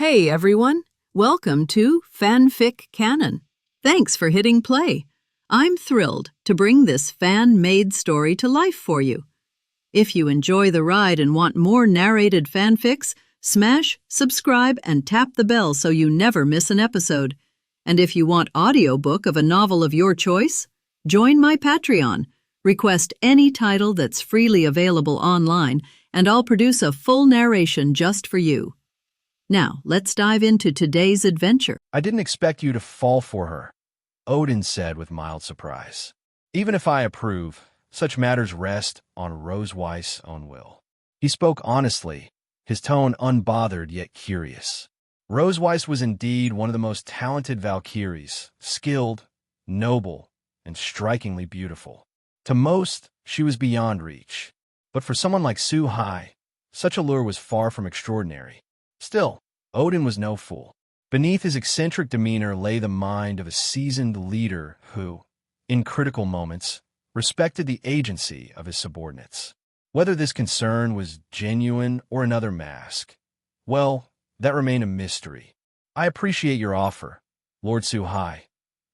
Hey everyone, welcome to FanFic Canon. Thanks for hitting play. I'm thrilled to bring this fan-made story to life for you. If you enjoy the ride and want more narrated fanfics, smash, subscribe, and tap the bell so you never miss an episode. And if you want audiobook of a novel of your choice, join my Patreon. Request any title that's freely available online, and I'll produce a full narration just for you. Now, let's dive into today's adventure. I didn't expect you to fall for her, Odin said with mild surprise. Even if I approve, such matters rest on Roseweiss' own will. He spoke honestly, his tone unbothered yet curious. Roseweiss was indeed one of the most talented Valkyries, skilled, noble, and strikingly beautiful. To most, she was beyond reach. But for someone like Su-Hai, such allure was far from extraordinary. Still, Odin was no fool. Beneath his eccentric demeanor lay the mind of a seasoned leader who, in critical moments, respected the agency of his subordinates. Whether this concern was genuine or another mask, well, that remained a mystery. I appreciate your offer, Lord Su-Hai.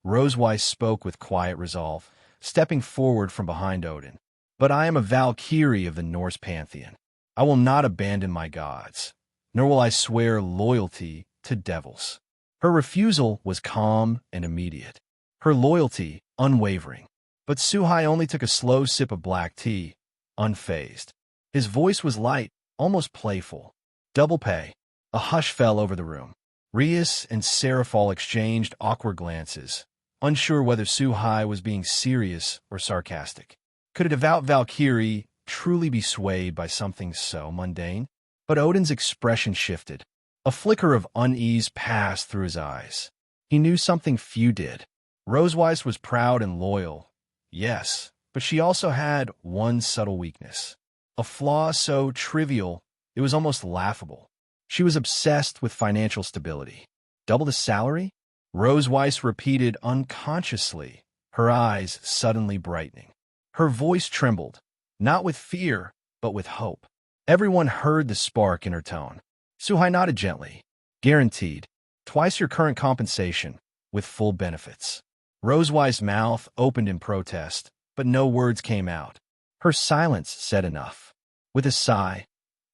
Roseweiss spoke with quiet resolve, stepping forward from behind Odin. But I am a Valkyrie of the Norse pantheon. I will not abandon my gods, nor will I swear loyalty to devils. Her refusal was calm and immediate, her loyalty unwavering. But Su-Hai only took a slow sip of black tea, unfazed. His voice was light, almost playful. Double pay. A hush fell over the room. Rias and Seraphol exchanged awkward glances, unsure whether Su-Hai was being serious or sarcastic. Could a devout Valkyrie truly be swayed by something so mundane? But Odin's expression shifted. A flicker of unease passed through his eyes. He knew something few did. Roseweiss was proud and loyal, yes, but she also had one subtle weakness. A flaw so trivial, it was almost laughable. She was obsessed with financial stability. Double the salary? Roseweiss repeated unconsciously, her eyes suddenly brightening. Her voice trembled, not with fear, but with hope. Everyone heard the spark in her tone. Su-Hai nodded gently. Guaranteed. Twice your current compensation, with full benefits. Roseweiss' mouth opened in protest, but no words came out. Her silence said enough. With a sigh,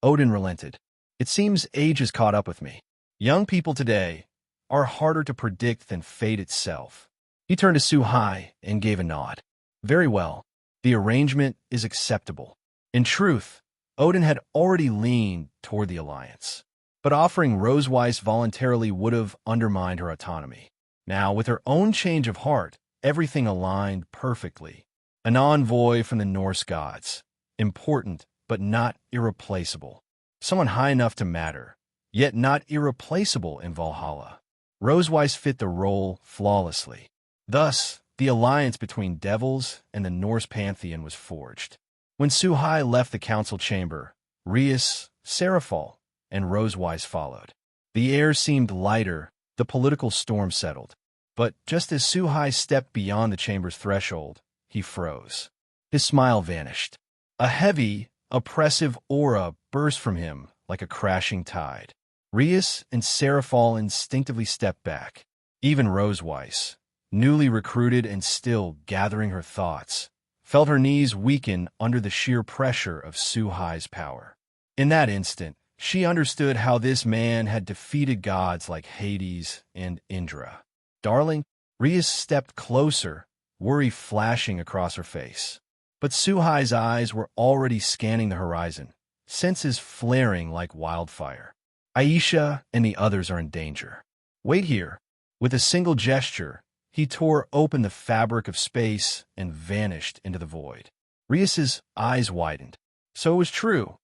Odin relented. It seems age has caught up with me. Young people today are harder to predict than fate itself. He turned to Su-Hai and gave a nod. Very well. The arrangement is acceptable. In truth, Odin had already leaned toward the alliance, but offering Roseweiss voluntarily would have undermined her autonomy. Now, with her own change of heart, everything aligned perfectly. An envoy from the Norse gods, important but not irreplaceable. Someone high enough to matter, yet not irreplaceable in Valhalla. Roseweiss fit the role flawlessly. Thus, the alliance between devils and the Norse pantheon was forged. When Su-Hai left the council chamber, Rias, Seraphol, and Roseweiss followed. The air seemed lighter, the political storm settled. But just as Su-Hai stepped beyond the chamber's threshold, he froze. His smile vanished. A heavy, oppressive aura burst from him like a crashing tide. Rias and Seraphol instinctively stepped back. Even Roseweiss, newly recruited and still gathering her thoughts, felt her knees weaken under the sheer pressure of Su-Hai's power. In that instant, she understood how this man had defeated gods like Hades and Indra. Darling, Rias stepped closer, worry flashing across her face. But Su-Hai's eyes were already scanning the horizon, senses flaring like wildfire. Aisha and the others are in danger. Wait here. With a single gesture, he tore open the fabric of space and vanished into the void. Rias's eyes widened. So it was true.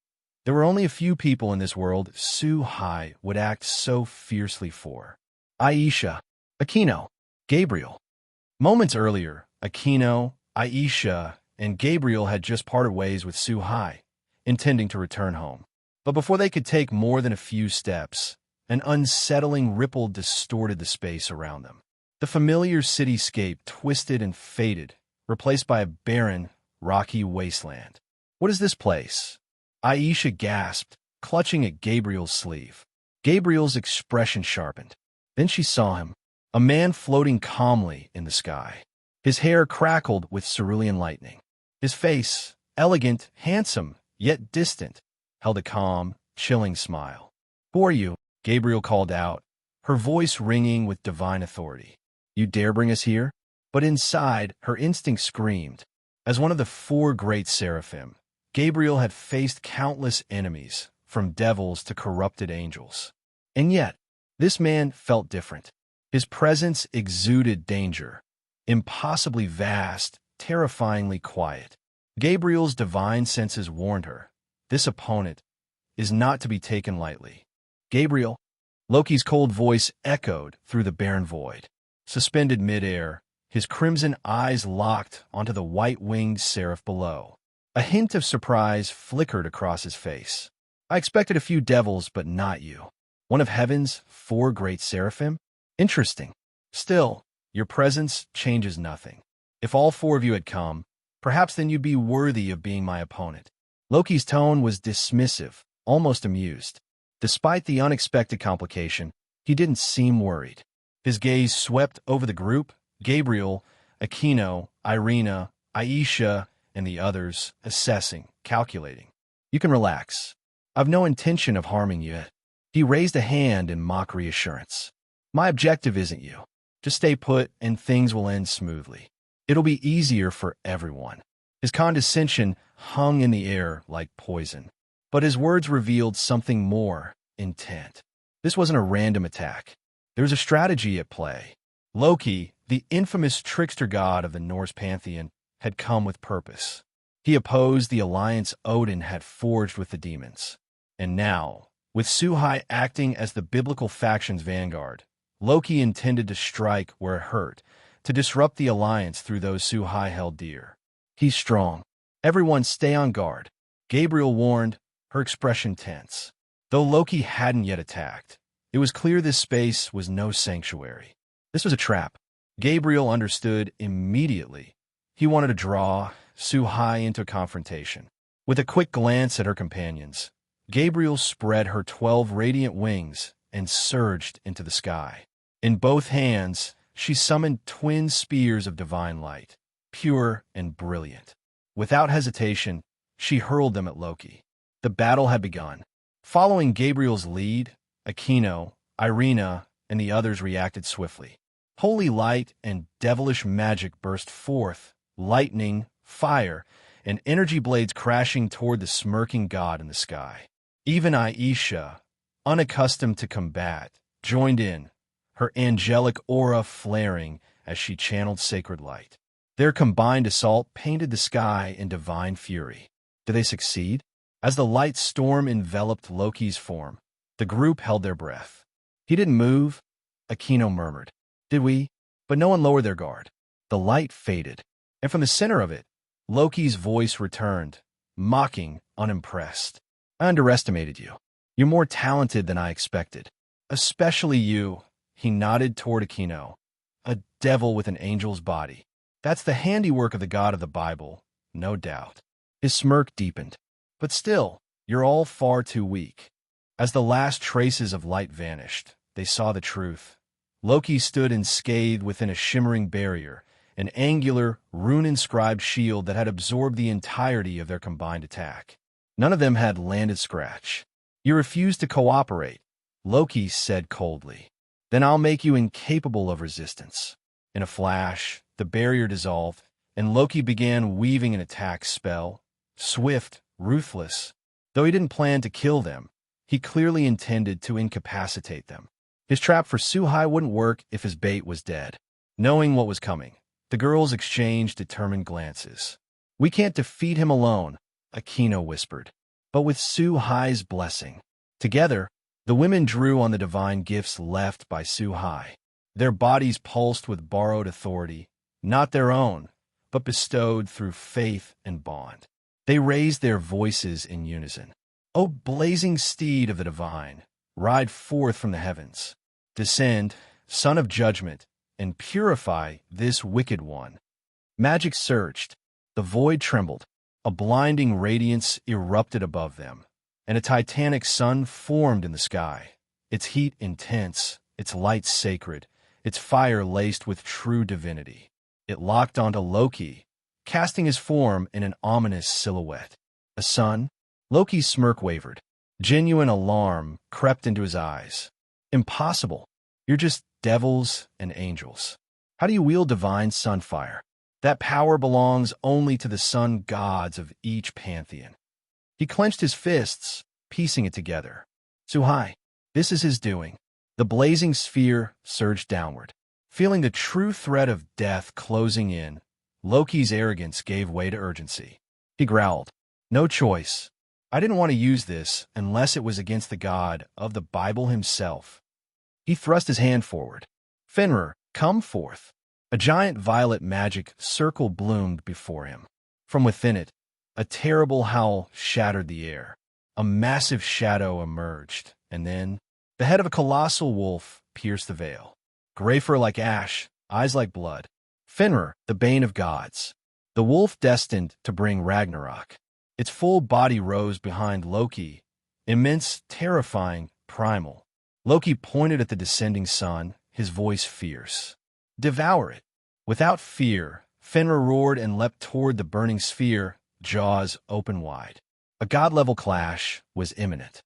There were only a few people in this world Su-Hai would act so fiercely for. Aisha, Aquino, Gabriel. Moments earlier, Aquino, Aisha, and Gabriel had just parted ways with Su-Hai, intending to return home. But before they could take more than a few steps, an unsettling ripple distorted the space around them. The familiar cityscape twisted and faded, replaced by a barren, rocky wasteland. What is this place? Aisha gasped, clutching at Gabriel's sleeve. Gabriel's expression sharpened. Then she saw him, a man floating calmly in the sky. His hair crackled with cerulean lightning. His face, elegant, handsome, yet distant, held a calm, chilling smile. "Who are you?" Gabriel called out, her voice ringing with divine authority. "You dare bring us here?" But inside, her instinct screamed. As one of the four great seraphim, Gabriel had faced countless enemies, from devils to corrupted angels. And yet, this man felt different. His presence exuded danger, impossibly vast, terrifyingly quiet. Gabriel's divine senses warned her, this opponent is not to be taken lightly. "Gabriel," Loki's cold voice echoed through the barren void. Suspended midair, his crimson eyes locked onto the white-winged seraph below. A hint of surprise flickered across his face. "I expected a few devils, but not you. One of heaven's four great seraphim? Interesting. Still, your presence changes nothing. If all four of you had come, perhaps then you'd be worthy of being my opponent." Loki's tone was dismissive, almost amused. Despite the unexpected complication, he didn't seem worried. His gaze swept over the group, Gabriel, Aquino, Irina, Aisha, and the others, assessing, calculating. "You can relax. I've no intention of harming you." He raised a hand in mock reassurance. "My objective isn't you. Just stay put and things will end smoothly. It'll be easier for everyone." His condescension hung in the air like poison. But his words revealed something more intent. This wasn't a random attack. There was a strategy at play. Loki, the infamous trickster god of the Norse pantheon, had come with purpose. He opposed the alliance Odin had forged with the demons. And now, with Suhai acting as the biblical faction's vanguard, Loki intended to strike where it hurt, to disrupt the alliance through those Suhai held dear. "He's strong. Everyone stay on guard," Gabriel warned, her expression tense. Though Loki hadn't yet attacked, it was clear this space was no sanctuary. This was a trap. Gabriel understood immediately. He wanted to draw Suhai into confrontation. With a quick glance at her companions, Gabriel spread her 12 radiant wings and surged into the sky. In both hands, she summoned twin spears of divine light, pure and brilliant. Without hesitation, she hurled them at Loki. The battle had begun. Following Gabriel's lead, Aquino, Irina, and the others reacted swiftly. Holy light and devilish magic burst forth, lightning, fire, and energy blades crashing toward the smirking god in the sky. Even Aisha, unaccustomed to combat, joined in, her angelic aura flaring as she channeled sacred light. Their combined assault painted the sky in divine fury. Did they succeed? As the light storm enveloped Loki's form, the group held their breath. "He didn't move," Aquino murmured. "Did we?" But no one lowered their guard. The light faded, and from the center of it, Loki's voice returned, mocking, unimpressed. "I underestimated you. You're more talented than I expected. Especially you," he nodded toward Aquino. "A devil with an angel's body. That's the handiwork of the God of the Bible, no doubt." His smirk deepened. "But still, you're all far too weak." As the last traces of light vanished, they saw the truth. Loki stood unscathed within a shimmering barrier, an angular, rune-inscribed shield that had absorbed the entirety of their combined attack. None of them had landed scratch. "You refuse to cooperate," Loki said coldly. "Then I'll make you incapable of resistance." In a flash, the barrier dissolved, and Loki began weaving an attack spell, swift, ruthless. Though he didn't plan to kill them, he clearly intended to incapacitate them. His trap for Suhai wouldn't work if his bait was dead. Knowing what was coming, the girls exchanged determined glances. "We can't defeat him alone," Aquino whispered, "but with Suhai's blessing." Together, the women drew on the divine gifts left by Suhai. Their bodies pulsed with borrowed authority, not their own, but bestowed through faith and bond. They raised their voices in unison. "O blazing steed of the divine, ride forth from the heavens. Descend, son of judgment, and purify this wicked one." Magic surged. The void trembled. A blinding radiance erupted above them, and a titanic sun formed in the sky. its heat intense, its light sacred, its fire laced with true divinity. It locked onto Loki, casting his form in an ominous silhouette. A sun? Loki's smirk wavered. Genuine alarm crept into his eyes. Impossible. You're just devils and angels. How do you wield divine sunfire? That power belongs only to the sun gods of each pantheon. He clenched his fists, piecing it together. Suhai, this is his doing. The blazing sphere surged downward. Feeling the true threat of death closing in, Loki's arrogance gave way to urgency. He growled, "No choice. I didn't want to use this unless it was against the god of the Bible himself." He thrust his hand forward. "Fenrir, come forth." A giant violet magic circle bloomed before him. From within it, a terrible howl shattered the air. A massive shadow emerged, and then the head of a colossal wolf pierced the veil. Gray fur like ash, eyes like blood. Fenrir, the bane of gods. The wolf destined to bring Ragnarok. Its full body rose behind Loki, immense, terrifying, primal. Loki pointed at the descending sun, his voice fierce. "Devour it." Without fear, Fenrir roared and leapt toward the burning sphere, jaws open wide. A god-level clash was imminent.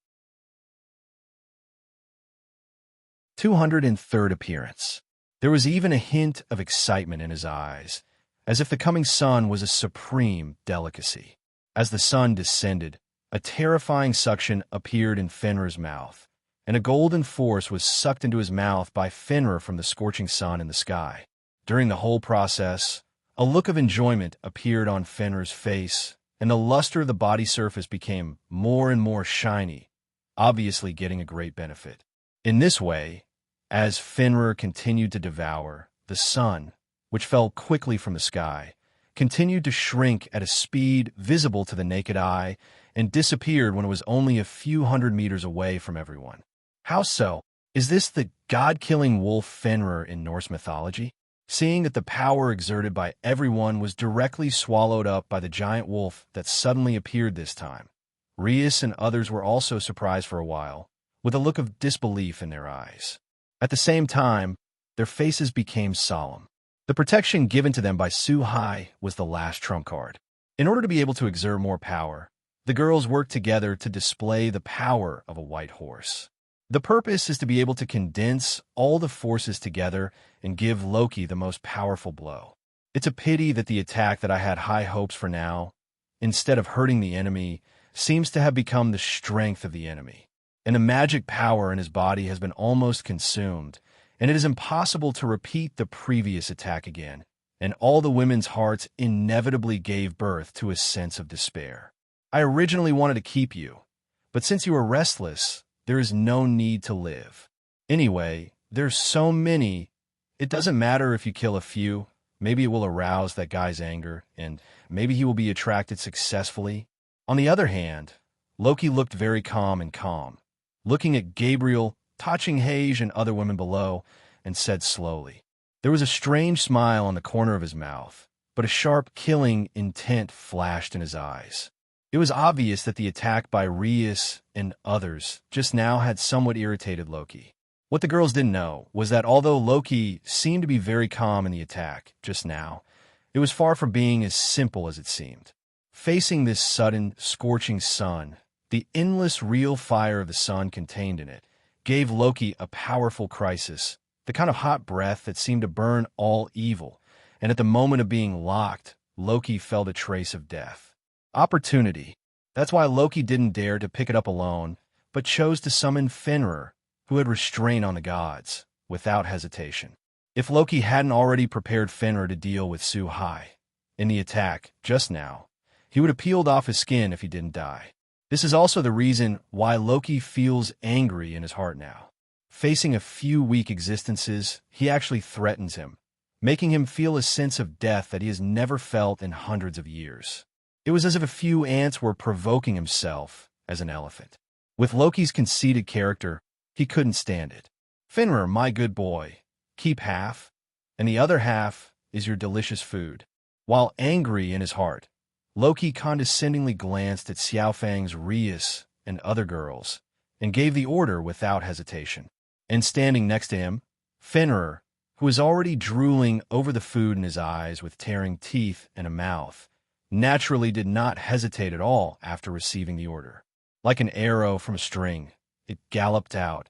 203rd appearance. There was even a hint of excitement in his eyes, as if the coming sun was a supreme delicacy. As the sun descended, a terrifying suction appeared in Fenrir's mouth, and a golden force was sucked into his mouth by Fenrir from the scorching sun in the sky. During the whole process, a look of enjoyment appeared on Fenrir's face, and the luster of the body surface became more and more shiny, obviously getting a great benefit. In this way, as Fenrir continued to devour, the sun, which fell quickly from the sky, continued to shrink at a speed visible to the naked eye and disappeared when it was only a few hundred meters away from everyone. How so? Is this the god-killing wolf Fenrir in Norse mythology? Seeing that the power exerted by everyone was directly swallowed up by the giant wolf that suddenly appeared this time, Rias and others were also surprised for a while, with a look of disbelief in their eyes. At the same time, their faces became solemn. The protection given to them by Suhai was the last trump card. In order to be able to exert more power, the girls worked together to display the power of a white horse. The purpose is to be able to condense all the forces together and give Loki the most powerful blow. It's a pity that the attack that I had high hopes for now, instead of hurting the enemy, seems to have become the strength of the enemy. And the magic power in his body has been almost consumed, and it is impossible to repeat the previous attack again, and all the women's hearts inevitably gave birth to a sense of despair. I originally wanted to keep you, but since you are restless, there is no need to live. Anyway, there's so many, it doesn't matter if you kill a few, maybe it will arouse that guy's anger, and maybe he will be attracted successfully. On the other hand, Loki looked very calm, looking at Gabriel, touching Hage and other women below, and said slowly. There was a strange smile on the corner of his mouth, but a sharp, killing intent flashed in his eyes. It was obvious that the attack by Rias and others just now had somewhat irritated Loki. What the girls didn't know was that although Loki seemed to be very calm in the attack just now, it was far from being as simple as it seemed. Facing this sudden, scorching sun, the endless real fire of the sun contained in it gave Loki a powerful crisis, the kind of hot breath that seemed to burn all evil, and at the moment of being locked, Loki felt a trace of death. Opportunity. That's why Loki didn't dare to pick it up alone, but chose to summon Fenrir, who had restraint on the gods, without hesitation. If Loki hadn't already prepared Fenrir to deal with Suhai in the attack just now, he would have peeled off his skin if he didn't die. This is also the reason why Loki feels angry in his heart now. Facing a few weak existences, he actually threatens him, making him feel a sense of death that he has never felt in hundreds of years. It was as if a few ants were provoking himself as an elephant. With Loki's conceited character, he couldn't stand it. Fenrir, my good boy, keep half, and the other half is your delicious food. While angry in his heart, Loki condescendingly glanced at Xiaofang's Rias and other girls, and gave the order without hesitation. And standing next to him, Fenrir, who was already drooling over the food in his eyes with tearing teeth and a mouth, naturally did not hesitate at all after receiving the order. Like an arrow from a string, it galloped out,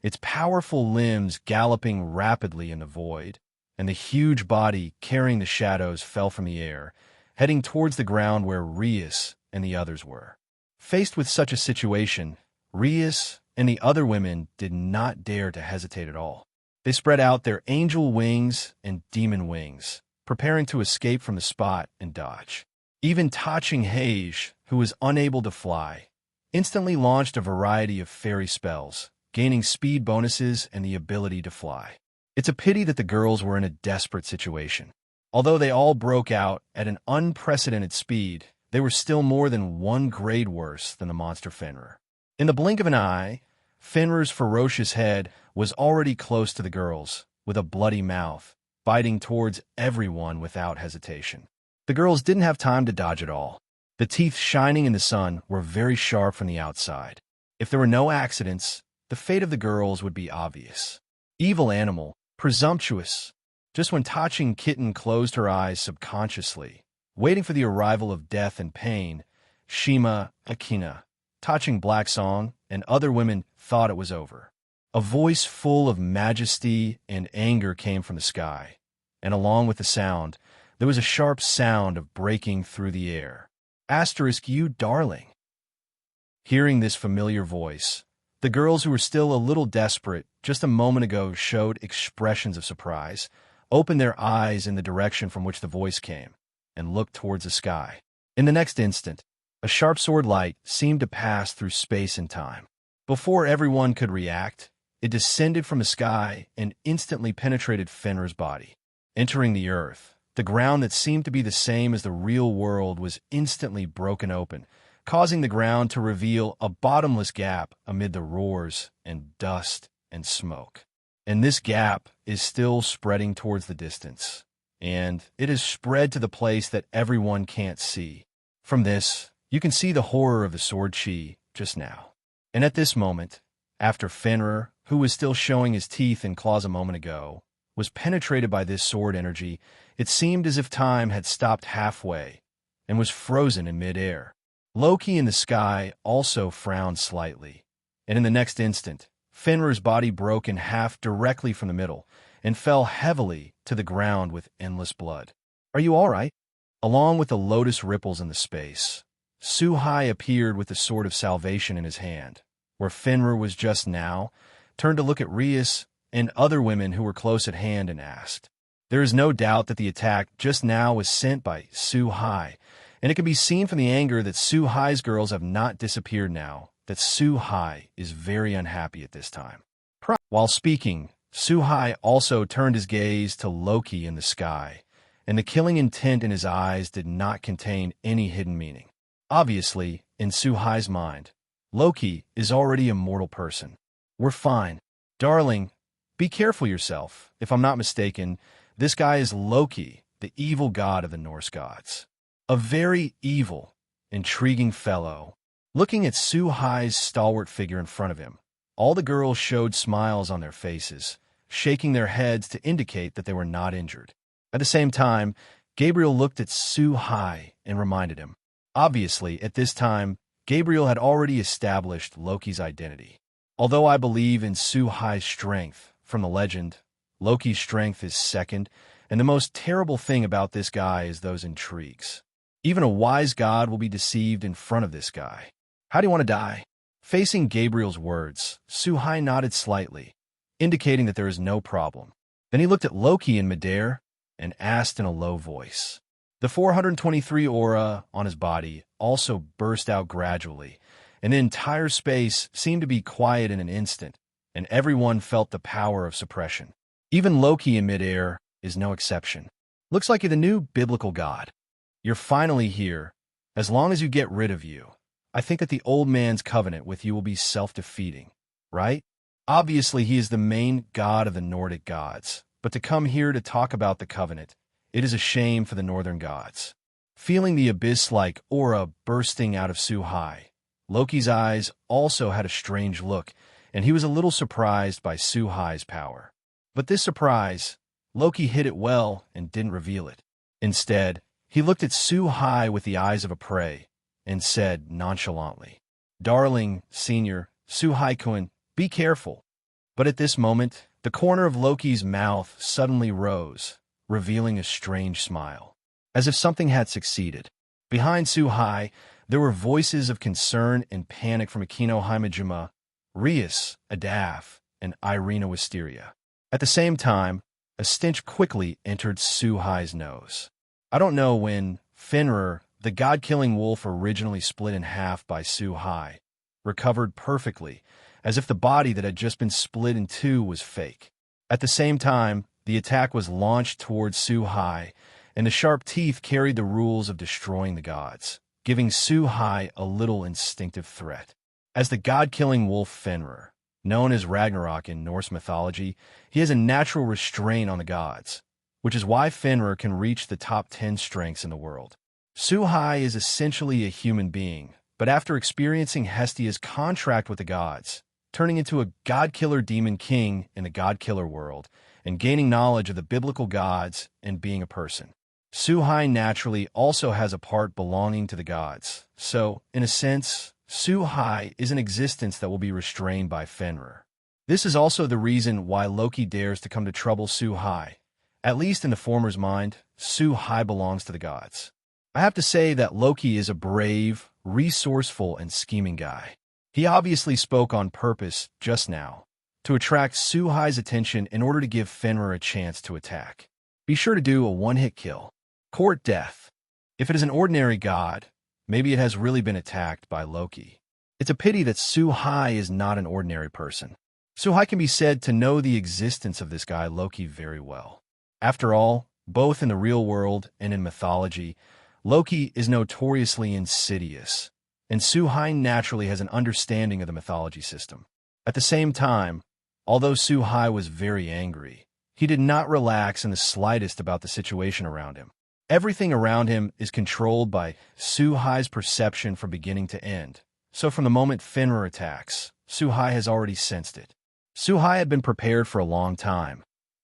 its powerful limbs galloping rapidly in the void, and the huge body carrying the shadows fell from the air, heading towards the ground where Rias and the others were. Faced with such a situation, Rias and the other women did not dare to hesitate at all. They spread out their angel wings and demon wings, preparing to escape from the spot and dodge. Even touching Hage, who was unable to fly, instantly launched a variety of fairy spells, gaining speed bonuses and the ability to fly. It's a pity that the girls were in a desperate situation. Although they all broke out at an unprecedented speed, they were still more than one grade worse than the monster Fenrir. In the blink of an eye, Fenrir's ferocious head was already close to the girls, with a bloody mouth, biting towards everyone without hesitation. The girls didn't have time to dodge at all. The teeth shining in the sun were very sharp from the outside. If there were no accidents, the fate of the girls would be obvious. Evil animal, presumptuous. Just when touching Kitten closed her eyes subconsciously, waiting for the arrival of death and pain, Shima, Akina, touching Black Song, and other women thought it was over. A voice full of majesty and anger came from the sky, and along with the sound, there was a sharp sound of breaking through the air. Asterisk, you darling. Hearing this familiar voice, the girls who were still a little desperate just a moment ago showed expressions of surprise, opened their eyes in the direction from which the voice came, and looked towards the sky. In the next instant, a sharp sword light seemed to pass through space and time. Before everyone could react, it descended from the sky and instantly penetrated Fenrir's body. Entering the earth, the ground that seemed to be the same as the real world was instantly broken open, causing the ground to reveal a bottomless gap amid the roars and dust and smoke. And this gap is still spreading towards the distance, and it has spread to the place that everyone can't see. From this, you can see the horror of the sword chi just now. And at this moment, after Fenrir, who was still showing his teeth and claws a moment ago, was penetrated by this sword energy, it seemed as if time had stopped halfway and was frozen in midair. Loki in the sky also frowned slightly, and in the next instant, Fenrir's body broke in half directly from the middle and fell heavily to the ground with endless blood. Are you all right? Along with the lotus ripples in the space, Suhai appeared with the sword of salvation in his hand, where Fenrir was just now, turned to look at Rias and other women who were close at hand and asked. There is no doubt that the attack just now was sent by Suhai, and it can be seen from the anger that Suhai's girls have not disappeared now, that Suhai is very unhappy at this time. While speaking, Suhai also turned his gaze to Loki in the sky, and the killing intent in his eyes did not contain any hidden meaning. Obviously, in Suhai's mind, Loki is already a mortal person. We're fine. Darling, be careful yourself. If I'm not mistaken, this guy is Loki, the evil god of the Norse gods. A very evil, intriguing fellow. Looking at Suhai's stalwart figure in front of him, all the girls showed smiles on their faces, shaking their heads to indicate that they were not injured. At the same time, Gabriel looked at Suhai and reminded him. Obviously, at this time, Gabriel had already established Loki's identity. Although I believe in Suhai's strength, from the legend, Loki's strength is second, and the most terrible thing about this guy is those intrigues. Even a wise god will be deceived in front of this guy. How do you want to die? Facing Gabriel's words, Suhai nodded slightly, indicating that there is no problem. Then he looked at Loki in midair and asked in a low voice. The 423 aura on his body also burst out gradually, and the entire space seemed to be quiet in an instant, and everyone felt the power of suppression. Even Loki in midair is no exception. Looks like you're the new biblical god. You're finally here. As long as you get rid of you, I think that the old man's covenant with you will be self-defeating, right? Obviously, he is the main god of the Nordic gods, but to come here to talk about the covenant, it is a shame for the northern gods. Feeling the abyss-like aura bursting out of Suhai, Loki's eyes also had a strange look, and he was a little surprised by Su-Hai's power. But this surprise, Loki hid it well and didn't reveal it. Instead, he looked at Su-Hai with the eyes of a prey and said nonchalantly, "Darling, Senior, Su-Hai-kun, be careful." But at this moment, the corner of Loki's mouth suddenly rose, revealing a strange smile, as if something had succeeded. Behind Su-Hai, there were voices of concern and panic from Akino Himejima, Rias, Adaf, and Irina Wisteria. At the same time, a stench quickly entered Su-Hai's nose. I don't know when Fenrir, the god-killing wolf originally split in half by Su-Hai, recovered perfectly, as if the body that had just been split in two was fake. At the same time, the attack was launched towards Su-Hai, and the sharp teeth carried the rules of destroying the gods, giving Su-Hai a little instinctive threat. As the god-killing wolf Fenrir, known as Ragnarok in Norse mythology, he has a natural restraint on the gods, which is why Fenrir can reach the top 10 strengths in the world. Su-Hai is essentially a human being, but after experiencing Hestia's contract with the gods, turning into a god-killer demon king in the god-killer world, and gaining knowledge of the biblical gods and being a person, Su-Hai naturally also has a part belonging to the gods. So, in a sense, Su-Hai is an existence that will be restrained by Fenrir. This is also the reason why Loki dares to come to trouble Su-Hai. At least in the former's mind, Su-Hai belongs to the gods. I have to say that Loki is a brave, resourceful, and scheming guy. He obviously spoke on purpose just now, to attract Su-Hai's attention in order to give Fenrir a chance to attack. Be sure to do a one-hit kill. Court death. If it is an ordinary god, maybe it has really been attacked by Loki. It's a pity that Su-Hai is not an ordinary person. Su-Hai can be said to know the existence of this guy Loki very well. After all, both in the real world and in mythology, Loki is notoriously insidious, and Su-Hai naturally has an understanding of the mythology system. At the same time, although Su-Hai was very angry, he did not relax in the slightest about the situation around him. Everything around him is controlled by Su-Hai's perception from beginning to end. So from the moment Fenrir attacks, Su-Hai has already sensed it. Su-Hai had been prepared for a long time,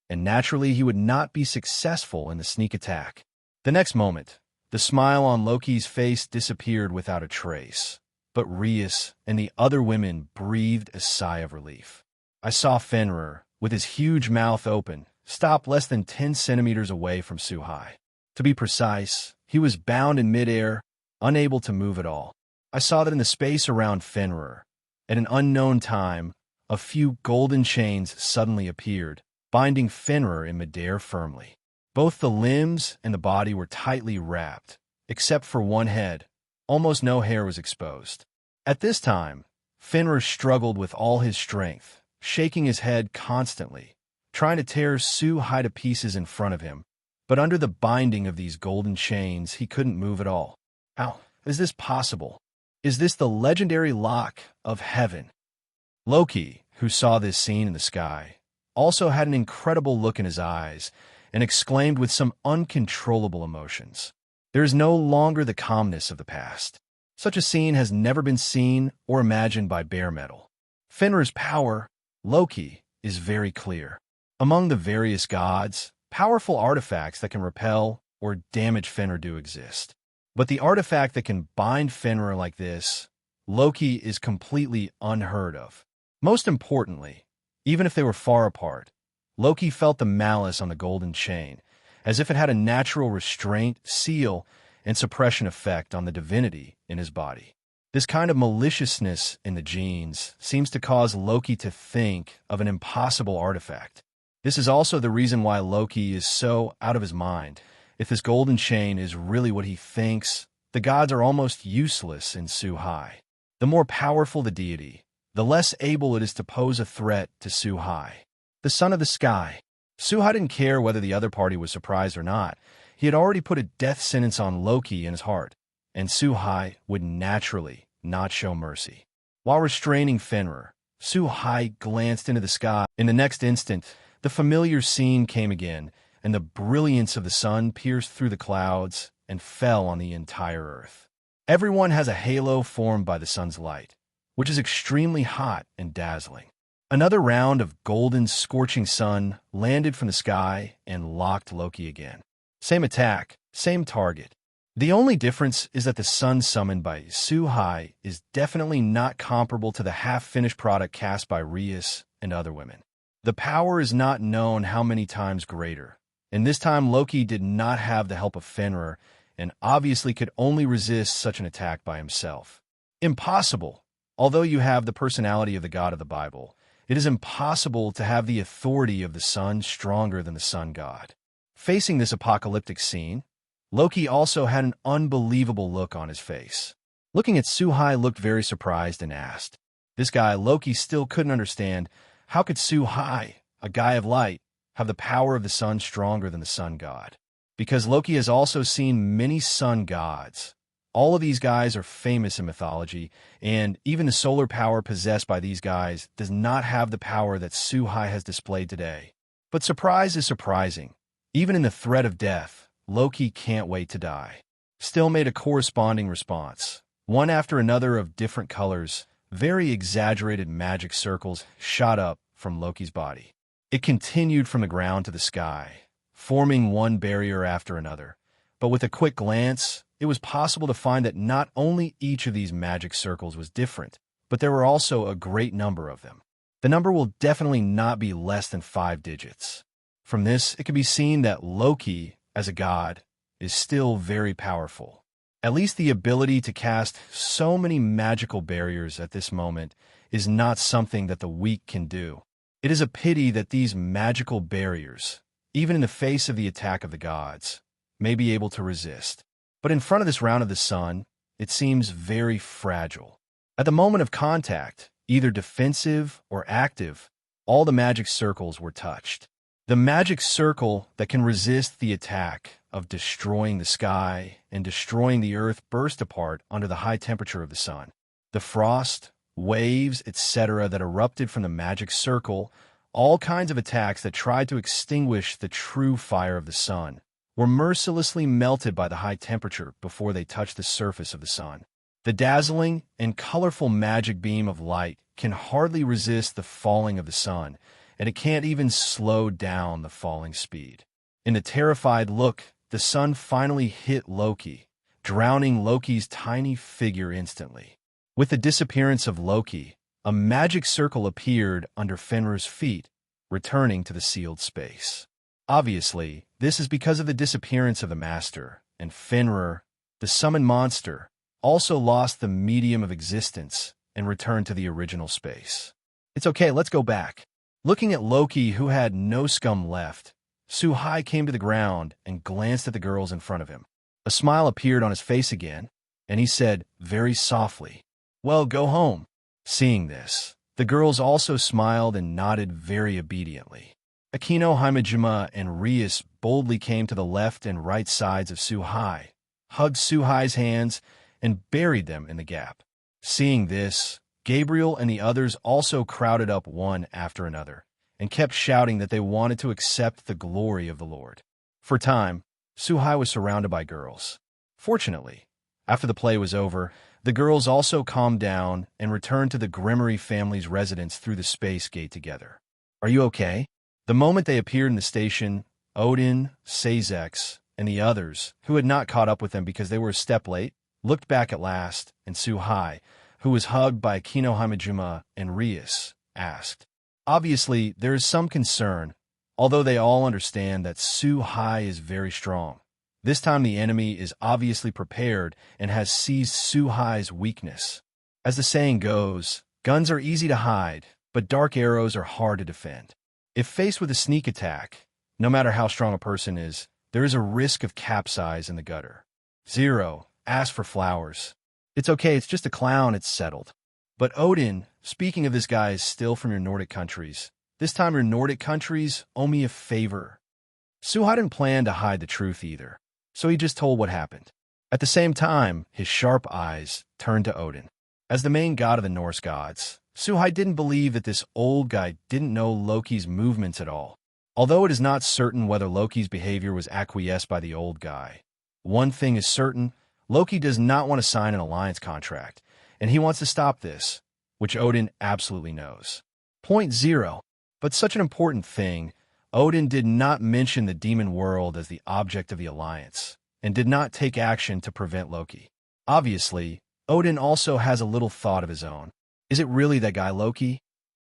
and naturally he would not be successful in the sneak attack. The next moment, the smile on Loki's face disappeared without a trace, but Rias and the other women breathed a sigh of relief. I saw Fenrir, with his huge mouth open, stop less than 10 centimeters away from Su-Hai. To be precise, he was bound in midair, unable to move at all. I saw that in the space around Fenrir, at an unknown time, a few golden chains suddenly appeared, binding Fenrir in midair firmly. Both the limbs and the body were tightly wrapped, except for one head. Almost no hair was exposed. At this time, Fenrir struggled with all his strength, shaking his head constantly, trying to tear Su-Hai to pieces in front of him. But under the binding of these golden chains, he couldn't move at all. How is this possible? Is this the legendary lock of heaven? Loki, who saw this scene in the sky, also had an incredible look in his eyes and exclaimed with some uncontrollable emotions. There is no longer the calmness of the past. Such a scene has never been seen or imagined by bare metal. Fenrir's power, Loki, is very clear. Among the various gods, powerful artifacts that can repel or damage Fenrir do exist. But the artifact that can bind Fenrir like this, Loki, is completely unheard of. Most importantly, even if they were far apart, Loki felt the malice on the golden chain, as if it had a natural restraint, seal, and suppression effect on the divinity in his body. This kind of maliciousness in the genes seems to cause Loki to think of an impossible artifact. This is also the reason why Loki is so out of his mind. If this golden chain is really what he thinks, the gods are almost useless in Su-Hai. The more powerful the deity, the less able it is to pose a threat to Su-Hai. The son of the sky. Su-Hai didn't care whether the other party was surprised or not. He had already put a death sentence on Loki in his heart, and Su-Hai would naturally not show mercy. While restraining Fenrir, Su-Hai glanced into the sky. In the next instant, the familiar scene came again, and the brilliance of the sun pierced through the clouds and fell on the entire earth. Everyone has a halo formed by the sun's light, which is extremely hot and dazzling. Another round of golden, scorching sun landed from the sky and locked Loki again. Same attack, same target. The only difference is that the sun summoned by Su-Hai is definitely not comparable to the half-finished product cast by Rias and other women. The power is not known how many times greater, and this time Loki did not have the help of Fenrir and obviously could only resist such an attack by himself. Impossible! Although you have the personality of the god of the Bible, it is impossible to have the authority of the sun stronger than the sun god. Facing this apocalyptic scene, Loki also had an unbelievable look on his face. Looking at Su-Hai looked very surprised and asked. This guy, Loki, still couldn't understand how could Su-Hai, a guy of light, have the power of the sun stronger than the sun god. Because Loki has also seen many sun gods. All of these guys are famous in mythology, and even the solar power possessed by these guys does not have the power that Su-Hai has displayed today. But surprise is surprising. Even in the threat of death, Loki can't wait to die. Still made a corresponding response. One after another of different colors, very exaggerated magic circles shot up from Loki's body. It continued from the ground to the sky, forming one barrier after another. But with a quick glance, it was possible to find that not only each of these magic circles was different, but there were also a great number of them. The number will definitely not be less than 5 digits. From this, it can be seen that Loki, as a god, is still very powerful. At least the ability to cast so many magical barriers at this moment is not something that the weak can do. It is a pity that these magical barriers, even in the face of the attack of the gods, may be able to resist. But in front of this round of the sun, it seems very fragile. At the moment of contact, either defensive or active, all the magic circles were touched. The magic circle that can resist the attack of destroying the sky and destroying the earth burst apart under the high temperature of the sun. The frost, waves, etc. that erupted from the magic circle, all kinds of attacks that tried to extinguish the true fire of the sun, were mercilessly melted by the high temperature before they touched the surface of the sun. The dazzling and colorful magic beam of light can hardly resist the falling of the sun, and it can't even slow down the falling speed. In a terrified look, the sun finally hit Loki, drowning Loki's tiny figure instantly. With the disappearance of Loki, a magic circle appeared under Fenrir's feet, returning to the sealed space. Obviously, this is because of the disappearance of the Master, and Fenrir, the summoned monster, also lost the medium of existence and returned to the original space. It's okay, let's go back. Looking at Loki, who had no scum left, Su-Hai came to the ground and glanced at the girls in front of him. A smile appeared on his face again, and he said very softly, "Well, go home." Seeing this, the girls also smiled and nodded very obediently. Akino Himejima and Rias boldly came to the left and right sides of Su-Hai, hugged Su-Hai's hands, and buried them in the gap. Seeing this, Gabriel and the others also crowded up one after another, and kept shouting that they wanted to accept the glory of the Lord. For a time, Su-Hai was surrounded by girls. Fortunately, after the play was over, the girls also calmed down and returned to the Gremory family's residence through the space gate together. "Are you okay?" The moment they appeared in the station, Odin, Sazex, and the others, who had not caught up with them because they were a step late, looked back at last, and Su-Hai, who was hugged by Akino Himejima and Rias, asked. Obviously, there is some concern, although they all understand that Su-Hai is very strong. This time the enemy is obviously prepared and has seized Su-Hai's weakness. As the saying goes, guns are easy to hide, but dark arrows are hard to defend. If faced with a sneak attack, no matter how strong a person is, there is a risk of capsize in the gutter. Zero, ask for flowers. It's okay, it's just a clown, it's settled. But Odin, speaking of this guy, is still from your Nordic countries. This time your Nordic countries owe me a favor. Su-Hai didn't plan to hide the truth either, so he just told what happened. At the same time, his sharp eyes turned to Odin. As the main god of the Norse gods, Su-Hai didn't believe that this old guy didn't know Loki's movements at all. Although it is not certain whether Loki's behavior was acquiesced by the old guy, one thing is certain, Loki does not want to sign an alliance contract, and he wants to stop this, which Odin absolutely knows. Point 0. But such an important thing, Odin did not mention the demon world as the object of the alliance, and did not take action to prevent Loki. Obviously, Odin also has a little thought of his own. Is it really that guy Loki?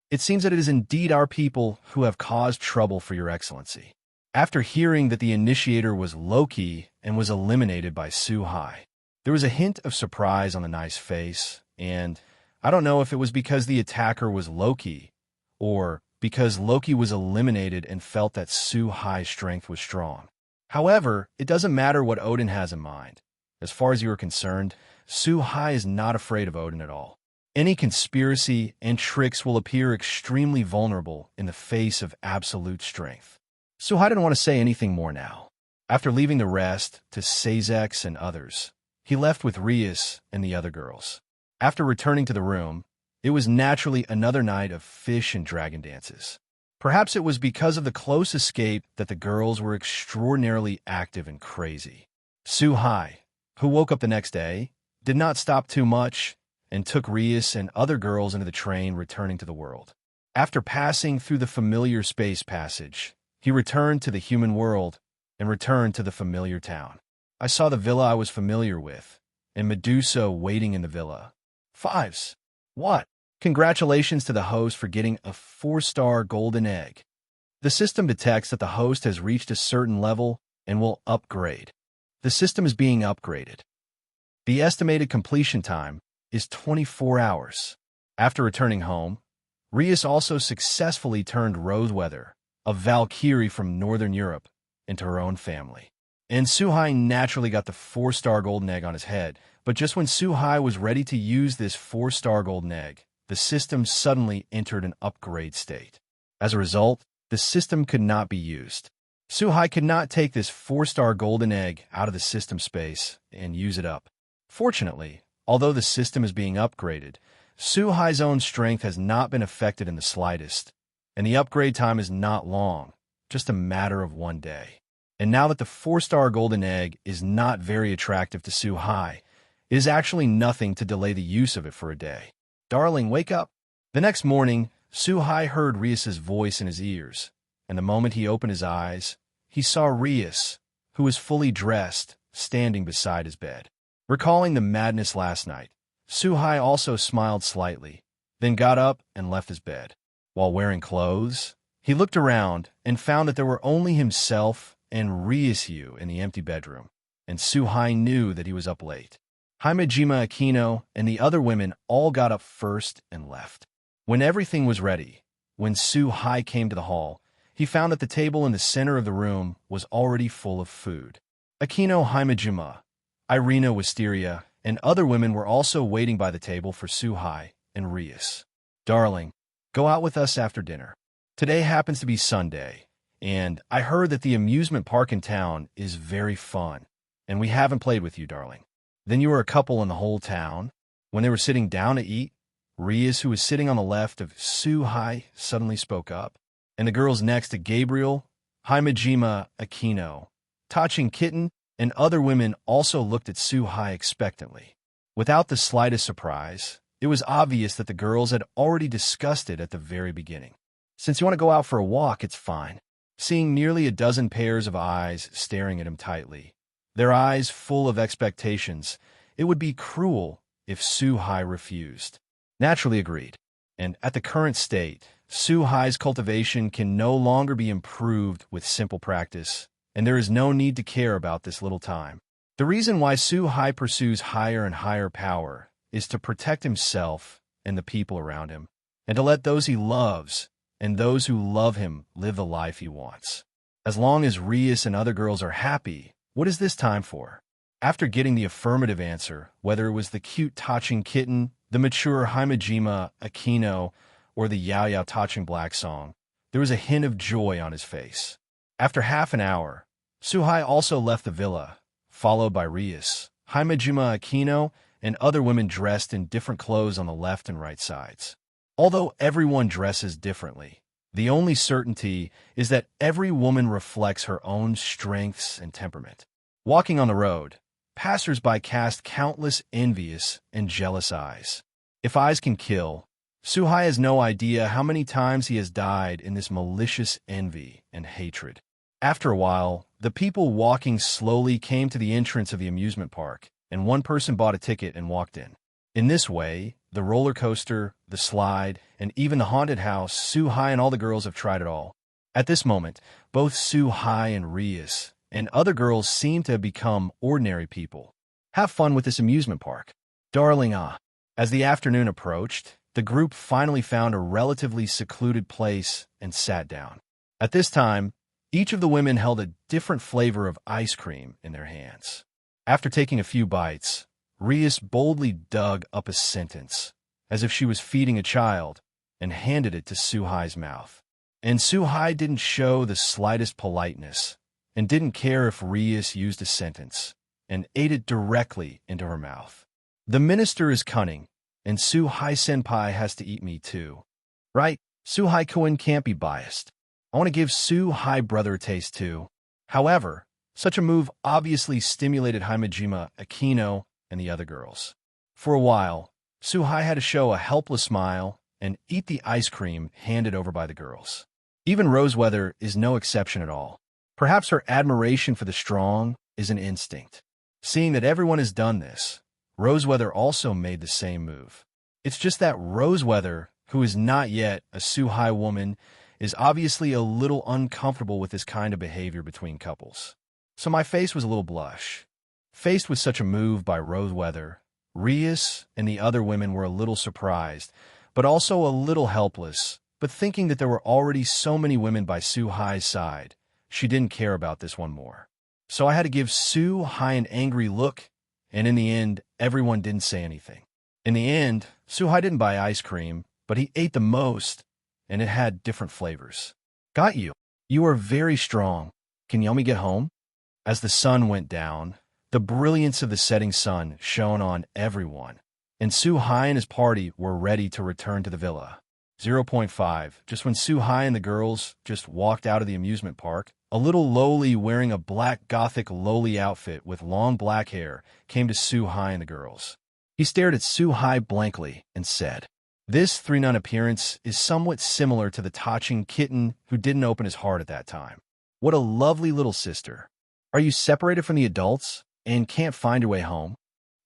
It seems that it is indeed our people who have caused trouble for your excellency. After hearing that the initiator was Loki and was eliminated by Su-Hai, there was a hint of surprise on the nice face, and I don't know if it was because the attacker was Loki, or because Loki was eliminated and felt that Su-Hai's strength was strong. However, it doesn't matter what Odin has in mind. As far as you are concerned, Su-Hai is not afraid of Odin at all. Any conspiracy and tricks will appear extremely vulnerable in the face of absolute strength. Su-Hai didn't want to say anything more now. After leaving the rest to Sazex and others, he left with Rias and the other girls. After returning to the room, it was naturally another night of fish and dragon dances. Perhaps it was because of the close escape that the girls were extraordinarily active and crazy. Su-Hai, who woke up the next day, did not stop too much and took Rias and other girls into the train returning to the world. After passing through the familiar space passage, he returned to the human world and returned to the familiar town. I saw the villa I was familiar with, and Medusa waiting in the villa. Fives. What? Congratulations to the host for getting a 4-star golden egg. The system detects that the host has reached a certain level and will upgrade. The system is being upgraded. The estimated completion time is 24 hours. After returning home, Rias also successfully turned Roseweather, a Valkyrie from Northern Europe, into her own family. And Su-Hai naturally got the 4-star golden egg on his head, but just when Su-Hai was ready to use this 4-star golden egg, the system suddenly entered an upgrade state. As a result, the system could not be used. Su-Hai could not take this 4-star golden egg out of the system space and use it up. Fortunately, although the system is being upgraded, Su-Hai's own strength has not been affected in the slightest, and the upgrade time is not long, just a matter of 1 day. And now that the 4-star golden egg is not very attractive to Su-Hai, it is actually nothing to delay the use of it for a day. Darling, wake up. The next morning, Su-Hai heard Rias's voice in his ears, and the moment he opened his eyes, he saw Rias, who was fully dressed, standing beside his bed. Recalling the madness last night, Su-Hai also smiled slightly, then got up and left his bed. While wearing clothes, he looked around and found that there were only himself and Rias-Yu in the empty bedroom, and Su-Hai knew that he was up late. Himejima Aquino and the other women all got up first and left. When everything was ready, when Su-Hai came to the hall, he found that the table in the center of the room was already full of food. Aquino, Himejima, Irina Wisteria, and other women were also waiting by the table for Su-Hai and Rias. Darling, go out with us after dinner. Today happens to be Sunday, and I heard that the amusement park in town is very fun, and we haven't played with you, darling. Then you were a couple in the whole town. When they were sitting down to eat, Rias, who was sitting on the left of Su-Hai, suddenly spoke up, and the girls next to Gabriel, Himejima Aquino, Tachin Kitten, and other women also looked at Su-Hai expectantly. Without the slightest surprise, it was obvious that the girls had already discussed it at the very beginning. Since you want to go out for a walk, it's fine. Seeing nearly a dozen pairs of eyes staring at him tightly, their eyes full of expectations, it would be cruel if Su-Hai refused. Naturally agreed, and at the current state, Su-Hai's cultivation can no longer be improved with simple practice, and there is no need to care about this little time. The reason why Su-Hai pursues higher and higher power is to protect himself and the people around him, and to let those he loves and those who love him live the life he wants. As long as Rias and other girls are happy, what is this time for? After getting the affirmative answer, whether it was the cute Tachin Kitten, the mature Himejima Aquino, or the Yao Yao Tachin Black Song, there was a hint of joy on his face. After half an hour, Su-Hai also left the villa, followed by Rias, Himejima Aquino, and other women dressed in different clothes on the left and right sides. Although everyone dresses differently, the only certainty is that every woman reflects her own strengths and temperament. Walking on the road, passers-by cast countless envious and jealous eyes. If eyes can kill, Suhai has no idea how many times he has died in this malicious envy and hatred. After a while, the people walking slowly came to the entrance of the amusement park, and one person bought a ticket and walked in. In this way, the roller coaster, the slide, and even the haunted house, Suhai and all the girls have tried it all. At this moment, both Suhai and Rias and other girls seem to have become ordinary people. Have fun with this amusement park. Darling, ah. As the afternoon approached, the group finally found a relatively secluded place and sat down. At this time, each of the women held a different flavor of ice cream in their hands. After taking a few bites, Rias boldly dug up a sentence, as if she was feeding a child, and handed it to Suhai's mouth. And Suhai didn't show the slightest politeness, and didn't care if Rias used a sentence, and ate it directly into her mouth. The minister is cunning, and Suhai-senpai has to eat me too. Right? Suhai-kun can't be biased. I want to give Suhai-brother a taste too. However, such a move obviously stimulated Himejima, Akino, and the other girls. For a while, Suhai had to show a helpless smile and eat the ice cream handed over by the girls. Even Roseweather is no exception at all. Perhaps her admiration for the strong is an instinct. Seeing that everyone has done this, Roseweather also made the same move. It's just that Roseweather, who is not yet a Suhai woman, is obviously a little uncomfortable with this kind of behavior between couples. So my face was a little blush. Faced with such a move by Roseweather, Rias and the other women were a little surprised, but also a little helpless, but thinking that there were already so many women by Suhai's side, she didn't care about this one more. So I had to give Suhai an angry look, and in the end, everyone didn't say anything. In the end, Suhai didn't buy ice cream, but he ate the most, and it had different flavors. Got you. You are very strong. Can you help me get home? As the sun went down, the brilliance of the setting sun shone on everyone, and Suhai and his party were ready to return to the villa. 0.5. Just when Suhai and the girls just walked out of the amusement park, a little loli wearing a black gothic loli outfit with long black hair came to Suhai and the girls. He stared at Suhai blankly and said, "This three-nun appearance is somewhat similar to the touching kitten who didn't open his heart at that time. What a lovely little sister. Are you separated from the adults and can't find your way home?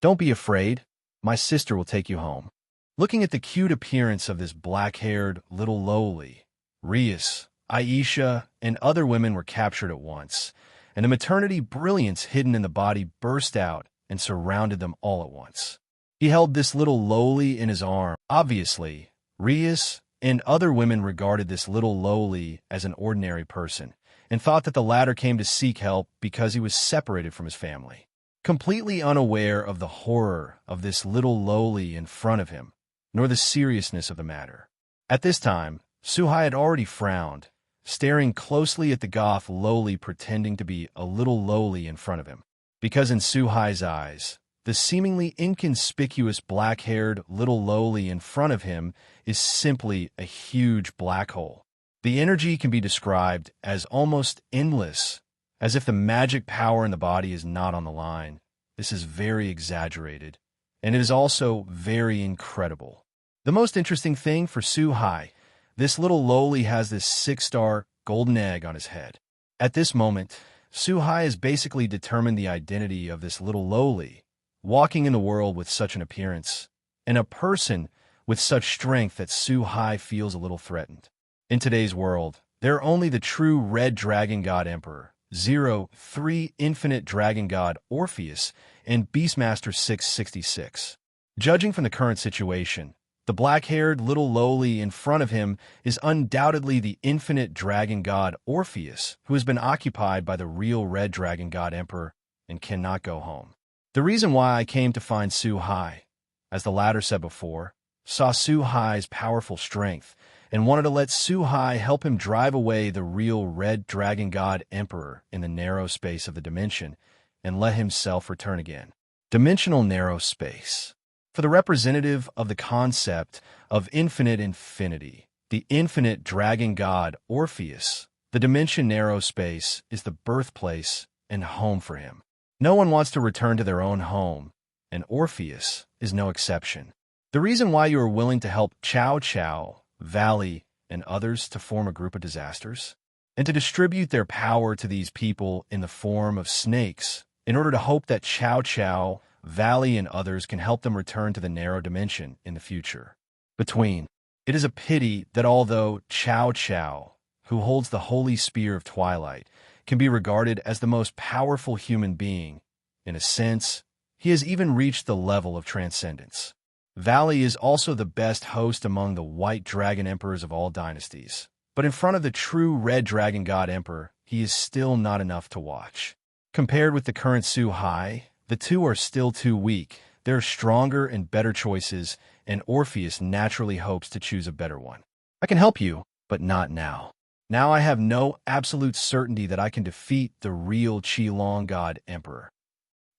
Don't be afraid. My sister will take you home." Looking at the cute appearance of this black-haired little loli, Rias, Aisha, and other women were captured at once, and the maternity brilliance hidden in the body burst out and surrounded them all at once. He held this little loli in his arm. Obviously, Rias and other women regarded this little loli as an ordinary person, and thought that the latter came to seek help because he was separated from his family. Completely unaware of the horror of this little loli in front of him, nor the seriousness of the matter. At this time, Suhai had already frowned, staring closely at the goth loli pretending to be a little loli in front of him, because in Suhai's eyes, the seemingly inconspicuous black-haired little loli in front of him is simply a huge black hole. The energy can be described as almost endless, as if the magic power in the body is not on the line. This is very exaggerated, and it is also very incredible. The most interesting thing for Suhai, this little loli has this 6-star golden egg on his head. At this moment, Suhai has basically determined the identity of this little loli, walking in the world with such an appearance, and a person with such strength that Suhai feels a little threatened. In today's world, there are only the true Red Dragon God Emperor, 03 Infinite Dragon God Orpheus, and Beastmaster 666. Judging from the current situation, the black-haired little loli in front of him is undoubtedly the Infinite Dragon God Orpheus, who has been occupied by the real Red Dragon God Emperor and cannot go home. The reason why I came to find Suhai, as the latter said before, saw Suhai's powerful strength and wanted to let Suhai help him drive away the real Red Dragon God Emperor in the narrow space of the dimension and let himself return again. Dimensional narrow space. For the representative of the concept of infinite infinity, the infinite dragon god Orpheus, the dimension narrow space is the birthplace and home for him. No one wants to return to their own home, and Orpheus is no exception. The reason why you are willing to help Chow Chow, Valley, and others to form a group of disasters, and to distribute their power to these people in the form of snakes, in order to hope that Chow Chow, Valley, and others can help them return to the narrow dimension in the future. It is a pity that although Chow Chow, who holds the holy spear of twilight, can be regarded as the most powerful human being, in a sense, he has even reached the level of transcendence. Valley is also the best host among the white dragon emperors of all dynasties, but in front of the true red dragon god emperor, he is still not enough to watch. Compared with the current Su Hai, the two are still too weak. There are stronger and better choices, and Orpheus naturally hopes to choose a better one. I can help you, but not now. Now I have no absolute certainty that I can defeat the real Qilong god emperor.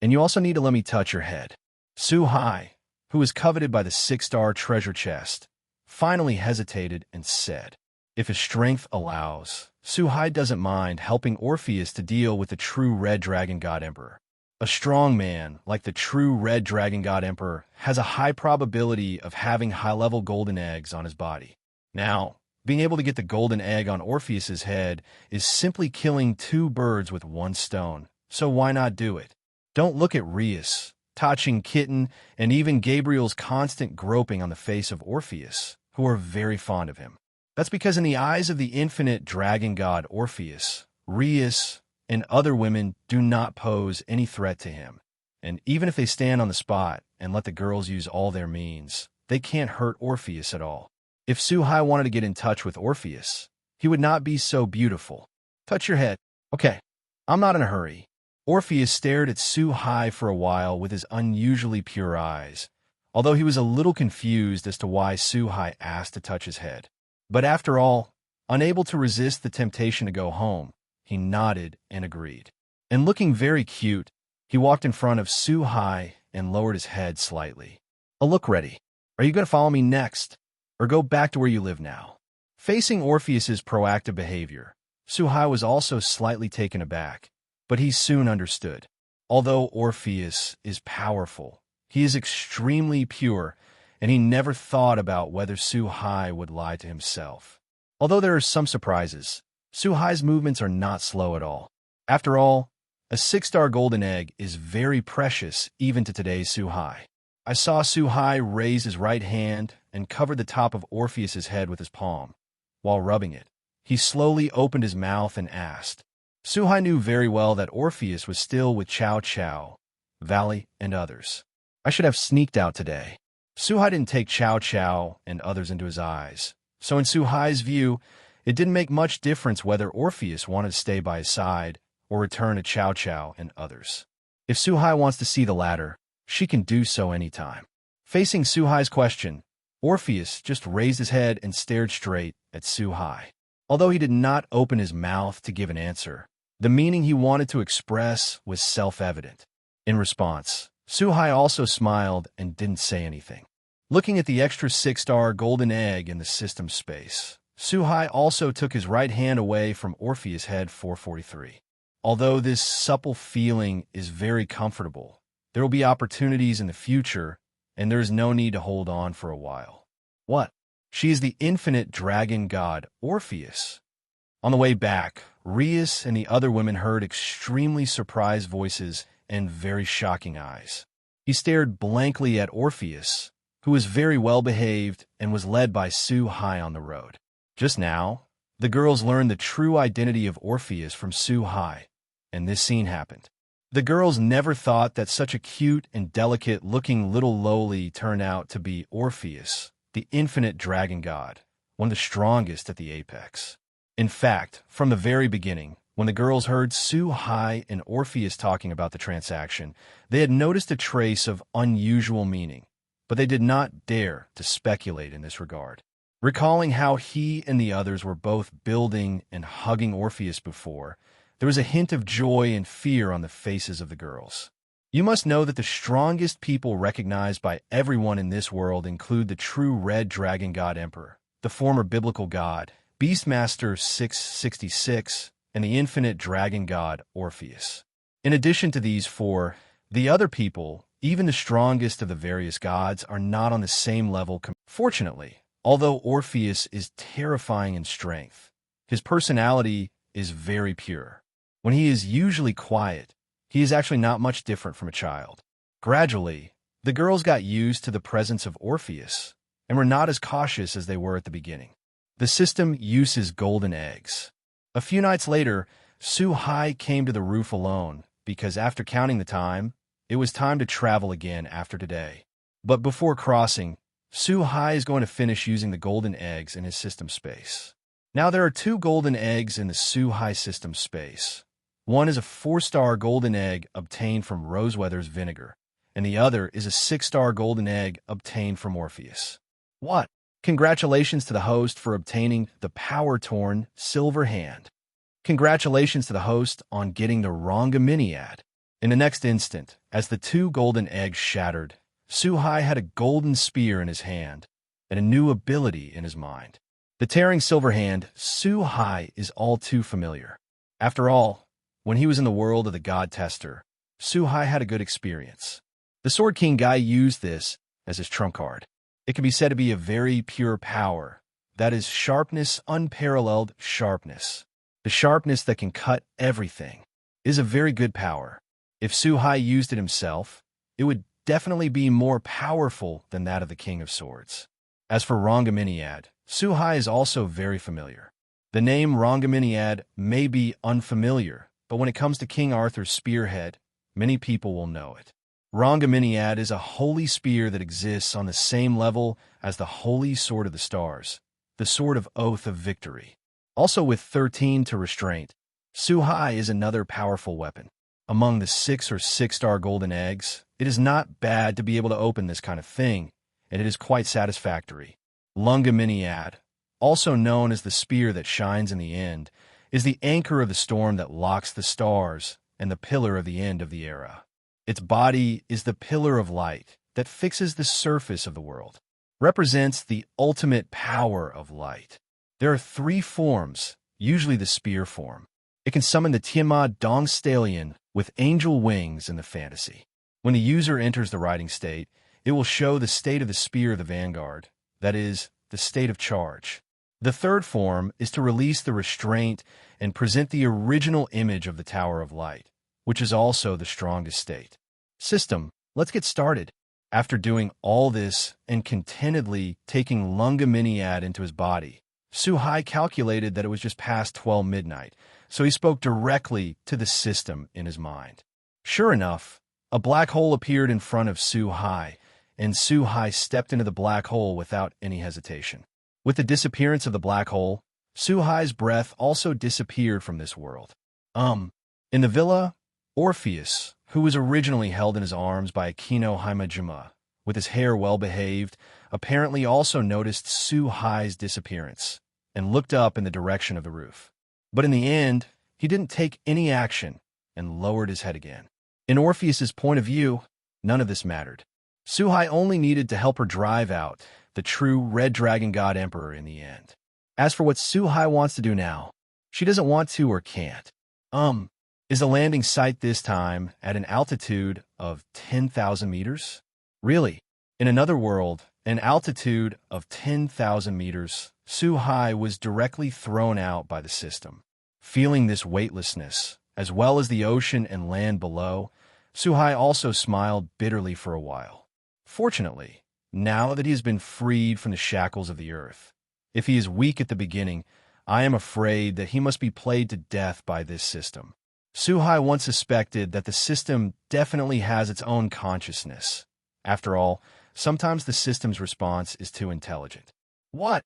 And you also need to let me touch your head. Su Hai, who is coveted by the 6-star treasure chest, finally hesitated and said, if his strength allows, Su Hai doesn't mind helping Orpheus to deal with the true red dragon god emperor. A strong man, like the true red dragon god emperor, has a high probability of having high-level golden eggs on his body. Now, being able to get the golden egg on Orpheus's head is simply killing 2 birds with 1 stone, so why not do it? Don't look at Rias, touching Kitten, and even Gabriel's constant groping on the face of Orpheus, who are very fond of him. That's because in the eyes of the infinite dragon god Orpheus, Rias and other women do not pose any threat to him, and even if they stand on the spot and let the girls use all their means, they can't hurt Orpheus at all. If Su Hai wanted to get in touch with Orpheus, he would not be so beautiful. Touch your head. Okay, I'm not in a hurry. Orpheus stared at Su Hai for a while with his unusually pure eyes, although he was a little confused as to why Su Hai asked to touch his head. But after all, unable to resist the temptation to go home, he nodded and agreed. And looking very cute, he walked in front of Su Hai and lowered his head slightly. A look ready. Are you going to follow me next, or go back to where you live now? Facing Orpheus's proactive behavior, Su Hai was also slightly taken aback, but he soon understood. Although Orpheus is powerful, he is extremely pure, and he never thought about whether Su Hai would lie to himself. Although there are some surprises, Su Hai's movements are not slow at all. After all, a 6-star golden egg is very precious even to today's Su Hai. I saw Su Hai raise his right hand and cover the top of Orpheus's head with his palm. While rubbing it, he slowly opened his mouth and asked. Su Hai knew very well that Orpheus was still with Chow Chow, Valley, and others. I should have sneaked out today. Su Hai didn't take Chow Chow and others into his eyes, so in Su Hai's view, it didn't make much difference whether Orpheus wanted to stay by his side or return to Chow Chow and others. If Su Hai wants to see the latter, she can do so anytime. Facing Su Hai's question, Orpheus just raised his head and stared straight at Su Hai. Although he did not open his mouth to give an answer, the meaning he wanted to express was self-evident. In response, Su Hai also smiled and didn't say anything. Looking at the extra 6-star golden egg in the system space, Su Hai also took his right hand away from Orpheus' head 443. Although this supple feeling is very comfortable, there will be opportunities in the future, and there is no need to hold on for a while. What? She is the infinite dragon god Orpheus. On the way back, Rias and the other women heard extremely surprised voices and very shocking eyes. He stared blankly at Orpheus, who was very well behaved and was led by Su Hai on the road. Just now, the girls learned the true identity of Orpheus from Su Hai, and this scene happened. The girls never thought that such a cute and delicate-looking little lowly turned out to be Orpheus, the infinite dragon god, one of the strongest at the apex. In fact, from the very beginning, when the girls heard Su Hai and Orpheus talking about the transaction, they had noticed a trace of unusual meaning, but they did not dare to speculate in this regard. Recalling how he and the others were both building and hugging Orpheus before, there was a hint of joy and fear on the faces of the girls. You must know that the strongest people recognized by everyone in this world include the true red dragon god emperor, the former biblical god, Beastmaster 666, and the infinite dragon god Orpheus. In addition to these four, the other people, even the strongest of the various gods, are not on the same level. Fortunately, although Orpheus is terrifying in strength, his personality is very pure. When he is usually quiet, he is actually not much different from a child. Gradually, the girls got used to the presence of Orpheus and were not as cautious as they were at the beginning. The system uses golden eggs. A few nights later, Su-hai came to the roof alone because after counting the time, it was time to travel again after today. But before crossing, Su-hai is going to finish using the golden eggs in his system space. Now there are 2 golden eggs in the Su-hai system space. One is a 4-star golden egg obtained from Roseweather's vinegar, and the other is a 6-star golden egg obtained from Orpheus. What? Congratulations to the host for obtaining the power-torn silver hand. Congratulations to the host on getting the Rongaminiad. In the next instant, as the 2 golden eggs shattered, Su-hai had a golden spear in his hand and a new ability in his mind. The tearing silver hand, Su-hai is all too familiar. After all, when he was in the world of the God Tester, Su-hai had a good experience. The Sword King guy used this as his trump card. It can be said to be a very pure power, that is sharpness, unparalleled sharpness. The sharpness that can cut everything is a very good power. If Su-hai used it himself, it would definitely be more powerful than that of the King of Swords. As for Rongaminiad, Su-hai is also very familiar. The name Rongaminiad may be unfamiliar, but when it comes to King Arthur's spearhead, many people will know it. Rongaminiad is a holy spear that exists on the same level as the Holy Sword of the Stars, the Sword of Oath of Victory. Also with 13 to restraint, Su-hai is another powerful weapon. Among the 6 or 6-star golden eggs, it is not bad to be able to open this kind of thing, and it is quite satisfactory. Lungaminiad, also known as the spear that shines in the end, is the anchor of the storm that locks the stars and the pillar of the end of the era. Its body is the pillar of light that fixes the surface of the world, represents the ultimate power of light. There are 3 forms, usually the spear form. It can summon the Tiamat Dong Stallion with angel wings in the fantasy. When the user enters the riding state, it will show the state of the spear of the vanguard, that is, the state of charge. The 3rd form is to release the restraint and present the original image of the Tower of Light, which is also the strongest state. System, let's get started. After doing all this and contentedly taking Lungaminiad into his body, Su-hai calculated that it was just past 12 midnight, so he spoke directly to the system in his mind. Sure enough, a black hole appeared in front of Su-hai, and Su-hai stepped into the black hole without any hesitation. With the disappearance of the black hole, Su-hai's breath also disappeared from this world. In the villa, Orpheus, who was originally held in his arms by Akino Himajima, with his hair well-behaved, apparently also noticed Su-hai's disappearance and looked up in the direction of the roof. But in the end, he didn't take any action and lowered his head again. In Orpheus's point of view, none of this mattered. Su-hai only needed to help her drive out the true Red Dragon God Emperor in the end. As for what Su-hai wants to do now, she doesn't want to or can't. Is the landing site this time at an altitude of 10,000 meters? Really? In another world, an altitude of 10,000 meters, Su-hai was directly thrown out by the system. Feeling this weightlessness, as well as the ocean and land below, Su-hai also smiled bitterly for a while. Fortunately, now that he has been freed from the shackles of the earth, if he is weak at the beginning, I am afraid that he must be played to death by this system. Su-hai once suspected that the system definitely has its own consciousness. After all, sometimes the system's response is too intelligent. What?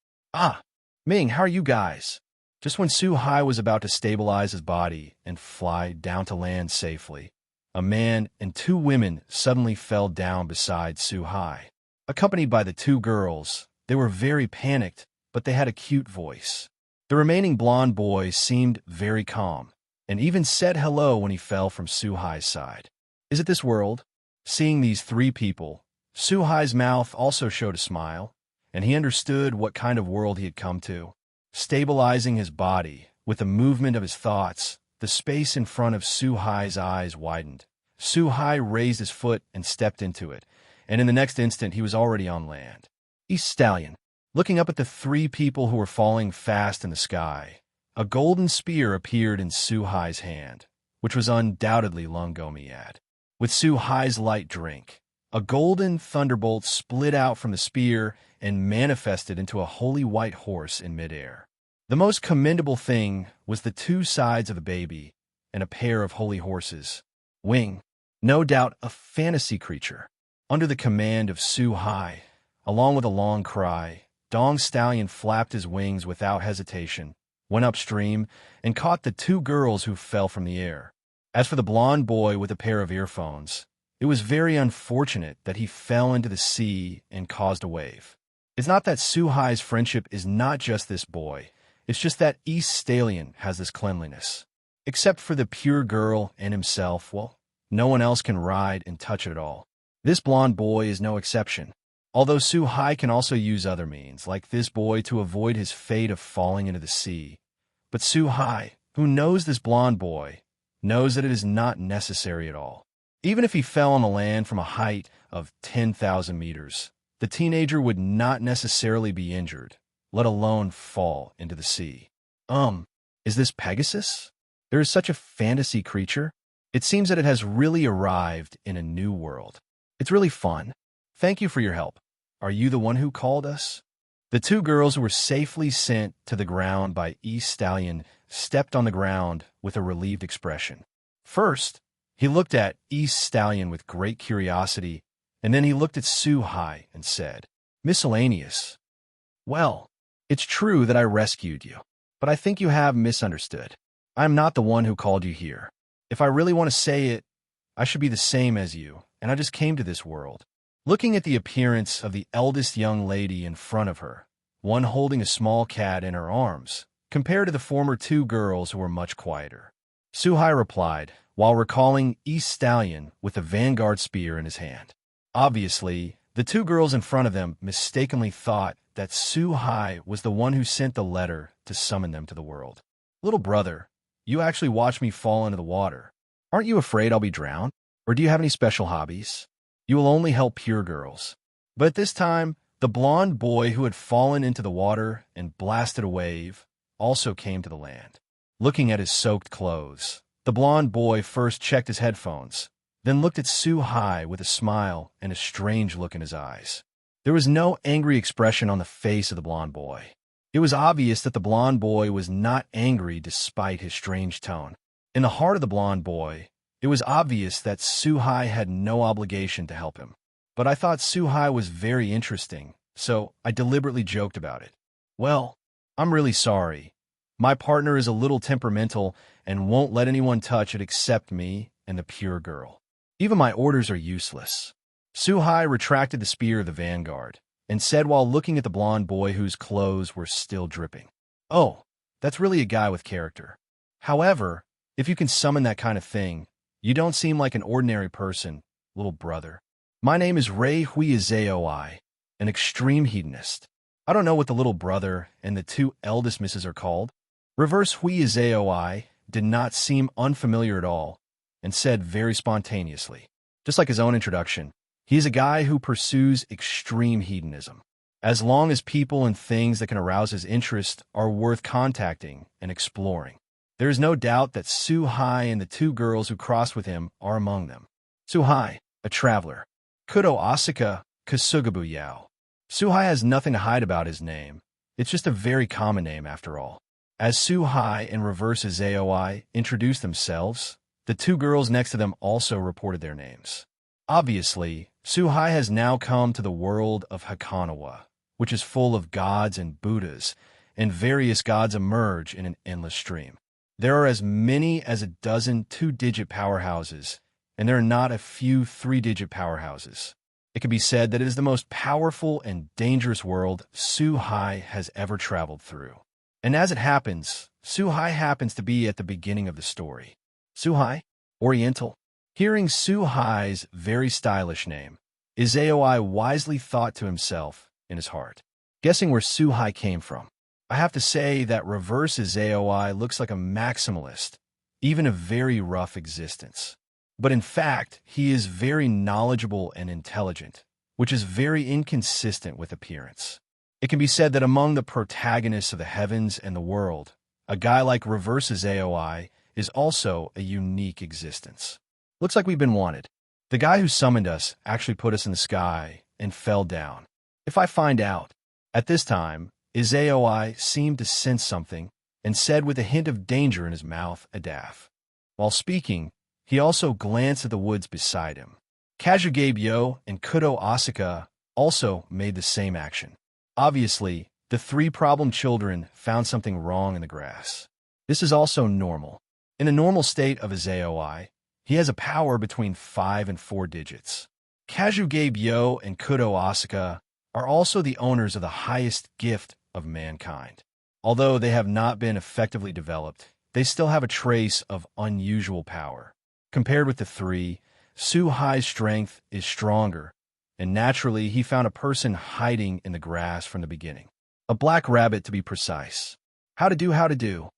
Ming, how are you guys? Just when Su-hai was about to stabilize his body and fly down to land safely, a man and 2 women suddenly fell down beside Su-hai. Accompanied by the 2 girls, they were very panicked, but they had a cute voice. The remaining blonde boy seemed very calm, and even said hello when he fell from Su-hai's side. Is it this world? Seeing these 3 people, Su-hai's mouth also showed a smile, and he understood what kind of world he had come to. Stabilizing his body with the movement of his thoughts, the space in front of Su-Hai's eyes widened. Su-Hai raised his foot and stepped into it, and in the next instant he was already on land. East Stallion, looking up at the three people who were falling fast in the sky, a golden spear appeared in Su-Hai's hand, which was undoubtedly Lungomiad. With Su-Hai's light drink, a golden thunderbolt split out from the spear and manifested into a holy white horse in midair. The most commendable thing was the two sides of the baby and a pair of holy horses. Wing, no doubt a fantasy creature. Under the command of Su-Hai, along with a long cry, Dong Stallion flapped his wings without hesitation, went upstream, and caught the two girls who fell from the air. As for the blonde boy with a pair of earphones, it was very unfortunate that he fell into the sea and caused a wave. It's not that Su-Hai's friendship is not just this boy, it's just that East Stallion has this cleanliness. Except for the pure girl and himself, well, no one else can ride and touch it at all. This blonde boy is no exception. Although Su-Hai can also use other means, like this boy, to avoid his fate of falling into the sea. But Su-Hai, who knows this blonde boy, knows that it is not necessary at all. Even if he fell on the land from a height of 10,000 meters, the teenager would not necessarily be injured, let alone fall into the sea. Is this Pegasus? There is such a fantasy creature. It seems that it has really arrived in a new world. It's really fun. Thank you for your help. Are you the one who called us? The two girls who were safely sent to the ground by East Stallion stepped on the ground with a relieved expression. First, he looked at East Stallion with great curiosity, and then he looked at Su-Hai and said, "Miscellaneous. Well, it's true that I rescued you, but I think you have misunderstood. I am not the one who called you here. If I really want to say it, I should be the same as you, and I just came to this world." Looking at the appearance of the eldest young lady in front of her, one holding a small cat in her arms, compared to the former two girls who were much quieter, Su-Hai replied, while recalling East Stallion with the vanguard spear in his hand. Obviously, the two girls in front of them mistakenly thought that Su-Hai was the one who sent the letter to summon them to the world. "Little brother, you actually watched me fall into the water. Aren't you afraid I'll be drowned? Or do you have any special hobbies? You will only help pure girls." But at this time, the blonde boy who had fallen into the water and blasted a wave also came to the land. Looking at his soaked clothes, the blonde boy first checked his headphones, then looked at Su-Hai with a smile and a strange look in his eyes. There was no angry expression on the face of the blonde boy. It was obvious that the blonde boy was not angry despite his strange tone. In the heart of the blonde boy, it was obvious that Su-Hai had no obligation to help him. But I thought Su-Hai was very interesting, so I deliberately joked about it. "Well, I'm really sorry. My partner is a little temperamental and won't let anyone touch it except me and the pure girl. Even my orders are useless." Su-Hai retracted the spear of the vanguard and said while looking at the blonde boy whose clothes were still dripping, "Oh, that's really a guy with character. However, if you can summon that kind of thing, you don't seem like an ordinary person, little brother. My name is Ray Huizeoi, an extreme hedonist. I don't know what the little brother and the two eldest misses are called." Reverse Huizeoi did not seem unfamiliar at all and said very spontaneously, just like his own introduction, he is a guy who pursues extreme hedonism. As long as people and things that can arouse his interest are worth contacting and exploring. There is no doubt that Su-Hai and the two girls who crossed with him are among them. Su-Hai, a traveler. Kuo Asaka Kasugabu Yao. Su-Hai has nothing to hide about his name. It's just a very common name after all. As Su-Hai and Reverse Zeoi introduced themselves, the two girls next to them also reported their names. Obviously, Su-Hai has now come to the world of Hakanawa, which is full of gods and Buddhas, and various gods emerge in an endless stream. There are as many as a dozen two-digit powerhouses, and there are not a few three-digit powerhouses. It can be said that it is the most powerful and dangerous world Su-Hai has ever traveled through. And as it happens, Su-Hai happens to be at the beginning of the story. Su-Hai, Oriental. Hearing Su-Hai's very stylish name, Izeoi wisely thought to himself in his heart, guessing where Su-Hai came from. I have to say that Reverse Zeoi looks like a maximalist, even a very rough existence. But in fact, he is very knowledgeable and intelligent, which is very inconsistent with appearance. It can be said that among the protagonists of the heavens and the world, a guy like Reverse's AOI is also a unique existence. Looks like we've been wanted. The guy who summoned us actually put us in the sky and fell down. If I find out, at this time, his AOI seemed to sense something and said with a hint of danger in his mouth, "Adaf." While speaking, he also glanced at the woods beside him. Kazugabyo and Kuo Asuka also made the same action. Obviously, the three problem children found something wrong in the grass. This is also normal. In the normal state of his AOI, he has a power between 5 and 4 digits. Kazugabyo and Kuo Asuka are also the owners of the highest gift of mankind. Although they have not been effectively developed, they still have a trace of unusual power. Compared with the three, Su-Hai's strength is stronger, and naturally he found a person hiding in the grass from the beginning. A black rabbit, to be precise. How to do?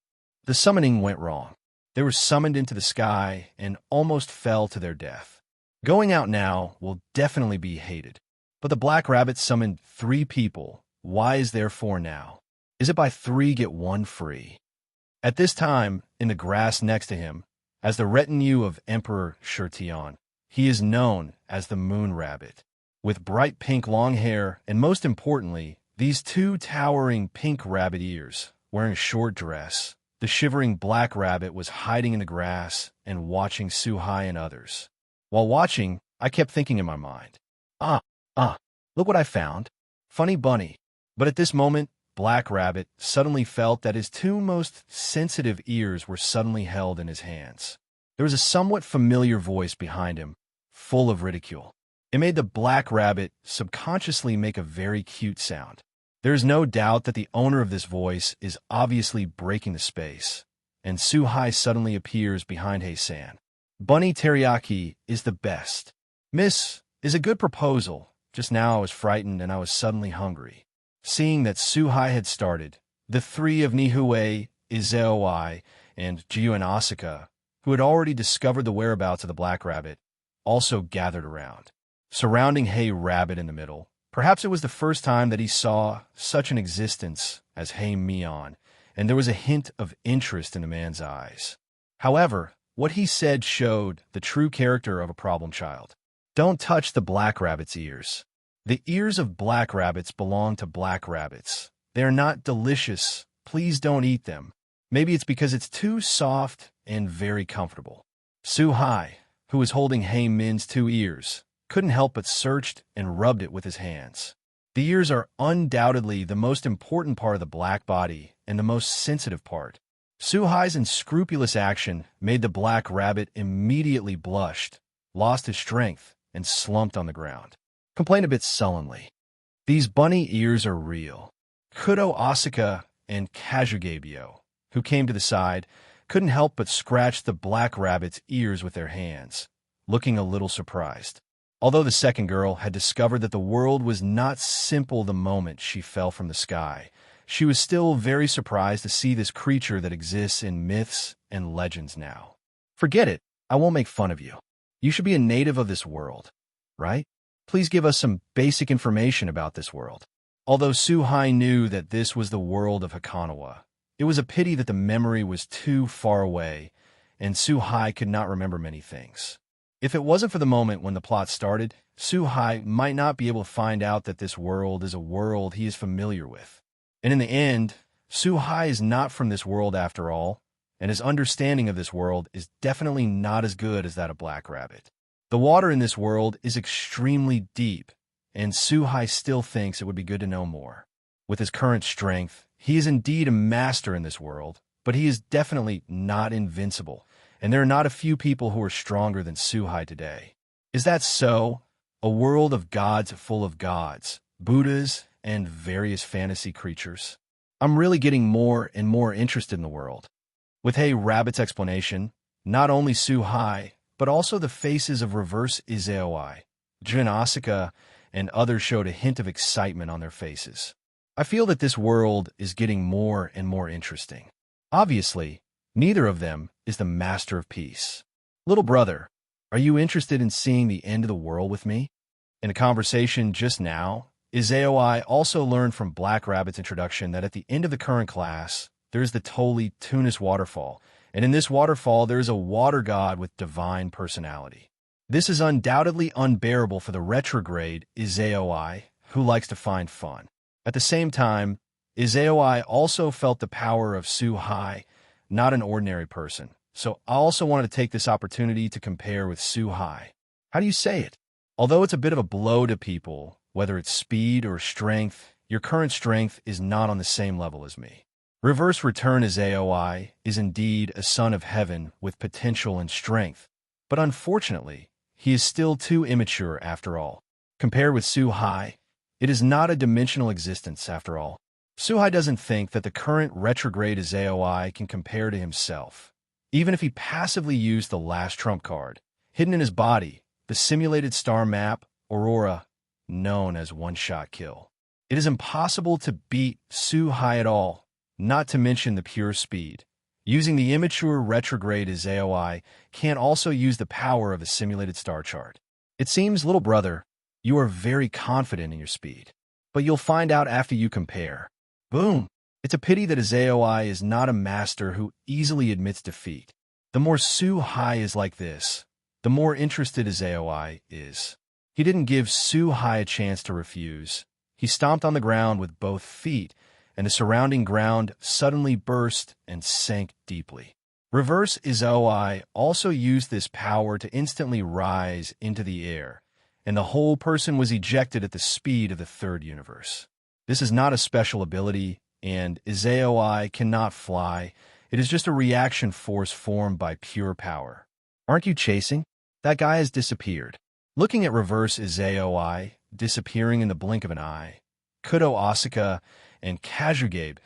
The summoning went wrong. They were summoned into the sky and almost fell to their death. Going out now will definitely be hated. But the black rabbit summoned 3 people. Why is there 4 now? Is it by 3 get 1 free? At this time, in the grass next to him, as the retinue of Emperor Shirtion, he is known as the Moon Rabbit. With bright pink long hair, and most importantly, these 2 towering pink rabbit ears, wearing a short dress, the shivering black rabbit was hiding in the grass and watching Su-Hai and others. While watching, I kept thinking in my mind, look what I found. Funny bunny. But at this moment, Black Rabbit suddenly felt that his 2 most sensitive ears were suddenly held in his hands. There was a somewhat familiar voice behind him, full of ridicule. It made the Black Rabbit subconsciously make a very cute sound. There is no doubt that the owner of this voice is obviously breaking the space, and Su-Hai suddenly appears behind Hei-san. Bunny teriyaki is the best. Miss is a good proposal. Just now I was frightened and I was suddenly hungry. Seeing that Su-Hai had started, the 3 of Nihue, Izeoi, and Jiu and Asuka, who had already discovered the whereabouts of the Black Rabbit, also gathered around. Surrounding Hey Rabbit in the middle, perhaps it was the first time that he saw such an existence as Hey Mion, and there was a hint of interest in the man's eyes. However, what he said showed the true character of a problem child. Don't touch the Black Rabbit's ears. The ears of black rabbits belong to black rabbits. They are not delicious. Please don't eat them. Maybe it's because it's too soft and very comfortable. Su-Hai, who was holding Hey Min's 2 ears, couldn't help but searched and rubbed it with his hands. The ears are undoubtedly the most important part of the black body and the most sensitive part. Su-Hai's unscrupulous action made the black rabbit immediately blushed, lost his strength, and slumped on the ground. Complained a bit sullenly. These bunny ears are real. Kuo Asuka and Kazugabyo, who came to the side, couldn't help but scratch the black rabbit's ears with their hands, looking a little surprised. Although the second girl had discovered that the world was not simple the moment she fell from the sky, she was still very surprised to see this creature that exists in myths and legends now. Forget it. I won't make fun of you. You should be a native of this world, right? Please give us some basic information about this world. Although Su-Hai knew that this was the world of Hakanawa, it was a pity that the memory was too far away, and Su-Hai could not remember many things. If it wasn't for the moment when the plot started, Su-Hai might not be able to find out that this world is a world he is familiar with. And in the end, Su-Hai is not from this world after all, and his understanding of this world is definitely not as good as that of Black Rabbit. The water in this world is extremely deep, and Su-Hai still thinks it would be good to know more. With his current strength, he is indeed a master in this world, but he is definitely not invincible, and there are not a few people who are stronger than Su-Hai today. Is that so? A world of gods full of gods, Buddhas, and various fantasy creatures? I'm really getting more and more interested in the world. With Hey Rabbit's explanation, not only Su-Hai, but also the faces of Reverse Izeoi, Jin Asuka, and others showed a hint of excitement on their faces. I feel that this world is getting more and more interesting. Obviously, neither of them is the master of peace. Little brother, are you interested in seeing the end of the world with me? In a conversation just now, Izaoi also learned from Black Rabbit's introduction that at the end of the current class, there is the Toli Tunis waterfall, and in this waterfall there is a water god with divine personality. This is undoubtedly unbearable for the retrograde Izaoi, who likes to find fun. At the same time, Izaoi also felt the power of Su-hai, not an ordinary person, so I also wanted to take this opportunity to compare with Su-hai. How do you say it? Although it's a bit of a blow to people, whether it's speed or strength, your current strength is not on the same level as me. Reverse Return Izaoi is indeed a son of heaven with potential and strength, but unfortunately, he is still too immature after all. Compared with Su-hai, it is not a dimensional existence after all. Su-hai doesn't think that the current retrograde Izaoi can compare to himself, even if he passively used the last trump card, hidden in his body, the simulated star map, Aurora, known as one-shot kill. It is impossible to beat Su-hai at all, not to mention the pure speed. Using the immature retrograde Izaoi can also use the power of a simulated star chart. It seems, little brother, you are very confident in your speed, but you'll find out after you compare. Boom! It's a pity that Izaoi is not a master who easily admits defeat. The more Su-hai is like this, the more interested Izaoi is. He didn't give Su-hai a chance to refuse. He stomped on the ground with both feet, and the surrounding ground suddenly burst and sank deeply. Reverse Izaoi also used this power to instantly rise into the air, and the whole person was ejected at the speed of the third universe. This is not a special ability, and Izaoi cannot fly. It is just a reaction force formed by pure power. Aren't you chasing? That guy has disappeared. Looking at Reverse Izaoi, disappearing in the blink of an eye, Kuo Asuka and Kazugabe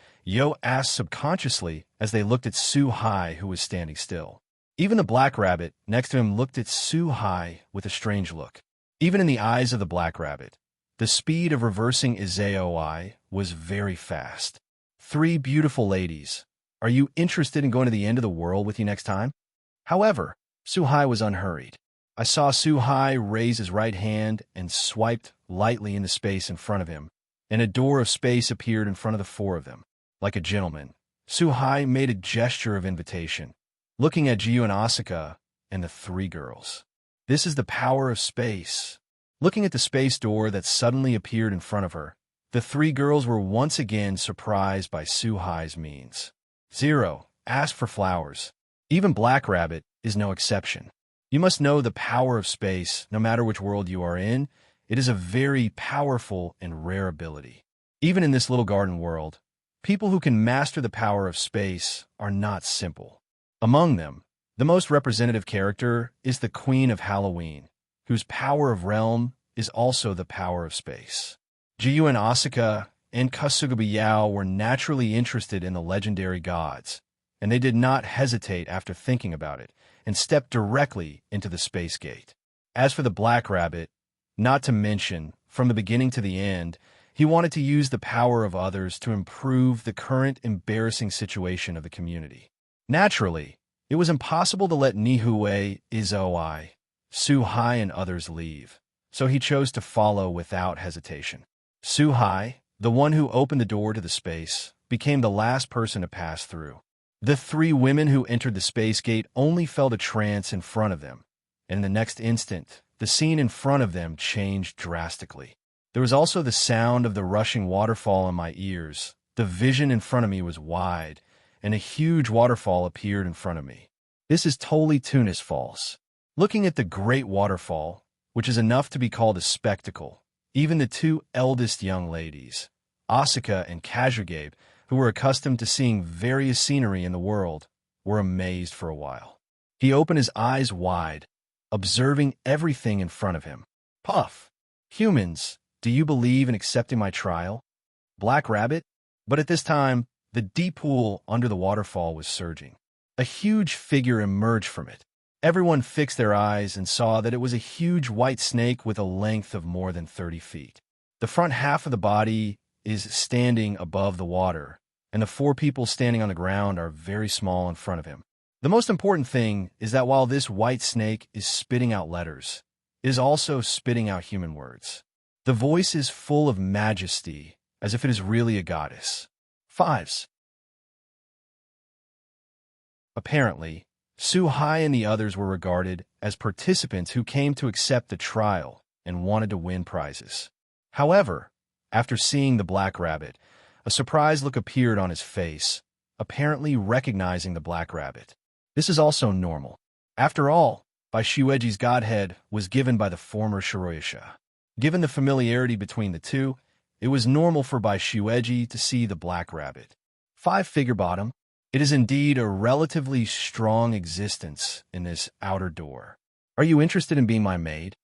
asked subconsciously as they looked at Su-hai, who was standing still. Even the Black Rabbit next to him looked at Su-hai with a strange look. Even in the eyes of the Black Rabbit, the speed of reversing Izaoi was very fast. 3 beautiful ladies. Are you interested in going to the end of the world with you next time? However, Su-hai was unhurried. I saw Su-hai raise his right hand and swiped lightly into space in front of him, and a door of space appeared in front of the 4 of them. Like a gentleman, Su-hai made a gesture of invitation, looking at Jiyu and Asuka and the 3 girls. This is the power of space. Looking at the space door that suddenly appeared in front of her, the 3 girls were once again surprised by Su-hai's means. 0. Ask for flowers. Even Black Rabbit is no exception. You must know the power of space, no matter which world you are in. It is a very powerful and rare ability. Even in this little garden world, people who can master the power of space are not simple. Among them, the most representative character is the Queen of Halloween, whose power of realm is also the power of space. Jiyu and Asuka and Kasuga were naturally interested in the legendary gods, and they did not hesitate after thinking about it, and stepped directly into the space gate. As for the Black Rabbit, not to mention, from the beginning to the end, he wanted to use the power of others to improve the current embarrassing situation of the community. Naturally, it was impossible to let Nihue, Izaoi, Su-hai, and others leave, so he chose to follow without hesitation. Su-hai, the one who opened the door to the space, became the last person to pass through. The 3 women who entered the space gate only felt a trance in front of them, and in the next instant, the scene in front of them changed drastically. There was also the sound of the rushing waterfall in my ears. The vision in front of me was wide, and a huge waterfall appeared in front of me. This is Toli Tunis Falls. Looking at the great waterfall, which is enough to be called a spectacle, even the 2 eldest young ladies, Asuka and Kazugabe, who were accustomed to seeing various scenery in the world, were amazed for a while. He opened his eyes wide, observing everything in front of him. Puff! Humans, do you believe in accepting my trial? Black Rabbit? But at this time, the deep pool under the waterfall was surging. A huge figure emerged from it. Everyone fixed their eyes and saw that it was a huge white snake with a length of more than 30 feet. The front half of the body is standing above the water, and the 4 people standing on the ground are very small in front of him. The most important thing is that while this white snake is spitting out letters, it is also spitting out human words. The voice is full of majesty, as if it is really a goddess. 5s. Apparently, Su-Hai and the others were regarded as participants who came to accept the trial and wanted to win prizes. However, after seeing the black rabbit, a surprised look appeared on his face, apparently recognizing the black rabbit. This is also normal. After all, Bai Shueji's godhead was given by the former Shiroyasha. Given the familiarity between the two, it was normal for Bai Shueji to see the black rabbit. 5 figure bottom. It is indeed a relatively strong existence in this outer door. Are you interested in being my maid?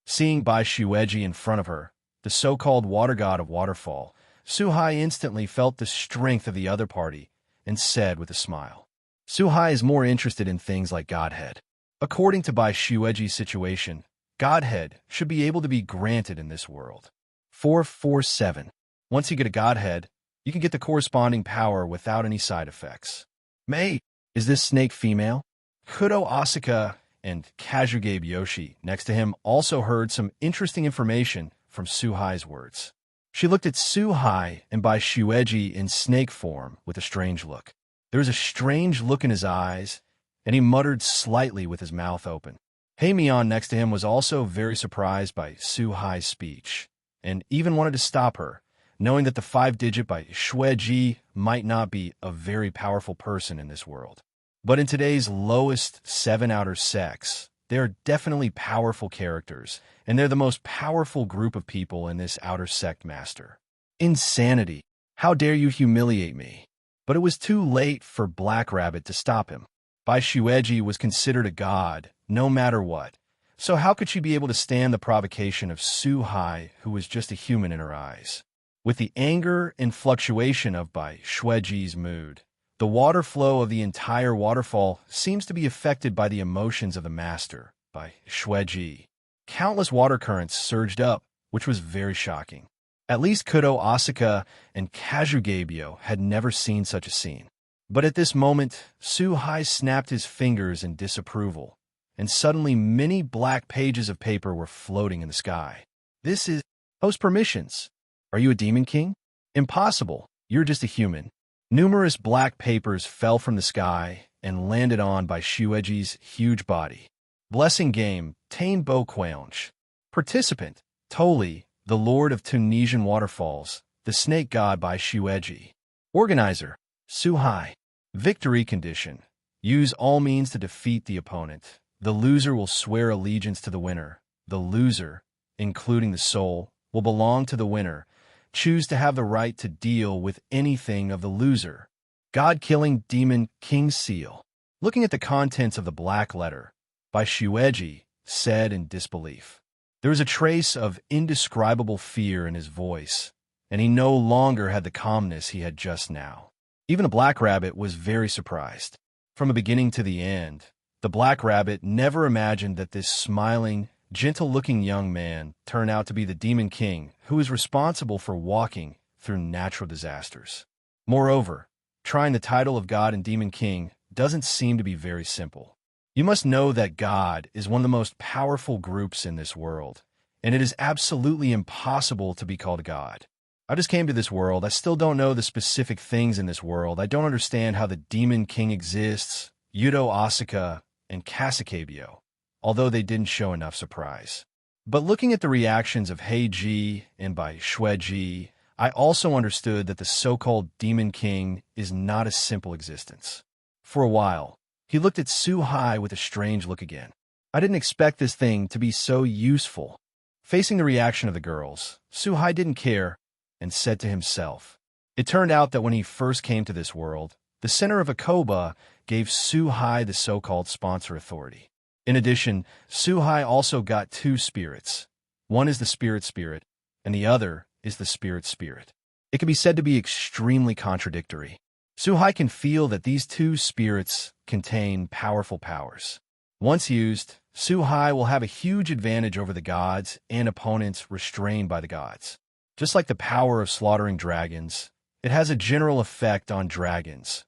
Seeing Bai Shueji in front of her, the so-called water god of waterfall, Su-Hai instantly felt the strength of the other party and said with a smile. Su-Hai is more interested in things like godhead. According to Bai Shueji's situation, godhead should be able to be granted in this world. 447. Once you get a godhead, you can get the corresponding power without any side effects. May, is this snake female? Kuo Asaka and Kazugabe Yoshi next to him also heard some interesting information from Su-Hai's words. She looked at Su-Hai and Bai Shueji in snake form with a strange look. There was a strange look in his eyes, and he muttered slightly with his mouth open. Mian next to him was also very surprised by Su-Hai's speech, and even wanted to stop her, knowing that the 5-digit Bai Shueji might not be a very powerful person in this world. But in today's lowest 7 outer sects, they are definitely powerful characters, and they're the most powerful group of people in this outer sect master. Insanity! How dare you humiliate me? But it was too late for Black Rabbit to stop him. Bai Shueji was considered a god, no matter what, so how could she be able to stand the provocation of Su-Hai, who was just a human in her eyes? With the anger and fluctuation of Bai Shueji's mood, the water flow of the entire waterfall seems to be affected by the emotions of the master, Bai Shueji. Countless water currents surged up, which was very shocking. At least Kuo Asaka and Kazugabe had never seen such a scene. But at this moment, Su-Hai snapped his fingers in disapproval, and suddenly many black pages of paper were floating in the sky. This is host permissions. Are you a demon king? Impossible. You're just a human. Numerous black papers fell from the sky and landed on Bai Shueji's huge body. Blessing game, Tain Bo Quaunch. Participant, Toli, the Lord of Tunisian Waterfalls, the snake god Bai Shueji. Organizer, Su-Hai. Victory condition. Use all means to defeat the opponent. The loser will swear allegiance to the winner. The loser, including the soul, will belong to the winner. Choose to have the right to deal with anything of the loser. God-killing demon king seal. Looking at the contents of the black letter, Bai Shueji said in disbelief. There was a trace of indescribable fear in his voice, and he no longer had the calmness he had just now. Even a black rabbit was very surprised. From the beginning to the end, the black rabbit never imagined that this smiling, gentle-looking young man turned out to be the demon king who is responsible for walking through natural disasters. Moreover, trying the title of God and demon king doesn't seem to be very simple. You must know that God is one of the most powerful groups in this world, and it is absolutely impossible to be called a god. I just came to this world. I still don't know the specific things in this world. I don't understand how the demon king exists, Yudo Asaka, and Kasakabio, although they didn't show enough surprise. But looking at the reactions of Heiji and Bai Shueji, I also understood that the so-called demon king is not a simple existence. For a while, he looked at Su-Hai with a strange look again. I didn't expect this thing to be so useful. Facing the reaction of the girls, Su-Hai didn't care and said to himself. It turned out that when he first came to this world, the center of Akoba gave Su-Hai the so-called sponsor authority. In addition, Su-Hai also got 2 spirits. One is the spirit spirit, and the other is the spirit spirit. It can be said to be extremely contradictory. Su-Hai can feel that these 2 spirits contain powerful powers. Once used, Su-Hai will have a huge advantage over the gods and opponents restrained by the gods. Just like the power of slaughtering dragons, it has a general effect on dragons.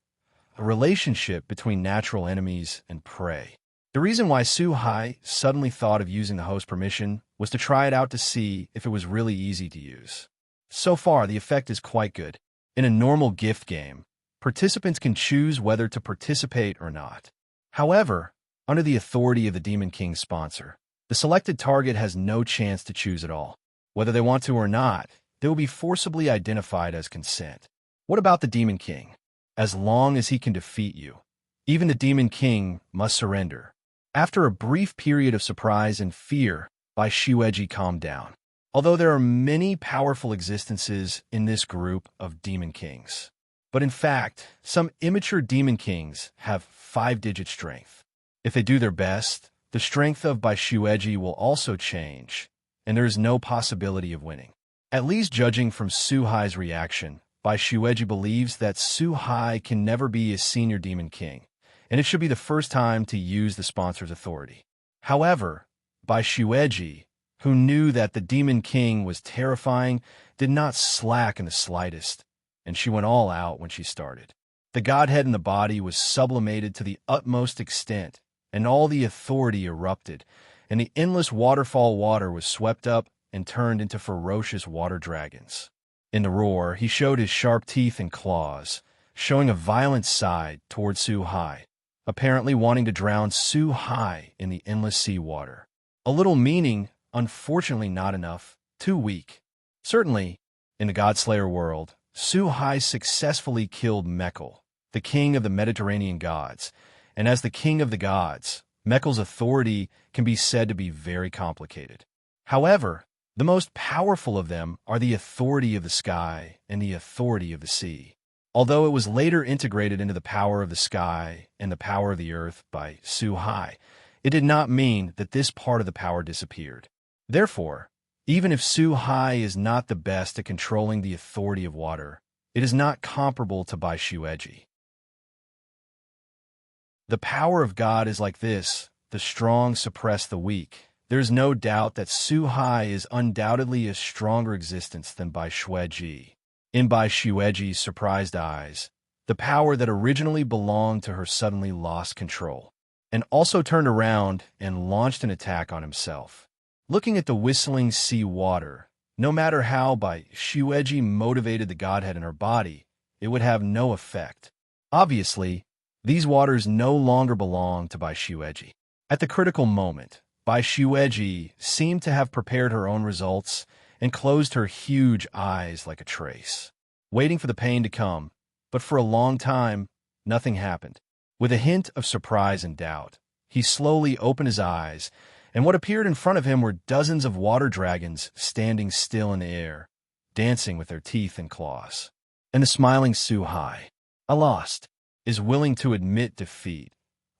a relationship between natural enemies and prey. The reason why Su-hai suddenly thought of using the host permission was to try it out to see if it was really easy to use. So far, the effect is quite good. In a normal gift game, participants can choose whether to participate or not. However, under the authority of the Demon King's sponsor, the selected target has no chance to choose at all. Whether they want to or not, they will be forcibly identified as consent. What about the Demon King? As long as he can defeat you, even the Demon King must surrender. After a brief period of surprise and fear, Bai Shueji calmed down. Although there are many powerful existences in this group of Demon Kings. But in fact, some immature Demon Kings have 5-digit strength. If they do their best, the strength of Bai Shueji will also change, and there is no possibility of winning. At least judging from Su-hai's reaction, Bai Shueji believes that Su-hai can never be a senior Demon King, and it should be the first time to use the sponsor's authority. However, Bai Shueji, who knew that the Demon King was terrifying, did not slack in the slightest, and she went all out when she started. The godhead in the body was sublimated to the utmost extent, and all the authority erupted, and the endless waterfall water was swept up and turned into ferocious water dragons. In the roar, he showed his sharp teeth and claws, showing a violent side toward Su-hai, apparently wanting to drown Su-hai in the endless sea water. A little meaning, unfortunately not enough, too weak. Certainly, in the Godslayer world, Su-hai successfully killed Mekhl, the king of the Mediterranean gods, and as the king of the gods, Mekhl's authority can be said to be very complicated. However, the most powerful of them are the authority of the sky and the authority of the sea. Although it was later integrated into the power of the sky and the power of the earth by Su-hai, it did not mean that this part of the power disappeared. Therefore, even if Su-hai is not the best at controlling the authority of water, it is not comparable to Bai Shueji. The power of God is like this: the strong suppress the weak. There is no doubt that Su-hai is undoubtedly a stronger existence than Bai Shueji. In Bai Shueji's surprised eyes, the power that originally belonged to her suddenly lost control, and also turned around and launched an attack on himself. Looking at the whistling sea water, no matter how Bai Shueji motivated the godhead in her body, it would have no effect. Obviously, these waters no longer belong to Bai Shueji. At the critical moment, Bai Shueji seemed to have prepared her own results and closed her huge eyes like a trace, waiting for the pain to come, but for a long time, nothing happened. With a hint of surprise and doubt, he slowly opened his eyes, and what appeared in front of him were dozens of water dragons standing still in the air, dancing with their teeth and claws. And the smiling Su-hai, lost, is willing to admit defeat,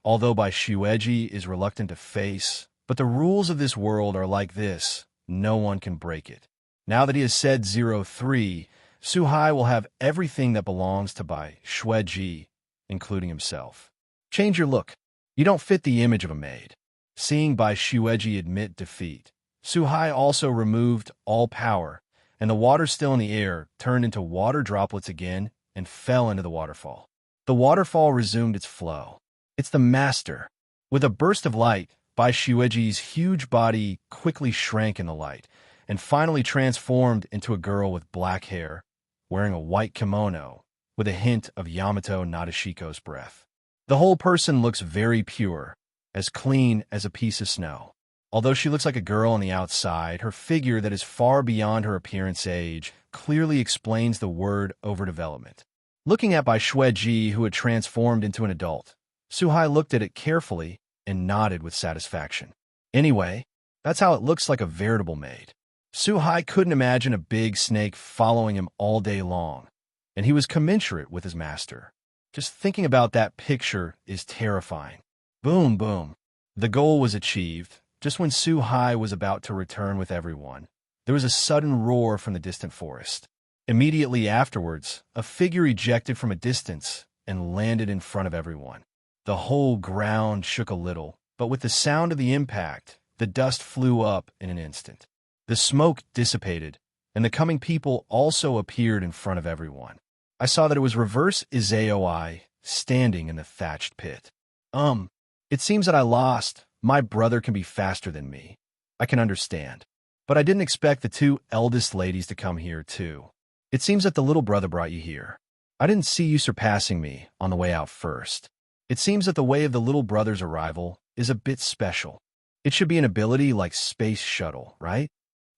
although Bai Shueji is reluctant to face. But the rules of this world are like this: no one can break it. Now that he has said 03, Su-hai will have everything that belongs to Bai Shueji, including himself. Change your look. You don't fit the image of a maid. Seeing Bai Shueji admit defeat, Su-hai also removed all power, and the water still in the air turned into water droplets again and fell into the waterfall. The waterfall resumed its flow. It's the master. With a burst of light, Bai Shueji's huge body quickly shrank in the light, and finally transformed into a girl with black hair, wearing a white kimono, with a hint of Yamato Nadeshiko's breath. The whole person looks very pure, as clean as a piece of snow. Although she looks like a girl on the outside, her figure that is far beyond her appearance age clearly explains the word overdevelopment. Looking at Bai Shueji, who had transformed into an adult, Su-hai looked at it carefully and nodded with satisfaction. Anyway, that's how it looks like a veritable maid. Su-hai couldn't imagine a big snake following him all day long, and he was commensurate with his master. Just thinking about that picture is terrifying. Boom, boom. The goal was achieved. Just when Su-hai was about to return with everyone, there was a sudden roar from the distant forest. Immediately afterwards, a figure ejected from a distance and landed in front of everyone. The whole ground shook a little, but with the sound of the impact, the dust flew up in an instant. The smoke dissipated, and the coming people also appeared in front of everyone. I saw that it was Reverse Izaoi, standing in the thatched pit. It seems that I lost. My brother can be faster than me. I can understand. But I didn't expect the two eldest ladies to come here, too. It seems that the little brother brought you here. I didn't see you surpassing me on the way out first. It seems that the way of the little brother's arrival is a bit special. It should be an ability like Space Shuttle, right?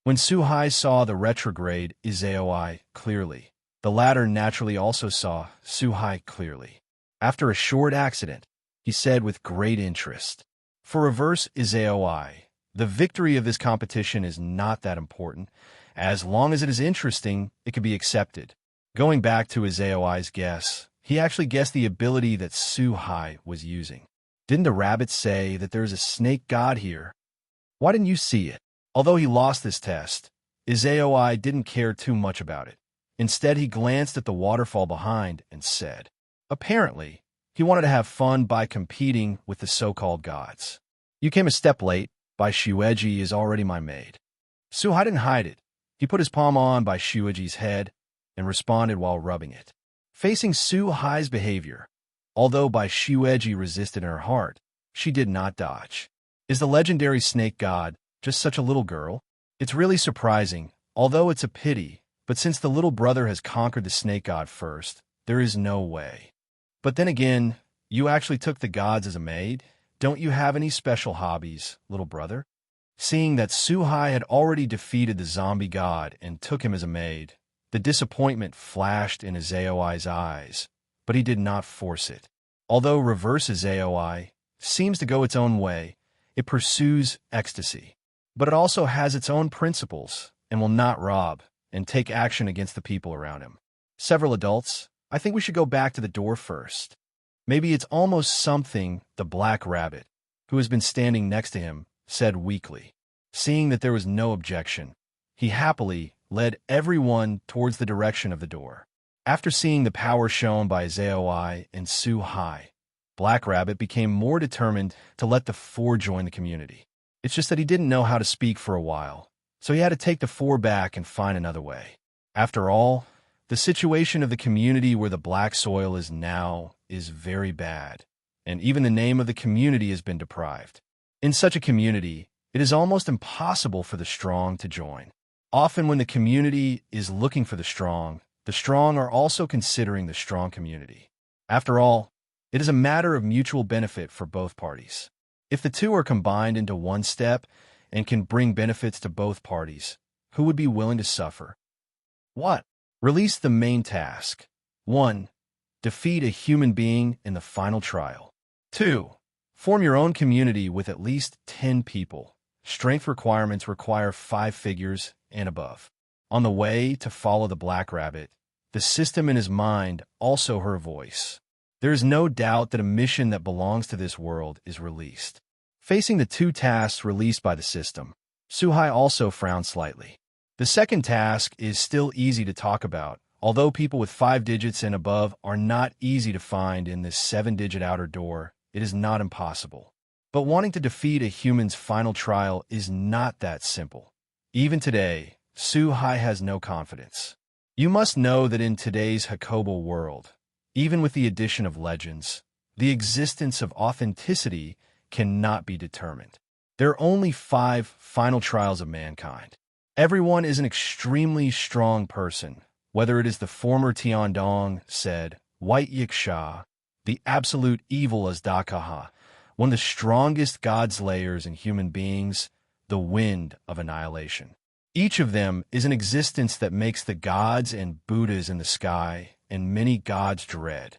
When Suhai saw the retrograde Izaoi clearly, the latter naturally also saw Suhai clearly. After a short accident, he said with great interest, "For reverse Izaoi, the victory of this competition is not that important. As long as it is interesting, it can be accepted." Going back to Izaoi's guess, he actually guessed the ability that Suhai was using. Didn't the rabbit say that there is a snake god here? Why didn't you see it? Although he lost this test, Izaoi didn't care too much about it. Instead, he glanced at the waterfall behind and said, apparently, he wanted to have fun by competing with the so-called gods. "You came a step late. By Shueji is already my maid." Suhai didn't hide it. He put his palm on by Shueji's head and responded while rubbing it. Facing Suhai's behavior, although by Shueji resisted in her heart, she did not dodge. Is the legendary snake god just such a little girl? It's really surprising, although it's a pity, but since the little brother has conquered the snake god first, there is no way. But then again, you actually took the gods as a maid? Don't you have any special hobbies, little brother? Seeing that Suhai had already defeated the zombie god and took him as a maid, the disappointment flashed in Izaoi's eyes, but he did not force it. Although reverse Izaoi seems to go its own way, it pursues ecstasy. But it also has its own principles and will not rob and take action against the people around him. Several adults, I think we should go back to the door first. Maybe it's almost something the black rabbit, who has been standing next to him, said weakly. Seeing that there was no objection, he happily led everyone towards the direction of the door. After seeing the power shown by Izaoi and Suhai, Black Rabbit became more determined to let the four join the community. It's just that he didn't know how to speak for a while, so he had to take the four back and find another way. After all, the situation of the community where the black soil is now is very bad, and even the name of the community has been deprived. In such a community, it is almost impossible for the strong to join. Often when the community is looking for the strong are also considering the strong community. After all, it is a matter of mutual benefit for both parties. If the two are combined into one step and can bring benefits to both parties, who would be willing to suffer? What? Release the main task. 1. Defeat a human being in the final trial. 2. Form your own community with at least 10 people. Strength requirements require 5 figures and above. On the way to follow the Black Rabbit, the system in his mind also her voice. There is no doubt that a mission that belongs to this world is released. Facing the 2 tasks released by the system, Suhai also frowned slightly. The second task is still easy to talk about, although people with 5 digits and above are not easy to find in this 7-digit outer door. It is not impossible. But wanting to defeat a human's final trial is not that simple. Even today, Suhai has no confidence. You must know that in today's Hakobo world, even with the addition of legends, the existence of authenticity cannot be determined. There are only 5 final trials of mankind. Everyone is an extremely strong person, whether it is the former Tiandong said, White Yiksha, the absolute evil as Dakaha, one of the strongest god-slayers in human beings, the wind of annihilation. Each of them is an existence that makes the gods and Buddhas in the sky and many gods dread.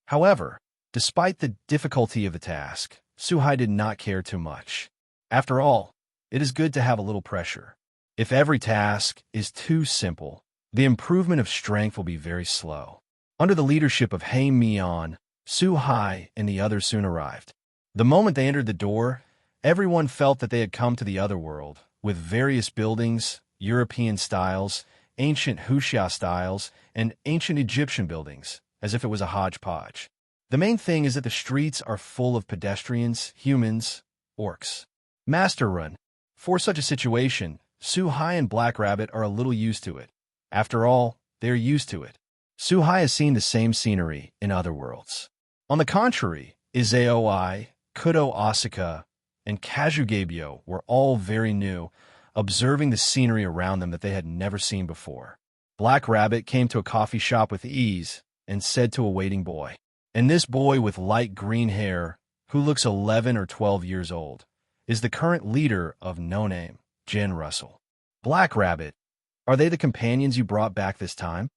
However, despite the difficulty of the task, Suhai did not care too much. After all, it is good to have a little pressure. If every task is too simple, the improvement of strength will be very slow. Under the leadership of Hei Mian, Suhai and the others soon arrived. The moment they entered the door, everyone felt that they had come to the other world, with various buildings, European styles, ancient Huxia styles, and ancient Egyptian buildings, as if it was a hodgepodge. The main thing is that the streets are full of pedestrians, humans, orcs. Master Run. For such a situation, Suhai and Black Rabbit are a little used to it. After all, they are used to it. Suhai has seen the same scenery in other worlds. On the contrary, Izaoi, Kudo Asuka, and Kazugebyo were all very new, observing the scenery around them that they had never seen before. Black Rabbit came to a coffee shop with ease and said to a waiting boy, and this boy with light green hair, who looks 11 or 12 years old, is the current leader of No Name, Jen Russell. Black Rabbit, are they the companions you brought back this time?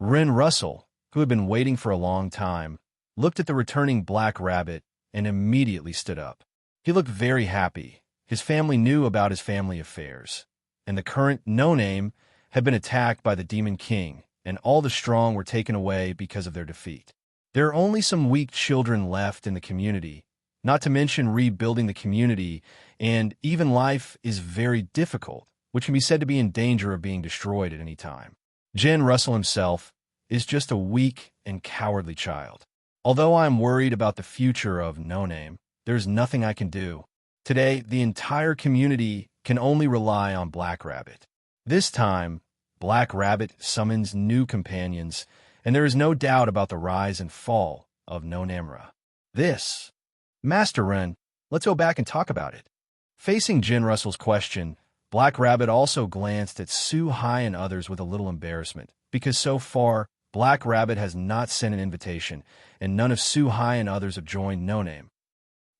Ren Russell, who had been waiting for a long time, looked at the returning Black Rabbit and immediately stood up. He looked very happy. His family knew about his family affairs, and the current No Name had been attacked by the Demon King, and all the strong were taken away because of their defeat. There are only some weak children left in the community, not to mention rebuilding the community, and even life is very difficult, which can be said to be in danger of being destroyed at any time. Jen Russell himself is just a weak and cowardly child. Although I am worried about the future of No Name, there's nothing I can do. Today, the entire community can only rely on Black Rabbit. This time, Black Rabbit summons new companions, and there is no doubt about the rise and fall of No Namra. This, Master Ren, let's go back and talk about it. Facing Jen Russell's question, Black Rabbit also glanced at Suhai and others with a little embarrassment, because so far, Black Rabbit has not sent an invitation, and none of Suhai and others have joined No Name.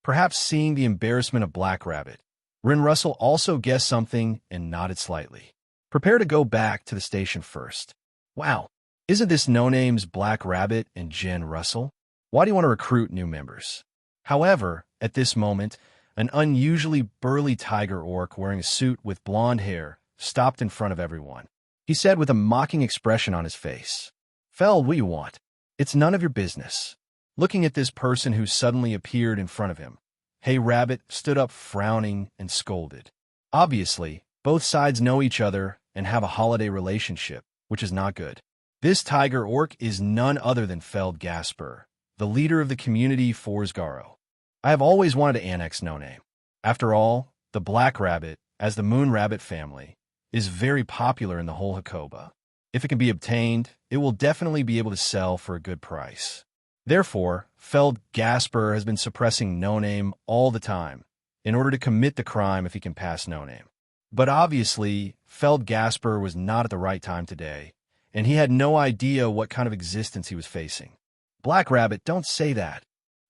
Perhaps seeing the embarrassment of Black Rabbit, Ren Russell also guessed something and nodded slightly. Prepare to go back to the station first. Wow, isn't this No Name's Black Rabbit and Jen Russell? Why do you want to recruit new members? However, at this moment, an unusually burly tiger orc wearing a suit with blonde hair stopped in front of everyone. He said with a mocking expression on his face, "Feld, what do you want? It's none of your business." Looking at this person who suddenly appeared in front of him, Hey Rabbit stood up frowning and scolded. Obviously, both sides know each other and have a holiday relationship, which is not good. This tiger orc is none other than Feld Gasper, the leader of the community Forsgaro. I have always wanted to annex No Name. After all, the Black Rabbit, as the Moon Rabbit family, is very popular in the whole Hakoba. If it can be obtained, it will definitely be able to sell for a good price. Therefore, Feld Gasper has been suppressing No Name all the time, in order to commit the crime if he can pass No Name. But obviously, Feld Gasper was not at the right time today, and he had no idea what kind of existence he was facing. Black Rabbit, don't say that.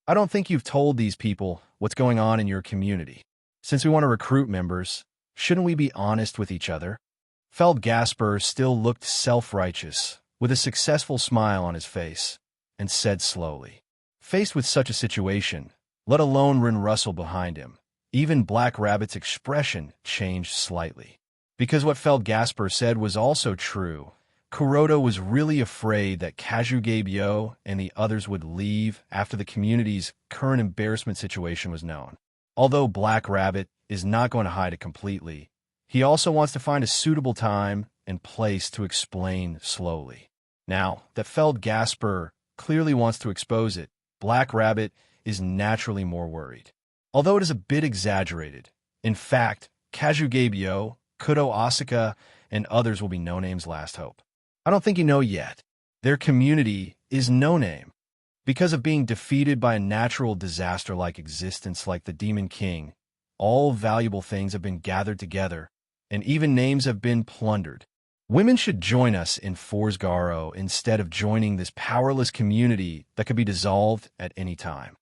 I don't think you've told these people what's going on in your community. Since we want to recruit members, shouldn't we be honest with each other? Feld Gasper still looked self-righteous, with a successful smile on his face, and said slowly. Faced with such a situation, let alone Ren Russell behind him, even Black Rabbit's expression changed slightly. Because what Feld Gasper said was also true, Kuroda was really afraid that Kazugebyo and the others would leave after the community's current embarrassment situation was known. Although Black Rabbit is not going to hide it completely, he also wants to find a suitable time and place to explain slowly. Now, that Feld Gasper clearly wants to expose it, Black Rabbit is naturally more worried. Although it is a bit exaggerated, in fact, Kazugebyo, Kudo Asuka, and others will be No Name's last hope. I don't think you know yet. Their community is No Name. Because of being defeated by a natural disaster-like existence like the Demon King, all valuable things have been gathered together, and even names have been plundered. Women should join us in Forsgaro instead of joining this powerless community that could be dissolved at any time.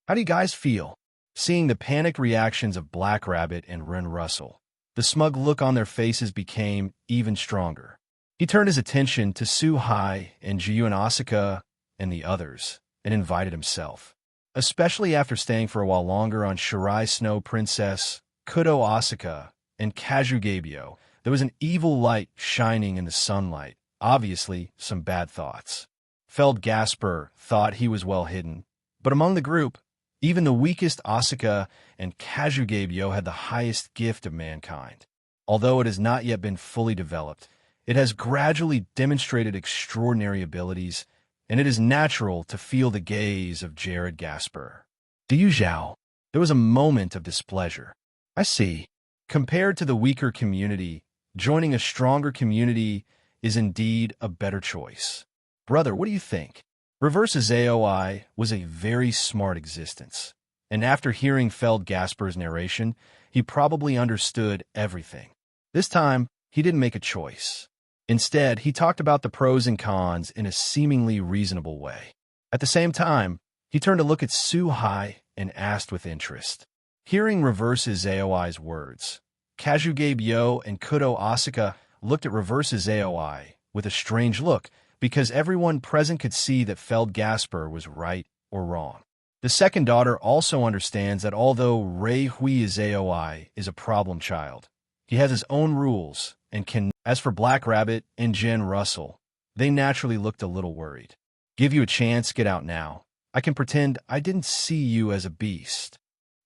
How do you guys feel? Seeing the panicked reactions of Black Rabbit and Ren Russell, the smug look on their faces became even stronger. He turned his attention to Suhai and Jiyu and Asuka and the others, and invited himself. Especially after staying for a while longer on Shirai Snow Princess, Kudo Asuka, and Kazugebyo, there was an evil light shining in the sunlight, obviously some bad thoughts. Feld Gasper thought he was well hidden, but among the group, even the weakest Asuka and Kazugebyo had the highest gift of mankind. Although it has not yet been fully developed, it has gradually demonstrated extraordinary abilities, and it is natural to feel the gaze of Jared Gasper. Diyu Zhao, there was a moment of displeasure. I see. Compared to the weaker community, joining a stronger community is indeed a better choice. Brother, what do you think? Reverse Aoi was a very smart existence, and after hearing Feld Gasper's narration, he probably understood everything. This time, he didn't make a choice. Instead, he talked about the pros and cons in a seemingly reasonable way. At the same time, he turned to look at Suhai and asked with interest. Hearing Reverse Aoi's words, Kazugabe Yo and Kudo Asaka looked at Reverse Aoi with a strange look because everyone present could see that Feld Gasper was right or wrong. The second daughter also understands that although Rei Hui Aoi is a problem child, he has his own rules and can. As for Black Rabbit and Jen Russell, they naturally looked a little worried. Give you a chance, get out now. I can pretend I didn't see you as a beast.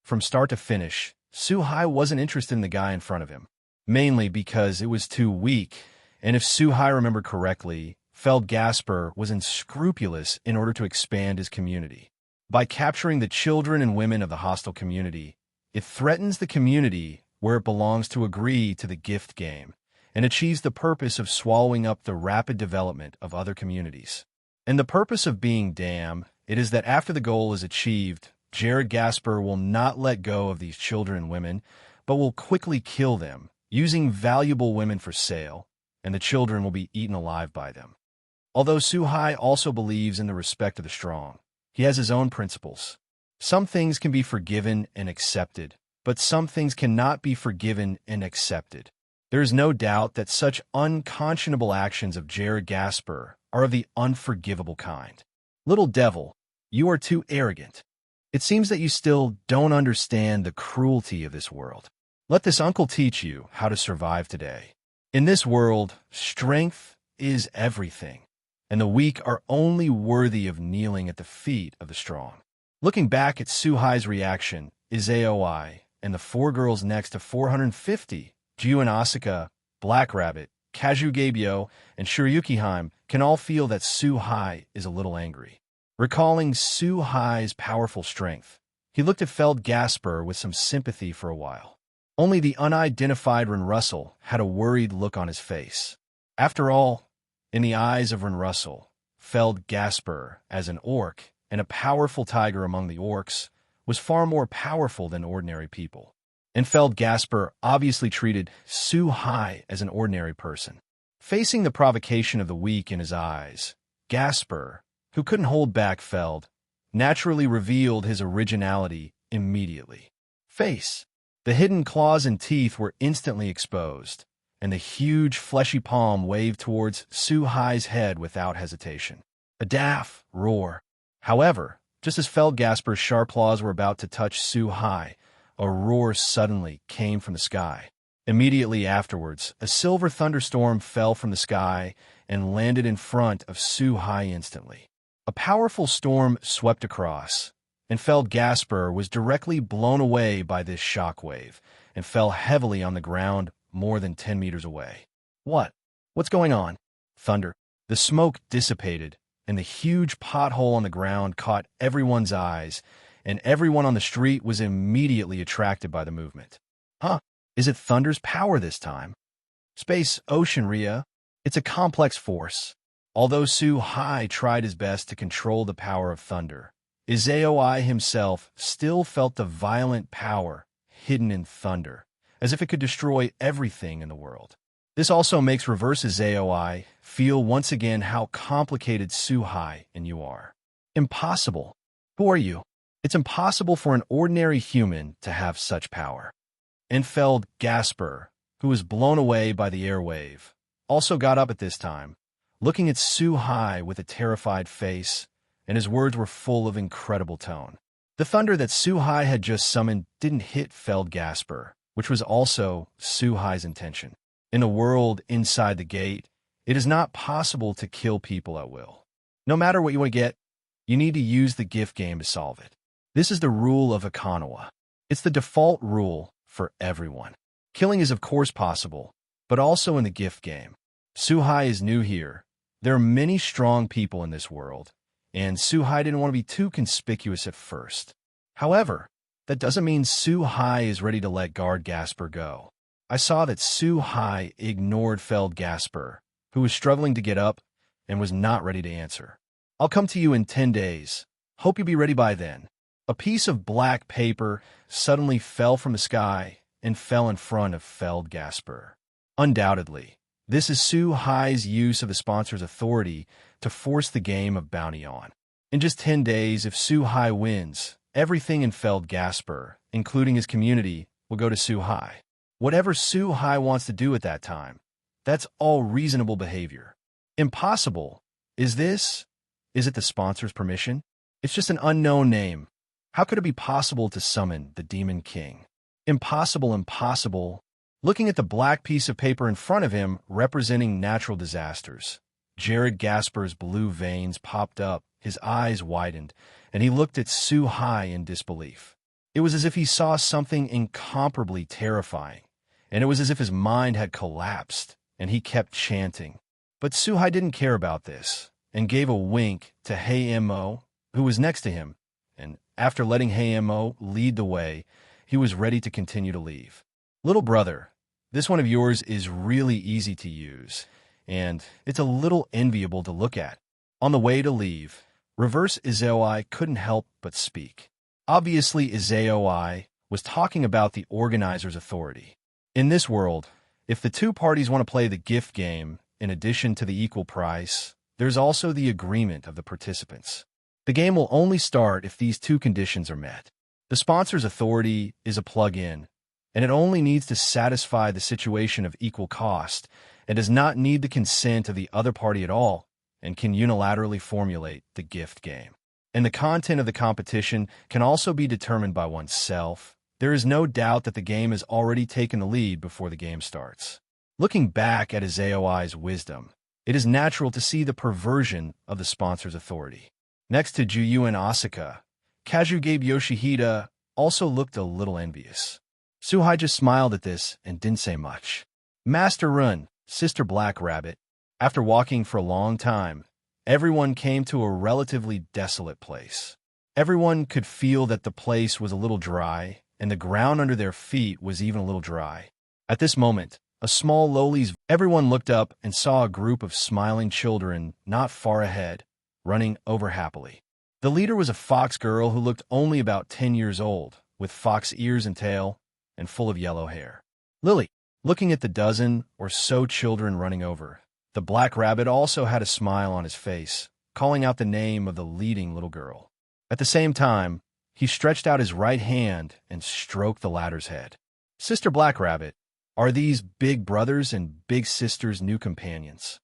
From start to finish, Suhai wasn't interested in the guy in front of him, mainly because it was too weak, and if Suhai remembered correctly, Feld Gasper was unscrupulous in order to expand his community. By capturing the children and women of the hostile community, it threatens the community where it belongs to agree to the gift game, and achieves the purpose of swallowing up the rapid development of other communities. And the purpose of being damn, it is that after the goal is achieved, Jared Gasper will not let go of these children and women, but will quickly kill them, using valuable women for sale, and the children will be eaten alive by them. Although Suhai also believes in the respect of the strong, he has his own principles. Some things can be forgiven and accepted, but some things cannot be forgiven and accepted. There is no doubt that such unconscionable actions of Jared Gasper are of the unforgivable kind. Little devil, you are too arrogant. It seems that you still don't understand the cruelty of this world. Let this uncle teach you how to survive today. In this world, strength is everything, and the weak are only worthy of kneeling at the feet of the strong. Looking back at Suhai's reaction, Aoi and the four girls next to 450, Ju and Asaka, Black Rabbit, Kazugabe, and Shiryukiheim can all feel that Suhai is a little angry. Recalling Suhai's powerful strength, he looked at Feld Gasper with some sympathy for a while. Only the unidentified Ren Russell had a worried look on his face. After all, in the eyes of Ren Russell, Feld Gasper, as an orc and a powerful tiger among the orcs, was far more powerful than ordinary people. And Feld Gasper obviously treated Suhai as an ordinary person. Facing the provocation of the weak in his eyes, Gasper, who couldn't hold back Feld, naturally revealed his originality immediately. Face. The hidden claws and teeth were instantly exposed, and the huge fleshy palm waved towards Suhai's head without hesitation. A daff roar. However, just as Feld Gasper's sharp claws were about to touch Suhai, a roar suddenly came from the sky. Immediately afterwards, a silver thunderstorm fell from the sky and landed in front of Suhai instantly. A powerful storm swept across, and Feld Gasper was directly blown away by this shockwave and fell heavily on the ground more than 10 meters away. What's going on? Thunder. The smoke dissipated, and the huge pothole on the ground caught everyone's eyes, and everyone on the street was immediately attracted by the movement. Is it Thunder's power this time? Space Ocean Ria. It's a complex force. Although Suhai tried his best to control the power of Thunder, Aoi himself still felt the violent power hidden in Thunder, as if it could destroy everything in the world. This also makes Reverse Aoi feel once again how complicated Suhai and you are. Impossible. Who are you? It's impossible for an ordinary human to have such power. And Feld Gasper, who was blown away by the airwave, also got up at this time, looking at Suhai with a terrified face, and his words were full of incredible tone. The thunder that Suhai had just summoned didn't hit Feld Gasper, which was also Suhai's intention. In a world inside the gate, it is not possible to kill people at will. No matter what you want to get, you need to use the gift game to solve it. This is the rule of Akanawa. It's the default rule for everyone. Killing is of course possible, but also in the gift game. Suhai is new here. There are many strong people in this world, and Suhai didn't want to be too conspicuous at first. However, that doesn't mean Suhai is ready to let Guard Gasper go. I saw that Suhai ignored Feld Gasper, who was struggling to get up, and was not ready to answer. "I'll come to you in 10 days. Hope you'll be ready by then." A piece of black paper suddenly fell from the sky and fell in front of Feld Gasper. Undoubtedly, this is Su Hai's use of the sponsor's authority to force the game of bounty on. In just 10 days, if Su Hai wins, everything in Feld Gasper, including his community, will go to Su Hai. Whatever Su Hai wants to do at that time, that's all reasonable behavior. Impossible. Is it the sponsor's permission? It's just an unknown name. How could it be possible to summon the Demon King? Impossible, impossible. Looking at the black piece of paper in front of him representing natural disasters, Jared Gasper's blue veins popped up, his eyes widened, and he looked at Su Hai in disbelief. It was as if he saw something incomparably terrifying, and it was as if his mind had collapsed, and he kept chanting. But Su Hai didn't care about this, and gave a wink to Hei Mo, who was next to him, and after letting Hei Mo lead the way, he was ready to continue to leave. "Little brother, this one of yours is really easy to use, and it's a little enviable to look at." On the way to leave, Reverse Izeoi couldn't help but speak. Obviously, Izeoi was talking about the organizer's authority. In this world, if the two parties want to play the gift game, in addition to the equal price, there's also the agreement of the participants. The game will only start if these two conditions are met. The sponsor's authority is a plug-in, and it only needs to satisfy the situation of equal cost and does not need the consent of the other party at all, and can unilaterally formulate the gift game. And the content of the competition can also be determined by oneself. There is no doubt that the game has already taken the lead before the game starts. Looking back at Izeoi's wisdom, it is natural to see the perversion of the sponsor's authority. Next to Juyu and Asuka, Kazugabe Yoshihide also looked a little envious. Suhai just smiled at this and didn't say much. Master Run, Sister Black Rabbit. After walking for a long time, everyone came to a relatively desolate place. Everyone could feel that the place was a little dry, and the ground under their feet was even a little dry. At this moment, everyone looked up and saw a group of smiling children not far ahead, running over happily. The leader was a fox girl who looked only about 10 years old, with fox ears and tail, and full of yellow hair. Lily, looking at the dozen or so children running over, the black rabbit also had a smile on his face, calling out the name of the leading little girl. At the same time, he stretched out his right hand and stroked the latter's head. Sister Black Rabbit, are these big brothers and big sisters new companions?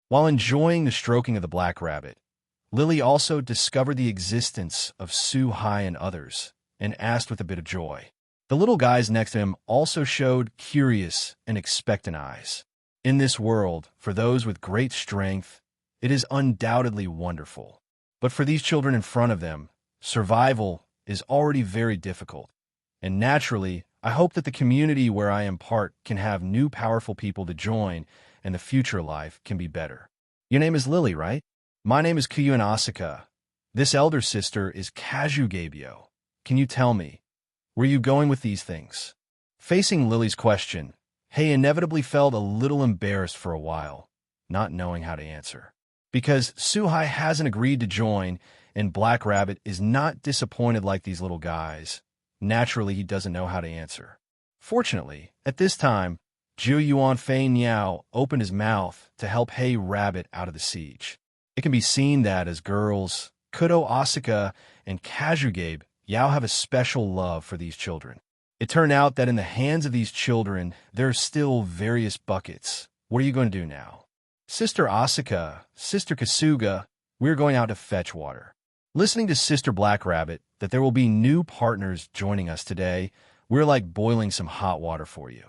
While enjoying the stroking of the black rabbit, Lily also discovered the existence of Su Hai and others, and asked with a bit of joy. The little guys next to him also showed curious and expectant eyes. In this world, for those with great strength, it is undoubtedly wonderful. But for these children in front of them, survival is already very difficult. And naturally, I hope that the community where I am part can have new powerful people to join, and the future life can be better. Your name is Lily, right? My name is Kuyu and Asuka. This elder sister is Kazugabyo. Can you tell me, were you going with these things? Facing Lily's question, Hei inevitably felt a little embarrassed for a while, not knowing how to answer. Because Suhai hasn't agreed to join, and Black Rabbit is not disappointed like these little guys, naturally he doesn't know how to answer. Fortunately, at this time, Zhu Yuan Fei Niao opened his mouth to help Hei Rabbit out of the siege. It can be seen that as girls, Kudo Asuka and Kazugabe Yao have a special love for these children. It turned out that in the hands of these children, there are still various buckets. What are you going to do now? Sister Asuka, Sister Kasuga, we're going out to fetch water. Listening to Sister Black Rabbit that there will be new partners joining us today, we're like boiling some hot water for you.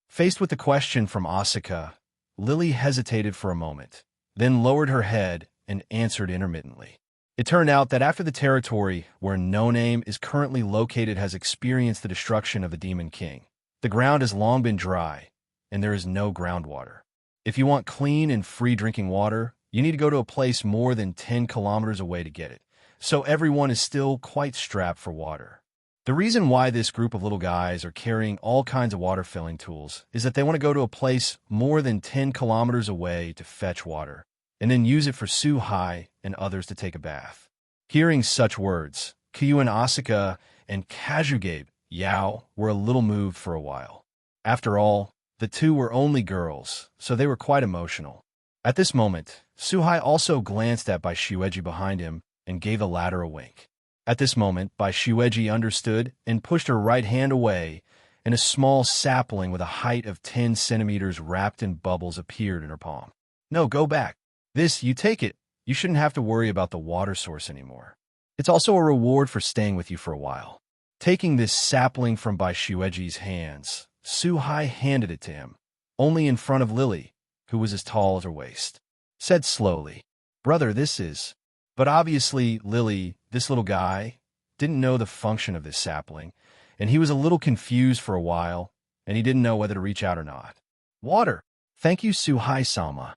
Faced with the question from Asuka, Lily hesitated for a moment, then lowered her head and answered intermittently. It turned out that after the territory where No Name is currently located has experienced the destruction of the Demon King, the ground has long been dry, and there is no groundwater. If you want clean and free drinking water, you need to go to a place more than 10 kilometers away to get it, so everyone is still quite strapped for water. The reason why this group of little guys are carrying all kinds of water-filling tools is that they want to go to a place more than 10 kilometers away to fetch water, and then use it for Su-hai and others to take a bath. Hearing such words, Kuo and Asuka and Kazugabe Yao were a little moved for a while. After all, the two were only girls, so they were quite emotional. At this moment, Su-hai also glanced at Bai Shueji behind him and gave the latter a wink. At this moment, Bai Shueji understood and pushed her right hand away, and a small sapling with a height of 10 centimeters wrapped in bubbles appeared in her palm. No, go back. This, you take it. You shouldn't have to worry about the water source anymore. It's also a reward for staying with you for a while. Taking this sapling from Bai Shueji's hands, Su-hai handed it to him, only in front of Lily, who was as tall as her waist. Said slowly, "Brother, this is..." But obviously, Lily, this little guy, didn't know the function of this sapling, and he was a little confused for a while, and he didn't know whether to reach out or not. "Water. Thank you, Su-hai-sama."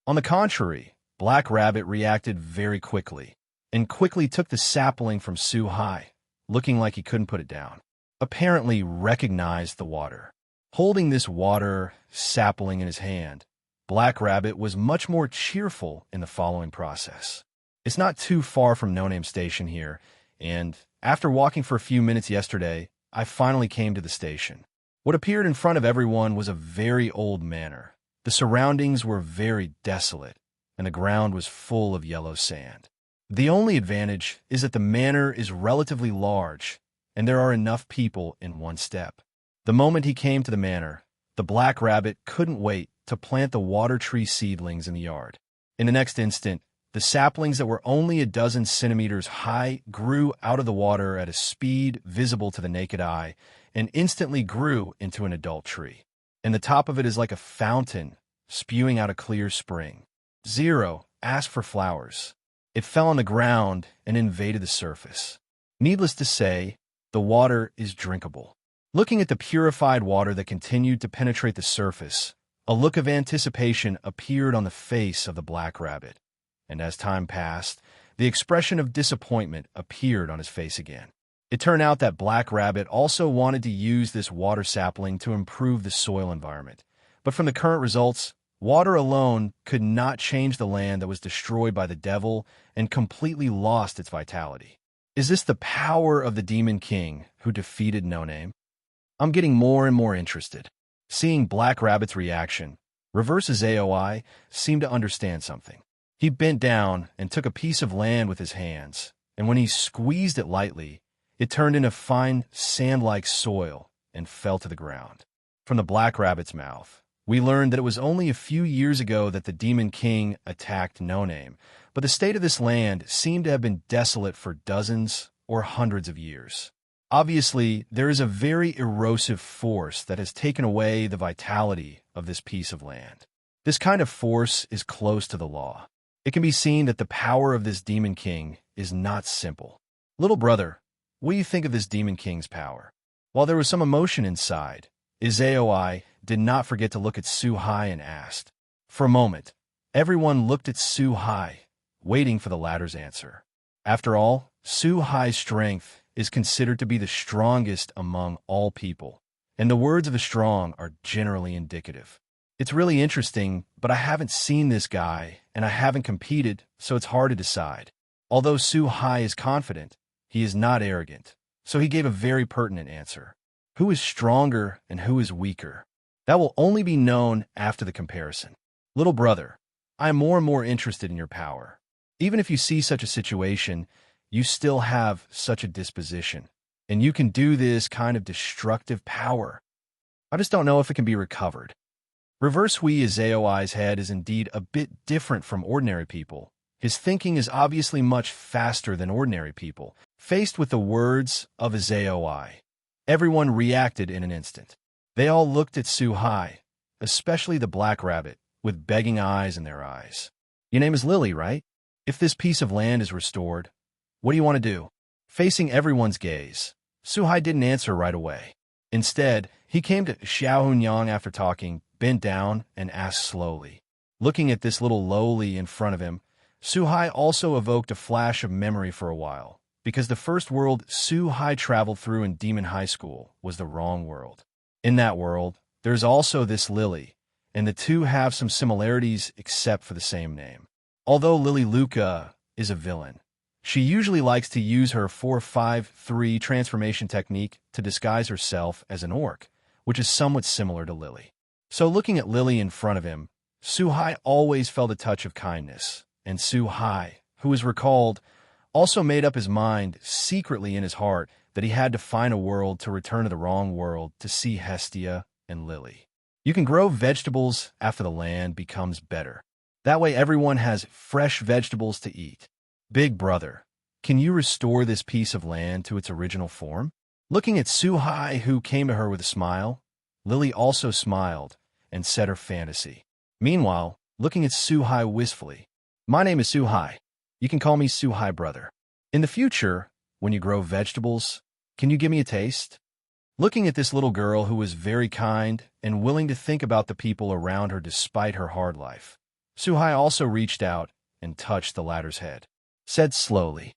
On the contrary, Black Rabbit reacted very quickly, and quickly took the sapling from Su-hai, looking like he couldn't put it down. Apparently recognized the water. Holding this water sapling in his hand, Black Rabbit was much more cheerful in the following process. It's not too far from No Name Station here, and after walking for a few minutes yesterday, I finally came to the station. What appeared in front of everyone was a very old manor. The surroundings were very desolate, and the ground was full of yellow sand. The only advantage is that the manor is relatively large, and there are enough people in one step. The moment he came to the manor, the Black Rabbit couldn't wait to plant the water tree seedlings in the yard. In the next instant, the saplings that were only a dozen centimeters high grew out of the water at a speed visible to the naked eye and instantly grew into an adult tree. And the top of it is like a fountain spewing out a clear spring. Zero asked for flowers. It fell on the ground and invaded the surface. Needless to say, the water is drinkable. Looking at the purified water that continued to penetrate the surface, a look of anticipation appeared on the face of the Black Rabbit. And as time passed, the expression of disappointment appeared on his face again. It turned out that Black Rabbit also wanted to use this water sapling to improve the soil environment. But from the current results, water alone could not change the land that was destroyed by the devil and completely lost its vitality. Is this the power of the Demon King who defeated No Name? I'm getting more and more interested. Seeing Black Rabbit's reaction, Reverse's AOI seemed to understand something. He bent down and took a piece of land with his hands, and when he squeezed it lightly, it turned into fine sand-like soil and fell to the ground. From the Black Rabbit's mouth, we learned that it was only a few years ago that the Demon King attacked No Name, but the state of this land seemed to have been desolate for dozens or hundreds of years. Obviously, there is a very erosive force that has taken away the vitality of this piece of land. This kind of force is close to the law. It can be seen that the power of this Demon King is not simple. Little brother, what do you think of this Demon King's power? While there was some emotion inside, Izaoi did not forget to look at Su-hai and asked. For a moment, everyone looked at Su-hai, waiting for the latter's answer. After all, Su-hai's strength is considered to be the strongest among all people, and the words of the strong are generally indicative. It's really interesting, but I haven't seen this guy, and I haven't competed, so it's hard to decide. Although Su-hai is confident, he is not arrogant, so he gave a very pertinent answer. Who is stronger and who is weaker? That will only be known after the comparison. Little brother, I am more and more interested in your power. Even if you see such a situation, you still have such a disposition, and you can do this kind of destructive power. I just don't know if it can be recovered. Reverse Hui Izaoi's head is indeed a bit different from ordinary people. His thinking is obviously much faster than ordinary people. Faced with the words of Izaoi, everyone reacted in an instant. They all looked at Su-hai, especially the Black Rabbit, with begging eyes in their eyes. Your name is Lily, right? If this piece of land is restored, what do you want to do? Facing everyone's gaze, Su-hai didn't answer right away. Instead, he came to Xiao Hunyang after talking, bent down, and asked slowly. Looking at this little lowly in front of him, Su-hai also evoked a flash of memory for a while, because the first world Su-hai traveled through in Demon High School was the wrong world. In that world, there's also this Lily, and the two have some similarities except for the same name. Although Lily Luca is a villain, she usually likes to use her 4-5-3 transformation technique to disguise herself as an orc, which is somewhat similar to Lily. So looking at Lily in front of him, Suhai always felt a touch of kindness, and Suhai, who was recalled, also made up his mind secretly in his heart that he had to find a world to return to the wrong world to see Hestia and Lily. You can grow vegetables after the land becomes better. That way everyone has fresh vegetables to eat. Big brother, can you restore this piece of land to its original form? Looking at Suhai, who came to her with a smile, Lily also smiled and said her fantasy. Meanwhile, looking at Suhai wistfully, my name is Suhai. You can call me Suhai brother. In the future, when you grow vegetables, can you give me a taste? Looking at this little girl who was very kind and willing to think about the people around her despite her hard life, Suhai also reached out and touched the latter's head. Said slowly,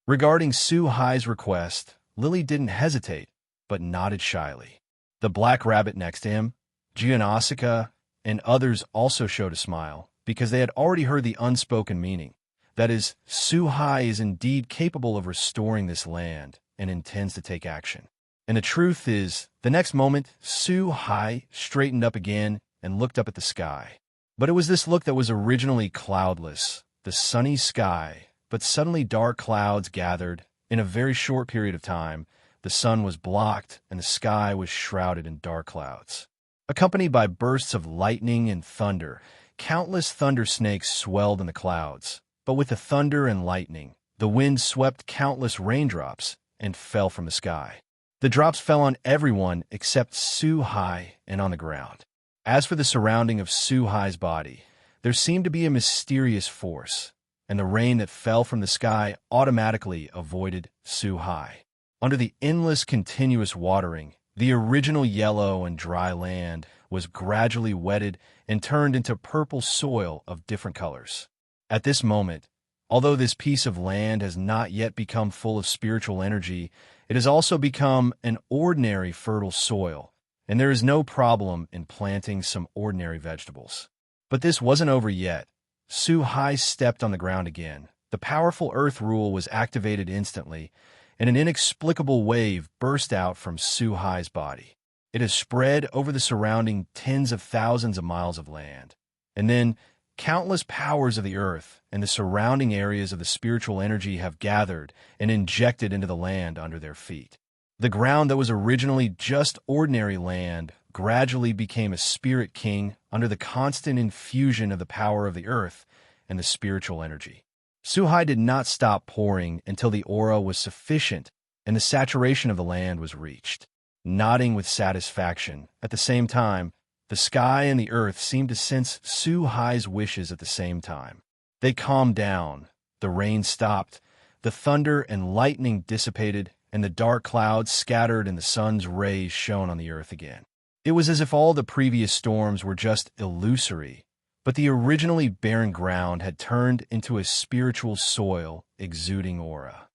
Regarding Suhai's request, Lily didn't hesitate, but nodded shyly. The black rabbit next to him, Gianosica, and others also showed a smile, because they had already heard the unspoken meaning. That is, Suhai is indeed capable of restoring this land and intends to take action. And the truth is, the next moment, Suhai straightened up again and looked up at the sky. But it was this look that was originally cloudless, the sunny sky, but suddenly dark clouds gathered. In a very short period of time, the sun was blocked and the sky was shrouded in dark clouds. Accompanied by bursts of lightning and thunder, countless thunder snakes swelled in the clouds. But with the thunder and lightning, the wind swept countless raindrops and fell from the sky. The drops fell on everyone except Suhai and on the ground. As for the surrounding of Suhai's body, there seemed to be a mysterious force, and the rain that fell from the sky automatically avoided Suhai. Under the endless continuous watering, the original yellow and dry land was gradually wetted and turned into purple soil of different colors. At this moment, although this piece of land has not yet become full of spiritual energy, it has also become an ordinary fertile soil, and there is no problem in planting some ordinary vegetables. But this wasn't over yet. Suhai stepped on the ground again. The powerful earth rule was activated instantly, and an inexplicable wave burst out from Suhai's body. It has spread over the surrounding tens of thousands of miles of land. And then, countless powers of the earth and the surrounding areas of the spiritual energy have gathered and injected into the land under their feet. The ground that was originally just ordinary land gradually became a spirit king under the constant infusion of the power of the earth and the spiritual energy. Suhai did not stop pouring until the aura was sufficient and the saturation of the land was reached. Nodding with satisfaction, at the same time, the sky and the earth seemed to sense Suhai's wishes at the same time. They calmed down, the rain stopped, the thunder and lightning dissipated, and the dark clouds scattered and the sun's rays shone on the earth again. It was as if all the previous storms were just illusory, but the originally barren ground had turned into a spiritual soil exuding aura.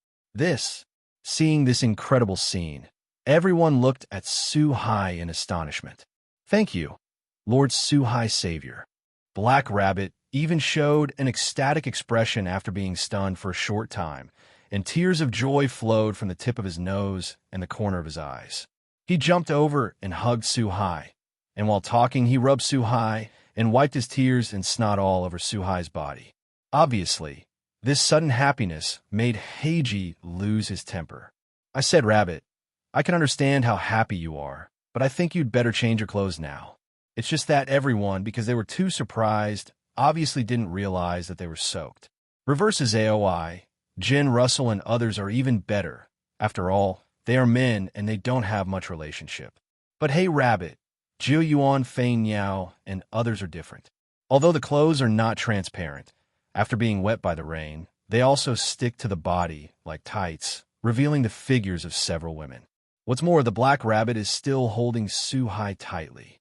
Seeing this incredible scene, everyone looked at Suhai in astonishment. Thank you, Lord Suhai Savior. Black Rabbit even showed an ecstatic expression after being stunned for a short time, and tears of joy flowed from the tip of his nose and the corner of his eyes. He jumped over and hugged Suhai, and while talking he rubbed Suhai and wiped his tears and snot all over Suhai's body. Obviously, this sudden happiness made Heiji lose his temper. I said, Rabbit, I can understand how happy you are, but I think you'd better change your clothes now. It's just that everyone, because they were too surprised, obviously didn't realize that they were soaked. Reverses AOI, Jin, Russell, and others are even better. After all, they are men and they don't have much relationship. But hey, Rabbit, Jiu Yuan, Fein Yao, and others are different. Although the clothes are not transparent, after being wet by the rain, they also stick to the body like tights, revealing the figures of several women. What's more, the Black Rabbit is still holding Suhai tightly.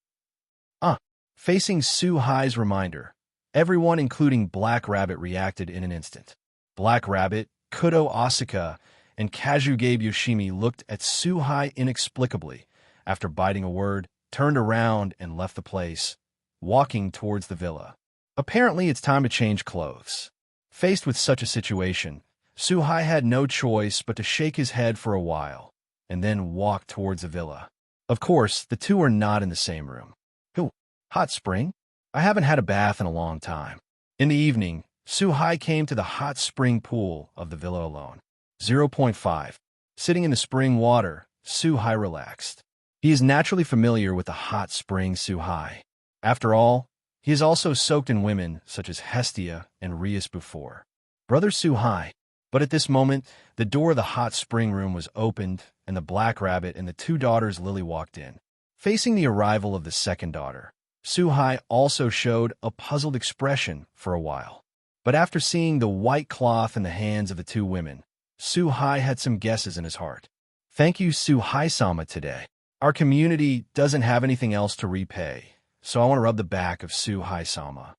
Facing Suhai's reminder, everyone including Black Rabbit reacted in an instant. Black Rabbit, Kuo Academy, and Kazugabe Yoshimi looked at Suhai inexplicably, after biting a word, turned around and left the place, walking towards the villa. Apparently, it's time to change clothes. Faced with such a situation, Suhai had no choice but to shake his head for a while, and then walk towards the villa. Of course, the two are not in the same room. Ooh, hot spring? I haven't had a bath in a long time. In the evening, Suhai came to the hot spring pool of the villa alone. 0.5. Sitting in the spring water, Suhai relaxed. He is naturally familiar with the hot spring Suhai. After all, he is also soaked in women such as Hestia and Rias before. Brother Suhai. But at this moment, the door of the hot spring room was opened, and the Black Rabbit and the two daughters Lily walked in. Facing the arrival of the second daughter, Suhai also showed a puzzled expression for a while. But after seeing the white cloth in the hands of the two women, Suhai had some guesses in his heart. Thank you, Suhai-sama, today. Our community doesn't have anything else to repay, so I want to rub the back of Suhai-sama.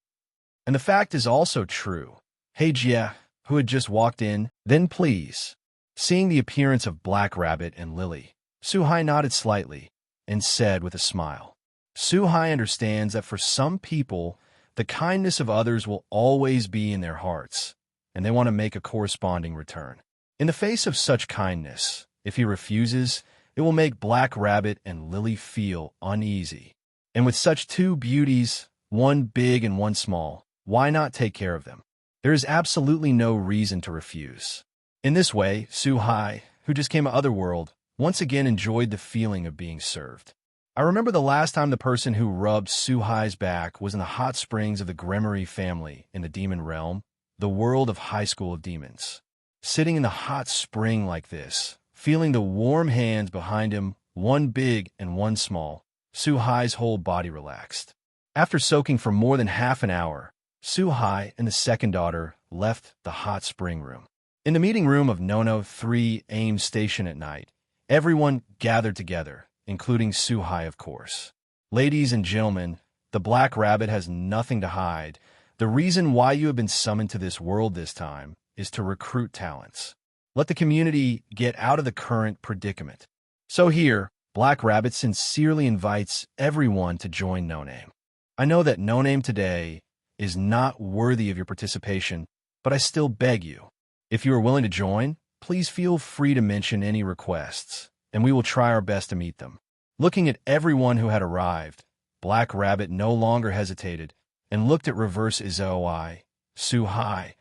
And the fact is also true. Hey, Jia, who had just walked in, then please. Seeing the appearance of Black Rabbit and Lily, Suhai nodded slightly and said with a smile. Suhai understands that for some people, the kindness of others will always be in their hearts, and they want to make a corresponding return. In the face of such kindness, if he refuses, it will make Black Rabbit and Lily feel uneasy. And with such two beauties, one big and one small, why not take care of them? There is absolutely no reason to refuse. In this way, Suhai, who just came to Otherworld, once again enjoyed the feeling of being served. I remember the last time the person who rubbed Suhai's back was in the hot springs of the Gremory family in the demon realm, the world of High School of Demons. Sitting in the hot spring like this, feeling the warm hands behind him, one big and one small, Suhai's whole body relaxed. After soaking for more than half an hour, Suhai and the second daughter left the hot spring room. In the meeting room of Nono 3 AIM Station at night, everyone gathered together, including Suhai, of course. Ladies and gentlemen, the Black Rabbit has nothing to hide. The reason why you have been summoned to this world this time is to recruit talents. Let the community get out of the current predicament. So here, Black Rabbit sincerely invites everyone to join No Name. I know that No Name today is not worthy of your participation, but I still beg you. If you are willing to join, please feel free to mention any requests, and we will try our best to meet them. Looking at everyone who had arrived, Black Rabbit no longer hesitated and looked at Reverse Izoi, Suhai,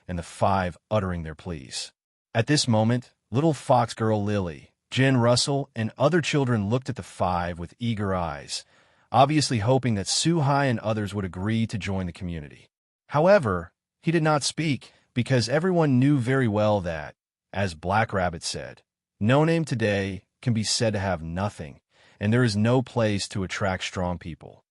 and the five uttering their pleas. At this moment, little fox girl Lily, Jen Russell, and other children looked at the five with eager eyes, obviously hoping that Suhai and others would agree to join the community. However, he did not speak because everyone knew very well that, as Black Rabbit said, No Name today can be said to have nothing, and there is no place to attract strong people.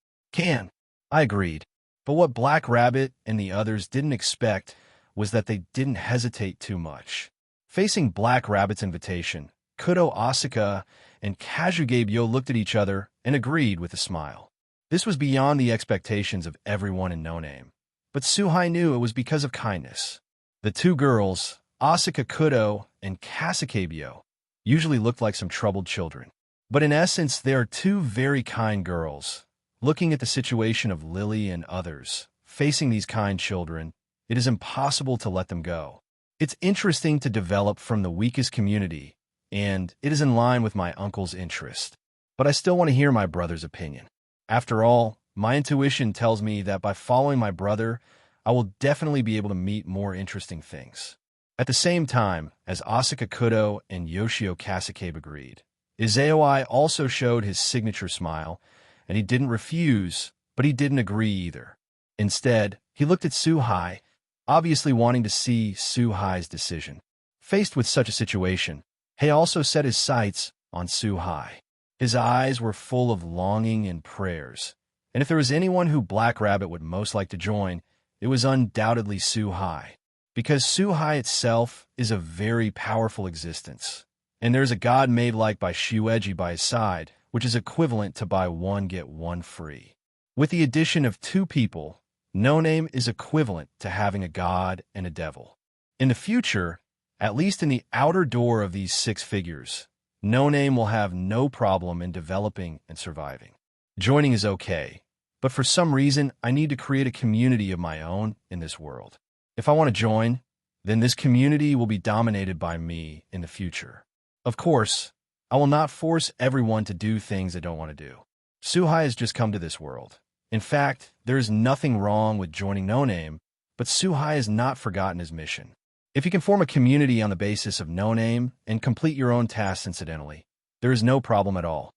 I agreed. But what Black Rabbit and the others didn't expect was that they didn't hesitate too much. Facing Black Rabbit's invitation, Kuo Asuka and Kazugebyo looked at each other and agreed with a smile. This was beyond the expectations of everyone in No Name, but Suhai knew it was because of kindness. The two girls, Asuka Kudo and Kazugebyo, usually looked like some troubled children. But in essence, they are two very kind girls. Looking at the situation of Lily and others, facing these kind children, it is impossible to let them go. It's interesting to develop from the weakest community, and it is in line with my uncle's interest. But I still want to hear my brother's opinion. After all, my intuition tells me that by following my brother, I will definitely be able to meet more interesting things. At the same time, as Asuka Kudo and Yoshio Kasakabe agreed, Izoi also showed his signature smile, and he didn't refuse, but he didn't agree either. Instead, he looked at Suhai, obviously wanting to see Suhai's decision. Faced with such a situation, he also set his sights on Suhai. His eyes were full of longing and prayers, and if there was anyone who Black Rabbit would most like to join, it was undoubtedly Suhai. Because Suhai itself is a very powerful existence, and there's a god made like by Shueji by his side, which is equivalent to buy one get one free. With the addition of two people, No Name is equivalent to having a god and a devil. In the future, at least in the outer door of these six figures, No Name will have no problem in developing and surviving. Joining is okay, but for some reason, I need to create a community of my own in this world. If I want to join, then this community will be dominated by me in the future. Of course, I will not force everyone to do things they don't want to do. Suhai has just come to this world. In fact, there is nothing wrong with joining No Name, but Suhai has not forgotten his mission. If you can form a community on the basis of No Name and complete your own tasks incidentally, there is no problem at all.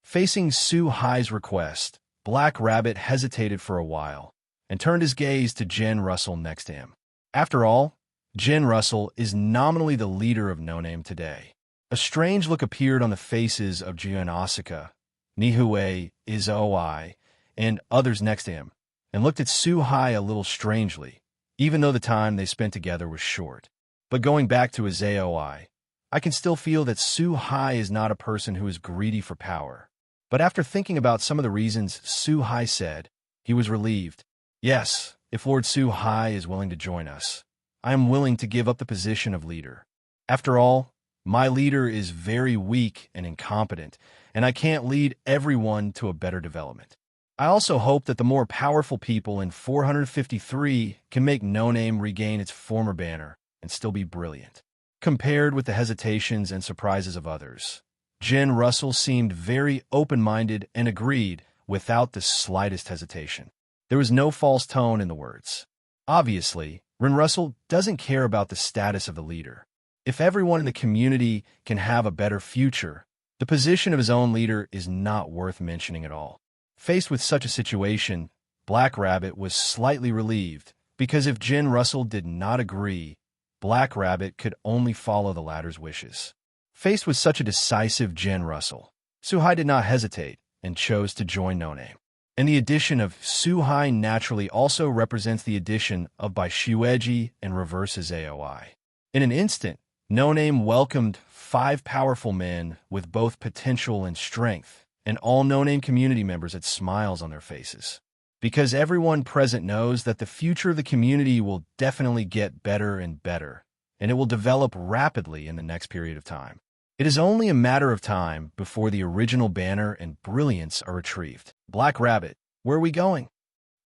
Facing Suhai's request, Black Rabbit hesitated for a while and turned his gaze to Jen Russell next to him. After all, Jen Russell is nominally the leader of No Name today. A strange look appeared on the faces of Jiu and Asuka, Nihue, Izoi, and others next to him, and looked at Suhai a little strangely, even though the time they spent together was short. But going back to Izoi, I can still feel that Suhai is not a person who is greedy for power. But after thinking about some of the reasons Suhai said, he was relieved. Yes, if Lord Suhai is willing to join us, I am willing to give up the position of leader. After all, my leader is very weak and incompetent, and I can't lead everyone to a better development. I also hope that the more powerful people in 453 can make No Name regain its former banner and still be brilliant. Compared with the hesitations and surprises of others, Jen Russell seemed very open-minded and agreed without the slightest hesitation. There was no false tone in the words. Obviously, Ren Russell doesn't care about the status of the leader. If everyone in the community can have a better future, the position of his own leader is not worth mentioning at all. Faced with such a situation, Black Rabbit was slightly relieved, because if Jen Russell did not agree, Black Rabbit could only follow the latter's wishes. Faced with such a decisive Jen Russell, Suhai did not hesitate and chose to join No Name. And the addition of Suhai naturally also represents the addition of Baishueji and reverses AOI. In an instant, No Name welcomed 5 powerful men with both potential and strength, and all No Name community members had smiles on their faces. Because everyone present knows that the future of the community will definitely get better and better, and it will develop rapidly in the next period of time. It is only a matter of time before the original banner and brilliance are retrieved. Black Rabbit, where are we going?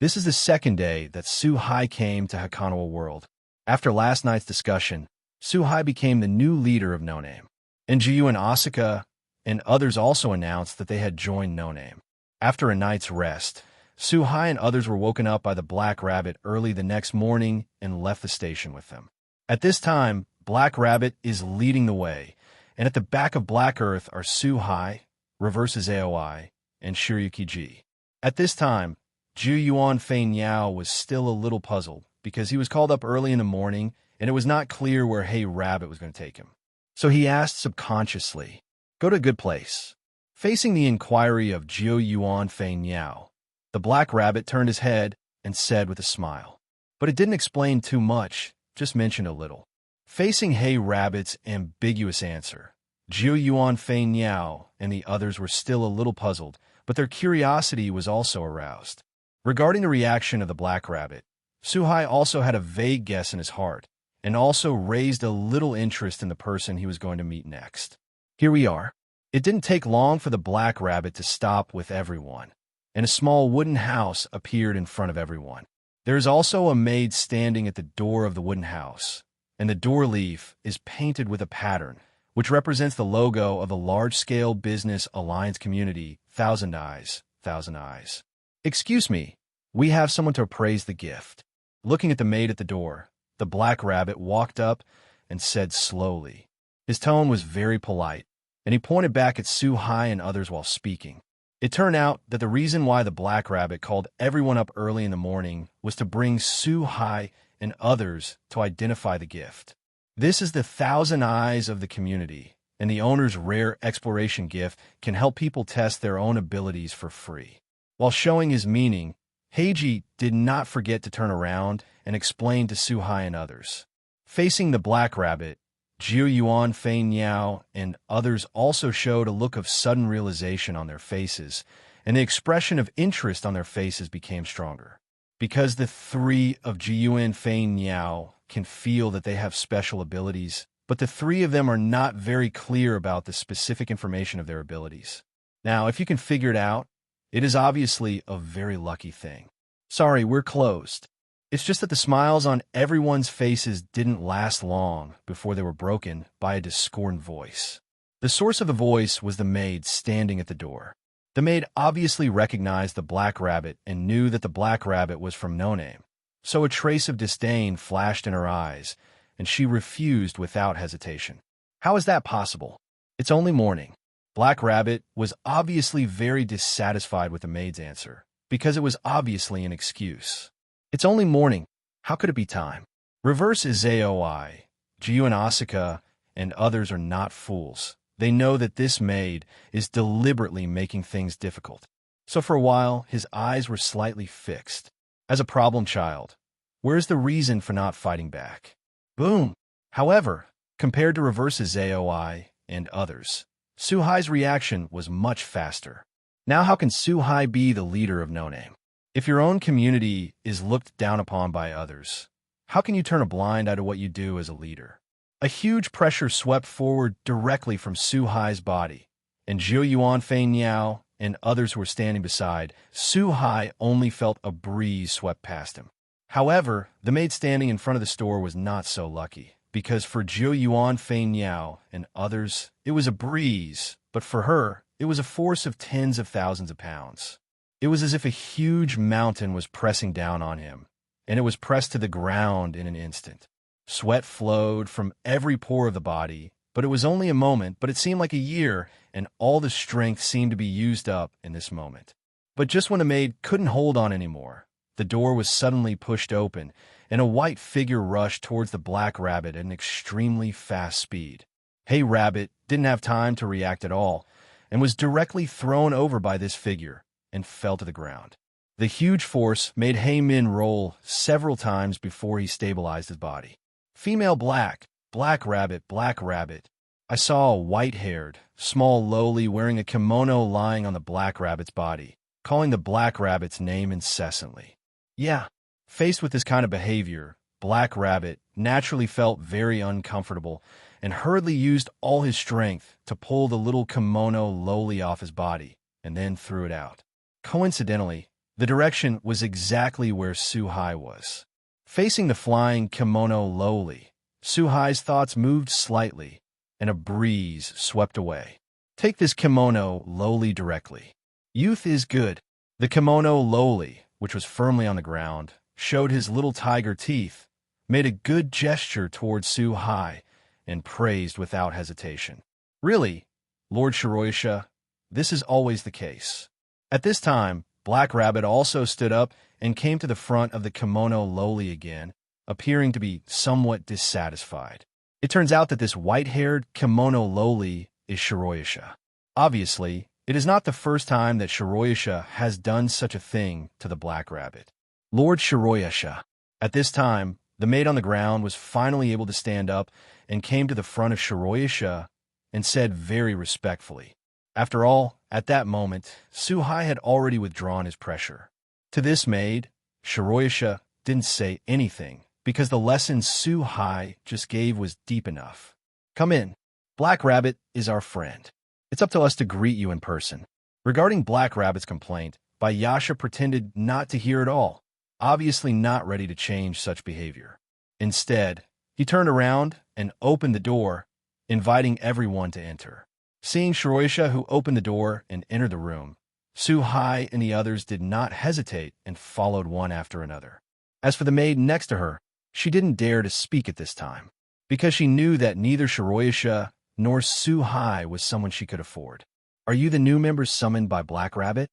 This is the second day that Suhai came to Hakanawa World. After last night's discussion, Suhai became the new leader of No Name, and Jiu and Asuka and others also announced that they had joined No Name. After a night's rest, Suhai and others were woken up by the Black Rabbit early the next morning and left the station with them. At this time, Black Rabbit is leading the way, and at the back of Black Earth are Suhai, reverses AOI, and Shiryuki-ji. At this time, Ju Yuan Fein Yao was still a little puzzled because he was called up early in the morning and it was not clear where Hey Rabbit was going to take him. So he asked subconsciously, "Go to a good place." Facing the inquiry of Jiu Yuan Fein Yao, the Black Rabbit turned his head and said with a smile. But it didn't explain too much, just mentioned a little. Facing Hey Rabbit's ambiguous answer, Jiu Yuan Fein Yao and the others were still a little puzzled, but their curiosity was also aroused. Regarding the reaction of the Black Rabbit, Suhai also had a vague guess in his heart, and also raised a little interest in the person he was going to meet next. Here we are. It didn't take long for the Black Rabbit to stop with everyone, and a small wooden house appeared in front of everyone. There is also a maid standing at the door of the wooden house, and the door leaf is painted with a pattern, which represents the logo of the large-scale business alliance community, Thousand Eyes, Thousand Eyes. "Excuse me, we have someone to appraise the gift." Looking at the maid at the door, the Black Rabbit walked up and said slowly. His tone was very polite, and he pointed back at Suhai and others while speaking. It turned out that the reason why the Black Rabbit called everyone up early in the morning was to bring Suhai and others to identify the gift. This is the Thousand Eyes of the community, and the owner's rare exploration gift can help people test their own abilities for free. While showing his meaning, Heiji did not forget to turn around and explain to Suhai and others. Facing the Black Rabbit, Jiu Yuan Fein Yao and others also showed a look of sudden realization on their faces, and the expression of interest on their faces became stronger. Because the 3 of Jiu Yuan Fein Yao can feel that they have special abilities, but the 3 of them are not very clear about the specific information of their abilities. Now, if you can figure it out, It is obviously a very lucky thing. Sorry, we're closed. It's just that the smiles on everyone's faces didn't last long before they were broken by a discordant voice. The source of the voice was the maid standing at the door. The maid obviously recognized the black rabbit and knew that the black rabbit was from No Name. So a trace of disdain flashed in her eyes, and she refused without hesitation. How is that possible? It's only morning. Black Rabbit was obviously very dissatisfied with the maid's answer, because it was obviously an excuse. It's only morning. How could it be time? Reverse Izayoi, Jiu and Asuka, and others are not fools. They know that this maid is deliberately making things difficult. So for a while, his eyes were slightly fixed. As a problem child, where's the reason for not fighting back? Boom! However, compared to Reverse Izayoi and others, Suhai's reaction was much faster. Now how can Suhai be the leader of No Name? If your own community is looked down upon by others, how can you turn a blind eye to what you do as a leader? A huge pressure swept forward directly from Suhai's body, and Zhou Yuan Fei Niao and others who were standing beside, Suhai only felt a breeze swept past him. However, the maid standing in front of the store was not so lucky, because for Zhou Yuan Fei Niao and others, it was a breeze, but for her, it was a force of tens of thousands of pounds. It was as if a huge mountain was pressing down on him, and it was pressed to the ground in an instant. Sweat flowed from every pore of the body, but it was only a moment, but it seemed like a year, and all the strength seemed to be used up in this moment. But just when the maid couldn't hold on anymore, the door was suddenly pushed open, and a white figure rushed towards the black rabbit at an extremely fast speed. Hey Rabbit didn't have time to react at all, and was directly thrown over by this figure, and fell to the ground. The huge force made Hey Min roll several times before he stabilized his body. Female black, black rabbit, black rabbit. I saw a white-haired, small lowly wearing a kimono lying on the black rabbit's body, calling the black rabbit's name incessantly. Yeah, faced with this kind of behavior, Black Rabbit naturally felt very uncomfortable and hurriedly used all his strength to pull the little kimono lowly off his body and then threw it out. Coincidentally, the direction was exactly where Suhai was. Facing the flying kimono lowly, Suhai's thoughts moved slightly, and a breeze swept away. Take this kimono lowly directly. Youth is good. The kimono lowly, which was firmly on the ground, showed his little tiger teeth, made a good gesture towards Suhai, and praised without hesitation. Really, Lord Shiroisha, this is always the case. At this time, Black Rabbit also stood up and came to the front of the kimono lowly again, appearing to be somewhat dissatisfied. It turns out that this white-haired kimono lowly is Shiroisha. Obviously, it is not the first time that Shiroisha has done such a thing to the Black Rabbit. Lord Shiroisha. At this time, the maid on the ground was finally able to stand up and came to the front of Shiroisha and said very respectfully. After all, at that moment, Suhai had already withdrawn his pressure. To this maid, Shiroisha didn't say anything because the lesson Suhai just gave was deep enough. Come in. Black Rabbit is our friend. It's up to us to greet you in person. Regarding Black Rabbit's complaint, Bayasha pretended not to hear at all, obviously not ready to change such behavior. Instead, he turned around and opened the door, inviting everyone to enter. Seeing Shiroisha, who opened the door and entered the room, Suhai and the others did not hesitate and followed one after another. As for the maid next to her, she didn't dare to speak at this time, because she knew that neither Shiroisha nor Suhai was someone she could afford. Are you the new members summoned by Black Rabbit?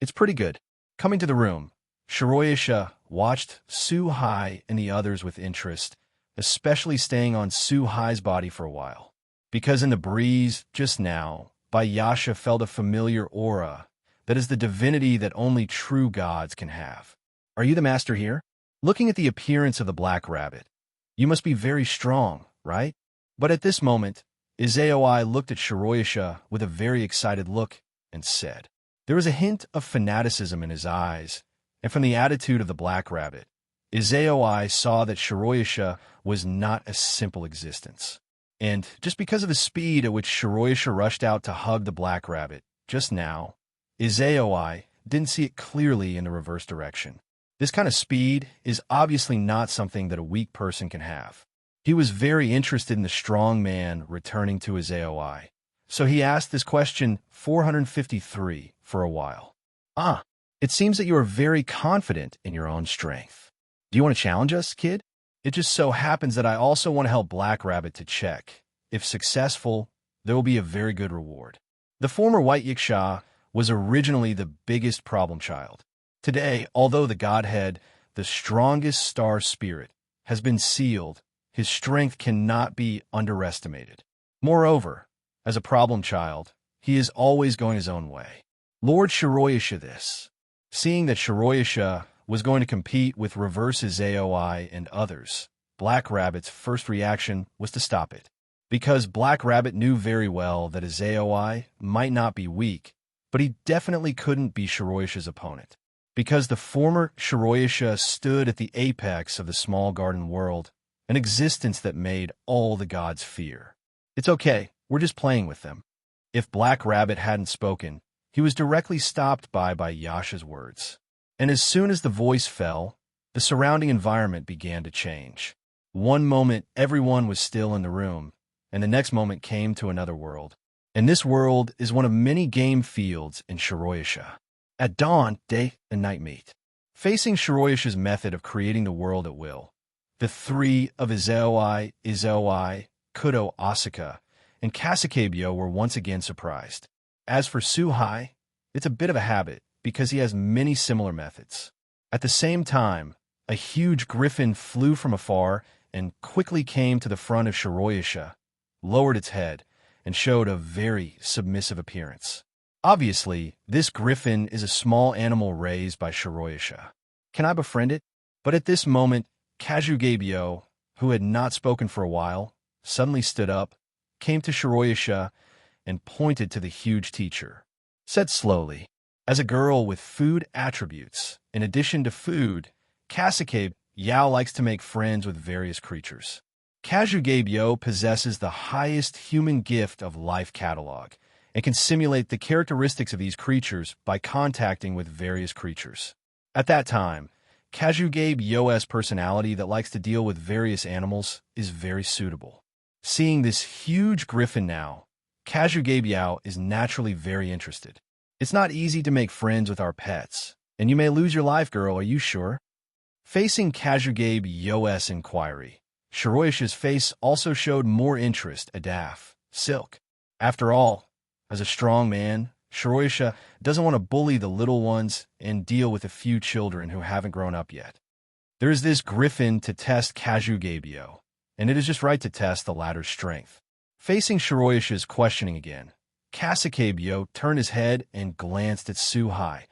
It's pretty good. Coming to the room, Shiroisha watched Suhai and the others with interest, especially staying on Suhai's body for a while. Because in the breeze just now, Bayasha felt a familiar aura that is the divinity that only true gods can have. Are you the master here? Looking at the appearance of the Black Rabbit, you must be very strong, right? But at this moment, Izayoi looked at Shiroisha with a very excited look and said, there was a hint of fanaticism in his eyes, and from the attitude of the Black Rabbit, Izayoi saw that Shiroisha was not a simple existence. And just because of the speed at which Shiroisha rushed out to hug the Black Rabbit just now, Izaoi didn't see it clearly in the reverse direction. This kind of speed is obviously not something that a weak person can have. He was very interested in the strong man returning to Izaoi, so he asked this question 453 for a while. It seems that you are very confident in your own strength. Do you want to challenge us, kid? It just so happens that I also want to help Black Rabbit to check. If successful, there will be a very good reward. The former White Yiksha was originally the biggest problem child. Today, although the godhead, the strongest star spirit, has been sealed, his strength cannot be underestimated. Moreover, as a problem child, he is always going his own way. Lord Shiroyasha this. Seeing that Shiroyasha was going to compete with Reverse Izaoi and others, Black Rabbit's first reaction was to stop it. Because Black Rabbit knew very well that Izaoi might not be weak, but he definitely couldn't be Shiroyasha's opponent. Because the former Shiroyasha stood at the apex of the small garden world, an existence that made all the gods fear. It's okay, we're just playing with them. If Black Rabbit hadn't spoken, he was directly stopped by Yasha's words. And as soon as the voice fell, the surrounding environment began to change. One moment, everyone was still in the room, and the next moment came to another world. And this world is one of many game fields in Shiroyasha. At dawn, day and night meet. Facing Shiroyasha's method of creating the world at will, the three of Izaoi, Kuo, Asuka, and Kasakebyo were once again surprised. As for Suhai, it's a bit of a habit because he has many similar methods. At the same time, a huge griffin flew from afar and quickly came to the front of Shiroyasha, lowered its head, and showed a very submissive appearance. Obviously, this griffin is a small animal raised by Shiroyasha. Can I befriend it? But at this moment, Kazugebyo, who had not spoken for a while, suddenly stood up, came to Shiroyasha, and pointed to the huge teacher. Said slowly, as a girl with food attributes, in addition to food, Kasakabe Yao likes to make friends with various creatures. Kazugebyo possesses the highest human gift of life catalog, and can simulate the characteristics of these creatures by contacting with various creatures. At that time, Kazugebyo's personality that likes to deal with various animals is very suitable. Seeing this huge griffin now, Kazugebyo is naturally very interested. It's not easy to make friends with our pets, and you may lose your life, girl, are you sure? Facing Kazugebyo's inquiry, Shiroyasha's face also showed more interest, Adaf, Silk. After all, as a strong man, Shiroyasha doesn't want to bully the little ones and deal with a few children who haven't grown up yet. There is this griffin to test Kazugebyo, and it is just right to test the latter's strength. Facing Shiroyasha's questioning again, Kasakebyo turned his head and glanced at Suhai,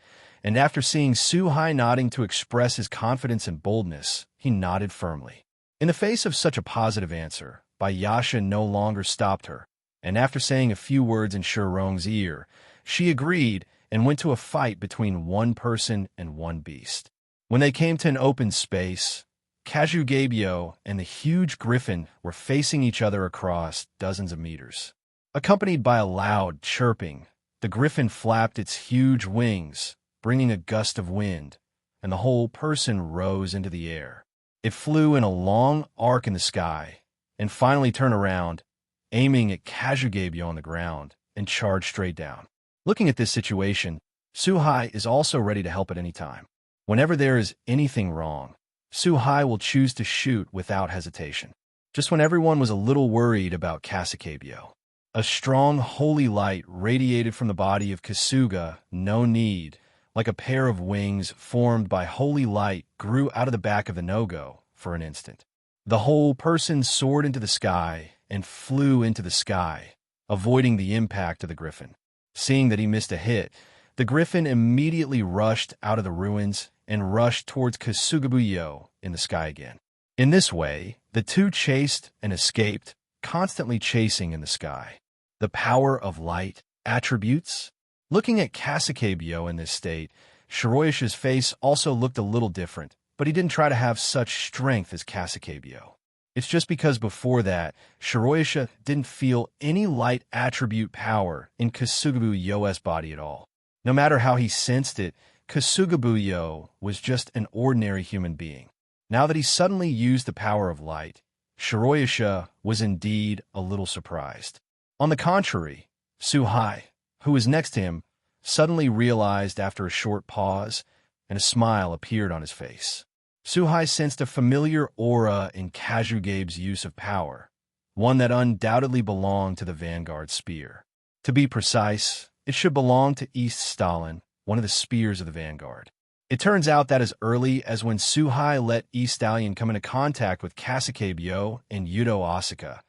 and after seeing Suhai nodding to express his confidence and boldness, he nodded firmly. In the face of such a positive answer, Yasha no longer stopped her, and after saying a few words in Shirong's ear, she agreed and went to a fight between one person and one beast. When they came to an open space, Kazugebyo and the huge griffin were facing each other across dozens of meters. Accompanied by a loud chirping, the griffin flapped its huge wings, bringing a gust of wind, and the whole person rose into the air. It flew in a long arc in the sky, and finally turned around, aiming at Kazugebyo on the ground, and charged straight down. Looking at this situation, Suhai is also ready to help at any time. Whenever there is anything wrong, Suhai will choose to shoot without hesitation. Just when everyone was a little worried about Kasakebyo, a strong holy light radiated from the body of Kasuga, no need, like a pair of wings formed by holy light grew out of the back of the no-go for an instant. The whole person soared into the sky and flew into the sky, avoiding the impact of the griffin. Seeing that he missed a hit, the griffin immediately rushed out of the ruins and rushed towards Kasugabuyo in the sky again. In this way, the two chased and escaped, constantly chasing in the sky. The power of light attributes. Looking at Kasakebyo in this state, Shiroyasha's face also looked a little different, but he didn't try to have such strength as Kasakebyo. It's just because before that, Shiroyasha didn't feel any light attribute power in Kasugabuyo's body at all. No matter how he sensed it, Kasugabuyo was just an ordinary human being. Now that he suddenly used the power of light, Shiroyasha was indeed a little surprised. On the contrary, Suhai, who was next to him, suddenly realized after a short pause, and a smile appeared on his face. Suhai sensed a familiar aura in Kazugabe's use of power, one that undoubtedly belonged to the Vanguard Spear. To be precise, it should belong to East Stalin, one of the spears of the Vanguard. It turns out that as early as when Suhai let East Stallion come into contact with Kasukabyo and Yudo Asaka,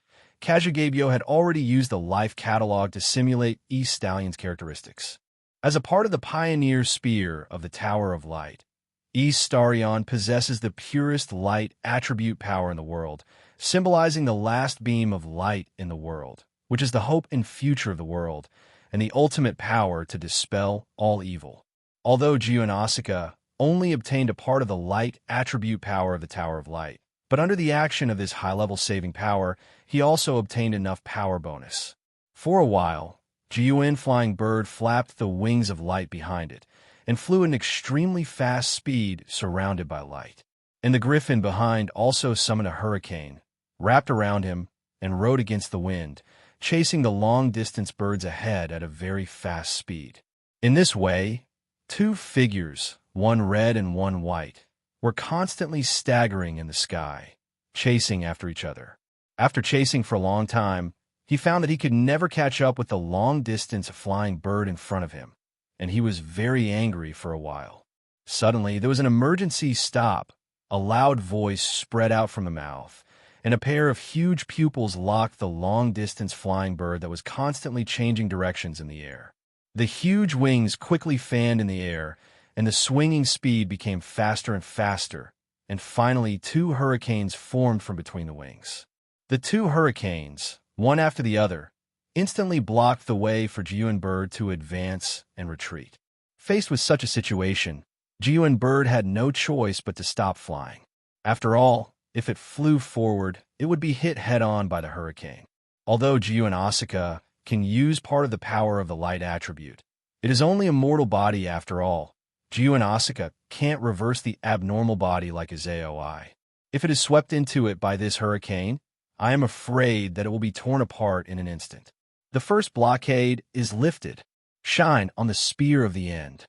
Kazugabyo had already used the life catalog to simulate East Stallion's characteristics. As a part of the pioneer spear of the Tower of Light, East Starion possesses the purest light attribute power in the world, symbolizing the last beam of light in the world, which is the hope and future of the world, and the ultimate power to dispel all evil. Although Jiu and Asaka only obtained a part of the light attribute power of the Tower of Light, but under the action of this high-level saving power, he also obtained enough power bonus. For a while, Jiuin Flying Bird flapped the wings of light behind it, and flew at an extremely fast speed surrounded by light. And the griffin behind also summoned a hurricane, wrapped around him, and rode against the wind, chasing the long-distance birds ahead at a very fast speed. In this way, two figures, one red and one white, were constantly staggering in the sky, chasing after each other. After chasing for a long time, he found that he could never catch up with the long-distance flying bird in front of him, and he was very angry for a while. Suddenly, there was an emergency stop. A loud voice spread out from the mouth, and a pair of huge pupils locked the long-distance flying bird that was constantly changing directions in the air. The huge wings quickly fanned in the air, and the swinging speed became faster and faster, and finally two hurricanes formed from between the wings. The two hurricanes, one after the other, instantly blocked the way for Jiuan Bird to advance and retreat. Faced with such a situation, Jiuan Bird had no choice but to stop flying. After all, if it flew forward, it would be hit head-on by the hurricane. Although Jiuan Asaka can use part of the power of the light attribute, it is only a mortal body after all. Jiuan Asaka can't reverse the abnormal body like a Zeoi. If it is swept into it by this hurricane, I am afraid that it will be torn apart in an instant. The first blockade is lifted. Shine on the spear of the end.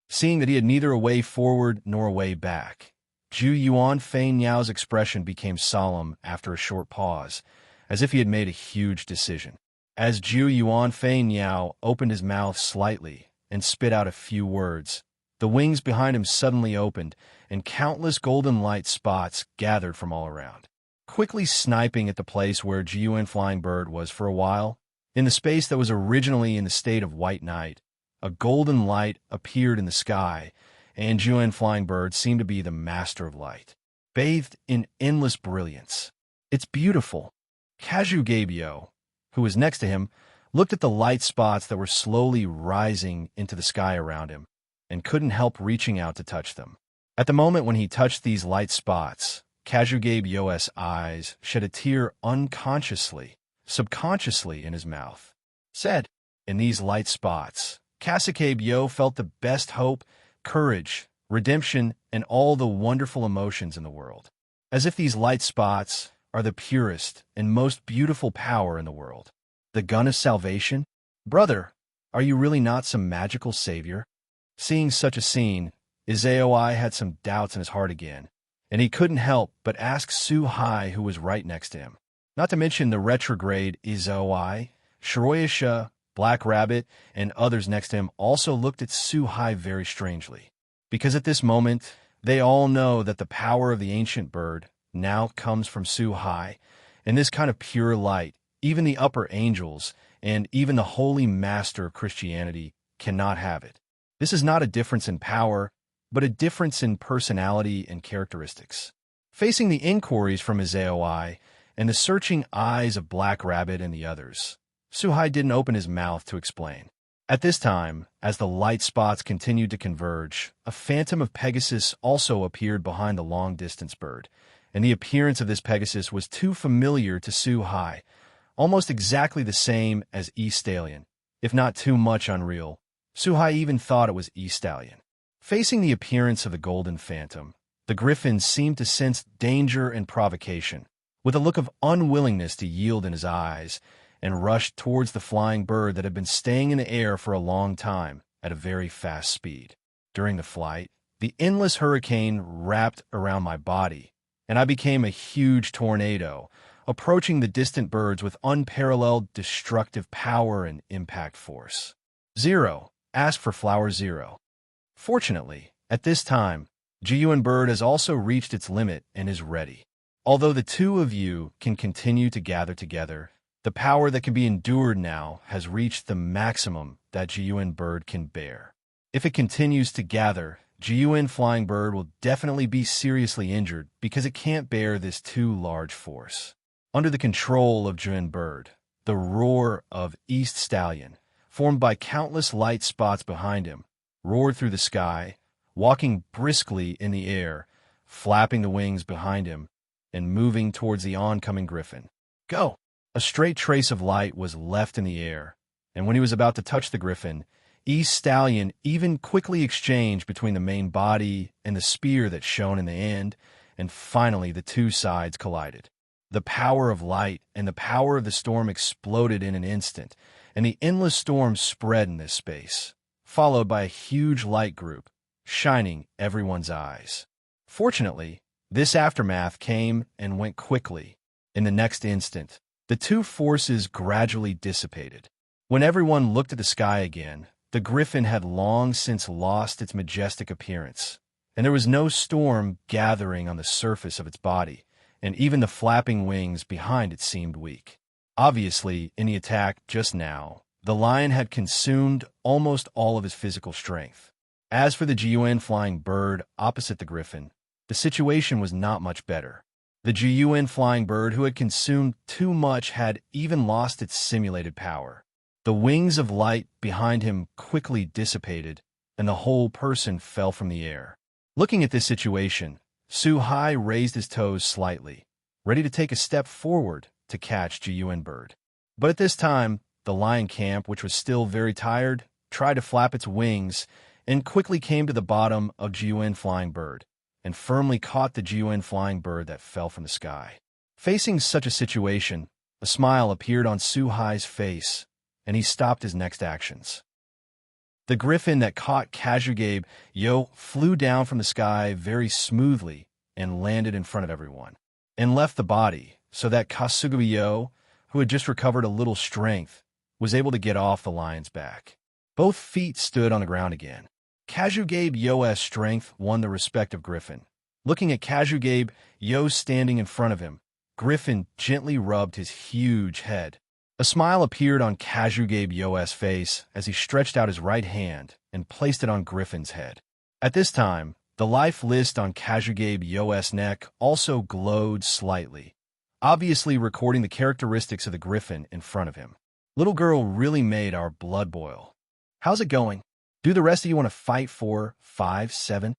Seeing that he had neither a way forward nor a way back, Zhu Yuan Fein Yao's expression became solemn after a short pause, as if he had made a huge decision. As Zhu Yuan Fein Yao opened his mouth slightly and spit out a few words, the wings behind him suddenly opened, and countless golden light spots gathered from all around. Quickly sniping at the place where Jiuan Flying Bird was for a while, in the space that was originally in the state of white night, a golden light appeared in the sky, and Jiuan Flying Bird seemed to be the master of light, bathed in endless brilliance. It's beautiful. Kazugabyo, who was next to him, looked at the light spots that were slowly rising into the sky around him, and couldn't help reaching out to touch them. At the moment when he touched these light spots, Kazugabyo's eyes shed a tear unconsciously, subconsciously in his mouth. Said, in these light spots, Kasukabyo felt the best hope, courage, redemption, and all the wonderful emotions in the world. As if these light spots are the purest and most beautiful power in the world. The gun of salvation? Brother, are you really not some magical savior? Seeing such a scene, Izaoi had some doubts in his heart again, and he couldn't help but ask Su-hai, who was right next to him. Not to mention the retrograde Izaoi, Shiroyasha, Black Rabbit, and others next to him also looked at Su-hai very strangely, because at this moment, they all know that the power of the ancient bird now comes from Su-hai, and this kind of pure light, even the upper angels, and even the holy master of Christianity cannot have it. This is not a difference in power, but a difference in personality and characteristics. Facing the inquiries from Izaoi and the searching eyes of Black Rabbit and the others, Su-hai didn't open his mouth to explain. At this time, as the light spots continued to converge, a phantom of Pegasus also appeared behind the long-distance bird, and the appearance of this Pegasus was too familiar to Su-hai, almost exactly the same as East Stallion, if not too much unreal. Suhai even thought it was E-Stallion. Facing the appearance of the Golden Phantom, the griffin seemed to sense danger and provocation, with a look of unwillingness to yield in his eyes, and rushed towards the flying bird that had been staying in the air for a long time at a very fast speed. During the flight, the endless hurricane wrapped around my body, and I became a huge tornado, approaching the distant birds with unparalleled destructive power and impact force. 0. Ask for Flower 0. Fortunately, at this time, Jiyuan bird has also reached its limit and is ready. Although the two of you can continue to gather together, the power that can be endured now has reached the maximum that Jiyuan bird can bear. If it continues to gather, Jiyuan flying bird will definitely be seriously injured because it can't bear this too large force. Under the control of Jiyuan bird, the roar of East Stallion, formed by countless light spots behind him, roared through the sky, walking briskly in the air, flapping the wings behind him, and moving towards the oncoming griffin. Go! A straight trace of light was left in the air, and when he was about to touch the griffin, East Stallion even quickly exchanged between the main body and the spear that shone in the end, and finally the two sides collided. The power of light and the power of the storm exploded in an instant, and the endless storm spread in this space, followed by a huge light group, shining everyone's eyes. Fortunately, this aftermath came and went quickly. In the next instant, the two forces gradually dissipated. When everyone looked at the sky again, the griffin had long since lost its majestic appearance, and there was no storm gathering on the surface of its body, and even the flapping wings behind it seemed weak. Obviously, in the attack just now, the lion had consumed almost all of his physical strength. As for the Jiyuan flying bird opposite the griffin, the situation was not much better. The Jiyuan flying bird who had consumed too much had even lost its simulated power. The wings of light behind him quickly dissipated, and the whole person fell from the air. Looking at this situation, Suhai raised his toes slightly, ready to take a step forward to catch Jiyuan bird. But at this time, the lion camp, which was still very tired, tried to flap its wings and quickly came to the bottom of Jiyuan flying bird and firmly caught the Jiyuan flying bird that fell from the sky. Facing such a situation, a smile appeared on Suhai's face, and he stopped his next actions. The griffin that caught Kasugabe Yo flew down from the sky very smoothly and landed in front of everyone, and left the body so that Kasugabe Yo, who had just recovered a little strength, was able to get off the lion's back. Both feet stood on the ground again. Kasugabe Yo's strength won the respect of Griffin. Looking at Kasugabe Yo standing in front of him, Griffin gently rubbed his huge head. A smile appeared on Kasugabe Yo's face as he stretched out his right hand and placed it on Griffin's head. At this time, the life list on Kasugabe Yo's neck also glowed slightly, obviously recording the characteristics of the Griffin in front of him. Little girl really made our blood boil. How's it going? Do the rest of you want to fight for 5, 7?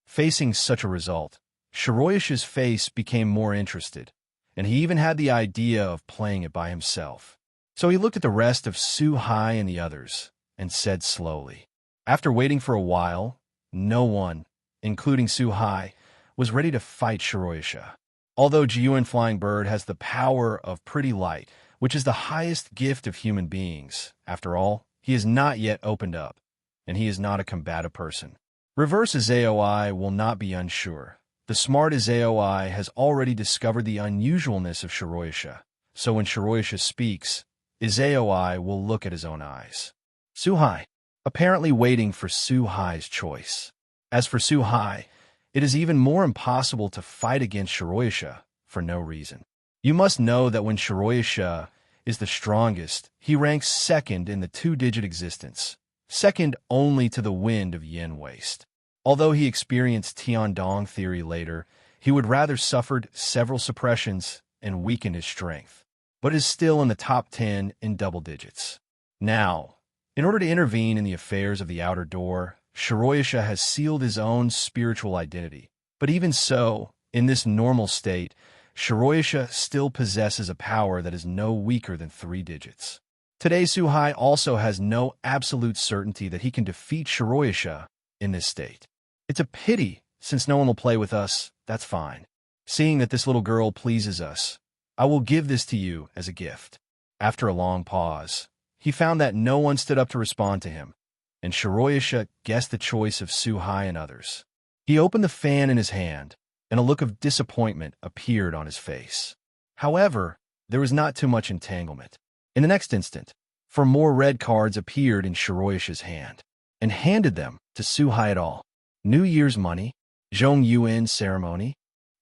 Facing such a result, Shiroyashi's face became more interested, and he even had the idea of playing it by himself. So he looked at the rest of Suhai and the others, and said slowly. After waiting for a while, no one, including Suhai, was ready to fight Shiroyasha. Although Jiyuan Flying Bird has the power of pretty light, which is the highest gift of human beings, after all, he is not yet opened up, and he is not a combative person. Reverse Azaoi will not be unsure. The smart Azaoi has already discovered the unusualness of Shiroyasha, so when Shiroyasha speaks, Azaoi will look at his own eyes. Suhai, apparently waiting for Suhai's choice. As for Suhai, it is even more impossible to fight against Shiroyasha for no reason. You must know that when Shiroyasha is the strongest, he ranks second in the two-digit existence, second only to the wind of Yin Waste. Although he experienced Tiandong theory later, he would rather suffered several suppressions and weakened his strength, but is still in the top 10 in double digits. Now, in order to intervene in the affairs of the outer door, Shiroyasha has sealed his own spiritual identity. But even so, in this normal state, Shiroyasha still possesses a power that is no weaker than 3 digits. Today, Suhai also has no absolute certainty that he can defeat Shiroyasha in this state. It's a pity, since no one will play with us, that's fine. Seeing that this little girl pleases us, I will give this to you as a gift. After a long pause, he found that no one stood up to respond to him, and Shiroyasha guessed the choice of Suhai and others. He opened the fan in his hand, and a look of disappointment appeared on his face. However, there was not too much entanglement. In the next instant, 4 more red cards appeared in Shiroyasha's hand, and handed them to Suhai et al. New Year's money, Zhong Yuan ceremony,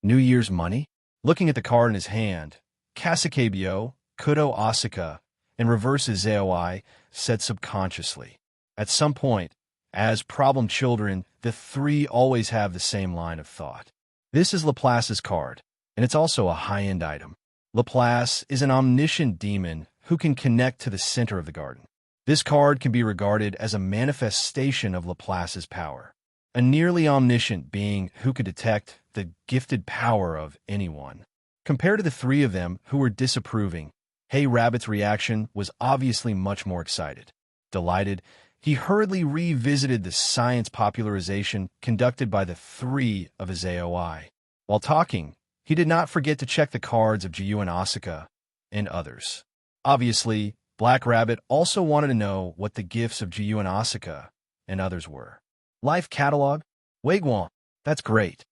New Year's money. Looking at the card in his hand, Kasakebyo, Kudo Asaka, and reverse Izaoi said subconsciously. At some point, as problem children, the 3 always have the same line of thought. This is Laplace's card, and it's also a high-end item. Laplace is an omniscient demon who can connect to the center of the garden. This card can be regarded as a manifestation of Laplace's power, a nearly omniscient being who could detect the gifted power of anyone. Compared to the 3 of them who were disapproving, Hey Rabbit's reaction was obviously much more excited. Delighted, he hurriedly revisited the science popularization conducted by the 3 of his AOI. While talking, he did not forget to check the cards of Jiyu and Asaka and others. Obviously, Black Rabbit also wanted to know what the gifts of Jiyu and Asaka and others were. Life Catalog? Wagwon, that's great.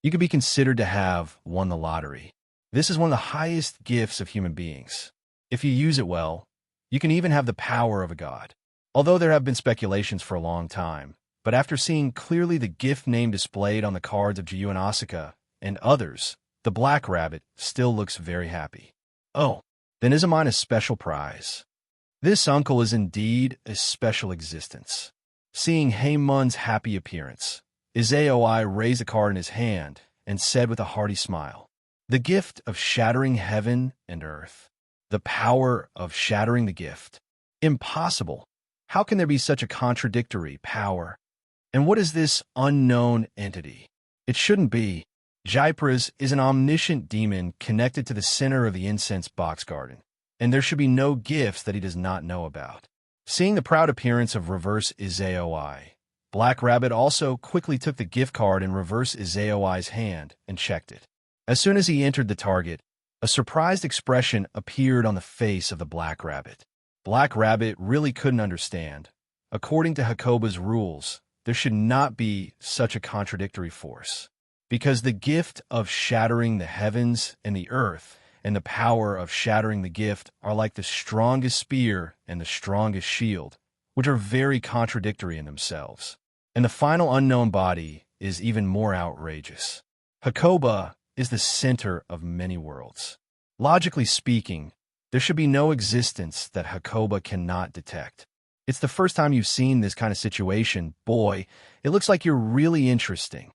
You could be considered to have won the lottery. This is one of the highest gifts of human beings. If you use it well, you can even have the power of a god. Although there have been speculations for a long time, but after seeing clearly the gift name displayed on the cards of Jiyu and Asaka and others, the Black Rabbit still looks very happy. Oh, then is mine a special prize? This uncle is indeed a special existence. Seeing Heymun's happy appearance, Izaoi raised a card in his hand and said with a hearty smile, "The gift of shattering heaven and earth. The power of shattering the gift. Impossible. How can there be such a contradictory power? And what is this unknown entity? It shouldn't be. Jaipras is an omniscient demon connected to the center of the incense box garden, and there should be no gifts that he does not know about." Seeing the proud appearance of reverse Izaoi, Black Rabbit also quickly took the gift card in reverse Izaoi's hand and checked it. As soon as he entered the target, a surprised expression appeared on the face of the Black Rabbit. Black Rabbit really couldn't understand. According to Hakoba's rules, there should not be such a contradictory force, because the gift of shattering the heavens and the earth and the power of shattering the gift are like the strongest spear and the strongest shield, which are very contradictory in themselves. And the final unknown body is even more outrageous. Hakoba is the center of many worlds. Logically speaking, there should be no existence that Hakoba cannot detect. It's the first time you've seen this kind of situation. Boy, it looks like you're really interesting.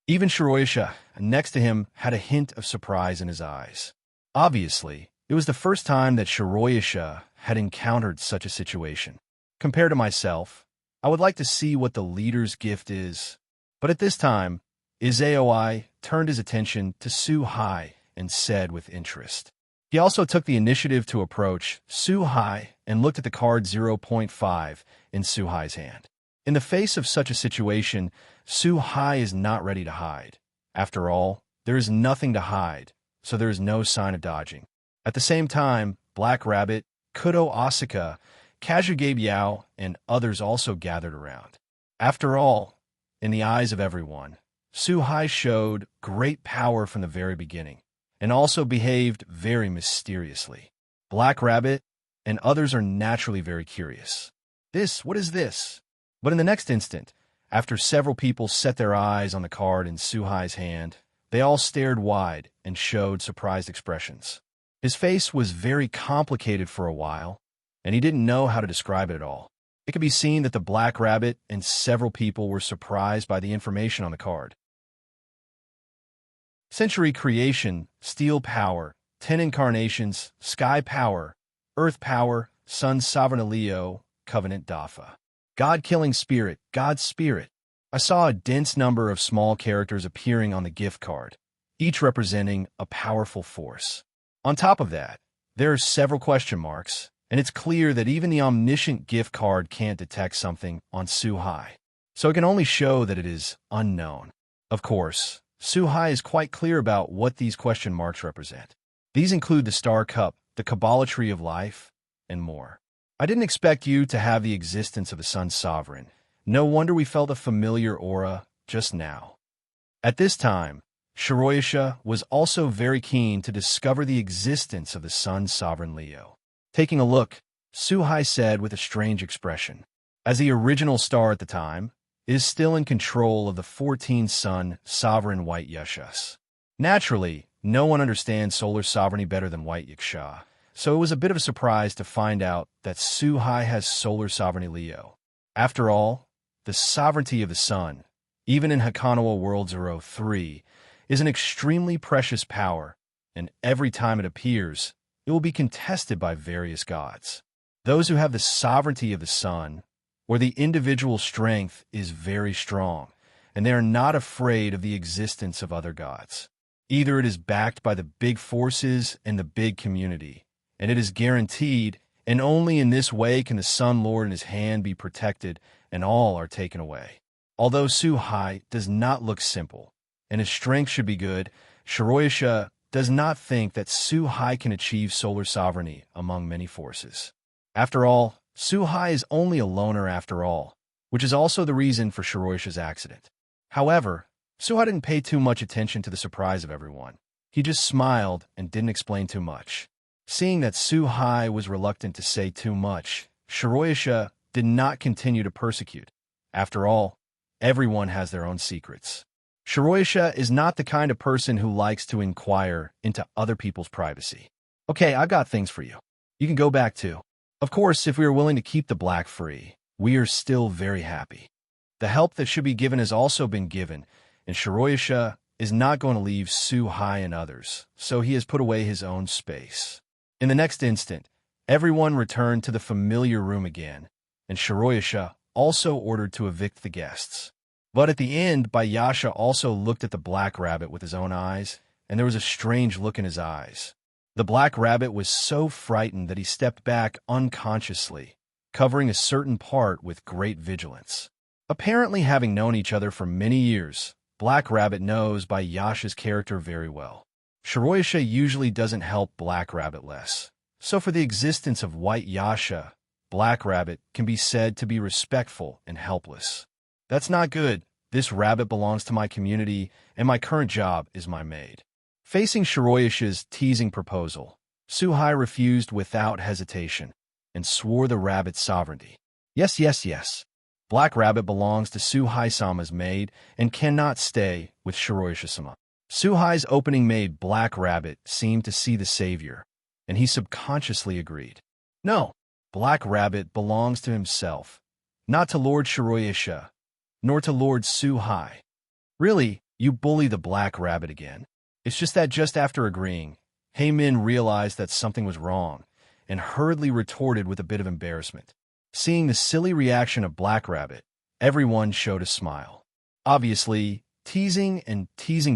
Even Shiroyasha, next to him, had a hint of surprise in his eyes. Obviously, it was the first time that Shiroyasha had encountered such a situation. Compared to myself, I would like to see what the leader's gift is. But at this time, Izaoi turned his attention to Suhai and said with interest. He also took the initiative to approach Suhai and looked at the card 0.5 in Suhai's hand. In the face of such a situation, Suhai is not ready to hide. After all, there is nothing to hide, so there is no sign of dodging. At the same time, Black Rabbit, Kudo Asaka, Kazuge Biao, and others also gathered around. After all, in the eyes of everyone, Suhai showed great power from the very beginning, and also behaved very mysteriously. Black Rabbit and others are naturally very curious. What is this? But in the next instant, after several people set their eyes on the card in Suhai's hand, they all stared wide and showed surprised expressions. His face was very complicated for a while, and he didn't know how to describe it at all. It could be seen that the Black Rabbit and several people were surprised by the information on the card. Century Creation, Steel Power, 10 Incarnations, Sky Power, Earth Power, Sun Sovereign Leo, Covenant Dafa. God-Killing Spirit, God's Spirit. I saw a dense number of small characters appearing on the gift card, each representing a powerful force. On top of that, there are several question marks, and it's clear that even the omniscient gift card can't detect something on Su-Hai. So it can only show that it is unknown. Of course, Su-Hai is quite clear about what these question marks represent. These include the Star Cup, the Kabbalah Tree of Life, and more. I didn't expect you to have the existence of a Sun Sovereign. No wonder we felt a familiar aura just now. At this time, Shiroyasha was also very keen to discover the existence of the Sun Sovereign Leo. Taking a look, Su-Hai said with a strange expression, as the original star at the time, is still in control of the 14-sun sovereign White Yashas. Naturally, no one understands solar sovereignty better than White Yaksha, so it was a bit of a surprise to find out that Su-Hai has solar sovereignty Leo. After all, the sovereignty of the sun, even in Hakanawa World 03, is an extremely precious power, and every time it appears, it will be contested by various gods. Those who have the sovereignty of the sun, or the individual strength, is very strong, and they are not afraid of the existence of other gods. Either it is backed by the big forces and the big community, and it is guaranteed, and only in this way can the Sun Lord and his hand be protected, and all are taken away. Although Su-Hai does not look simple, and his strength should be good, Shiroyasha does not think that Su-Hai can achieve solar sovereignty among many forces. After all, Su-Hai is only a loner after all, which is also the reason for Shiroyasha's accident. However, Su-Hai didn't pay too much attention to the surprise of everyone. He just smiled and didn't explain too much. Seeing that Su-Hai was reluctant to say too much, Shiroyasha did not continue to persecute. After all, everyone has their own secrets. Shiroyasha is not the kind of person who likes to inquire into other people's privacy. Okay, I've got things for you. You can go back too. Of course, if we are willing to keep the black free, we are still very happy. The help that should be given has also been given, and Shiroyasha is not going to leave Su-Hai and others, so he has put away his own space. In the next instant, everyone returned to the familiar room again, and Shiroyasha also ordered to evict the guests. But at the end, Bayasha also looked at the black rabbit with his own eyes, and there was a strange look in his eyes. The black rabbit was so frightened that he stepped back unconsciously, covering a certain part with great vigilance. Apparently having known each other for many years, Black Rabbit knows Bayasha's character very well. Shiroyasha usually doesn't help Black Rabbit less, so for the existence of White Yasha, Black Rabbit can be said to be respectful and helpless. That's not good. This rabbit belongs to my community, and my current job is my maid. Facing Shiroyasha's teasing proposal, Su-Hai refused without hesitation and swore the rabbit's sovereignty. Yes, yes, yes. Black Rabbit belongs to Su-Hai-sama's maid and cannot stay with Shiroyasha-sama. Su-Hai's opening maid Black Rabbit seemed to see the savior, and he subconsciously agreed. No, Black Rabbit belongs to himself, not to Lord Shiroyasha, nor to Lord Su-Hai. Really, you bully the Black Rabbit again. It's just that just after agreeing, Heimin realized that something was wrong and hurriedly retorted with a bit of embarrassment. Seeing the silly reaction of Black Rabbit, everyone showed a smile. Obviously, teasing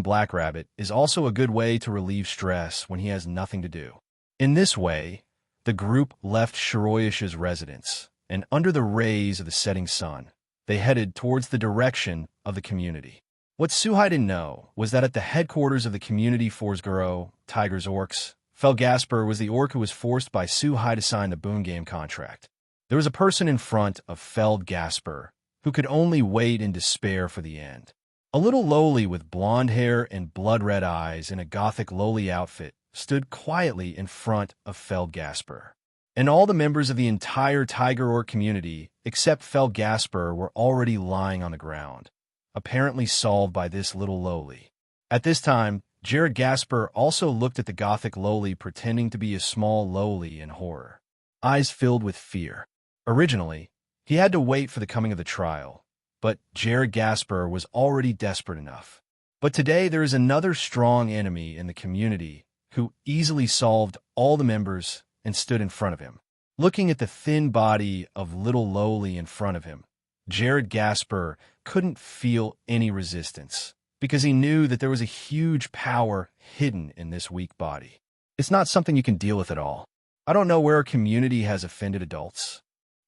Black Rabbit is also a good way to relieve stress when he has nothing to do. In this way, the group left Shiroyasha's residence, and under the rays of the setting sun, they headed towards the direction of the community. What Su-Hai didn't know was that at the headquarters of the community Forsguro, Tiger's Orcs, Felgasper was the orc who was forced by Su-Hai to sign the Boon Game contract. There was a person in front of Felgasper who could only wait in despair for the end. A little lowly with blonde hair and blood-red eyes in a gothic lowly outfit stood quietly in front of Felgasper. And all the members of the entire Tiger Orc community, except Felgasper, were already lying on the ground, apparently solved by this little lowly. At this time, Jared Gasper also looked at the gothic lowly pretending to be a small lowly in horror, eyes filled with fear. Originally, he had to wait for the coming of the trial, but Jared Gasper was already desperate enough. But today there is another strong enemy in the community who easily solved all the members and stood in front of him. Looking at the thin body of little lowly in front of him, Jared Gasper couldn't feel any resistance because he knew that there was a huge power hidden in this weak body. It's not something you can deal with at all. I don't know where our community has offended adults.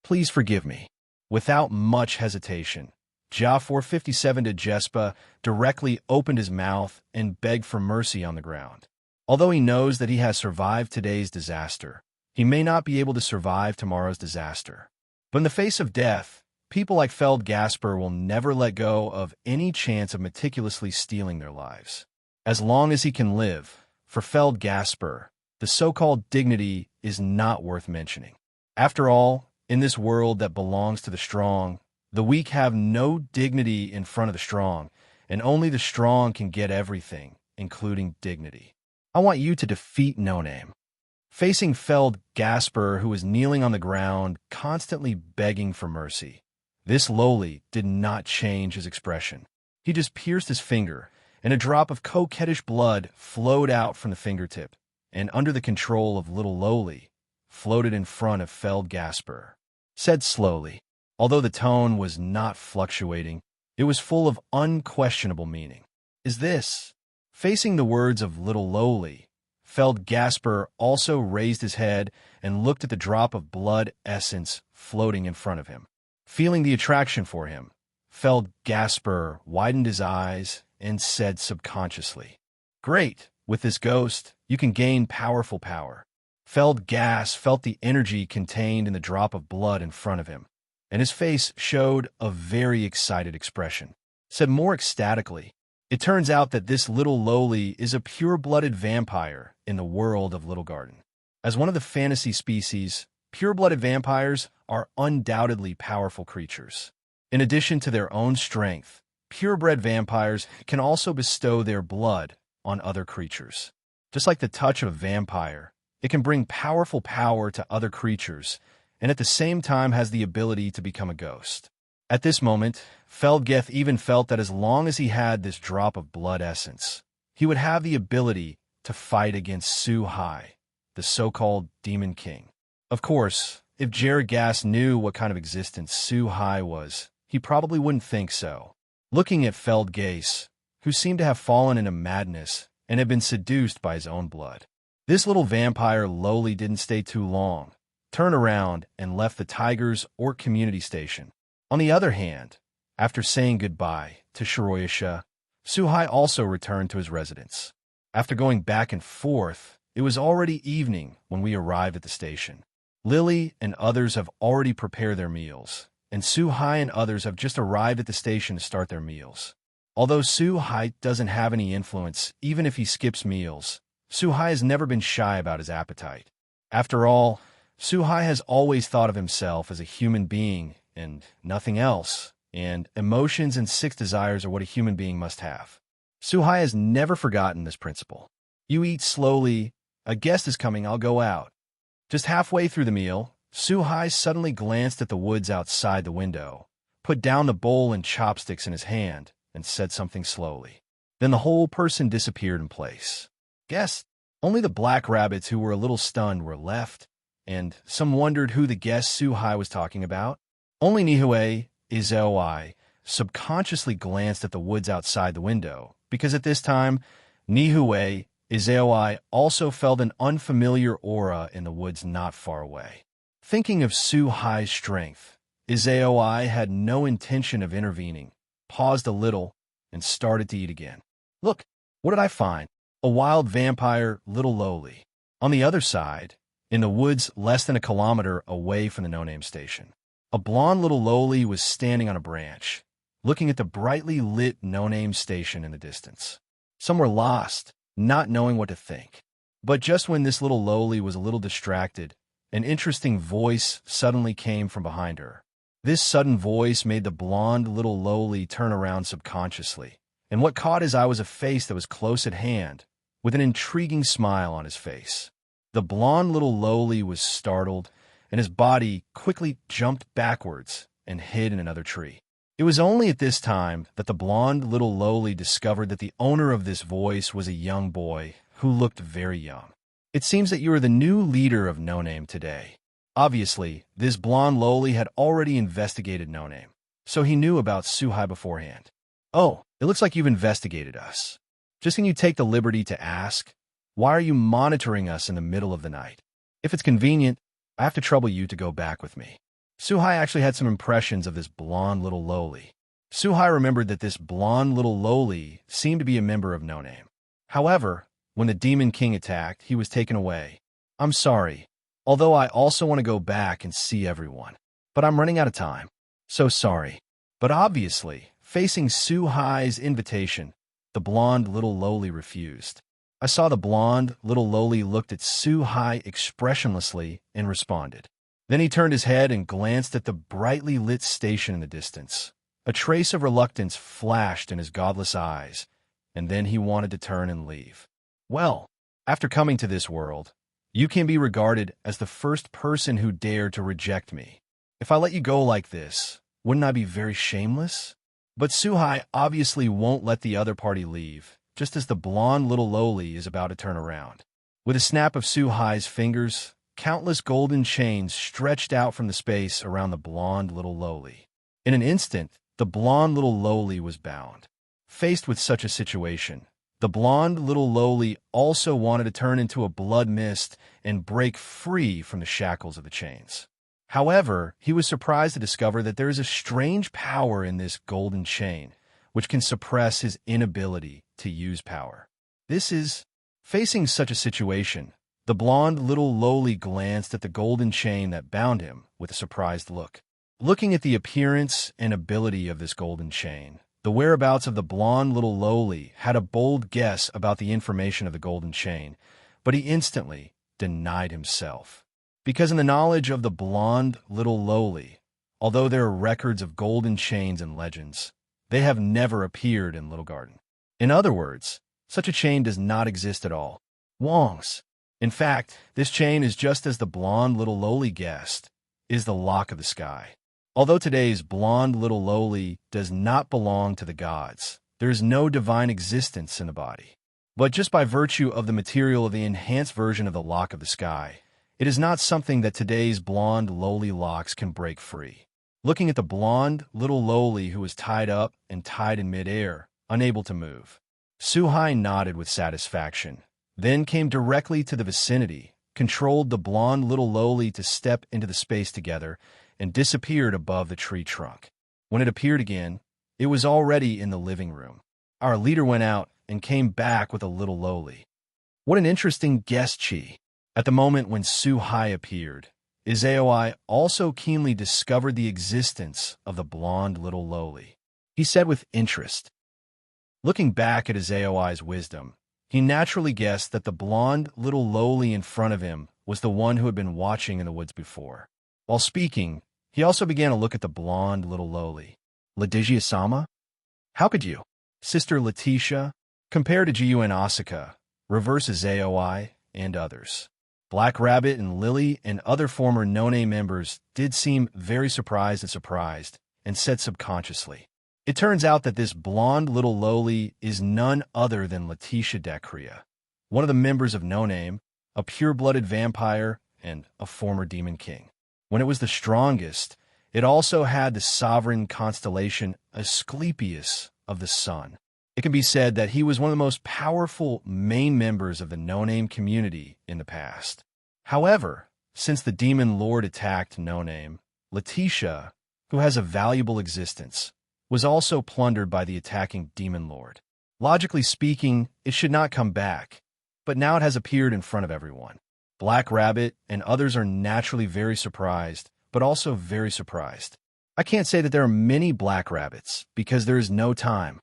Please forgive me. Without much hesitation, Ja 457 de Jespa directly opened his mouth and begged for mercy on the ground. Although he knows that he has survived today's disaster, he may not be able to survive tomorrow's disaster. But in the face of death, people like Feld Gasper will never let go of any chance of meticulously stealing their lives. As long as he can live, for Feld Gasper, the so-called dignity is not worth mentioning. After all, in this world that belongs to the strong, the weak have no dignity in front of the strong, and only the strong can get everything, including dignity. I want you to defeat No Name. Facing Feld Gasper, who was kneeling on the ground, constantly begging for mercy, this lowly did not change his expression. He just pierced his finger, and a drop of coquettish blood flowed out from the fingertip, and under the control of little Lowly, floated in front of Feld Gasper. Said slowly, although the tone was not fluctuating, it was full of unquestionable meaning. Is this? Facing the words of little Lowly, Feld Gasper also raised his head and looked at the drop of blood essence floating in front of him. Feeling the attraction for him, Feld Gasper widened his eyes and said subconsciously, "Great, with this ghost, you can gain powerful power." Feld Gas felt the energy contained in the drop of blood in front of him, and his face showed a very excited expression. Said more ecstatically, "It turns out that this little Lowly is a pure-blooded vampire in the world of Little Garden. As one of the fantasy species, pure-blooded vampires are undoubtedly powerful creatures. In addition to their own strength, purebred vampires can also bestow their blood on other creatures. Just like the touch of a vampire, it can bring powerful power to other creatures, and at the same time has the ability to become a ghost." At this moment, Feldgeth even felt that as long as he had this drop of blood essence, he would have the ability to fight against Su Hai, the so-called Demon King. Of course, if Jaragas knew what kind of existence Su Hai was, he probably wouldn't think so. Looking at Feldgase, who seemed to have fallen into madness and had been seduced by his own blood, this little vampire Lowly didn't stay too long, turned around and left the Tigers or community station. On the other hand, after saying goodbye to Shiroyasha, Suhai also returned to his residence. After going back and forth, it was already evening when we arrived at the station. Lily and others have already prepared their meals, and Suhai and others have just arrived at the station to start their meals. Although Suhai doesn't have any influence, even if he skips meals, Suhai has never been shy about his appetite. After all, Suhai has always thought of himself as a human being and nothing else, and emotions and 6 desires are what a human being must have. Suhai has never forgotten this principle. You eat slowly, a guest is coming, I'll go out. Just halfway through the meal, Suhai suddenly glanced at the woods outside the window, put down the bowl and chopsticks in his hand, and said something slowly. Then the whole person disappeared in place. Guests, only the black rabbits who were a little stunned were left, and some wondered who the guest Suhai was talking about. Only Nihue Izeoi subconsciously glanced at the woods outside the window, because at this time, Nihue Izeoi also felt an unfamiliar aura in the woods not far away. Thinking of Suhai's strength, Izeoi had no intention of intervening, paused a little, and started to eat again. Look, what did I find? A wild vampire, Little Lowly. On the other side, in the woods less than a kilometer away from the no-name station, a blonde Little Lowly was standing on a branch, looking at the brightly lit no-name station in the distance. Some were lost, not knowing what to think. But just when this Little Lowly was a little distracted, an interesting voice suddenly came from behind her. This sudden voice made the blonde Little Lowly turn around subconsciously, and what caught his eye was a face that was close at hand, with an intriguing smile on his face. The blonde Little Lowly was startled, and his body quickly jumped backwards and hid in another tree. It was only at this time that the blonde Little Lowly discovered that the owner of this voice was a young boy who looked very young. It seems that you are the new leader of No Name today. Obviously, this blonde Lowly had already investigated No Name, so he knew about Suhai beforehand. Oh, it looks like you've investigated us. Just can you take the liberty to ask, why are you monitoring us in the middle of the night? If it's convenient, I have to trouble you to go back with me. Suhai actually had some impressions of this blonde little lowly. Suhai remembered that this blonde little lowly seemed to be a member of No Name. However, when the Demon King attacked, he was taken away. I'm sorry, although I also want to go back and see everyone. But I'm running out of time. So sorry. But obviously, facing Suhai's invitation, the blonde little lowly refused. I saw the blonde little lowly looked at Suhai expressionlessly and responded. Then he turned his head and glanced at the brightly lit station in the distance. A trace of reluctance flashed in his godless eyes, and then he wanted to turn and leave. Well, after coming to this world, you can be regarded as the first person who dared to reject me. If I let you go like this, wouldn't I be very shameless? But Suhai obviously won't let the other party leave, just as the blonde little lowly is about to turn around. With a snap of Suhai's fingers, countless golden chains stretched out from the space around the blonde little lowly. In an instant, the blonde little lowly was bound. Faced with such a situation, the blonde little lowly also wanted to turn into a blood mist and break free from the shackles of the chains. However, he was surprised to discover that there is a strange power in this golden chain, which can suppress his inability to use power. Facing such a situation, the blonde little lowly glanced at the golden chain that bound him with a surprised look. Looking at the appearance and ability of this golden chain, the whereabouts of the blonde little lowly had a bold guess about the information of the golden chain, but he instantly denied himself. Because in the knowledge of the blonde little lowly, although there are records of golden chains and legends, they have never appeared in Little Garden. In other words, such a chain does not exist at all. Wong's. In fact, this chain is just as the blonde little lowly guessed, is the lock of the sky. Although today's blonde little lowly does not belong to the gods, there is no divine existence in the body. But just by virtue of the material of the enhanced version of the lock of the sky, it is not something that today's blonde lowly locks can break free. Looking at the blonde little lowly who was tied up and tied in midair, unable to move, Suhai nodded with satisfaction, then came directly to the vicinity, controlled the blonde little lowly to step into the space together, and disappeared above the tree trunk. When it appeared again, it was already in the living room. Our leader went out and came back with a little lowly. What an interesting guest she. At the moment when Suhai appeared, Izaoi also keenly discovered the existence of the blonde little lowly. He said with interest. Looking back at Izaoi's wisdom, he naturally guessed that the blonde little lowly in front of him was the one who had been watching in the woods before. While speaking, he also began to look at the blonde little lowly. Leticia-sama? How could you? Sister Leticia, compared to Jiyu and Asuka, reverse Izaoi, and others. Black Rabbit and Lily and other former No-Name members did seem very surprised and said subconsciously. It turns out that this blonde little lowly is none other than Leticia Dacrea, one of the members of No Name, a pure-blooded vampire, and a former demon king. When it was the strongest, it also had the sovereign constellation Asclepius of the sun. It can be said that he was one of the most powerful main members of the No Name community in the past. However, since the demon lord attacked No Name, Leticia, who has a valuable existence, was also plundered by the attacking demon lord. Logically speaking, it should not come back, but now it has appeared in front of everyone. Black Rabbit and others are naturally very surprised, but also very surprised. I can't say that there are many Black Rabbits, because there is no time.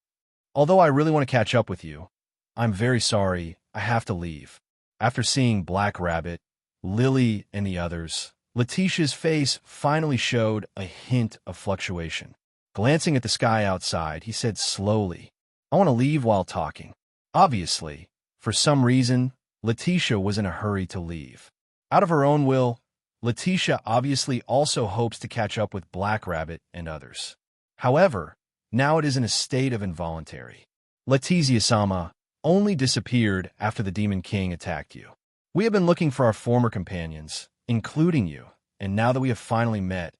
Although I really want to catch up with you, I'm very sorry, I have to leave. After seeing Black Rabbit, Lily, and the others, Leticia's face finally showed a hint of fluctuation. Glancing at the sky outside, he said slowly, I want to leave while talking. Obviously, for some reason, Leticia was in a hurry to leave. Out of her own will, Leticia obviously also hopes to catch up with Black Rabbit and others. However, now it is in a state of involuntary. Leticia-sama only disappeared after the Demon King attacked you. We have been looking for our former companions, including you, and now that we have finally met,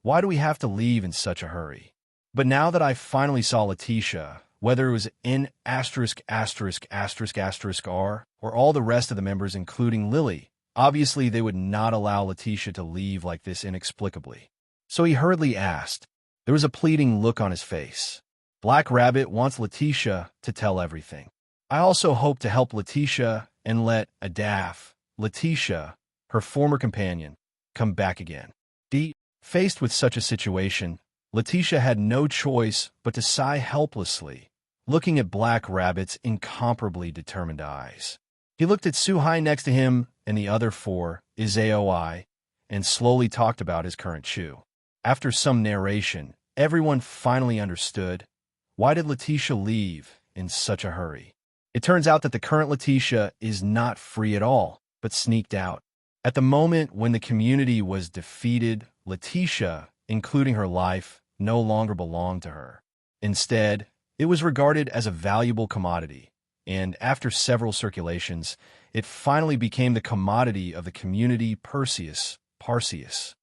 why do we have to leave in such a hurry? But now that I finally saw Leticia, whether it was in ************** or all the rest of the members including Lily, Obviously, they would not allow Leticia to leave like this inexplicably. So he hurriedly asked. There was a pleading look on his face. Black Rabbit wants Leticia to tell everything. I also hope to help Leticia and let Adaf, Leticia, her former companion, come back again. Faced with such a situation, Leticia had no choice but to sigh helplessly, looking at Black Rabbit's incomparably determined eyes. He looked at Suhai next to him and the other four, Izaoi, and slowly talked about his current chew. After some narration, everyone finally understood. Why did Leticia leave in such a hurry? It turns out that the current Leticia is not free at all, but sneaked out. At the moment when the community was defeated, Leticia, including her life, no longer belonged to her. Instead, it was regarded as a valuable commodity, and after several circulations, it finally became the commodity of the community Perseus. Perseus,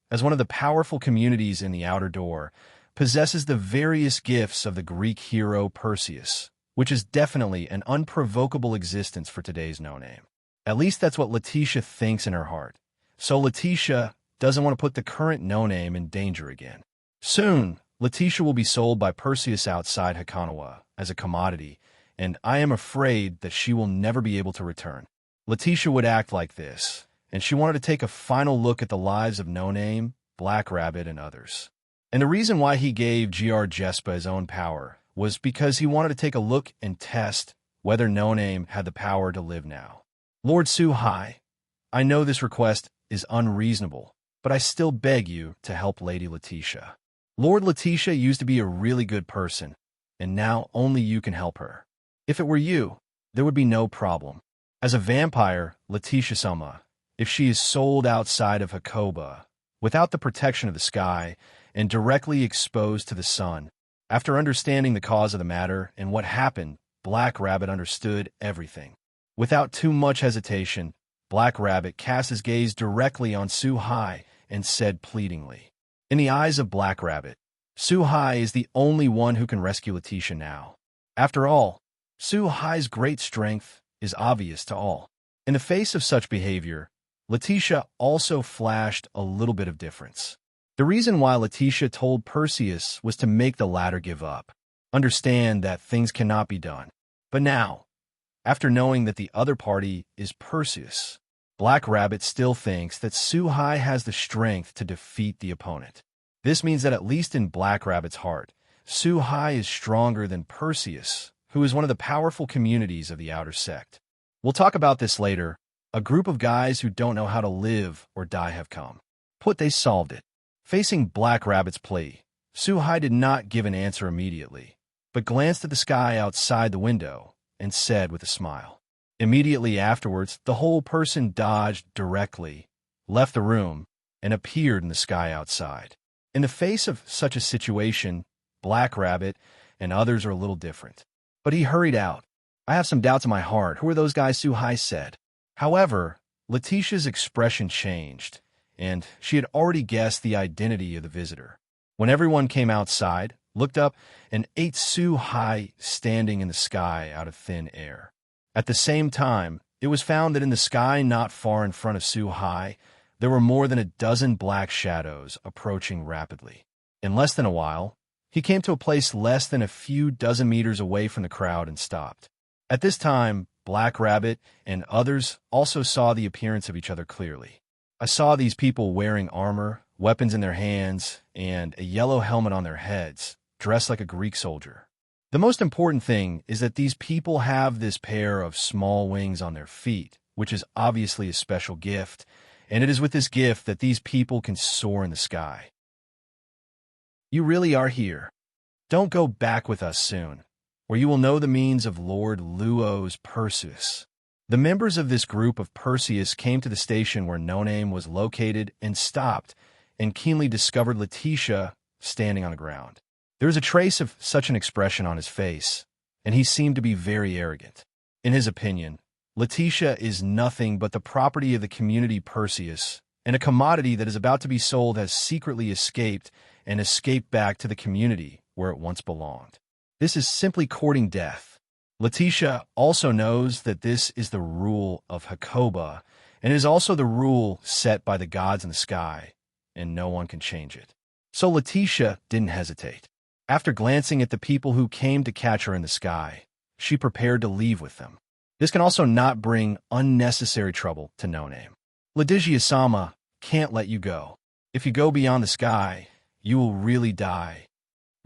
as one of the powerful communities in the Outer Door, possesses the various gifts of the Greek hero Perseus, which is definitely an unprovocable existence for today's no-name. At least that's what Leticia thinks in her heart. So Leticia doesn't want to put the current no-name in danger again. Soon, Leticia will be sold by Perseus outside Hakanawa as a commodity, and I am afraid that she will never be able to return. Leticia would act like this, and she wanted to take a final look at the lives of No-Name, Black Rabbit, and others. And the reason why he gave Gr Jespa his own power was because he wanted to take a look and test whether No-Name had the power to live now. Lord Suhai, I know this request is unreasonable, but I still beg you to help Lady Leticia. Lord Leticia used to be a really good person, and now only you can help her. If it were you, there would be no problem. As a vampire, Leticia-sama, if she is sold outside of Hakoba, without the protection of the sky, and directly exposed to the sun, after understanding the cause of the matter and what happened, Black Rabbit understood everything. Without too much hesitation, Black Rabbit cast his gaze directly on Suhai and said pleadingly. In the eyes of Black Rabbit, Suhai is the only one who can rescue Leticia now. After all, Suhai's great strength is obvious to all. In the face of such behavior, Leticia also flashed a little bit of difference. The reason why Leticia told Perseus was to make the latter give up, understand that things cannot be done. But now, after knowing that the other party is Perseus, Black Rabbit still thinks that Suhai has the strength to defeat the opponent. This means that at least in Black Rabbit's heart, Suhai is stronger than Perseus, who is one of the powerful communities of the Outer Sect. We'll talk about this later. A group of guys who don't know how to live or die have come. They solved it. Facing Black Rabbit's plea, Suhai did not give an answer immediately, but glanced at the sky outside the window and said with a smile. Immediately afterwards, the whole person dodged directly, left the room, and appeared in the sky outside. In the face of such a situation, Black Rabbit and others are a little different. But he hurried out. I have some doubts in my heart. Who are those guys? Suhai said. However, Leticia's expression changed, and she had already guessed the identity of the visitor. When everyone came outside, looked up, and ate Suhai standing in the sky out of thin air. At the same time, it was found that in the sky not far in front of Suhai, there were more than a dozen black shadows approaching rapidly. In less than a while, he came to a place less than a few dozen meters away from the crowd and stopped. At this time, Black Rabbit and others also saw the appearance of each other clearly. I saw these people wearing armor, weapons in their hands, and a yellow helmet on their heads, dressed like a Greek soldier. The most important thing is that these people have this pair of small wings on their feet, which is obviously a special gift, and it is with this gift that these people can soar in the sky. You really are here. Don't go back with us soon, or you will know the means of Lord Luo's Perseus. The members of this group of Perseus came to the station where No-Name was located and stopped, and keenly discovered Leticia standing on the ground. There was a trace of such an expression on his face, and he seemed to be very arrogant. In his opinion, Leticia is nothing but the property of the community Perseus, and a commodity that is about to be sold has secretly escaped back to the community where it once belonged. This is simply courting death. Leticia also knows that this is the rule of Hakoba, and is also the rule set by the gods in the sky, and no one can change it. So Leticia didn't hesitate. After glancing at the people who came to catch her in the sky, she prepared to leave with them. This can also not bring unnecessary trouble to No Name. Leticia-sama can't let you go. If you go beyond the sky, you will really die.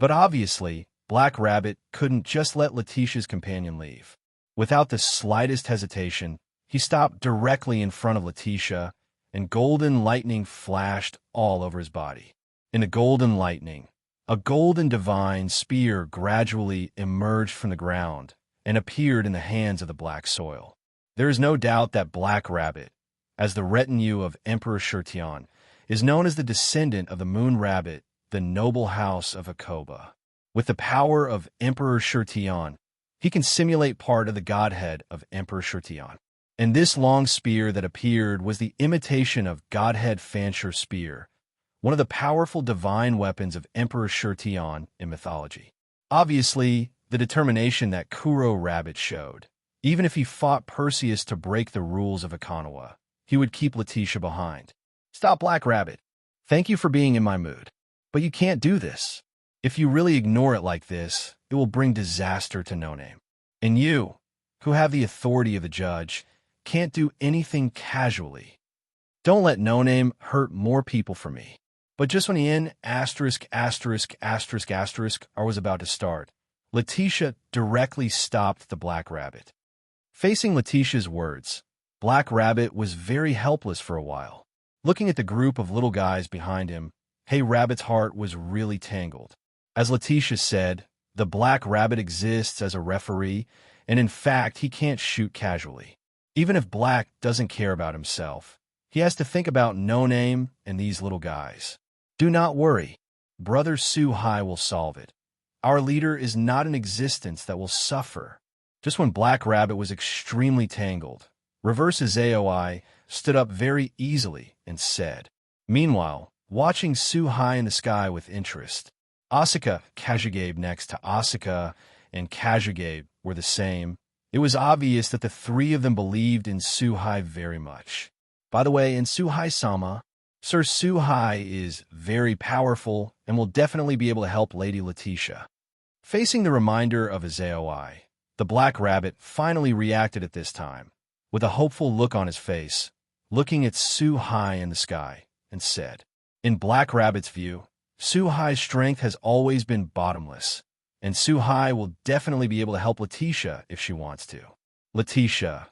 But obviously, Black Rabbit couldn't just let Leticia's companion leave. Without the slightest hesitation, he stopped directly in front of Leticia, and golden lightning flashed all over his body. In the golden lightning, a golden divine spear gradually emerged from the ground and appeared in the hands of the black soil. There is no doubt that Black Rabbit, as the retinue of Emperor Shirtion, is known as the descendant of the Moon Rabbit, the noble house of Hakoba. With the power of Emperor Shirtion, he can simulate part of the godhead of Emperor Shirtion. And this long spear that appeared was the imitation of Godhead Fenrir's spear, one of the powerful divine weapons of Emperor Shirtion in mythology. Obviously, the determination that Kuo Rabbit showed. Even if he fought Perseus to break the rules of Akanawa, he would keep Leticia behind. Stop, Black Rabbit. Thank you for being in my mood. But you can't do this. If you really ignore it like this, it will bring disaster to No Name. And you, who have the authority of the judge, can't do anything casually. Don't let No Name hurt more people for me. But just when the end was about to start, Leticia directly stopped the Black Rabbit. Facing Leticia's words, Black Rabbit was very helpless for a while. Looking at the group of little guys behind him, Hey Rabbit's heart was really tangled. As Leticia said, the Black Rabbit exists as a referee, and in fact, he can't shoot casually. Even if Black doesn't care about himself, he has to think about No Name and these little guys. Do not worry. Brother Su-Hai will solve it. Our leader is not an existence that will suffer. Just when Black Rabbit was extremely tangled, Reverse Aoi stood up very easily and said. Meanwhile, watching Su-Hai in the sky with interest, Asuka Kazugame next to Asuka and Kazugame were the same. It was obvious that the three of them believed in Su-Hai very much. By the way, in Su-Hai-sama, Sir Su-Hai is very powerful and will definitely be able to help Lady Leticia. Facing the reminder of Aoi, the Black Rabbit finally reacted at this time, with a hopeful look on his face, looking at Su-Hai in the sky, and said, in Black Rabbit's view, Su-Hai's strength has always been bottomless, and Su-Hai will definitely be able to help Leticia if she wants to. Leticia,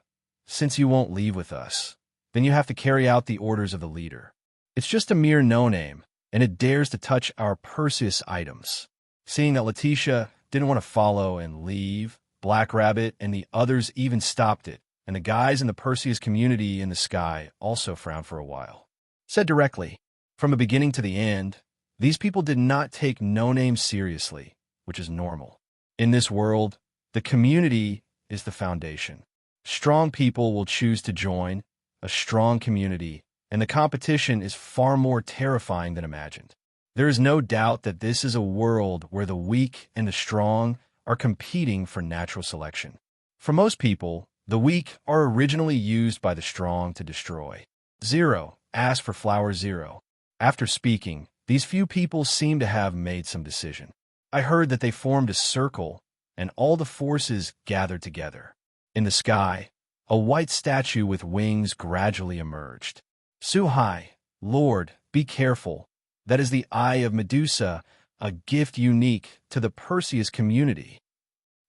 since you won't leave with us, then you have to carry out the orders of the leader. It's just a mere No Name, and it dares to touch our Perseus items. Seeing that Leticia didn't want to follow and leave, Black Rabbit and the others even stopped it, and the guys in the Perseus community in the sky also frowned for a while. Said directly, from the beginning to the end, these people did not take No Name seriously, which is normal. In this world, the community is the foundation. Strong people will choose to join a strong community, and the competition is far more terrifying than imagined. There is no doubt that this is a world where the weak and the strong are competing for natural selection. For most people, the weak are originally used by the strong to destroy. Zero asked for flower 0. After speaking, these few people seem to have made some decision. I heard that they formed a circle, and all the forces gathered together. In the sky, a white statue with wings gradually emerged. Su-Hai, Lord, be careful. That is the Eye of Medusa, a gift unique to the Perseus community.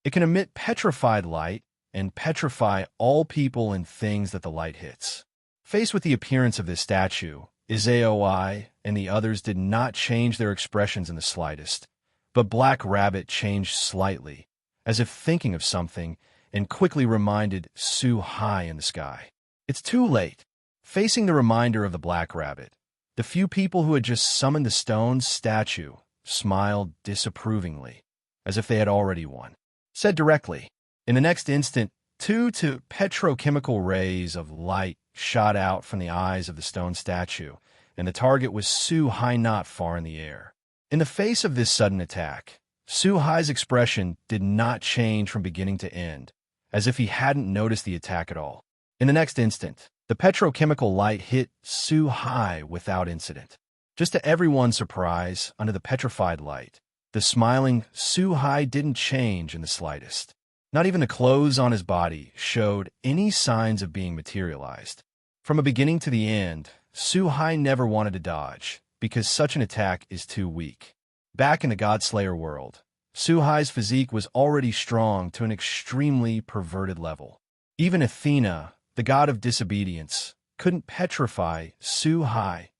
It can emit petrified light and petrify all people and things that the light hits. Faced with the appearance of this statue, Aoi and the others did not change their expressions in the slightest, but Black Rabbit changed slightly, as if thinking of something, and quickly reminded Su-Hai in the sky. It's too late. Facing the reminder of the Black Rabbit, the few people who had just summoned the stone statue smiled disapprovingly, as if they had already won. Said directly. In the next instant, 2 petrochemical rays of light shot out from the eyes of the stone statue, and the target was Su-Hai not far in the air. In the face of this sudden attack, Su-Hai's expression did not change from beginning to end, as if he hadn't noticed the attack at all. In the next instant, the petrochemical light hit Su-Hai without incident. Just to everyone's surprise, under the petrified light, the smiling Su-Hai didn't change in the slightest. Not even the clothes on his body showed any signs of being materialized. From a beginning to the end, Su-Hai never wanted to dodge, because such an attack is too weak. Back in the Godslayer world, Su-Hai's physique was already strong to an extremely perverted level. Even Athena, the god of disobedience, couldn't petrify Su-Hai,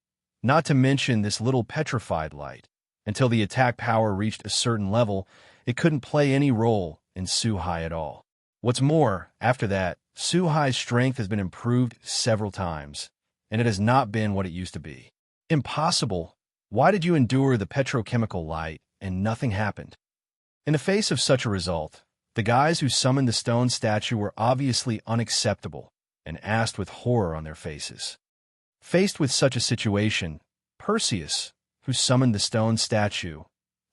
not to mention this little petrified light. Until the attack power reached a certain level, it couldn't play any role in Su-Hai at all. What's more, after that, Su-Hai's strength has been improved several times, and it has not been what it used to be. Impossible! Why did you endure the petrochemical light and nothing happened? In the face of such a result, the guys who summoned the stone statue were obviously unacceptable and asked with horror on their faces. Faced with such a situation, Perseus, who summoned the stone statue,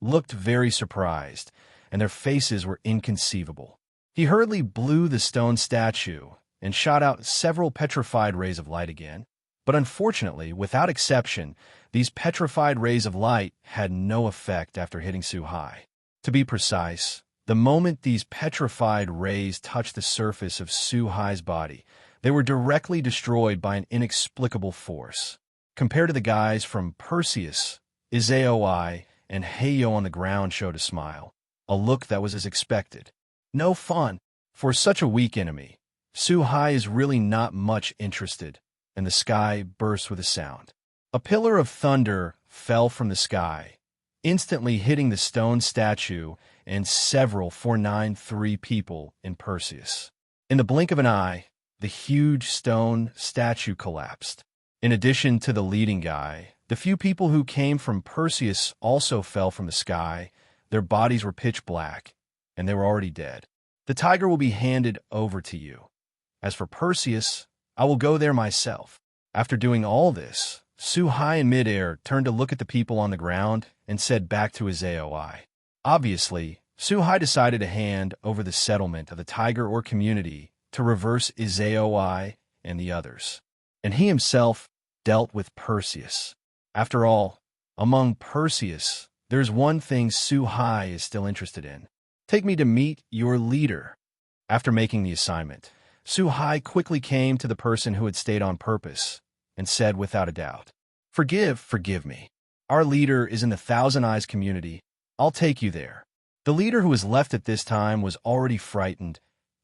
looked very surprised, and their faces were inconceivable. He hurriedly blew the stone statue and shot out several petrified rays of light again, but unfortunately, without exception, these petrified rays of light had no effect after hitting Su-Hai. To be precise, the moment these petrified rays touched the surface of Su-Hai's body, they were directly destroyed by an inexplicable force. Compared to the guys from Perseus, Izaoi, and Heiyo on the ground showed a smile, a look that was as expected. No fun. For such a weak enemy, Su-Hai is really not much interested, and the sky burst with a sound. A pillar of thunder fell from the sky, instantly hitting the stone statue and several 493 people in Perseus. In the blink of an eye, the huge stone statue collapsed. In addition to the leading guy, the few people who came from Perseus also fell from the sky. Their bodies were pitch black, and they were already dead. The tiger will be handed over to you. As for Perseus, I will go there myself. After doing all this, Su-Hai in midair turned to look at the people on the ground and said back to his Aoi. Obviously, Su-Hai decided to hand over the settlement of the tiger or community to reverse Izaoi and the others, and he himself dealt with Perseus. After all, among Perseus, there's one thing Su-Hai is still interested in. Take me to meet your leader. After making the assignment, Su-Hai quickly came to the person who had stayed on purpose and said without a doubt, Forgive me. Our leader is in the Thousand Eyes community. I'll take you there. The leader who was left at this time was already frightened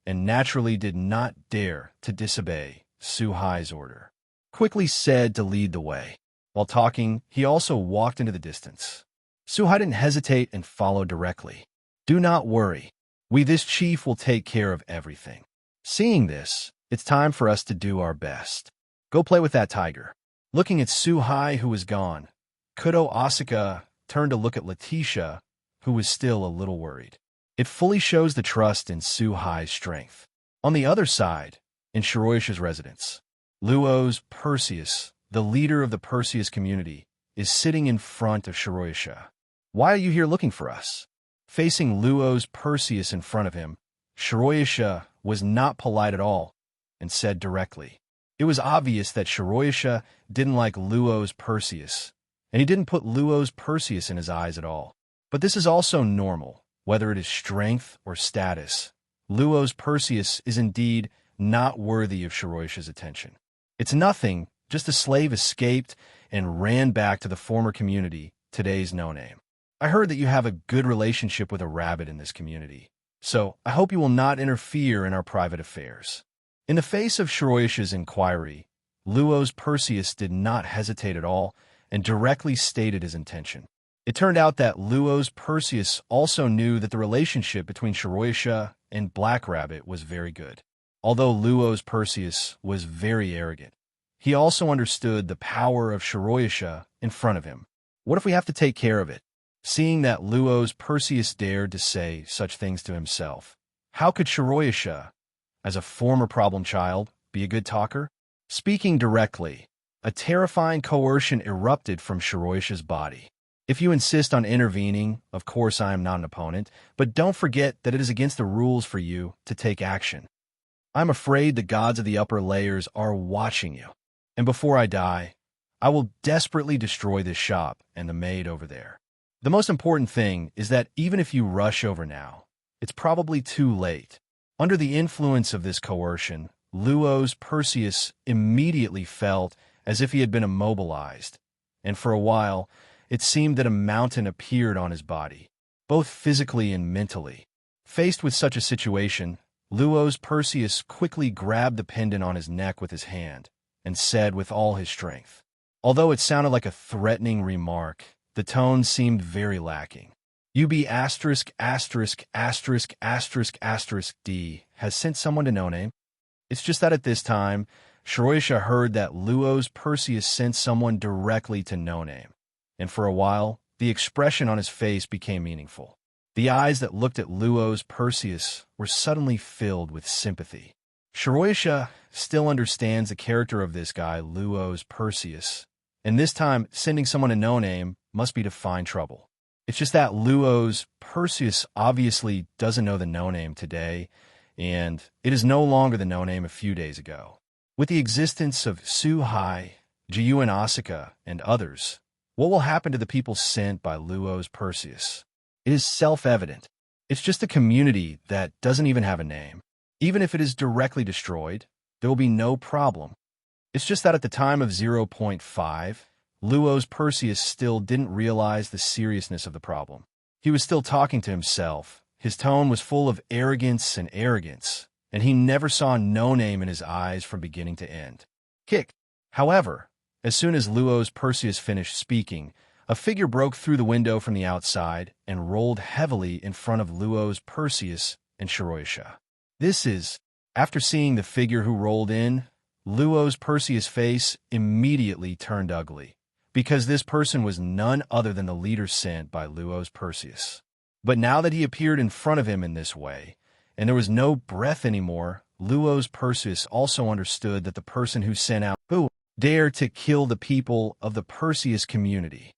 and naturally did not dare to disobey Su-Hai's order. Quickly said to lead the way. While talking, he also walked into the distance. Su-Hai didn't hesitate and followed directly. Do not worry. This chief will take care of everything. Seeing this, it's time for us to do our best. Go play with that tiger. Looking at Su-Hai, who was gone, Kuo Academy turned to look at Leticia, who was still a little worried. It fully shows the trust in Su-Hai's strength. On the other side, in Shiroyasha's residence, Luo's Perseus, the leader of the Perseus community, is sitting in front of Shiroyasha. Why are you here looking for us? Facing Luo's Perseus in front of him, Shiroyasha was not polite at all and said directly. It was obvious that Shiroyasha didn't like Luo's Perseus, and he didn't put Luo's Perseus in his eyes at all. But this is also normal, whether it is strength or status. Luo's Perseus is indeed not worthy of Shiroyasha's attention. It's nothing, just a slave escaped and ran back to the former community, today's no-name. I heard that you have a good relationship with a rabbit in this community, so I hope you will not interfere in our private affairs. In the face of Shiroyasha's inquiry, Luo's Perseus did not hesitate at all and directly stated his intention. It turned out that Luo's Perseus also knew that the relationship between Shiroyasha and Black Rabbit was very good. Although Luo's Perseus was very arrogant, he also understood the power of Shiroyasha in front of him. What if we have to take care of it? Seeing that Luo's Perseus dared to say such things to himself, how could Shiroyasha, as a former problem child, be a good talker? Speaking directly, a terrifying coercion erupted from Shiroyasha's body. If you insist on intervening, of course I am not an opponent, but don't forget that it is against the rules for you to take action. I'm afraid the gods of the upper layers are watching you. And before I die, I will desperately destroy this shop and the maid over there. The most important thing is that even if you rush over now, it's probably too late. Under the influence of this coercion, Luo's Perseus immediately felt as if he had been immobilized, and for a while, it seemed that a mountain appeared on his body, both physically and mentally. Faced with such a situation, Luo's Perseus quickly grabbed the pendant on his neck with his hand and said with all his strength. Although it sounded like a threatening remark, the tone seemed very lacking. UB ******** D has sent someone to No Name. It's just that at this time, Shiroisha heard that Luo's Perseus sent someone directly to No Name, and for a while, the expression on his face became meaningful. The eyes that looked at Luo's Perseus were suddenly filled with sympathy. Shiroisha still understands the character of this guy, Luo's Perseus, and this time, sending someone to No Name must be to find trouble. It's just that Luo's Perseus obviously doesn't know the No Name today, and it is no longer the No Name a few days ago. With the existence of Su-Hai, Jiyu and Asuka, and others, what will happen to the people sent by Luo's Perseus? It is self-evident. It's just a community that doesn't even have a name. Even if it is directly destroyed, there will be no problem. It's just that at the time of 0.5, Luo's Perseus still didn't realize the seriousness of the problem. He was still talking to himself. His tone was full of arrogance, and he never saw No Name in his eyes from beginning to end. Kick. However, as soon as Luo's Perseus finished speaking, a figure broke through the window from the outside and rolled heavily in front of Luo's Perseus and Shiroisha. After seeing the figure who rolled in, Luo's Perseus' face immediately turned ugly, because this person was none other than the leader sent by Luo's Perseus. But now that he appeared in front of him in this way, and there was no breath anymore, Luo's Perseus also understood that the person who sent out who dared to kill the people of the Perseus community.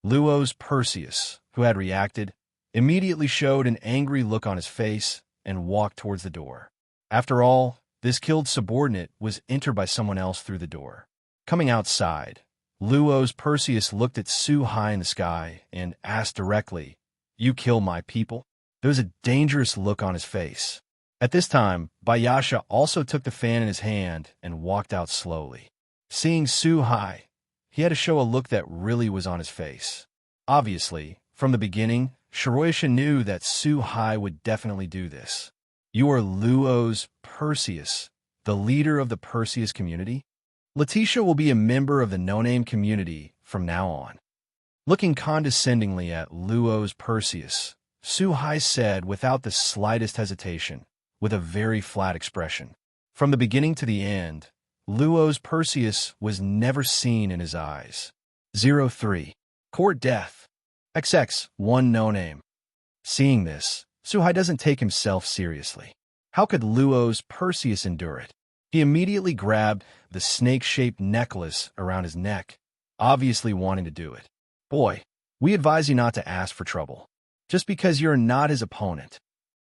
Luo's Perseus, who had reacted, immediately showed an angry look on his face and walked towards the door. After all, this killed subordinate was entered by someone else through the door. Coming outside, Luo's Perseus looked at Su-Hai in the sky and asked directly, "You kill my people?" There was a dangerous look on his face. At this time, Bayasha also took the fan in his hand and walked out slowly. Seeing Su-Hai, he had to show a look that really was on his face. Obviously, from the beginning, Shiroisha knew that Su-Hai would definitely do this. "You are Luo's Perseus, the leader of the Perseus community? Leticia will be a member of the No Name community from now on." Looking condescendingly at Luo's Perseus, Su-Hai said without the slightest hesitation, with a very flat expression. From the beginning to the end, Luo's Perseus was never seen in his eyes. 03. Court Death. XX. 1 No Name. Seeing this, Su-Hai doesn't take himself seriously. How could Luo's Perseus endure it? He immediately grabbed the snake-shaped necklace around his neck, obviously wanting to do it. "Boy, we advise you not to ask for trouble, just because you're not his opponent."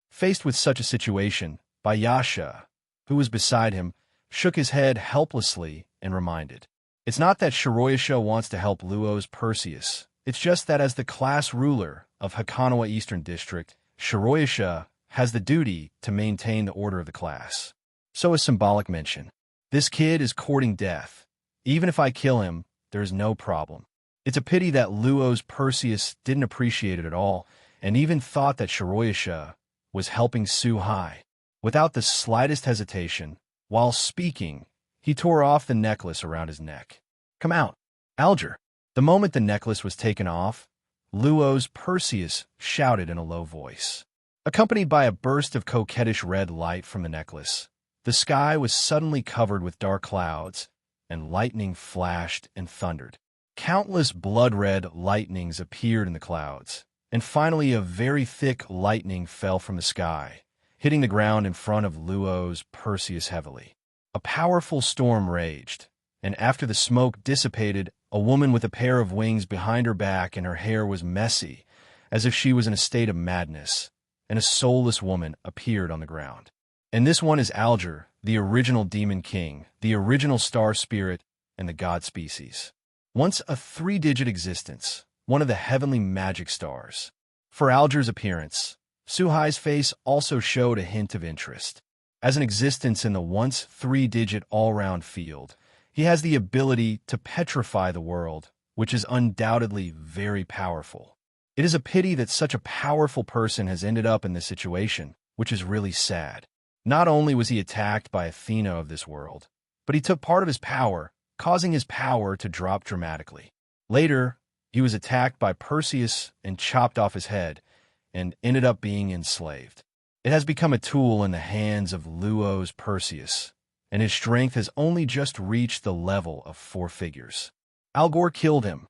Faced with such a situation, Bayasha, who was beside him, shook his head helplessly and reminded, "It's not that Shiroisha wants to help Luo's Perseus. It's just that as the class ruler of Hakanawa Eastern District, Shiroisha has the duty to maintain the order of the class. So a symbolic mention. This kid is courting death. Even if I kill him, there's no problem." It's a pity that Luo's Perseus didn't appreciate it at all, and even thought that Shiroisha was helping Su-Hai. Without the slightest hesitation, while speaking, he tore off the necklace around his neck. "Come out, Alger." The moment the necklace was taken off, Luo's Perseus shouted in a low voice. Accompanied by a burst of coquettish red light from the necklace, the sky was suddenly covered with dark clouds, and lightning flashed and thundered. Countless blood-red lightnings appeared in the clouds, and finally a very thick lightning fell from the sky, hitting the ground in front of Luo's Perseus heavily. A powerful storm raged, and after the smoke dissipated, a woman with a pair of wings behind her back, and her hair was messy, as if she was in a state of madness, and a soulless woman appeared on the ground. And this one is Alger, the original Demon King, the original star spirit, and the god species. Once a three-digit existence, one of the heavenly magic stars. For Alger's appearance, Suhai's face also showed a hint of interest. As an existence in the once three-digit all-round field, he has the ability to petrify the world, which is undoubtedly very powerful. It is a pity that such a powerful person has ended up in this situation, which is really sad. Not only was he attacked by Athena of this world, but he took part of his power, causing his power to drop dramatically. Later, he was attacked by Perseus and chopped off his head, and ended up being enslaved. It has become a tool in the hands of Luo's Perseus, and his strength has only just reached the level of 4 figures. Algor killed him.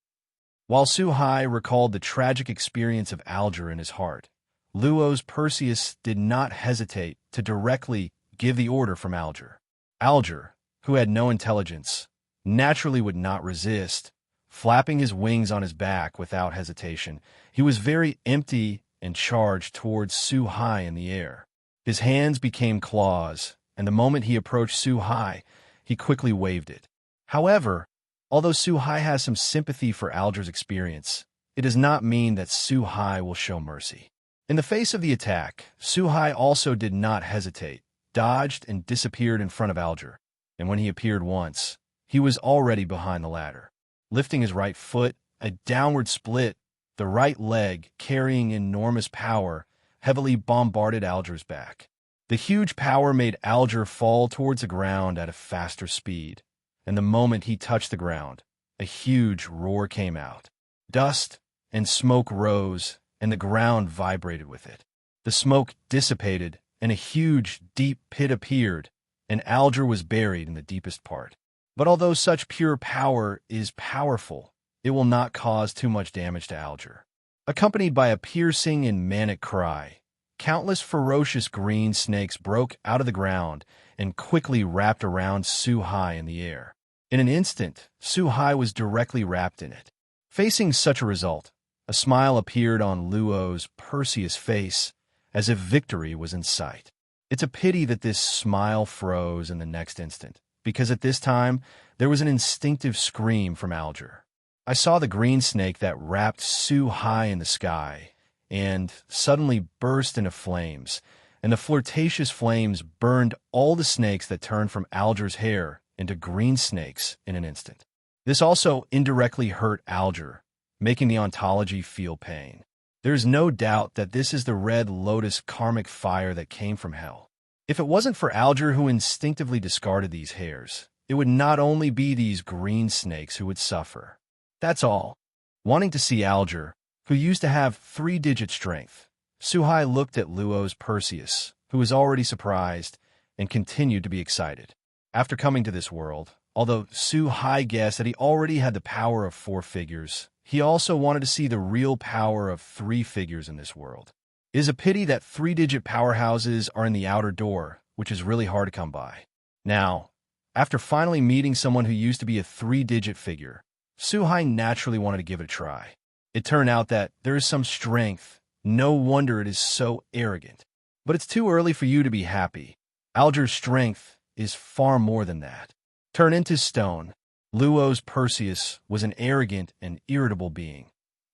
While Suhai recalled the tragic experience of Alger in his heart, Luo's Perseus did not hesitate to directly give the order from Alger. Alger, who had no intelligence, naturally would not resist, flapping his wings on his back without hesitation. He was very empty and charged towards Suhai in the air. His hands became claws, and the moment he approached Suhai, he quickly waved it. However, although Suhai has some sympathy for Alger's experience, it does not mean that Suhai will show mercy. In the face of the attack, Suhai also did not hesitate, dodged and disappeared in front of Alger, and when he appeared once, he was already behind the ladder. Lifting his right foot, a downward split, the right leg, carrying enormous power, heavily bombarded Alger's back. The huge power made Alger fall towards the ground at a faster speed, and the moment he touched the ground, a huge roar came out. Dust and smoke rose, and the ground vibrated with it. The smoke dissipated, and a huge, deep pit appeared, and Alger was buried in the deepest part. But although such pure power is powerful, it will not cause too much damage to Alger. Accompanied by a piercing and manic cry, countless ferocious green snakes broke out of the ground and quickly wrapped around Suhai in the air. In an instant, Suhai was directly wrapped in it. Facing such a result, a smile appeared on Luo's Perseus' face, as if victory was in sight. It's a pity that this smile froze in the next instant, because at this time, there was an instinctive scream from Alger. I saw the green snake that wrapped Suhai in the sky, and suddenly burst into flames, and the flirtatious flames burned all the snakes that turned from Alger's hair into green snakes in an instant. This also indirectly hurt Alger, making the ontology feel pain. There's no doubt that this is the red lotus karmic fire that came from hell. If it wasn't for Alger, who instinctively discarded these hairs, it would not only be these green snakes who would suffer. That's all. Wanting to see Alger, who used to have 3-digit strength, Suhai looked at Luo's Perseus, who was already surprised, and continued to be excited. After coming to this world, although Suhai guessed that he already had the power of 4 figures, he also wanted to see the real power of 3 figures in this world. It is a pity that 3-digit powerhouses are in the outer door, which is really hard to come by. Now, after finally meeting someone who used to be a 3-digit figure, Suhai naturally wanted to give it a try. It turned out that there is some strength. No wonder it is so arrogant. But it's too early for you to be happy. Alger's strength is far more than that. Turn into stone. Luo's Perseus was an arrogant and irritable being.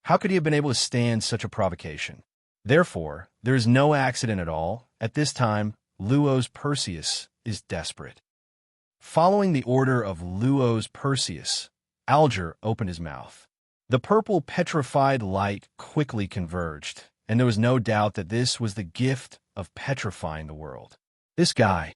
How could he have been able to stand such a provocation? Therefore, there is no accident at all. At this time, Luo's Perseus is desperate. Following the order of Luo's Perseus, Alger opened his mouth. The purple petrified light quickly converged, and there was no doubt that this was the gift of petrifying the world. This guy.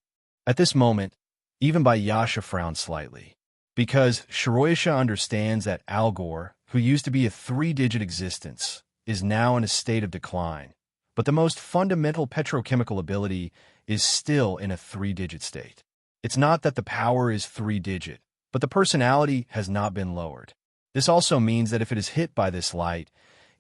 At this moment, even Yasha frowned slightly, because Shiroyasha understands that Algor, who used to be a 3-digit existence, is now in a state of decline, but the most fundamental petrochemical ability is still in a 3-digit state. It's not that the power is 3-digit, but the personality has not been lowered. This also means that if it is hit by this light,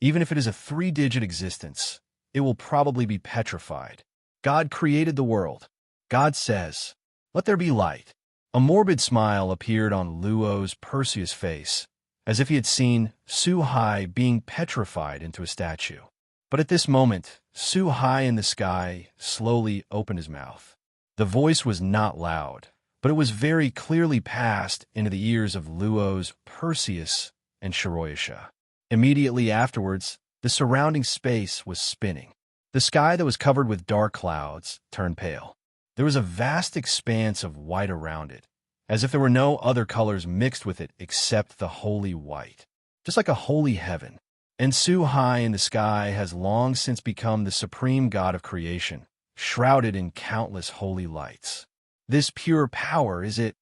even if it is a 3-digit existence, it will probably be petrified. God created the world. God says, "Let there be light." A morbid smile appeared on Luo's Perseus' face, as if he had seen Su-Hai being petrified into a statue. But at this moment, Su-Hai in the sky slowly opened his mouth. The voice was not loud, but it was very clearly passed into the ears of Luo's Perseus and Shiroyasha. Immediately afterwards, the surrounding space was spinning. The sky that was covered with dark clouds turned pale. There was a vast expanse of white around it, as if there were no other colors mixed with it except the holy white, just like a holy heaven. And Su-Hai in the sky has long since become the supreme god of creation, shrouded in countless holy lights. This pure power, is it?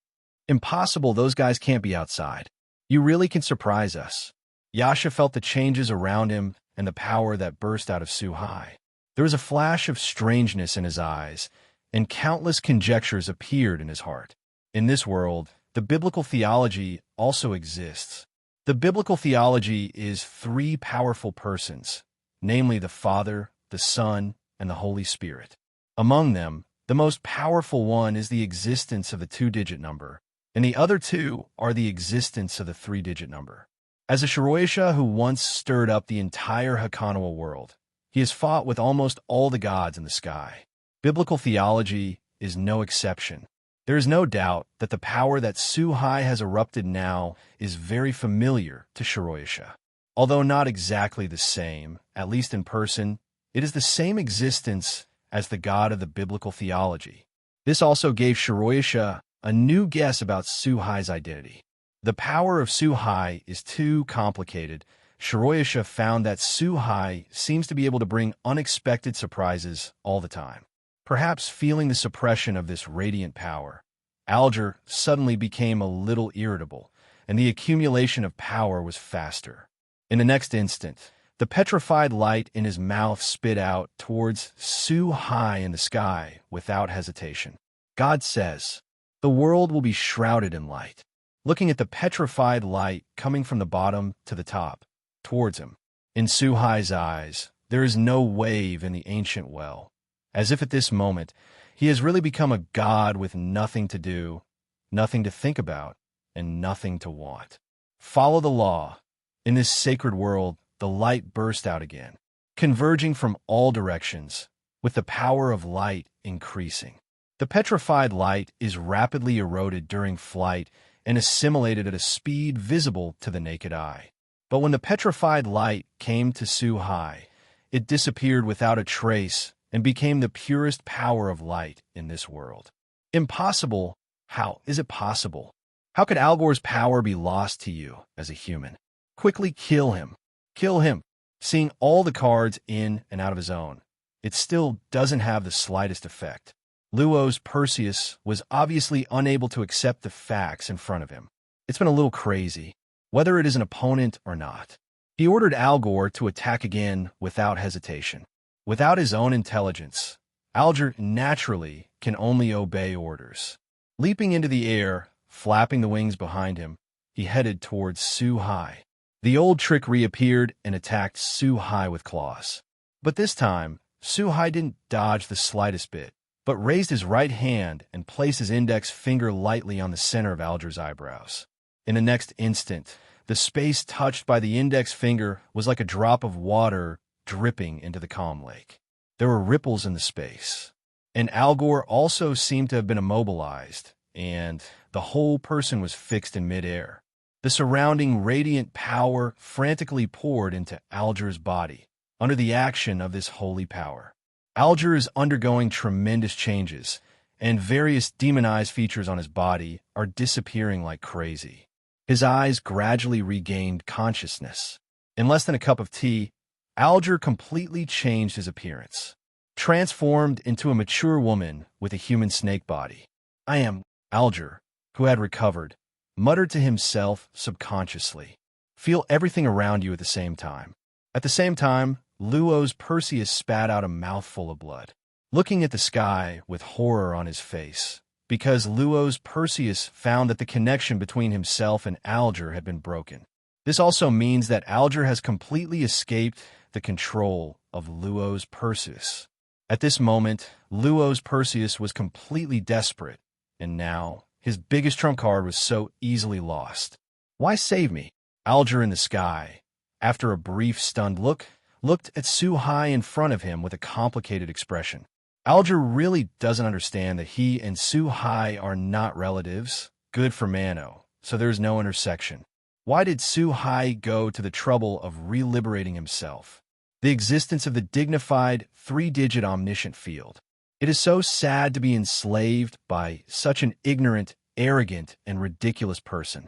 Impossible, those guys can't be outside. You really can surprise us. Yasha felt the changes around him and the power that burst out of Su-Hai. There was a flash of strangeness in his eyes, and countless conjectures appeared in his heart. In this world, the biblical theology also exists. The biblical theology is three powerful persons, namely the Father, the Son, and the Holy Spirit. Among them, the most powerful one is the existence of the two-digit number, and the other two are the existence of the three-digit number. As a Shiroyasha who once stirred up the entire Hakanawa world, he has fought with almost all the gods in the sky. Biblical theology is no exception. There is no doubt that the power that Su-Hai has erupted now is very familiar to Shiroyasha. Although not exactly the same, at least in person, it is the same existence as the god of the biblical theology. This also gave Shiroyasha a new guess about Su-Hai's identity. The power of Su-Hai is too complicated. Shiroyasha found that Su-Hai seems to be able to bring unexpected surprises all the time. Perhaps feeling the suppression of this radiant power, Alger suddenly became a little irritable, and the accumulation of power was faster. In the next instant, the petrified light in his mouth spit out towards Su-Hai in the sky without hesitation. God says, "The world will be shrouded in light." Looking at the petrified light coming from the bottom to the top, towards him, in Su-Hai's eyes, there is no wave in the ancient well. As if at this moment, he has really become a god with nothing to do, nothing to think about, and nothing to want. Follow the law. In this sacred world, the light burst out again, converging from all directions, with the power of light increasing. The petrified light is rapidly eroded during flight and assimilated at a speed visible to the naked eye. But when the petrified light came to Su-Hai, it disappeared without a trace and became the purest power of light in this world. Impossible? How is it possible? How could Algor's power be lost to you as a human? Quickly kill him. Kill him. Seeing all the cards in and out of his own, it still doesn't have the slightest effect. Luo's Perseus was obviously unable to accept the facts in front of him. It's been a little crazy, whether it is an opponent or not. He ordered Algor to attack again without hesitation. Without his own intelligence, Alger naturally can only obey orders. Leaping into the air, flapping the wings behind him, he headed towards Su-Hai. The old trick reappeared and attacked Su-Hai with claws. But this time, Su-Hai didn't dodge the slightest bit, but raised his right hand and placed his index finger lightly on the center of Alger's eyebrows. In the next instant, the space touched by the index finger was like a drop of water dripping into the calm lake. There were ripples in the space, and Algor also seemed to have been immobilized, and the whole person was fixed in midair. The surrounding radiant power frantically poured into Alger's body under the action of this holy power. Alger is undergoing tremendous changes, and various demonized features on his body are disappearing like crazy. His eyes gradually regained consciousness. In less than a cup of tea, Alger completely changed his appearance, transformed into a mature woman with a human snake body. "I am," Alger, who had recovered, muttered to himself subconsciously. Feel everything around you at the same time. At the same time, Luo's Perseus spat out a mouthful of blood, looking at the sky with horror on his face, because Luo's Perseus found that the connection between himself and Alger had been broken. This also means that Alger has completely escaped the control of Luo's Perseus. At this moment, Luo's Perseus was completely desperate, and now his biggest trump card was so easily lost. Why save me? Alger in the sky, after a brief stunned look, looked at Su-Hai in front of him with a complicated expression. Alger really doesn't understand that he and Su-Hai are not relatives. Good for Mano, so there's no intersection. Why did Su-Hai go to the trouble of reliberating himself? The existence of the dignified, three-digit omniscient field. It is so sad to be enslaved by such an ignorant, arrogant, and ridiculous person.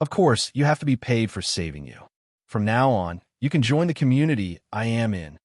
Of course, you have to be paid for saving you. From now on, you can join the community I am in.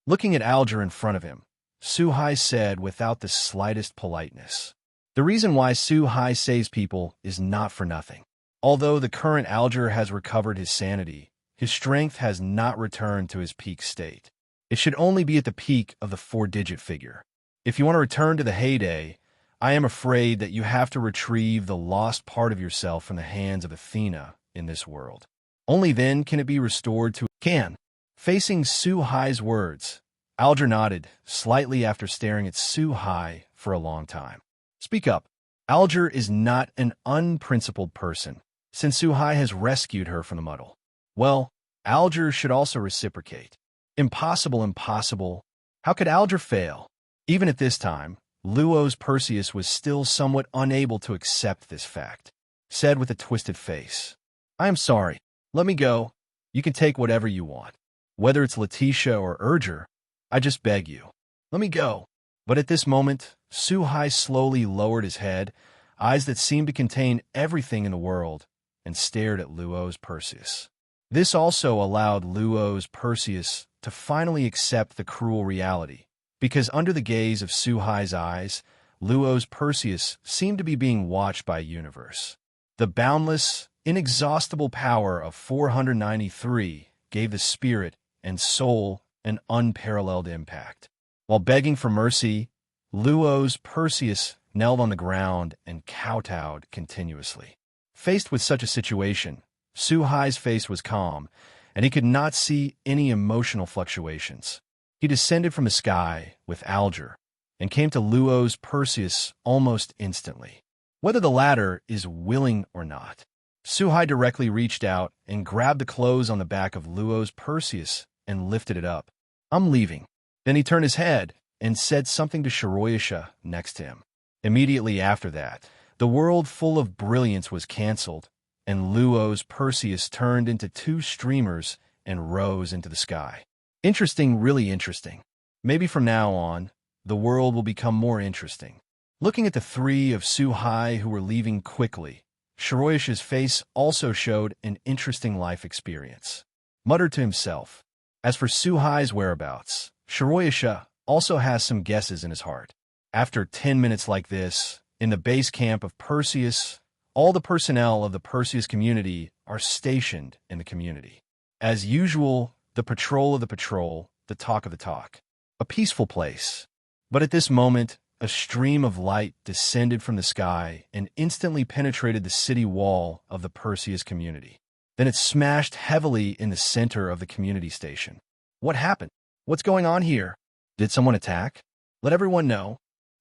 Looking at Alger in front of him, Su-Hai said without the slightest politeness. The reason why Su-Hai saves people is not for nothing. Although the current Alger has recovered his sanity, his strength has not returned to his peak state. It should only be at the peak of the four-digit figure. If you want to return to the heyday, I am afraid that you have to retrieve the lost part of yourself from the hands of Athena in this world. Only then can it be restored to can. Facing Su-Hai's words, Alger nodded slightly after staring at Su-Hai for a long time. Speak up. Alger is not an unprincipled person, since Su-Hai has rescued her from the muddle. Well, Alger should also reciprocate. Impossible, impossible. How could Alger fail? Even at this time, Luo's Perseus was still somewhat unable to accept this fact. Said with a twisted face, I am sorry. Let me go. You can take whatever you want. Whether it's Leticia or Urger, I just beg you. Let me go. But at this moment, Su-Hai slowly lowered his head, eyes that seemed to contain everything in the world, and stared at Luo's Perseus. This also allowed Luo's Perseus to finally accept the cruel reality, because under the gaze of Su-Hai's eyes, Luo's Perseus seemed to be being watched by a universe. The boundless, inexhaustible power of 493 gave the spirit and soul an unparalleled impact. While begging for mercy, Luo's Perseus knelt on the ground and kowtowed continuously. Faced with such a situation, Su-Hai's face was calm, and he could not see any emotional fluctuations. He descended from the sky with Alger and came to Luo's Perseus almost instantly. Whether the latter is willing or not, Su-Hai directly reached out and grabbed the clothes on the back of Luo's Perseus and lifted it up. I'm leaving. Then he turned his head and said something to Shiroyasha next to him. Immediately after that, the world full of brilliance was cancelled, and Luo's Perseus turned into two streamers and rose into the sky. Interesting, really interesting. Maybe from now on, the world will become more interesting. Looking at the three of Su-Hai who were leaving quickly, Shiroyasha's face also showed an interesting life experience. Muttered to himself. As for Su-Hai's whereabouts, Shiroyasha also has some guesses in his heart. After 10 minutes like this, in the base camp of Perseus, all the personnel of the Perseus community are stationed in the community. As usual, the patrol of the patrol, the talk of the talk. A peaceful place. But at this moment, a stream of light descended from the sky and instantly penetrated the city wall of the Perseus community. Then it smashed heavily in the center of the community station. What happened? What's going on here? Did someone attack? Let everyone know.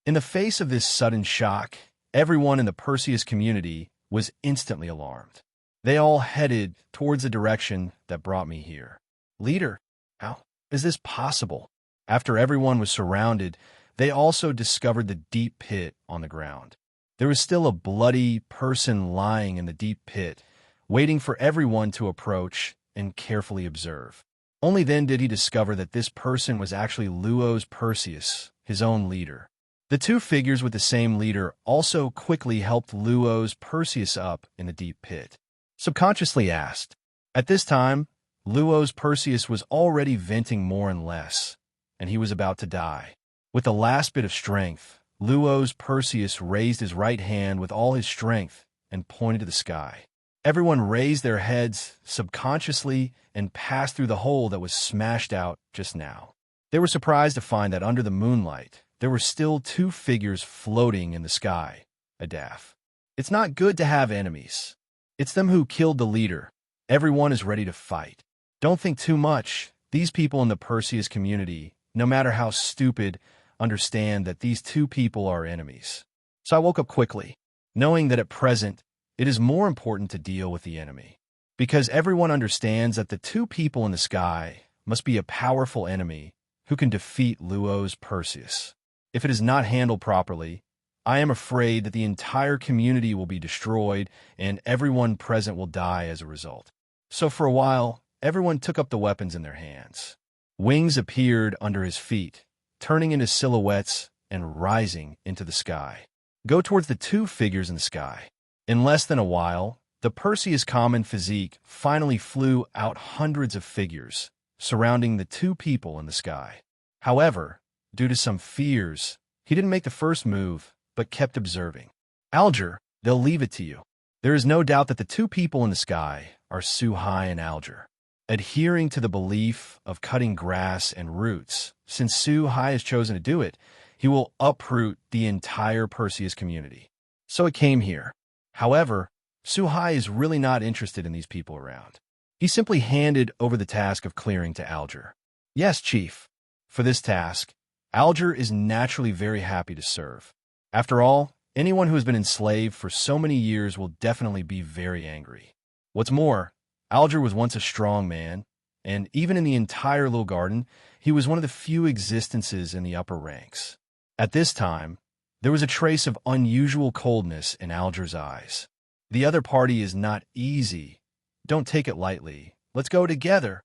In the face of this sudden shock, everyone in the Perseus community was instantly alarmed. They all headed towards the direction that brought me here. Leader, how is this possible? After everyone was surrounded, they also discovered the deep pit on the ground. There was still a bloody person lying in the deep pit, waiting for everyone to approach and carefully observe. Only then did he discover that this person was actually Luo's Perseus, his own leader. The two figures with the same leader also quickly helped Luo's Perseus up in the deep pit. Subconsciously asked. At this time, Luo's Perseus was already venting more and less, and he was about to die. With the last bit of strength, Luo's Perseus raised his right hand with all his strength and pointed to the sky. Everyone raised their heads subconsciously and passed through the hole that was smashed out just now. They were surprised to find that under the moonlight, there were still two figures floating in the sky. Adaf. It's not good to have enemies. It's them who killed the leader. Everyone is ready to fight. Don't think too much. These people in the Perseus community, no matter how stupid, understand that these two people are enemies. So I woke up quickly, knowing that at present, it is more important to deal with the enemy. because everyone understands that the two people in the sky must be a powerful enemy who can defeat Luo's Perseus. If it is not handled properly, I am afraid that the entire community will be destroyed and everyone present will die as a result. So for a while, everyone took up the weapons in their hands. Wings appeared under his feet, turning into silhouettes and rising into the sky. Go towards the two figures in the sky. In less than a while, the Perseus common physique finally flew out hundreds of figures, surrounding the two people in the sky. However, due to some fears, he didn't make the first move, but kept observing. Alger, they'll leave it to you. There is no doubt that the two people in the sky are Su-Hai and Alger. Adhering to the belief of cutting grass and roots, since Su-Hai has chosen to do it, he will uproot the entire Perseus community. So it came here. However, Su-Hai is really not interested in these people around. He simply handed over the task of clearing to Alger. Yes, Chief. For this task, Alger is naturally very happy to serve. After all, anyone who has been enslaved for so many years will definitely be very angry. What's more, Alger was once a strong man, and even in the entire little garden, he was one of the few existences in the upper ranks. At this time, there was a trace of unusual coldness in Alger's eyes. The other party is not easy. Don't take it lightly. Let's go together.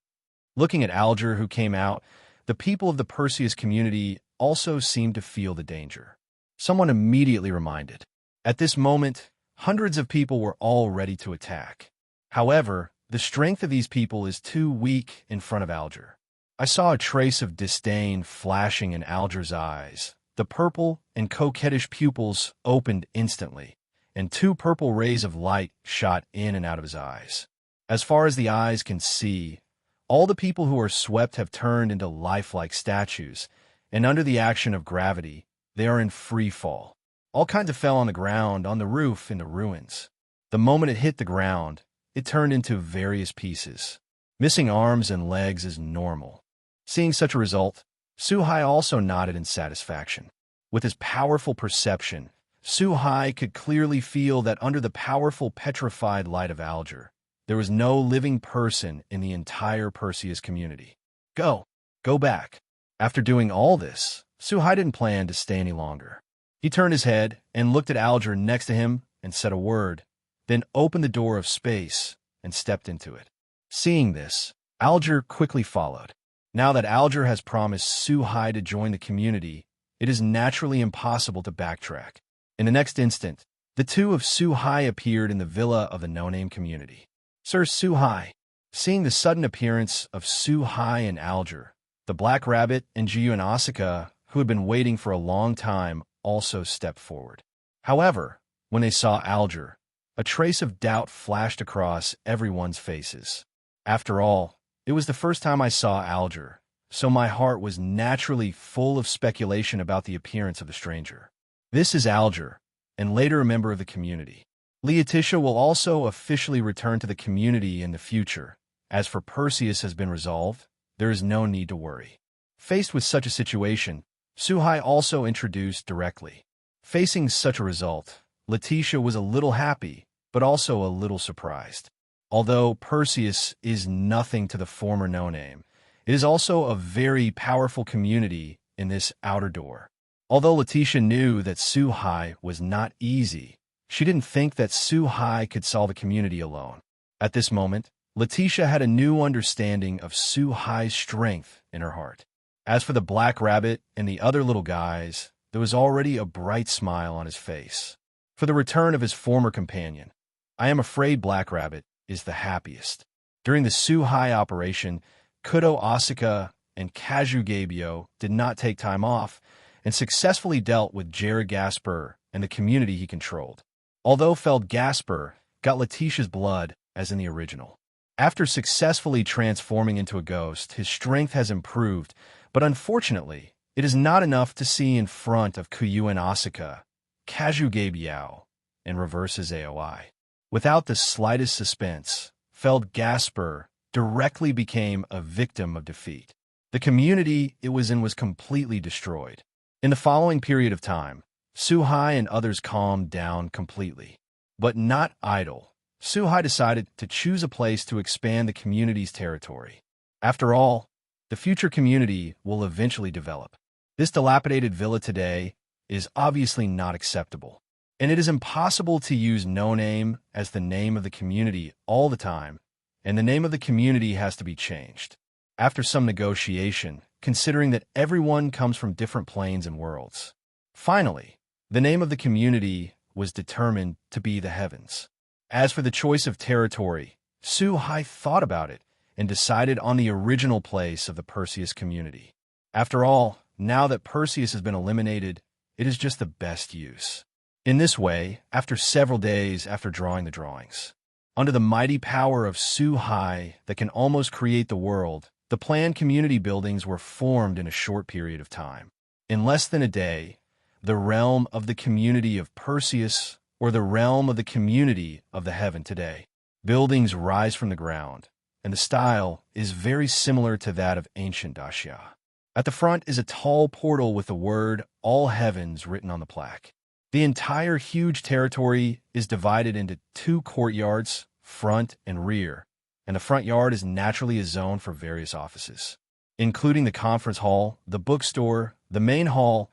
Looking at Alger, who came out, the people of the Perseus community also seemed to feel the danger. Someone immediately reminded. At this moment, hundreds of people were all ready to attack. However, the strength of these people is too weak in front of Alger. I saw a trace of disdain flashing in Alger's eyes. The purple and coquettish pupils opened instantly, and two purple rays of light shot in and out of his eyes. As far as the eyes can see, all the people who are swept have turned into lifelike statues, and under the action of gravity, they are in free fall. All kinds of fell on the ground, on the roof, in the ruins. The moment it hit the ground, it turned into various pieces. Missing arms and legs is normal. Seeing such a result, Su-Hai also nodded in satisfaction. With his powerful perception, Su-Hai could clearly feel that under the powerful petrified light of Alger, there was no living person in the entire Perseus community. Go back. After doing all this, Su-Hai didn't plan to stay any longer. He turned his head and looked at Alger next to him and said a word, then opened the door of space and stepped into it. Seeing this, Alger quickly followed. Now that Alger has promised Su-Hai to join the community, it is naturally impossible to backtrack. In the next instant, the two of Su-Hai appeared in the villa of the no-name community. Sir Su-Hai, seeing the sudden appearance of Su-Hai and Alger, the Black Rabbit and Jiyu and Asuka, who had been waiting for a long time, also stepped forward. However, when they saw Alger, a trace of doubt flashed across everyone's faces. After all, it was the first time I saw Alger, so my heart was naturally full of speculation about the appearance of the stranger. This is Alger, and later a member of the community. Leticia will also officially return to the community in the future. As for Perseus has been resolved, there is no need to worry. Faced with such a situation, Su-Hai also introduced directly. Facing such a result, Leticia was a little happy, but also a little surprised. Although Perseus is nothing to the former no-name, it is also a very powerful community in this outer door. Although Leticia knew that Su-Hai was not easy, she didn't think that Su-Hai could solve a community alone. At this moment, Leticia had a new understanding of Su-Hai's strength in her heart. As for the Black Rabbit and the other little guys, there was already a bright smile on his face. For the return of his former companion, I am afraid Black Rabbit is the happiest. During the Su-Hai operation, Kuo Asuka and Kazugabio did not take time off and successfully dealt with Jared Gasper and the community he controlled. Although Feld Gasper got Leticia's blood as in the original. After successfully transforming into a ghost, his strength has improved, but unfortunately, it is not enough to see in front of Kuo and Asuka, Kazugabio, and reverse his AOI. Without the slightest suspense, Feld Gasper directly became a victim of defeat. The community it was in was completely destroyed. In the following period of time, Su-Hai and others calmed down completely, but not idle. Suhai decided to choose a place to expand the community's territory. After all, the future community will eventually develop. This dilapidated villa today is obviously not acceptable, and it is impossible to use no name as the name of the community all the time, and the name of the community has to be changed. After some negotiation, considering that everyone comes from different planes and worlds, finally, the name of the community was determined to be the Heavens. As for the choice of territory, Suhai thought about it and decided on the original place of the Perseus community. After all, now that Perseus has been eliminated, it is just the best use. In this way, after several days after drawing the drawings, under the mighty power of Suhai that can almost create the world, the planned community buildings were formed in a short period of time. In less than a day, the realm of the community of Perseus, or the realm of the community of the heaven today, buildings rise from the ground, and the style is very similar to that of ancient Dacia. At the front is a tall portal with the word All Heavens written on the plaque. The entire huge territory is divided into 2 courtyards, front and rear, and the front yard is naturally a zone for various offices, including the conference hall, the bookstore, the main hall,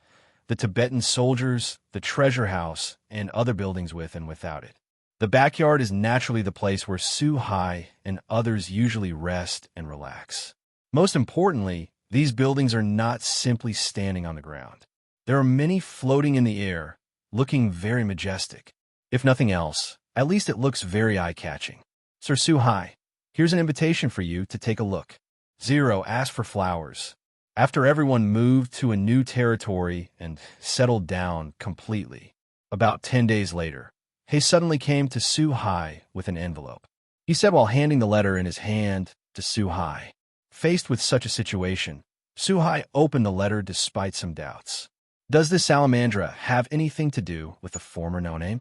the Tibetan soldiers, the treasure house, and other buildings with and without it. The backyard is naturally the place where Suhai and others usually rest and relax. Most importantly, these buildings are not simply standing on the ground. There are many floating in the air, looking very majestic. If nothing else, at least it looks very eye-catching. Sir Suhai, here's an invitation for you to take a look. Zero asked for flowers. After everyone moved to a new territory and settled down completely, about 10 days later, He suddenly came to Suhai with an envelope. He said while handing the letter in his hand to Suhai. Faced with such a situation, Suhai opened the letter despite some doubts. Does this Salamandra have anything to do with the former no-name?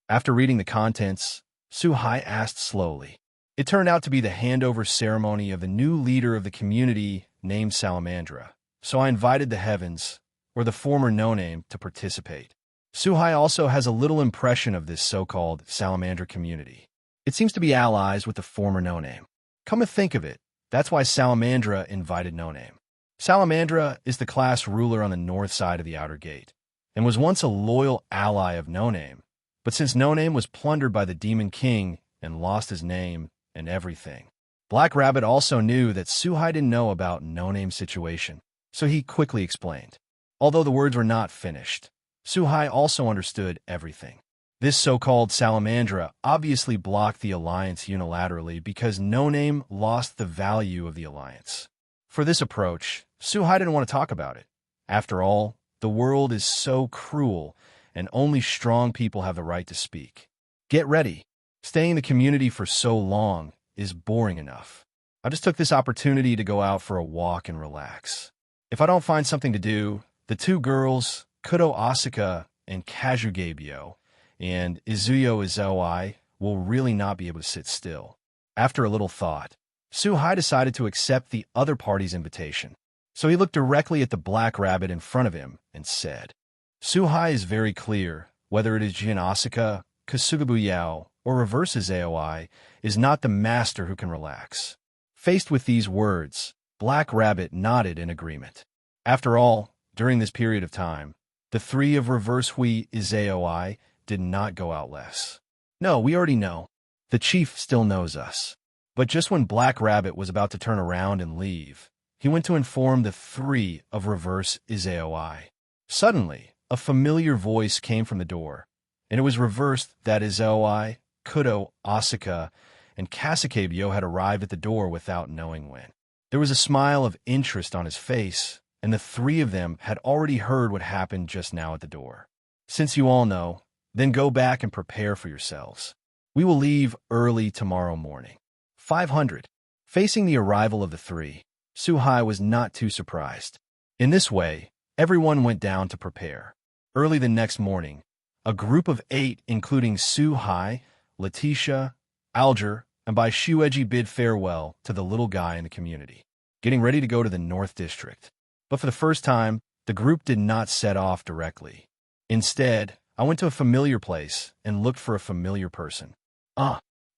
After reading the contents, Suhai asked slowly. It turned out to be the handover ceremony of the new leader of the community named Salamandra, so I invited the Heavens, or the former no-name, to participate. Suhai also has a little impression of this so-called Salamandra community. It seems to be allies with the former no-name. Come to think of it, that's why Salamandra invited no-name. Salamandra is the class ruler on the north side of the outer gate, and was once a loyal ally of no-name, but since no-name was plundered by the Demon King and lost his name and everything, Black Rabbit also knew that Suhai didn't know about no-name's situation, so he quickly explained. Although the words were not finished, Suhai also understood everything. This so-called Salamandra obviously blocked the alliance unilaterally because no-name lost the value of the alliance. For this approach, Suhai didn't want to talk about it. After all, the world is so cruel, and only strong people have the right to speak. Get ready. Staying in the community for so long is boring enough. I just took this opportunity to go out for a walk and relax. If I don't find something to do, the two girls, Kuo Asuka and Kazugebyo, and Izuyo Izoi, will really not be able to sit still. After a little thought, Suhai decided to accept the other party's invitation. So he looked directly at the Black Rabbit in front of him and said, Suhai is very clear, whether it is Jin Asuka, Kasugabuyao, or reverse Izoi, is not the master who can relax. Faced with these words, Black Rabbit nodded in agreement. After all, during this period of time, the three of reverse Hui Izoi did not go out less. No, we already know. The chief still knows us. But just when Black Rabbit was about to turn around and leave, he went to inform the three of reverse Izoi. Suddenly, a familiar voice came from the door, and it was reversed that Izoi, Kuo Asuka, and Kasukebyo had arrived at the door without knowing when. There was a smile of interest on his face, and the three of them had already heard what happened just now at the door. Since you all know, then go back and prepare for yourselves. We will leave early tomorrow morning. 500. Facing the arrival of the three, Suhai was not too surprised. In this way, everyone went down to prepare. Early the next morning, a group of 8, including Suhai, Leticia, Alger, and Bai Shueji bid farewell to the little guy in the community, getting ready to go to the North District. But for the first time, the group did not set off directly. Instead, I went to a familiar place and looked for a familiar person.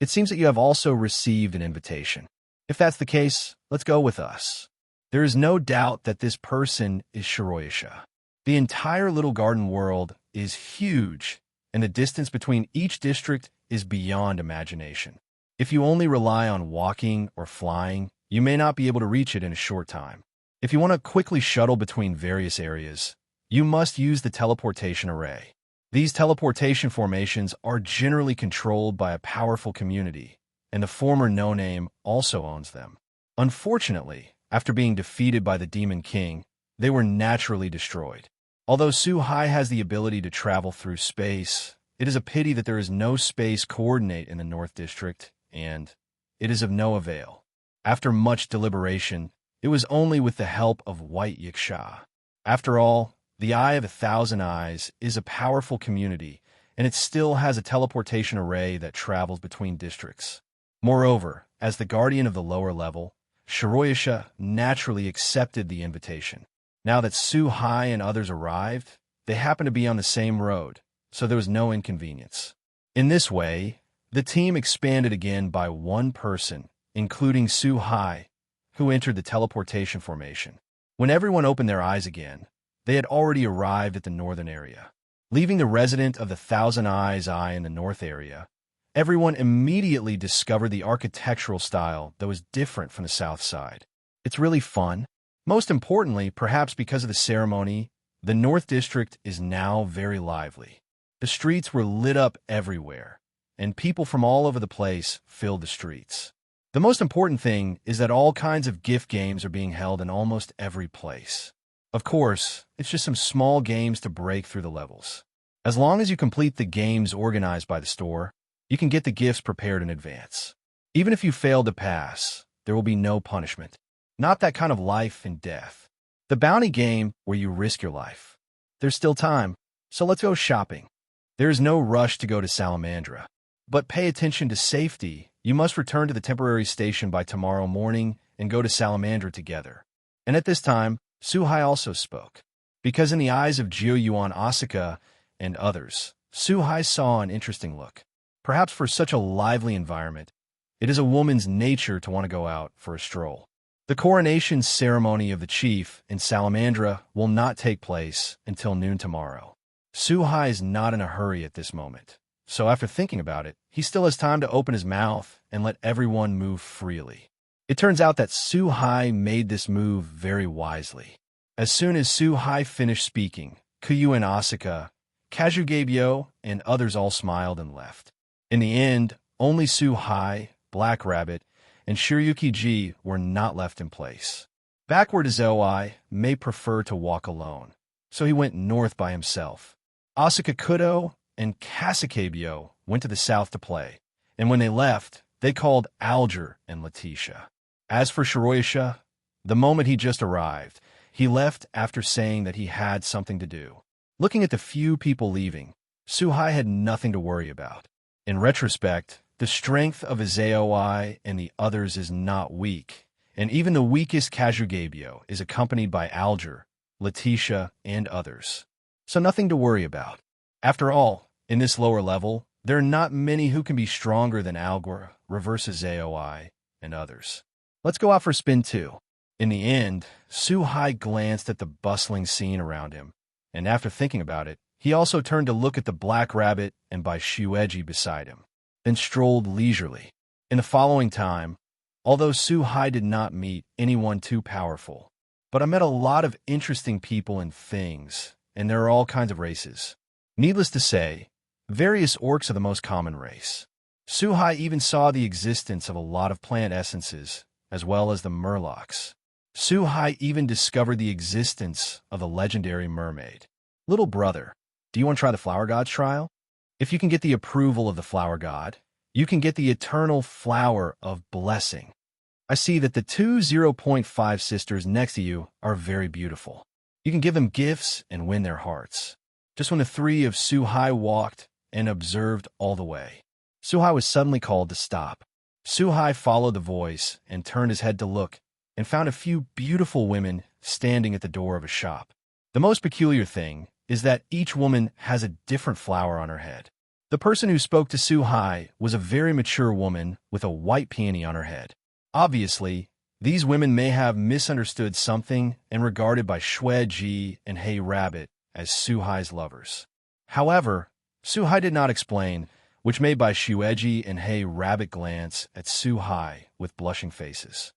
It seems that you have also received an invitation. If that's the case, let's go with us. There is no doubt that this person is Shiroyasha. The entire little garden world is huge, and the distance between each district is beyond imagination. If you only rely on walking or flying, you may not be able to reach it in a short time. If you want to quickly shuttle between various areas, you must use the teleportation array. These teleportation formations are generally controlled by a powerful community, and the former no-name also owns them. Unfortunately, after being defeated by the Demon King, they were naturally destroyed. Although Su-Hai has the ability to travel through space, it is a pity that there is no space coordinate in the North District, and it is of no avail. After much deliberation, it was only with the help of White Yiksha. After all, the Eye of 1,000 Eyes is a powerful community, and it still has a teleportation array that travels between districts. Moreover, as the guardian of the lower level, Shiroyasha naturally accepted the invitation. Now that Su-Hai and others arrived, they happened to be on the same road, so there was no inconvenience. In this way, the team expanded again by one person, including Su-Hai, who entered the teleportation formation. When everyone opened their eyes again, they had already arrived at the northern area. Leaving the resident of the Thousand Eyes Eye in the north area, everyone immediately discovered the architectural style that was different from the south side. It's really fun. Most importantly, perhaps because of the ceremony, the North District is now very lively. The streets were lit up everywhere, and people from all over the place filled the streets. The most important thing is that all kinds of gift games are being held in almost every place. Of course, it's just some small games to break through the levels. As long as you complete the games organized by the store, you can get the gifts prepared in advance. Even if you fail to pass, there will be no punishment. Not that kind of life and death. The bounty game where you risk your life. There's still time, so let's go shopping. There is no rush to go to Salamandra. But pay attention to safety. You must return to the temporary station by tomorrow morning and go to Salamandra together. And at this time, Su-Hai also spoke. Because in the eyes of Jiuyuan Asuka and others, Su-Hai saw an interesting look. Perhaps for such a lively environment, it is a woman's nature to want to go out for a stroll. The coronation ceremony of the chief in Salamandra will not take place until noon tomorrow. Su-Hai is not in a hurry at this moment, so after thinking about it, he still has time to open his mouth and let everyone move freely. It turns out that Su-Hai made this move very wisely. As soon as Su-Hai finished speaking, Kuyu and Asuka, Kazugebyo, and others all smiled and left. In the end, only Su-Hai, Black Rabbit, and Shiryuki-ji were not left in place. Backward Zoi may prefer to walk alone, so he went north by himself. Asuka Kudo and Kasakebyo went to the south to play, and when they left, they called Alger and Leticia. As for Shiroyasha, the moment he just arrived, he left after saying that he had something to do. Looking at the few people leaving, Su-Hai had nothing to worry about. In retrospect, the strength of Izayoi and the others is not weak, and even the weakest Kazugebyo is accompanied by Alger, Leticia, and others. So nothing to worry about. After all, in this lower level, there are not many who can be stronger than Alger, Reverse Izayoi, and others. Let's go out for a spin too. In the end, Su-Hai glanced at the bustling scene around him, and after thinking about it, he also turned to look at the Black Rabbit and by Shueji beside him, then strolled leisurely. In the following time, although Su-Hai did not meet anyone too powerful, but I met a lot of interesting people and things, and there are all kinds of races. Needless to say, various orcs are the most common race. Su-Hai even saw the existence of a lot of plant essences, as well as the murlocs. Su-Hai even discovered the existence of the legendary mermaid. Little brother, do you want to try the Flower God's trial? If you can get the approval of the Flower God, you can get the eternal flower of blessing. I see that the two 0.5 sisters next to you are very beautiful. You can give them gifts and win their hearts. Just when the three of Su-Hai walked and observed all the way, Su-Hai was suddenly called to stop. Su-Hai followed the voice and turned his head to look and found a few beautiful women standing at the door of a shop. The most peculiar thing is that each woman has a different flower on her head. The person who spoke to Su-hai was a very mature woman with a white peony on her head. Obviously, these women may have misunderstood something and regarded by Shui-ji and Hey Rabbit as Su-hai's lovers. However, Su-hai did not explain, which made by Shui-ji and Hey Rabbit glance at Su-hai with blushing faces.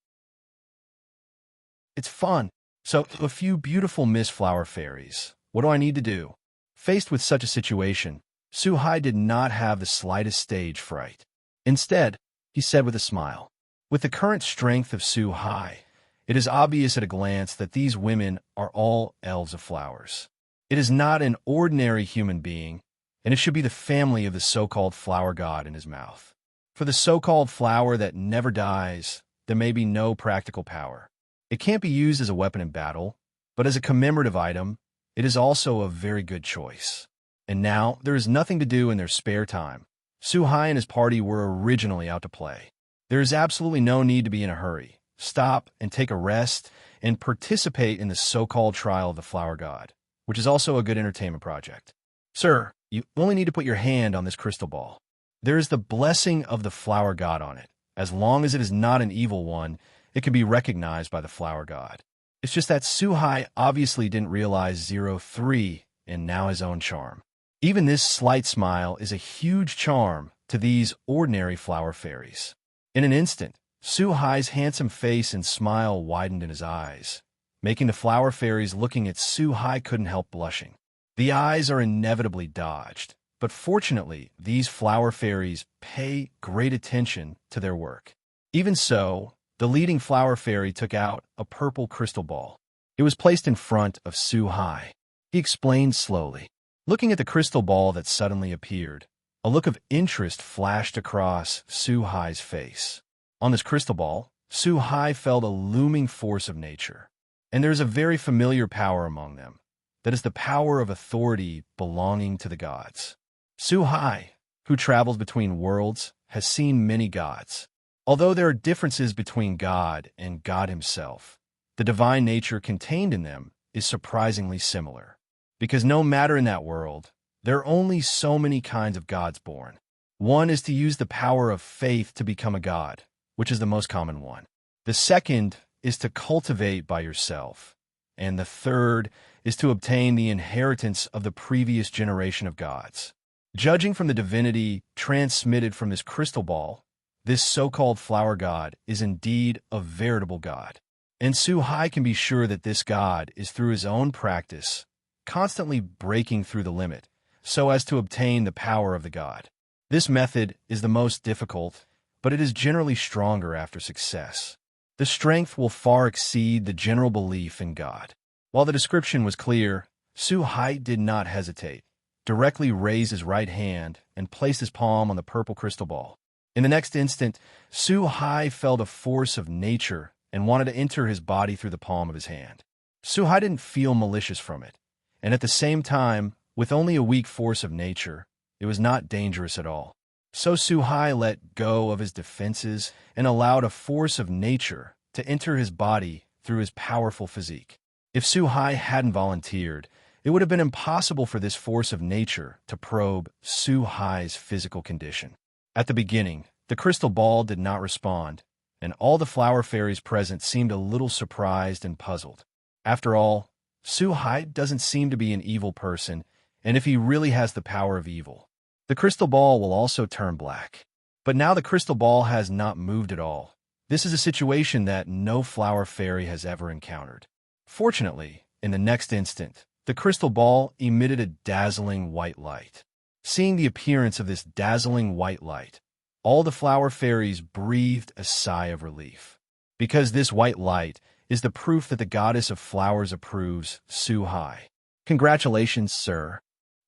It's fun. So, a few beautiful Miss Flower Fairies. What do I need to do? Faced with such a situation, Su-hai did not have the slightest stage fright. Instead, he said with a smile, with the current strength of Su-hai, it is obvious at a glance that these women are all elves of flowers. It is not an ordinary human being, and it should be the family of the so-called flower god in his mouth. For the so-called flower that never dies, there may be no practical power. It can't be used as a weapon in battle, but as a commemorative item, it is also a very good choice. And now, there is nothing to do in their spare time. Su-hai and his party were originally out to play. There is absolutely no need to be in a hurry. Stop and take a rest and participate in the so-called trial of the flower god, which is also a good entertainment project. Sir, you only need to put your hand on this crystal ball. There is the blessing of the flower god on it. As long as it is not an evil one, it can be recognized by the flower god. It's just that Su-hai obviously didn't realize 03 and now his own charm. Even this slight smile is a huge charm to these ordinary flower fairies. In an instant, Su-hai's handsome face and smile widened in his eyes, making the flower fairies looking at Su-hai couldn't help blushing. The eyes are inevitably dodged, but fortunately, these flower fairies pay great attention to their work. Even so, the leading flower fairy took out a purple crystal ball. It was placed in front of Su-hai. He explained slowly. Looking at the crystal ball that suddenly appeared, a look of interest flashed across Su-hai's face. On this crystal ball, Su-hai felt a looming force of nature. And there is a very familiar power among them. That is the power of authority belonging to the gods. Su-hai, who travels between worlds, has seen many gods. Although there are differences between God and God himself, the divine nature contained in them is surprisingly similar. Because no matter in that world, there are only so many kinds of gods born. One is to use the power of faith to become a god, which is the most common one. The second is to cultivate by yourself. And the third is to obtain the inheritance of the previous generation of gods. Judging from the divinity transmitted from this crystal ball, this so-called flower god is indeed a veritable god. And Su-hai can be sure that this god is through his own practice, constantly breaking through the limit, so as to obtain the power of the god. This method is the most difficult, but it is generally stronger after success. The strength will far exceed the general belief in God. While the description was clear, Su-hai did not hesitate, directly raised his right hand and placed his palm on the purple crystal ball. In the next instant, Su-hai felt a force of nature and wanted to enter his body through the palm of his hand. Su-hai didn't feel malicious from it, and at the same time, with only a weak force of nature, it was not dangerous at all. So Su-hai let go of his defenses and allowed a force of nature to enter his body through his powerful physique. If Su-hai hadn't volunteered, it would have been impossible for this force of nature to probe Su-hai's physical condition. At the beginning, the crystal ball did not respond, and all the flower fairies present seemed a little surprised and puzzled. After all, Su-hai doesn't seem to be an evil person, and if he really has the power of evil, the crystal ball will also turn black. But now the crystal ball has not moved at all. This is a situation that no flower fairy has ever encountered. Fortunately, in the next instant, the crystal ball emitted a dazzling white light. Seeing the appearance of this dazzling white light, all the flower fairies breathed a sigh of relief. Because this white light is the proof that the goddess of flowers approves Su-hai. Congratulations, sir.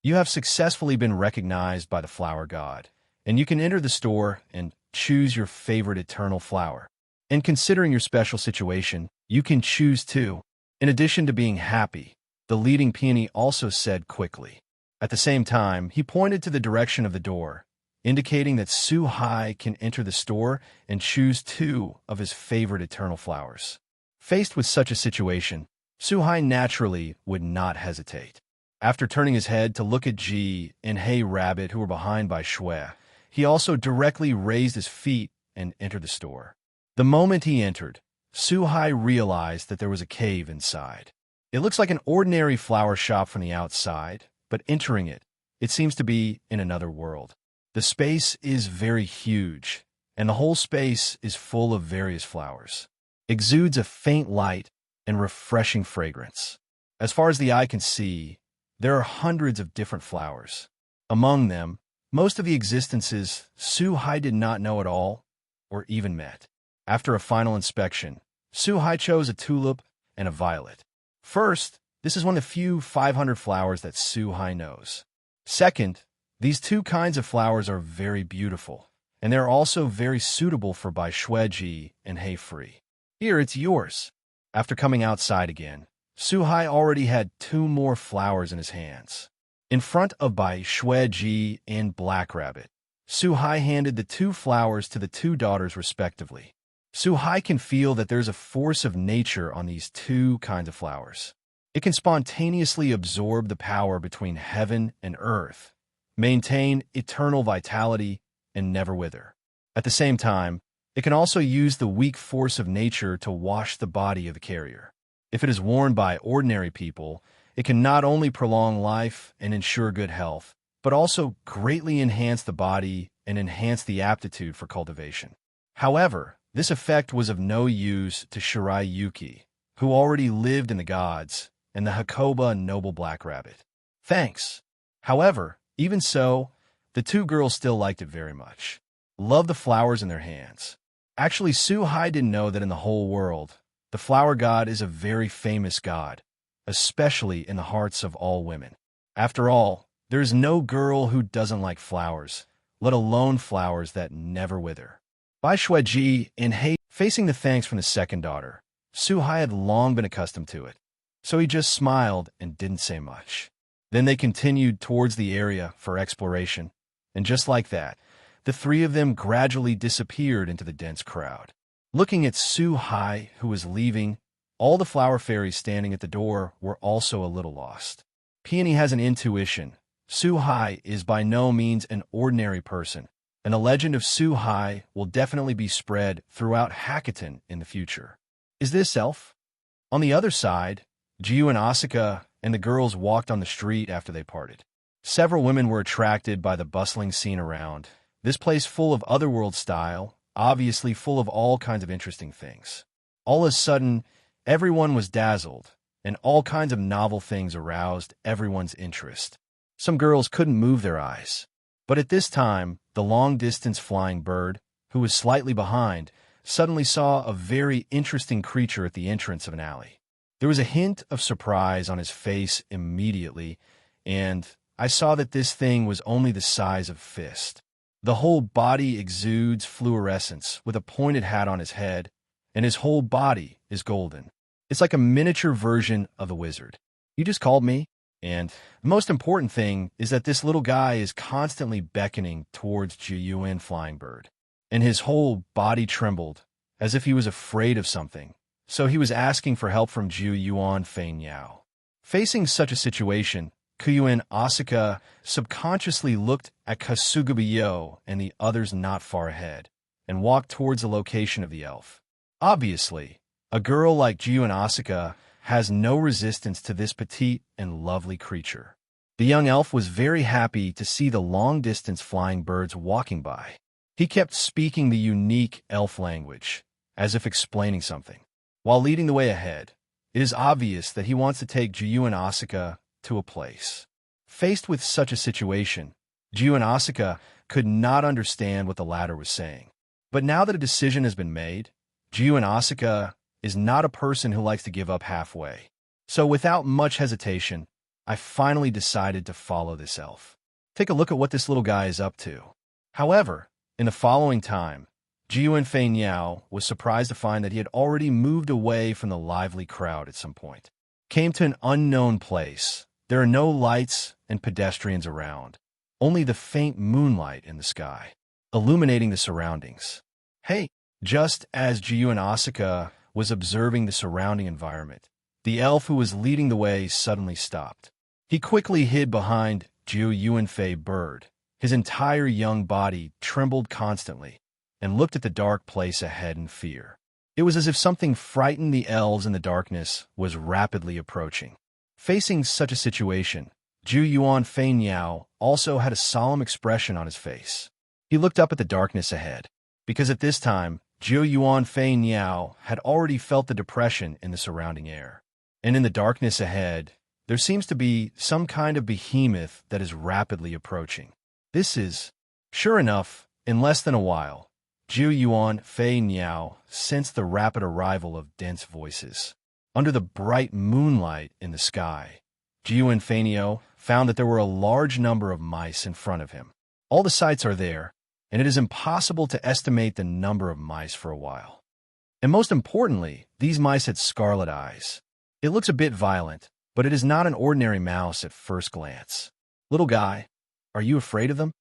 You have successfully been recognized by the flower god, and you can enter the store and choose your favorite eternal flower. And considering your special situation, you can choose too. In addition to being happy, the leading peony also said quickly. At the same time, he pointed to the direction of the door, indicating that Su-hai can enter the store and choose 2 of his favorite eternal flowers. Faced with such a situation, Su-hai naturally would not hesitate. After turning his head to look at Ji and Hey Rabbit, who were behind by Shui, he also directly raised his feet and entered the store. The moment he entered, Suhai realized that there was a cave inside. It looks like an ordinary flower shop from the outside, but entering it, it seems to be in another world. The space is very huge, and the whole space is full of various flowers. Exudes a faint light and refreshing fragrance. As far as the eye can see, there are hundreds of different flowers. Among them, most of the existences Suhai did not know at all or even met. After a final inspection, Suhai chose a tulip and a violet. First, this is one of the few 500 flowers that Suhai knows. Second, these two kinds of flowers are very beautiful, and they're also very suitable for Bai Shueji and Hey Free. Here, it's yours. After coming outside again, Suhai already had 2 more flowers in his hands. In front of Bai Shueji and Black Rabbit, Suhai handed the 2 flowers to the 2 daughters respectively. Suhai can feel that there's a force of nature on these 2 kinds of flowers. It can spontaneously absorb the power between heaven and earth, maintain eternal vitality, and never wither. At the same time, it can also use the weak force of nature to wash the body of the carrier. If it is worn by ordinary people, it can not only prolong life and ensure good health, but also greatly enhance the body and enhance the aptitude for cultivation. However, this effect was of no use to Shirai Yuki, who already lived in the gods, and the Hakoba noble Black Rabbit. Thanks. However, even so, the 2 girls still liked it very much. Loved the flowers in their hands. Actually, Suhai didn't know that in the whole world, the flower god is a very famous god, especially in the hearts of all women. After all, there is no girl who doesn't like flowers, let alone flowers that never wither. Bai Shueji and Hei facing the thanks from the second daughter, Suhai had long been accustomed to it, so he just smiled and didn't say much. Then they continued towards the area for exploration, and just like that, the 3 of them gradually disappeared into the dense crowd. Looking at Suhai, who was leaving, all the flower fairies standing at the door were also a little lost. Peony has an intuition. Suhai is by no means an ordinary person, and the legend of Suhai will definitely be spread throughout Hackathon in the future. Is this elf? On the other side, Jiu and Asuka and the girls walked on the street after they parted. Several women were attracted by the bustling scene around. This place full of otherworld style, obviously full of all kinds of interesting things. All of a sudden, everyone was dazzled, and all kinds of novel things aroused everyone's interest. Some girls couldn't move their eyes. But at this time, the long-distance flying bird, who was slightly behind, suddenly saw a very interesting creature at the entrance of an alley. There was a hint of surprise on his face immediately, and I saw that this thing was only the size of a fist. The whole body exudes fluorescence with a pointed hat on his head, and his whole body is golden. It's like a miniature version of the wizard. You just called me? And the most important thing is that this little guy is constantly beckoning towards Jiyuan Flying Bird, and his whole body trembled, as if he was afraid of something. So he was asking for help from Jiyuan Fein Yao. Facing such a situation, Kuyuan Asuka subconsciously looked at Kasugabiyo and the others not far ahead, and walked towards the location of the elf. Obviously, a girl like Jiyuan Asuka has no resistance to this petite and lovely creature. The young elf was very happy to see the long-distance flying birds walking by. He kept speaking the unique elf language, as if explaining something. While leading the way ahead, it is obvious that he wants to take Jiyuan Asuka to a place. Faced with such a situation, Jiyuan Asuka could not understand what the latter was saying. But now that a decision has been made, Jiyuan Asuka is not a person who likes to give up halfway. So without much hesitation, I finally decided to follow this elf. Take a look at what this little guy is up to. However, in the following time, Jiyuan Fein Yao was surprised to find that he had already moved away from the lively crowd at some point. Came to an unknown place. There are no lights and pedestrians around, only the faint moonlight in the sky, illuminating the surroundings. Hey, just as Jiyuan Asuka was observing the surrounding environment, the elf who was leading the way suddenly stopped. He quickly hid behind Jiu Yuanfei bird. His entire young body trembled constantly and looked at the dark place ahead in fear. It was as if something frightened the elves in the darkness was rapidly approaching. Facing such a situation, Jiu Yuanfei Niao also had a solemn expression on his face. He looked up at the darkness ahead, because at this time, Jiu Yuanfei Niao had already felt the depression in the surrounding air. And in the darkness ahead, there seems to be some kind of behemoth that is rapidly approaching. This is, sure enough, in less than a while, Jiu Yuanfei Niao sensed the rapid arrival of dense voices. Under the bright moonlight in the sky, Jiu Yuanfei Niao found that there were a large number of mice in front of him. All the sights are there, and it is impossible to estimate the number of mice for a while. And most importantly, these mice had scarlet eyes. It looks a bit violent, but it is not an ordinary mouse at first glance. Little guy, are you afraid of them?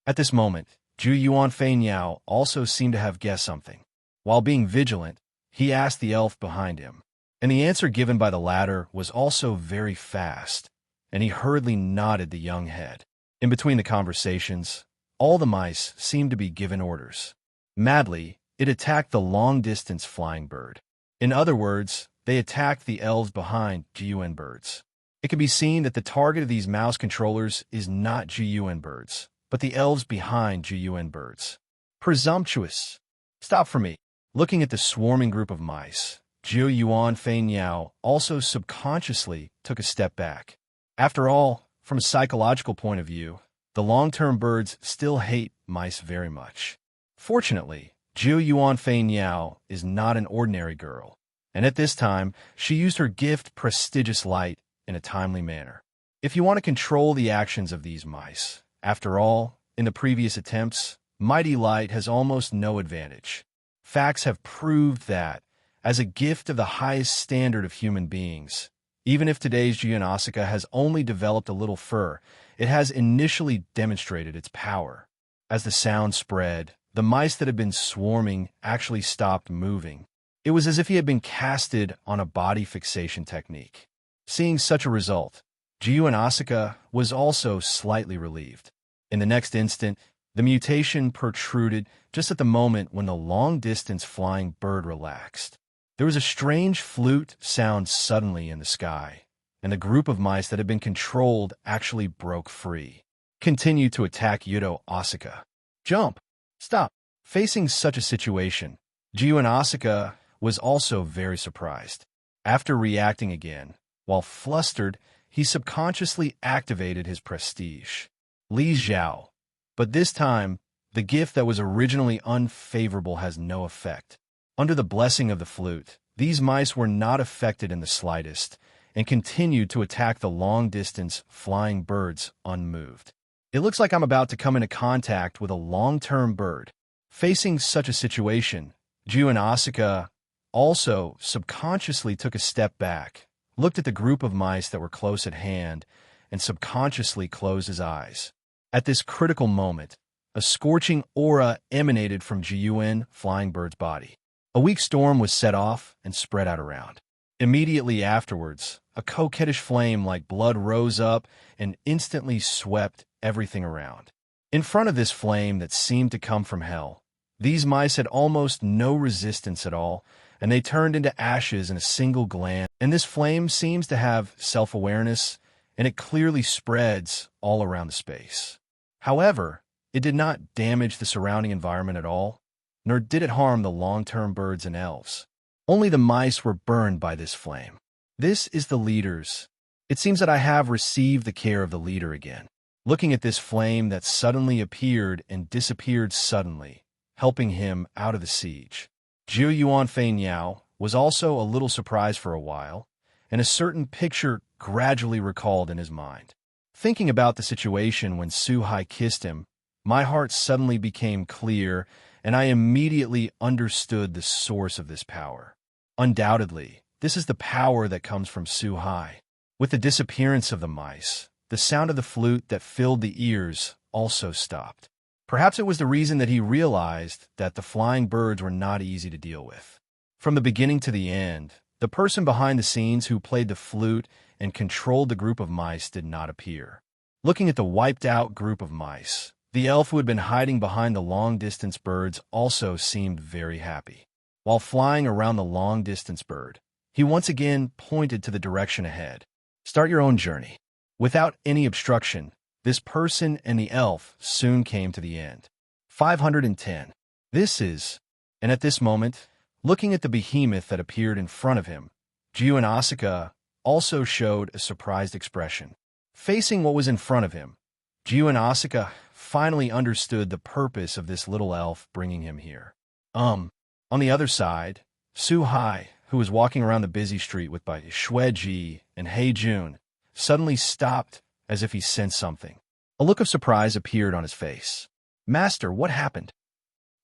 At this moment, Jiu Yuanfei Niao also seemed to have guessed something. While being vigilant, he asked the elf behind him, and the answer given by the latter was also very fast, and he hurriedly nodded the young head. In between the conversations, all the mice seemed to be given orders. Madly, it attacked the long-distance flying bird. In other words, they attacked the elves behind GUN birds. It can be seen that the target of these mouse controllers is not GUN birds, but the elves behind GUN birds. Presumptuous. Stop for me. Looking at the swarming group of mice, Jiu Yuanfei Niao also subconsciously took a step back. After all, from a psychological point of view, the long-term birds still hate mice very much. Fortunately, Jiu Yuanfei Niao is not an ordinary girl, and at this time, she used her gift Prestigious Light in a timely manner. If you want to control the actions of these mice, after all, in the previous attempts, Mighty Light has almost no advantage. Facts have proved that, as a gift of the highest standard of human beings, even if today's Jian Asuka has only developed a little fur, it has initially demonstrated its power. As the sound spread, the mice that had been swarming actually stopped moving. It was as if he had been casted on a body fixation technique. Seeing such a result, Jiu and Asuka was also slightly relieved. In the next instant, the mutation protruded just at the moment when the long-distance flying bird relaxed. There was a strange flute sound suddenly in the sky, and the group of mice that had been controlled actually broke free. Continued to attack Yudo Asuka. Jump! Stop! Facing such a situation, Jiu and Asuka was also very surprised. After reacting again, while flustered, he subconsciously activated his prestige. Li Zhao. But this time, the gift that was originally unfavorable has no effect. Under the blessing of the flute, these mice were not affected in the slightest, and continued to attack the long-distance flying birds unmoved. It looks like I'm about to come into contact with a long-term bird. Facing such a situation, Jiu and Asuka also subconsciously took a step back, looked at the group of mice that were close at hand, and subconsciously closed his eyes. At this critical moment, a scorching aura emanated from Jiun flying bird's body. A weak storm was set off and spread out around. Immediately afterwards, a coquettish flame like blood rose up and instantly swept everything around. In front of this flame that seemed to come from hell, these mice had almost no resistance at all, and they turned into ashes in a single glance. And this flame seems to have self-awareness, and it clearly spreads all around the space. However, it did not damage the surrounding environment at all, nor did it harm the long-term birds and elves. Only the mice were burned by this flame. This is the leader's. It seems that I have received the care of the leader again. Looking at this flame that suddenly appeared and disappeared suddenly, helping him out of the siege, Jiu Yuanfei Niao was also a little surprised for a while, and a certain picture gradually recalled in his mind. Thinking about the situation when Su Hai kissed him, my heart suddenly became clear, and I immediately understood the source of this power. Undoubtedly, this is the power that comes from Su Hai. With the disappearance of the mice, the sound of the flute that filled the ears also stopped. Perhaps it was the reason that he realized that the flying birds were not easy to deal with. From the beginning to the end, the person behind the scenes who played the flute and controlled the group of mice did not appear. Looking at the wiped-out group of mice, the elf who had been hiding behind the long-distance birds also seemed very happy. While flying around the long-distance bird, he once again pointed to the direction ahead. Start your own journey. Without any obstruction, this person and the elf soon came to the end. 510. And at this moment, looking at the behemoth that appeared in front of him, Jiu and Asuka also showed a surprised expression. Facing what was in front of him, Jiu and Asuka finally understood the purpose of this little elf bringing him here. On the other side, Su-hai, who was walking around the busy street with by Shueji and Hei-jun, suddenly stopped as if he sensed something. A look of surprise appeared on his face. Master, what happened?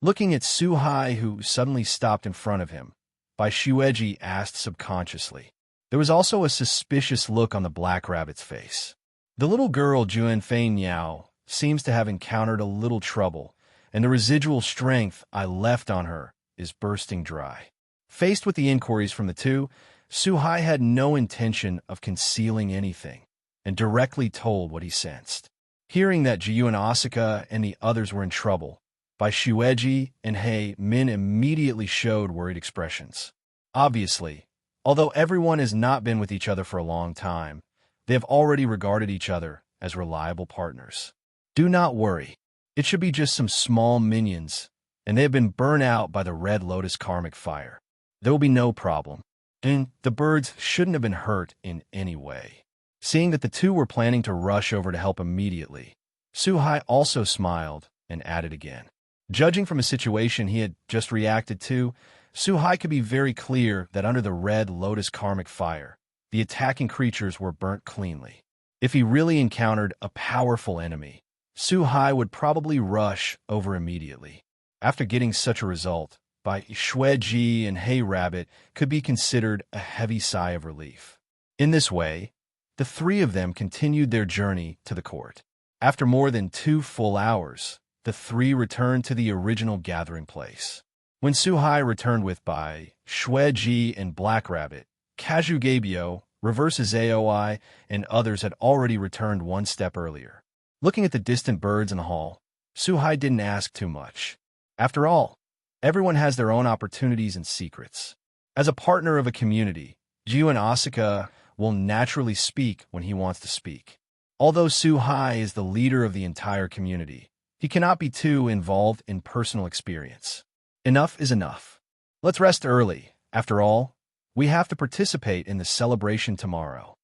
Looking at Su-hai, who suddenly stopped in front of him, by Shueji asked subconsciously. There was also a suspicious look on the black rabbit's face. The little girl Juan Fei Niao seems to have encountered a little trouble, and the residual strength I left on her is bursting dry. Faced with the inquiries from the two, Su-hai had no intention of concealing anything, and directly told what he sensed. Hearing that Jiu and Asuka and the others were in trouble, by Shueji and Hei, Min immediately showed worried expressions. Obviously, although everyone has not been with each other for a long time, they have already regarded each other as reliable partners. Do not worry. It should be just some small minions, and they have been burnt out by the Red Lotus karmic fire. There will be no problem, and the birds shouldn't have been hurt in any way. Seeing that the two were planning to rush over to help immediately, Su-hai also smiled and added again. Judging from a situation he had just reacted to, Su-hai could be very clear that under the Red Lotus karmic fire, the attacking creatures were burnt cleanly. If he really encountered a powerful enemy, Su-hai would probably rush over immediately. After getting such a result, by Shueji and Hey Rabbit could be considered a heavy sigh of relief. In this way, the three of them continued their journey to the court. After more than 2 full hours, the three returned to the original gathering place. When Su-hai returned with Bai, Shueji, and Black Rabbit, Kazugabyo, Reverse Zaoi, and others had already returned 1 step earlier. Looking at the distant birds in the hall, Su-hai didn't ask too much. After all, everyone has their own opportunities and secrets. As a partner of a community, Jiu and Asuka will naturally speak when he wants to speak. Although Su-hai is the leader of the entire community, he cannot be too involved in personal experience. Enough is enough. Let's rest early. After all, we have to participate in the celebration tomorrow.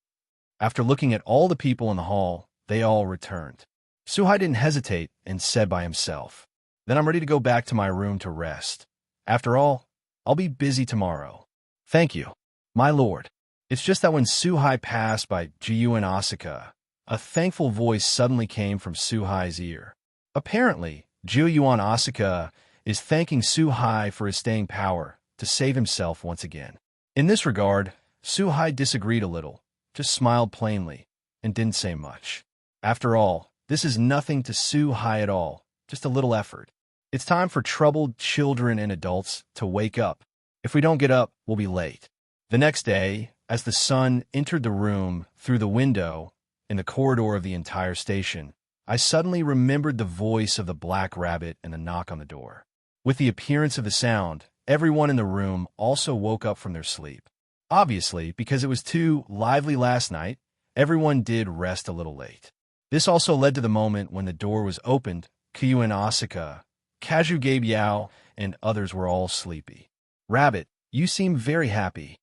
After looking at all the people in the hall, they all returned. Su-hai didn't hesitate and said by himself, "Then I'm ready to go back to my room to rest. After all, I'll be busy tomorrow." "Thank you, my lord." It's just that when Su-hai passed by Jiu and Asuka, a thankful voice suddenly came from Su-hai's ear. Apparently, Jiu-yuan Asuka is thanking Su-hai for his staying power to save himself once again. In this regard, Su-hai disagreed a little, just smiled plainly, and didn't say much. After all, this is nothing to Su-hai at all, just a little effort. It's time for troubled children and adults to wake up. If we don't get up, we'll be late. The next day, as the sun entered the room through the window in the corridor of the entire station, I suddenly remembered the voice of the Black Rabbit and the knock on the door. With the appearance of the sound, everyone in the room also woke up from their sleep. Obviously, because it was too lively last night, everyone did rest a little late. This also led to the moment when the door was opened. Kuo and Asuka, Kazugabyo, and others were all sleepy. "Rabbit, you seem very happy.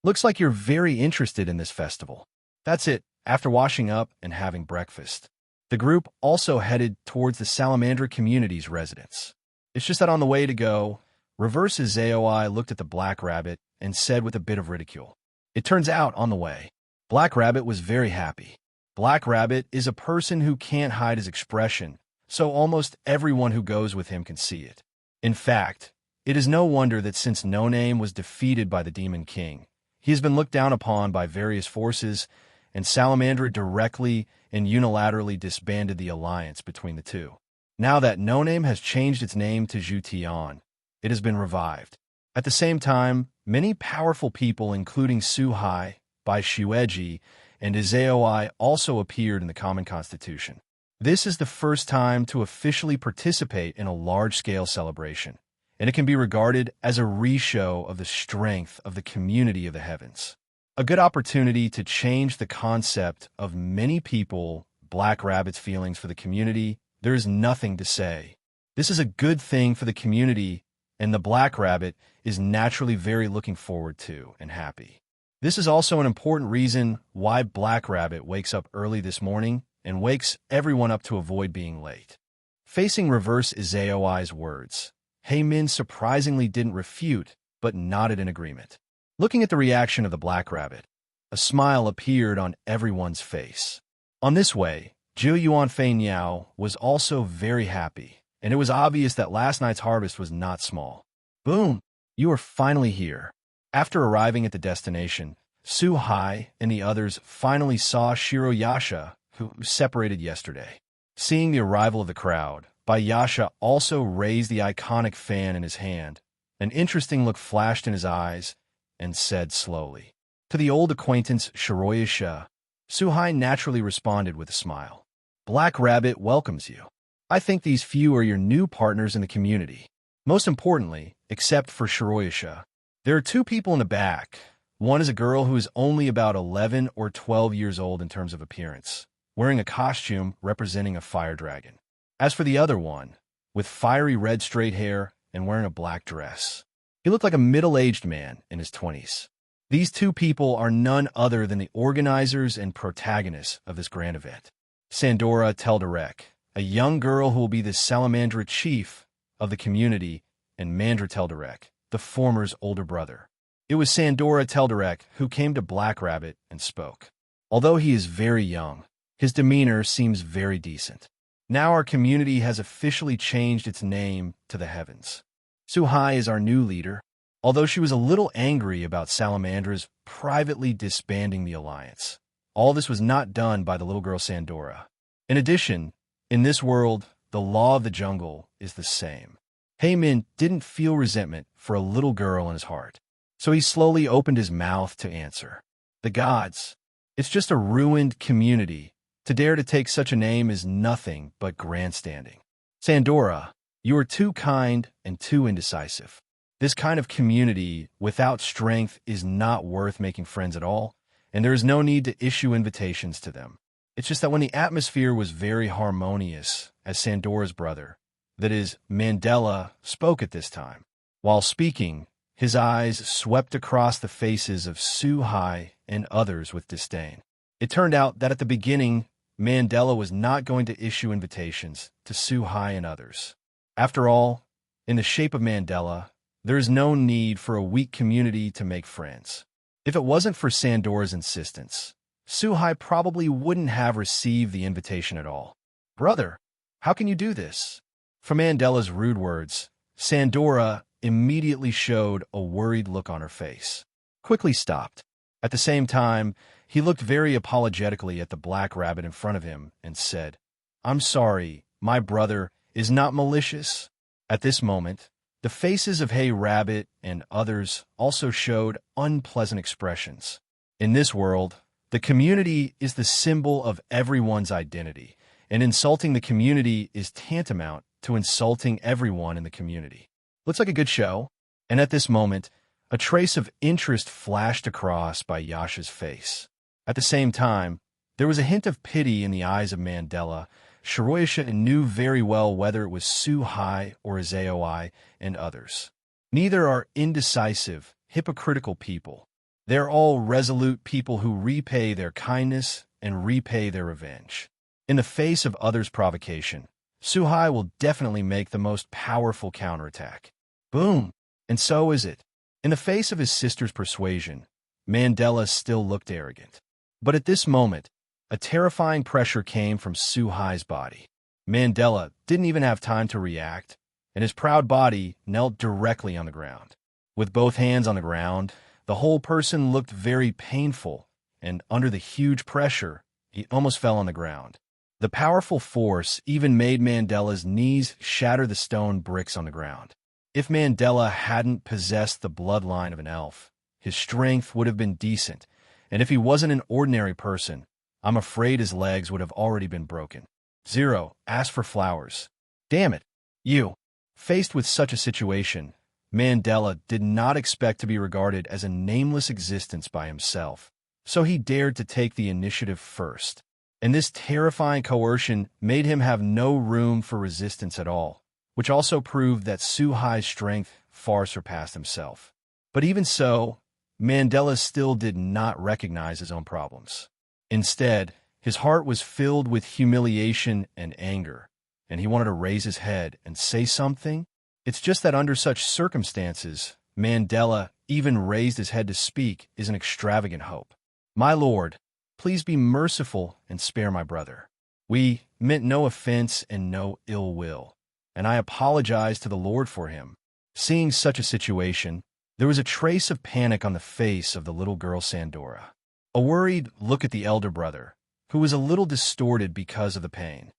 Looks like you're very interested in this festival." That's it. After washing up and having breakfast, the group also headed towards the Salamandra community's residence. It's just that on the way to go, Reverse Zaoi looked at the Black Rabbit and said with a bit of ridicule, "It turns out on the way." Black Rabbit was very happy. Black Rabbit is a person who can't hide his expression, so almost everyone who goes with him can see it. In fact, it is no wonder that since No Name was defeated by the Demon King, he has been looked down upon by various forces, and Salamandra directly and unilaterally disbanded the alliance between the two. Now that No Name has changed its name to Jutian, it has been revived. At the same time, many powerful people including Su-hai, by Shueji and Izaoi also appeared in the Common Constitution. This is the first time to officially participate in a large-scale celebration, and it can be regarded as a re-show of the strength of the community of the heavens. A good opportunity to change the concept of many people, Black Rabbit's feelings for the community. There is nothing to say. This is a good thing for the community, and the Black Rabbit is naturally very looking forward to and happy. This is also an important reason why Black Rabbit wakes up early this morning and wakes everyone up to avoid being late. Facing reverse Izaoi's words, Heimin surprisingly didn't refute, but nodded in agreement. Looking at the reaction of the Black Rabbit, a smile appeared on everyone's face. On this way, Zhu Yuan Fei Niao was also very happy, and it was obvious that last night's harvest was not small. Boom! You are finally here. After arriving at the destination, Su Hai and the others finally saw Shiroyasha, who separated yesterday. Seeing the arrival of the crowd, Bayasha also raised the iconic fan in his hand. An interesting look flashed in his eyes, and said slowly, "To the old acquaintance Shiroyasha." Su Hai naturally responded with a smile. "Black Rabbit welcomes you. I think these few are your new partners in the community. Most importantly, except for Shiroyasha, there are two people in the back. One is a girl who is only about 11 or 12 years old in terms of appearance, wearing a costume representing a fire dragon. As for the other one, with fiery red straight hair and wearing a black dress, he looked like a middle-aged man in his 20s. These two people are none other than the organizers and protagonists of this grand event. Sandora Teldarek, a young girl who will be the Salamandra chief of the community, and Mandra Teldarek, the former's older brother. It was Sandora Teldarek who came to Black Rabbit and spoke. Although he is very young, his demeanor seems very decent. Now our community has officially changed its name to the Heavens. Su Hai is our new leader, although she was a little angry about Salamandra's privately disbanding the alliance. All this was not done by the little girl Sandora. In addition, in this world, the law of the jungle is the same. Heimin didn't feel resentment for a little girl in his heart, so he slowly opened his mouth to answer. The gods. It's just a ruined community. To dare to take such a name is nothing but grandstanding. Sandora, you are too kind and too indecisive. This kind of community without strength is not worth making friends at all, and there is no need to issue invitations to them. It's just that when the atmosphere was very harmonious, as Sandora's brother, that is, Mandela, spoke at this time. While speaking, his eyes swept across the faces of Su Hai and others with disdain. It turned out that at the beginning, Mandela was not going to issue invitations to Su Hai and others. After all, in the shape of Mandela, there is no need for a weak community to make friends. If it wasn't for Sandora's insistence, Su Hai probably wouldn't have received the invitation at all. Brother, how can you do this? From Mandela's rude words, Sandora immediately showed a worried look on her face. Quickly stopped. At the same time, he looked very apologetically at the Black Rabbit in front of him and said, "I'm sorry, my brother is not malicious." At this moment, the faces of Hey Rabbit and others also showed unpleasant expressions. In this world, the community is the symbol of everyone's identity, and insulting the community is tantamount to insulting everyone in the community. Looks like a good show. And at this moment, a trace of interest flashed across by Yasha's face. At the same time, there was a hint of pity in the eyes of Mandela. Shiroyasha knew very well whether it was Su Hai or Izaoi and others. Neither are indecisive, hypocritical people. They're all resolute people who repay their kindness and repay their revenge. In the face of others' provocation, Su Hai will definitely make the most powerful counterattack. Boom! And so is it. In the face of his sister's persuasion, Mandela still looked arrogant. But at this moment, a terrifying pressure came from Su Hai's body. Mandela didn't even have time to react, and his proud body knelt directly on the ground. With both hands on the ground, the whole person looked very painful, and under the huge pressure, he almost fell on the ground. The powerful force even made Mandela's knees shatter the stone bricks on the ground. If Mandela hadn't possessed the bloodline of an elf, his strength would have been decent, and if he wasn't an ordinary person, I'm afraid his legs would have already been broken. 0. Ask for flowers. Damn it. You. Faced with such a situation, Mandela did not expect to be regarded as a nameless existence by himself, so he dared to take the initiative first. And this terrifying coercion made him have no room for resistance at all, which also proved that Su-Hai's strength far surpassed himself. But even so, Mandela still did not recognize his own problems. Instead, his heart was filled with humiliation and anger, and he wanted to raise his head and say something. It's just that under such circumstances, Mandela even raised his head to speak is an extravagant hope. My lord, please be merciful and spare my brother. We meant no offense and no ill will, and I apologize to the Lord for him. Seeing such a situation, there was a trace of panic on the face of the little girl Sandora. A worried look at the elder brother, who was a little distorted because of the pain.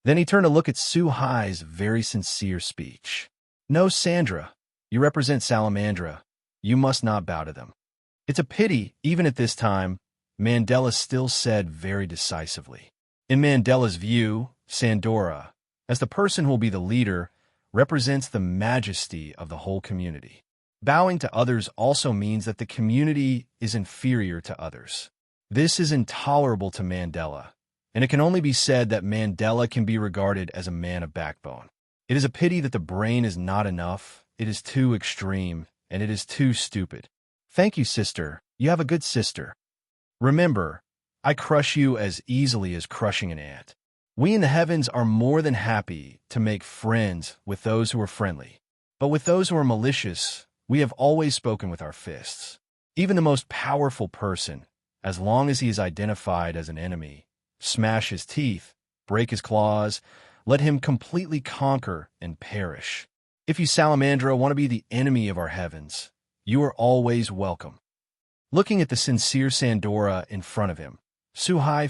Then he turned to look at Su-Hai's very sincere speech. No, Sandra, you represent Salamandra. You must not bow to them. It's a pity, even at this time, Mandela still said very decisively. In Mandela's view, Sandora, as the person who will be the leader, represents the majesty of the whole community. Bowing to others also means that the community is inferior to others. This is intolerable to Mandela, and it can only be said that Mandela can be regarded as a man of backbone. It is a pity that the brain is not enough, it is too extreme, and it is too stupid. Thank you, sister. You have a good sister. Remember, I crush you as easily as crushing an ant. We in the heavens are more than happy to make friends with those who are friendly. But with those who are malicious, we have always spoken with our fists. Even the most powerful person, as long as he is identified as an enemy, smash his teeth, break his claws, let him completely conquer and perish. If you, Salamandra, want to be the enemy of our heavens, you are always welcome. Looking at the sincere Sandora in front of him, Su-Hai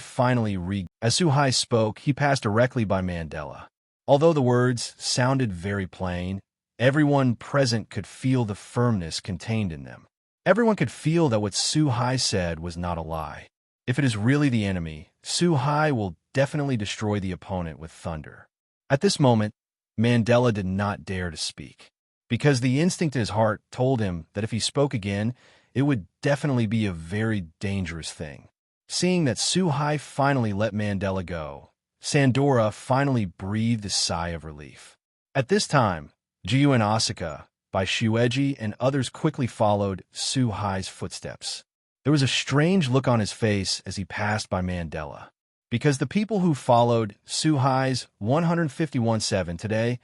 As Su-Hai spoke, he passed directly by Mandela. Although the words sounded very plain, everyone present could feel the firmness contained in them. Everyone could feel that what Su-Hai said was not a lie. If it is really the enemy, Su-Hai will definitely destroy the opponent with thunder. At this moment, Mandela did not dare to speak, because the instinct in his heart told him that if he spoke again, it would definitely be a very dangerous thing. Seeing that Su-Hai finally let Mandela go, Sandora finally breathed a sigh of relief. At this time, Jiu and Asuka, by Shueji and others quickly followed Su-Hai's footsteps. There was a strange look on his face as he passed by Mandela, because the people who followed Su-Hai's 151-7 today,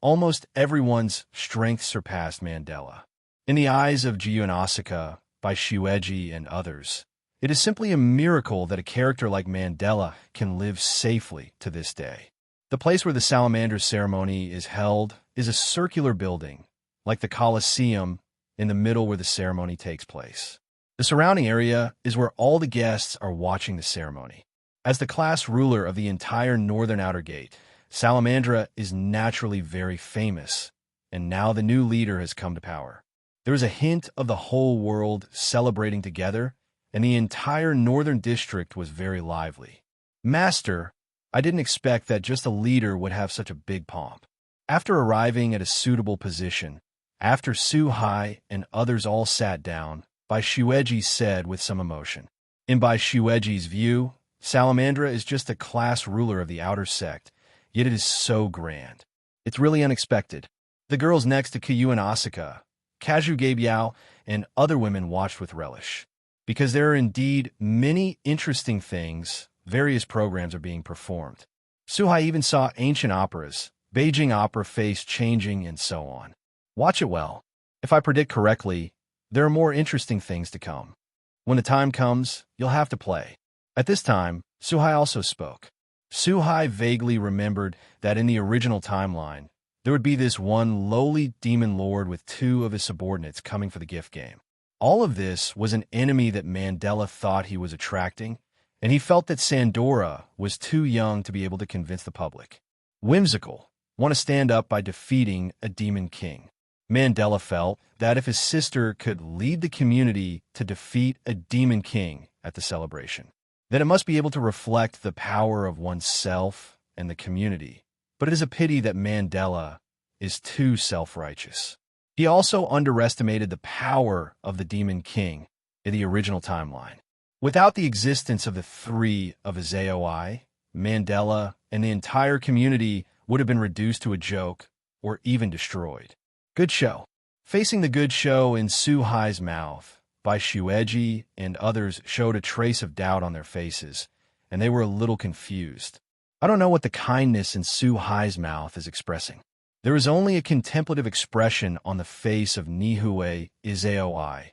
almost everyone's strength surpassed Mandela. In the eyes of Jiu and Asuka, by Shueji and others, it is simply a miracle that a character like Mandela can live safely to this day. The place where the Salamander ceremony is held is a circular building, like the Colosseum, in the middle where the ceremony takes place. The surrounding area is where all the guests are watching the ceremony. As the class ruler of the entire northern outer gate, Salamandra is naturally very famous, and now the new leader has come to power. There is a hint of the whole world celebrating together, and the entire northern district was very lively. Master, I didn't expect that just a leader would have such a big pomp. After arriving at a suitable position, after Su-Hai and others all sat down, Bai Shueji said with some emotion. In Bai Shueji's view, Salamandra is just a class ruler of the outer sect, yet it is so grand. It's really unexpected. The girls next to Kuo and Asuka, Kaju Gabyao, and other women watched with relish. Because there are indeed many interesting things, various programs are being performed. Su-Hai even saw ancient operas, Beijing opera face changing, and so on. Watch it well. If I predict correctly, there are more interesting things to come. When the time comes, you'll have to play. At this time, Su-Hai also spoke. Su-Hai vaguely remembered that in the original timeline, there would be this one lowly demon lord with two of his subordinates coming for the gift game. All of this was an enemy that Mandela thought he was attracting, and he felt that Sandora was too young to be able to convince the public. Whimsical, want to stand up by defeating a demon king. Mandela felt that if his sister could lead the community to defeat a demon king, at the celebration. That it must be able to reflect the power of oneself and the community. But it is a pity that Mandela is too self-righteous. He also underestimated the power of the Demon King in the original timeline. Without the existence of the three of his AOI, Mandela and the entire community would have been reduced to a joke or even destroyed. Good show. Facing the good show in Suhai's mouth by Shueji and others showed a trace of doubt on their faces, and they were a little confused. I don't know what the kindness in Suhai's mouth is expressing. There is only a contemplative expression on the face of Nihue Izaoi,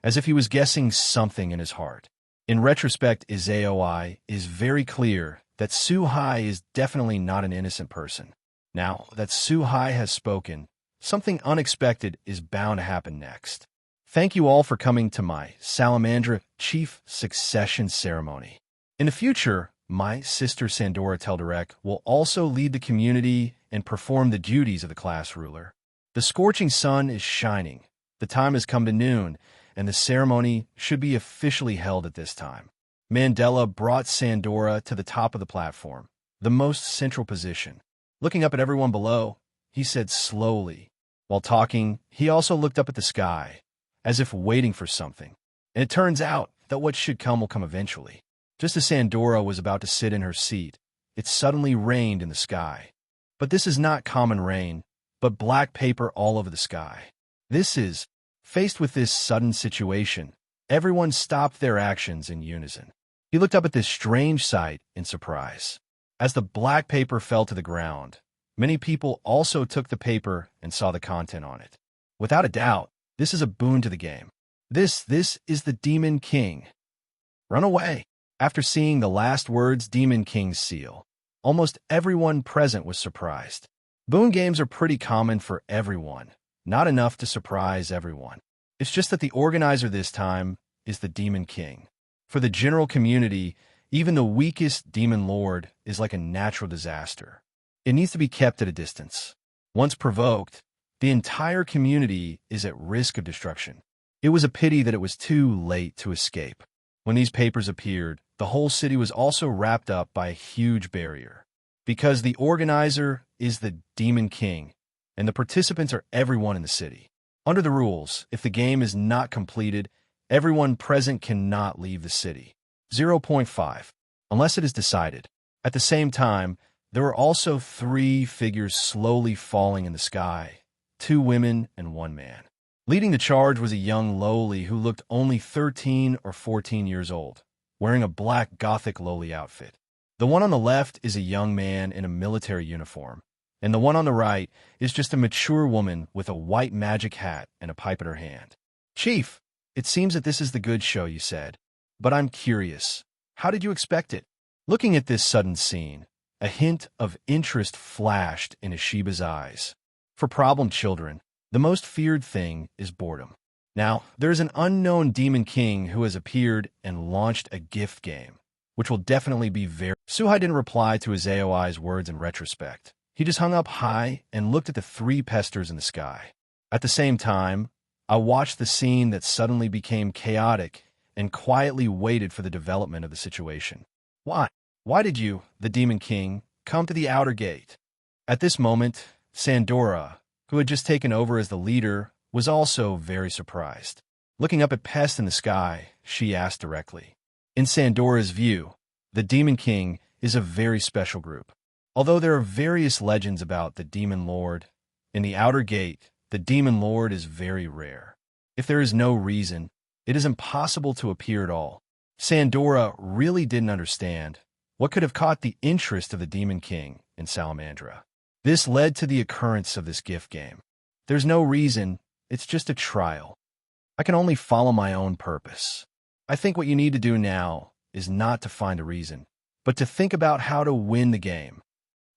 as if he was guessing something in his heart. In retrospect, Izaoi is very clear that Suhai is definitely not an innocent person. Now that Suhai has spoken, something unexpected is bound to happen next. Thank you all for coming to my Salamandra Chief Succession Ceremony. In the future, my sister Sandora Telderek will also lead the community and perform the duties of the class ruler. The scorching sun is shining. The time has come to noon, and the ceremony should be officially held at this time. Mandela brought Sandora to the top of the platform, the most central position. Looking up at everyone below, he said slowly. While talking, he also looked up at the sky, as if waiting for something. And it turns out that what should come will come eventually. Just as Sandora was about to sit in her seat, it suddenly rained in the sky. But this is not common rain, but black paper all over the sky. Faced with this sudden situation, everyone stopped their actions in unison. He looked up at this strange sight in surprise. As the black paper fell to the ground, many people also took the paper and saw the content on it. Without a doubt, this is a boon to the game. This is the Demon King. Run away. After seeing the last words Demon King's seal, almost everyone present was surprised. Boon games are pretty common for everyone, not enough to surprise everyone. It's just that the organizer this time is the Demon King. For the general community, even the weakest Demon Lord is like a natural disaster. It needs to be kept at a distance. Once provoked, the entire community is at risk of destruction. It was a pity that it was too late to escape. When these papers appeared, the whole city was also wrapped up by a huge barrier. Because the organizer is the Demon King, and the participants are everyone in the city. Under the rules, if the game is not completed, everyone present cannot leave the city. 0.5. Unless it is decided. At the same time, there were also 3 figures slowly falling in the sky, 2 women and 1 man. Leading the charge was a young lowly who looked only 13 or 14 years old, wearing a black gothic lowly outfit. The one on the left is a young man in a military uniform, and the one on the right is just a mature woman with a white magic hat and a pipe in her hand. Chief, it seems that this is the good show, you said. But I'm curious, how did you expect it? Looking at this sudden scene, a hint of interest flashed in Ashiba's eyes. For problem children, the most feared thing is boredom. Now, there's an unknown Demon King who has appeared and launched a gift game, which will definitely be very... Suhai didn't reply to his AOI's words in retrospect. He just hung up high and looked at the 3 pesters in the sky. At the same time, I watched the scene that suddenly became chaotic and quietly waited for the development of the situation. Why did you, the Demon King, come to the outer gate? At this moment, Sandora, who had just taken over as the leader, was also very surprised. Looking up at Pest in the sky, she asked directly. In Sandora's view, the Demon King is a very special group. Although there are various legends about the Demon Lord, in the outer gate, the Demon Lord is very rare. If there is no reason, it is impossible to appear at all. Sandora really didn't understand what could have caught the interest of the Demon King in Salamandra. This led to the occurrence of this gift game. There's no reason, it's just a trial. I can only follow my own purpose. I think what you need to do now is not to find a reason, but to think about how to win the game.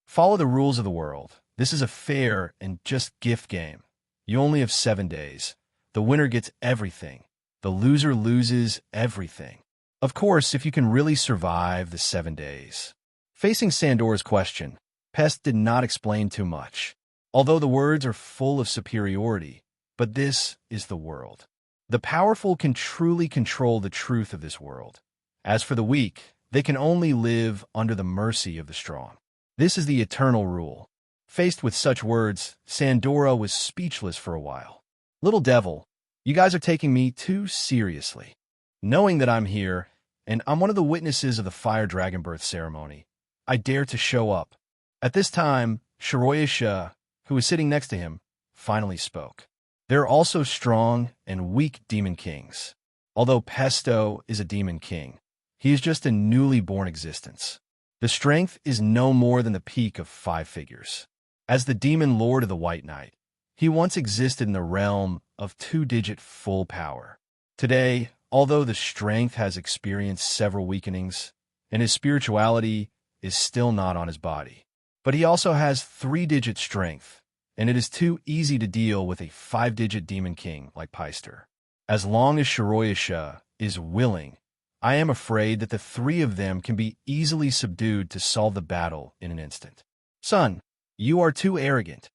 Follow the rules of the world. This is a fair and just gift game. You only have 7 days. The winner gets everything. The loser loses everything. Of course, if you can really survive the 7 days. Facing Sandora's question, Pest did not explain too much, although the words are full of superiority, but this is the world. The powerful can truly control the truth of this world. As for the weak, they can only live under the mercy of the strong. This is the eternal rule. Faced with such words, Sandora was speechless for a while. Little devil, you guys are taking me too seriously. Knowing that I'm here, and I'm one of the witnesses of the fire dragon birth ceremony, I dare to show up. At this time, Shiroyasha, who was sitting next to him, finally spoke. There are also strong and weak demon kings. Although Pesto is a demon king, he is just a newly born existence. The strength is no more than the peak of 5 figures. As the demon lord of the White Knight, he once existed in the realm of 2-digit full power. Today, although the strength has experienced several weakenings, and his spirituality is still not on his body, but he also has 3-digit strength, and it is too easy to deal with a 5-digit demon king like Peister. As long as Shiroyasha is willing, I am afraid that the 3 of them can be easily subdued to solve the battle in an instant. Son, you are too arrogant.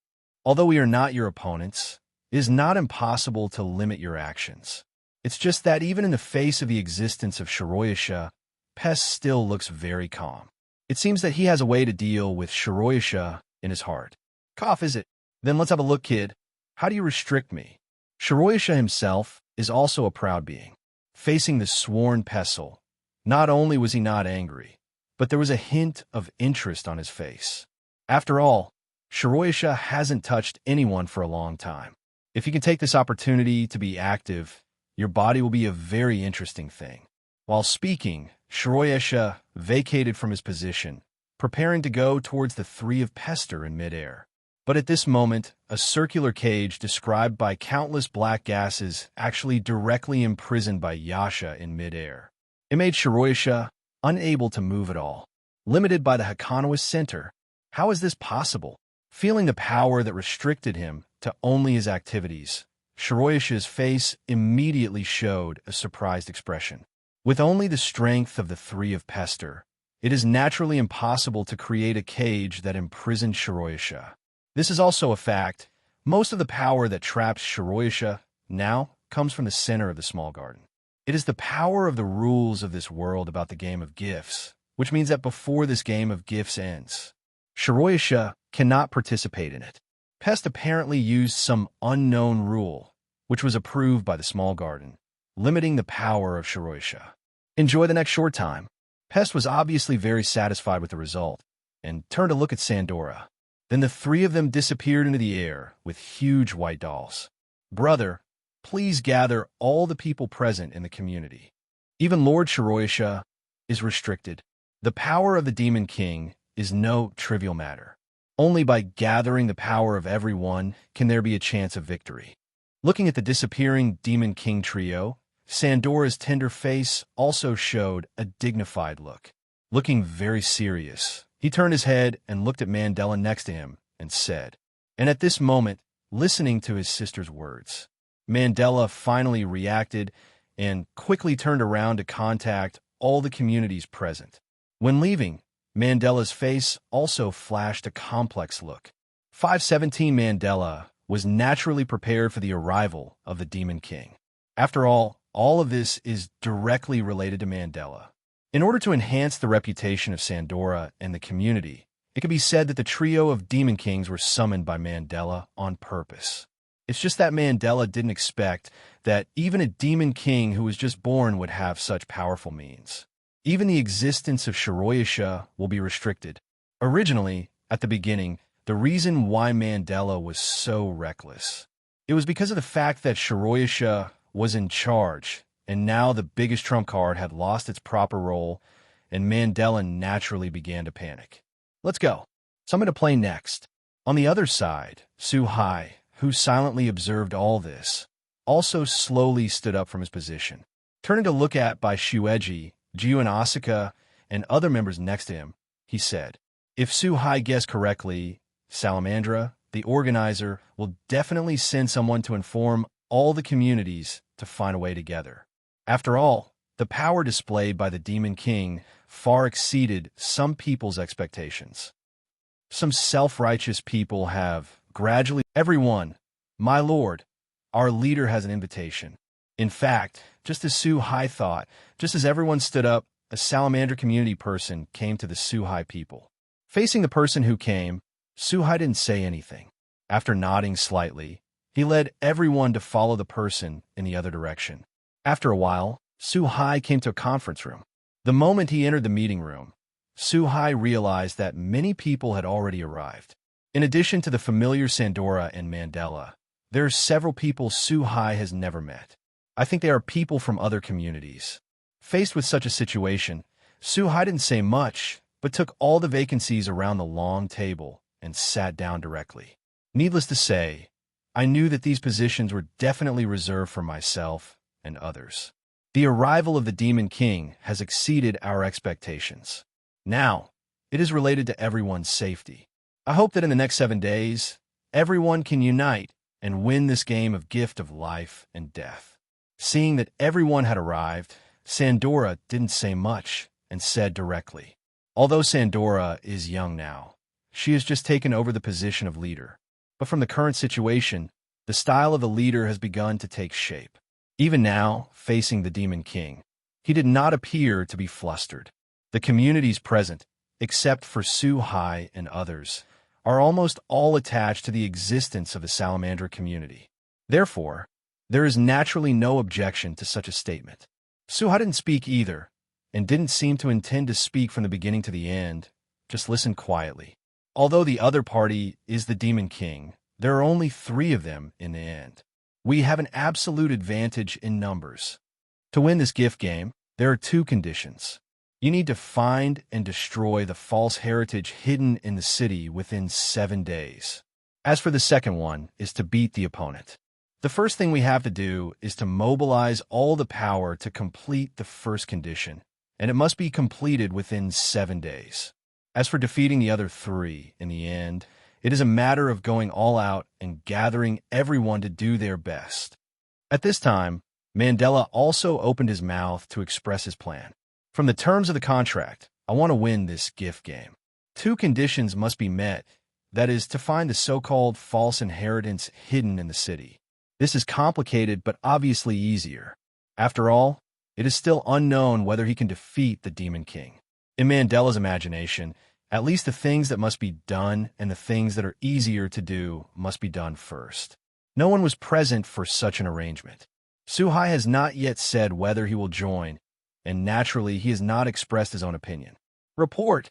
Although we are not your opponents, it is not impossible to limit your actions. It's just that even in the face of the existence of Shiroyasha, Pest still looks very calm. It seems that he has a way to deal with Shiroyasha in his heart. Cough, is it? Then let's have a look, kid. How do you restrict me? Shiroyasha himself is also a proud being. Facing the sworn Pestle, not only was he not angry, but there was a hint of interest on his face. After all, Shiroyasha hasn't touched anyone for a long time. If you can take this opportunity to be active, your body will be a very interesting thing. While speaking, Shiroyasha vacated from his position, preparing to go towards the 3 of Pester in midair. But at this moment, a circular cage described by countless black gases actually directly imprisoned by Yasha in midair. It made Shiroyasha unable to move at all. Limited by the Hakanoist center, how is this possible? Feeling the power that restricted him to only his activities, Shiroyasha's face immediately showed a surprised expression. With only the strength of the 3 of Pester, it is naturally impossible to create a cage that imprisoned Shiroyasha. This is also a fact. Most of the power that traps Shiroyasha now comes from the center of the small garden. It is the power of the rules of this world about the game of gifts, which means that before this game of gifts ends, Shiroyasha cannot participate in it. Pest apparently used some unknown rule, which was approved by the small garden, limiting the power of Shiroyasha. Enjoy the next short time. Pest was obviously very satisfied with the result, and turned to look at Sandora. Then the 3 of them disappeared into the air with huge white dolls. Brother, please gather all the people present in the community. Even Lord Shiroyasha is restricted. The power of the Demon King is no trivial matter. Only by gathering the power of everyone can there be a chance of victory. Looking at the disappearing Demon King trio, Sandora's tender face also showed a dignified look. Looking very serious, he turned his head and looked at Mandela next to him and said, and at this moment, listening to his sister's words, Mandela finally reacted and quickly turned around to contact all the communities present. When leaving, Mandela's face also flashed a complex look. 517 Mandela was naturally prepared for the arrival of the Demon King. After all of this is directly related to Mandela. In order to enhance the reputation of Sandora and the community, it can be said that the trio of Demon Kings were summoned by Mandela on purpose. It's just that Mandela didn't expect that even a Demon King who was just born would have such powerful means. Even the existence of Shiroyasha will be restricted. Originally, at the beginning, the reason why Mandela was so reckless, it was because of the fact that Shiroyasha was in charge, and now the biggest trump card had lost its proper role, and Mandela naturally began to panic. Let's go. Someone to play next. On the other side, Suhai, who silently observed all this, also slowly stood up from his position. Turning to look at by Shueji, Jiu and Asuka, and other members next to him, he said, if Suhai guessed correctly, Salamandra, the organizer, will definitely send someone to inform all the communities to find a way together. After all, the power displayed by the Demon King far exceeded some people's expectations. Some self-righteous people have gradually, everyone, my lord, our leader has an invitation. In fact, just as Su Hai thought, just as everyone stood up, a Salamandra community person came to the Suhai people. Facing the person who came, Suhai didn't say anything. After nodding slightly, he led everyone to follow the person in the other direction. After a while, Suhai came to a conference room. The moment he entered the meeting room, Suhai realized that many people had already arrived. In addition to the familiar Sandora and Mandela, there are several people Suhai has never met. I think they are people from other communities. Faced with such a situation, Suhai didn't say much, but took all the vacancies around the long table and sat down directly. Needless to say, I knew that these positions were definitely reserved for myself and others. The arrival of the Demon King has exceeded our expectations. Now, it is related to everyone's safety. I hope that in the next 7 days, everyone can unite and win this game of gift of life and death. Seeing that everyone had arrived, Sandora didn't say much and said directly. Although Sandora is young now, she has just taken over the position of leader. But from the current situation, the style of the leader has begun to take shape. Even now, facing the Demon King, he did not appear to be flustered. The communities present, except for Suhai and others, are almost all attached to the existence of the Salamandra community. Therefore, there is naturally no objection to such a statement. Suhai didn't speak either, and didn't seem to intend to speak from the beginning to the end, just listened quietly. Although the other party is the Demon King, there are only 3 of them in the end. We have an absolute advantage in numbers. To win this gift game, there are 2 conditions. You need to find and destroy the false heritage hidden in the city within 7 days. As for the second one, is to beat the opponent. The first thing we have to do is to mobilize all the power to complete the first condition, and it must be completed within 7 days. As for defeating the other 3 in the end, it is a matter of going all out and gathering everyone to do their best. At this time, Mandela also opened his mouth to express his plan. From the terms of the contract, I want to win this gift game. 2 conditions must be met, that is, to find the so-called false inheritance hidden in the city. This is complicated but obviously easier. After all, it is still unknown whether he can defeat the Demon King. In Mandela's imagination, at least the things that must be done and the things that are easier to do must be done first. No one was present for such an arrangement. Suhai has not yet said whether he will join, and naturally he has not expressed his own opinion. Report: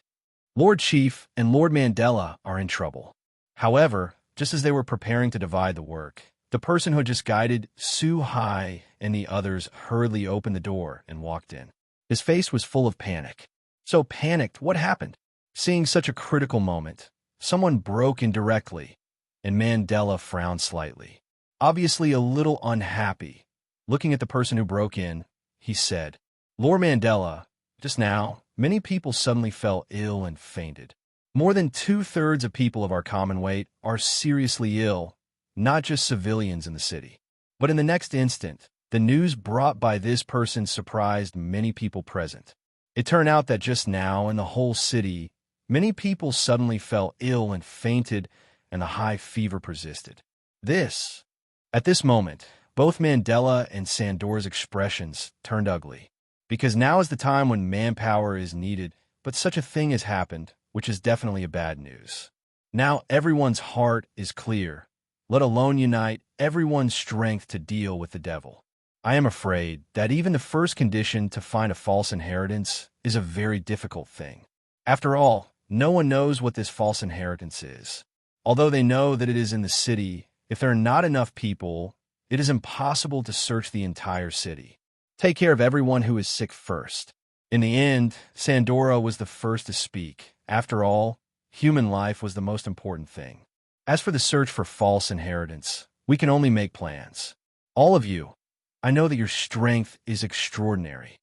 Lord Chief and Lord Mandela are in trouble. However, just as they were preparing to divide the work, the person who had just guided Suhai and the others hurriedly opened the door and walked in. His face was full of panic. So panicked, what happened? Seeing such a critical moment, someone broke in directly, and Mandela frowned slightly. Obviously a little unhappy. Looking at the person who broke in, he said, Lord Mandela, just now, many people suddenly fell ill and fainted. More than 2/3 of people of our common weight are seriously ill, not just civilians in the city. But in the next instant, the news brought by this person surprised many people present. It turned out that just now in the whole city, many people suddenly fell ill and fainted, and the high fever persisted. At this moment, both Mandela and Sandora's expressions turned ugly, because now is the time when manpower is needed, but such a thing has happened, which is definitely a bad news. Now everyone's heart is clear, let alone unite everyone's strength to deal with the devil. I am afraid that even the first condition to find a false inheritance is a very difficult thing. After all, no one knows what this false inheritance is. Although they know that it is in the city, if there are not enough people, it is impossible to search the entire city. Take care of everyone who is sick first. In the end, Sandora was the first to speak. After all, human life was the most important thing. As for the search for false inheritance, we can only make plans. All of you, I know that your strength is extraordinary.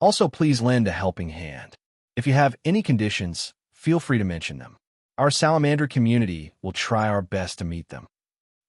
Also, please lend a helping hand. If you have any conditions, feel free to mention them. Our Salamandra community will try our best to meet them.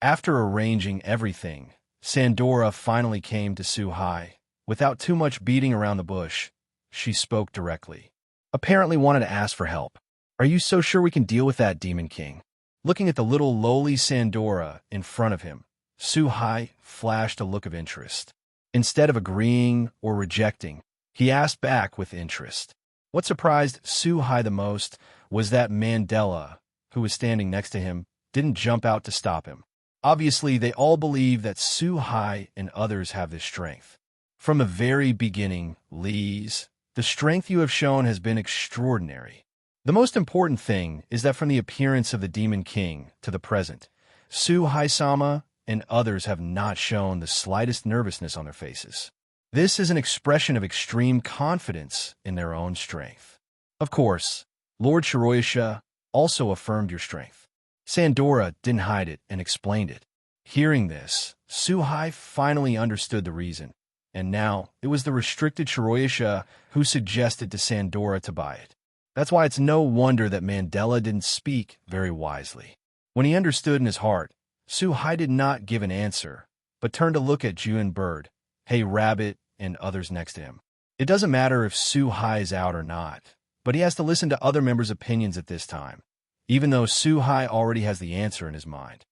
After arranging everything, Sandora finally came to Suhai. Without too much beating around the bush, she spoke directly. Apparently wanted to ask for help. Are you so sure we can deal with that Demon King? Looking at the little lowly Sandora in front of him, Suhai flashed a look of interest. Instead of agreeing or rejecting, He asked back with interest. What surprised Suhai the most was that Mandela, who was standing next to him, didn't jump out to stop him. Obviously, they all believe that Suhai and others have this strength. From the very beginning, Lise, the strength you have shown has been extraordinary. The most important thing is that from the appearance of the Demon King to the present, Suhai-sama and others have not shown the slightest nervousness on their faces. This is an expression of extreme confidence in their own strength. Of course, Lord Shiroyasha also affirmed your strength. Sandora didn't hide it and explained it. Hearing this, Suhai finally understood the reason, and now it was the restricted Shiroyasha who suggested to Sandora to buy it. That's why it's no wonder that Mandela didn't speak very wisely. When he understood in his heart, Suhai did not give an answer, but turned to look at Juan Bird, Hey Rabbit, and others next to him. It doesn't matter if Suhai is out or not, but he has to listen to other members' opinions at this time, even though Suhai already has the answer in his mind.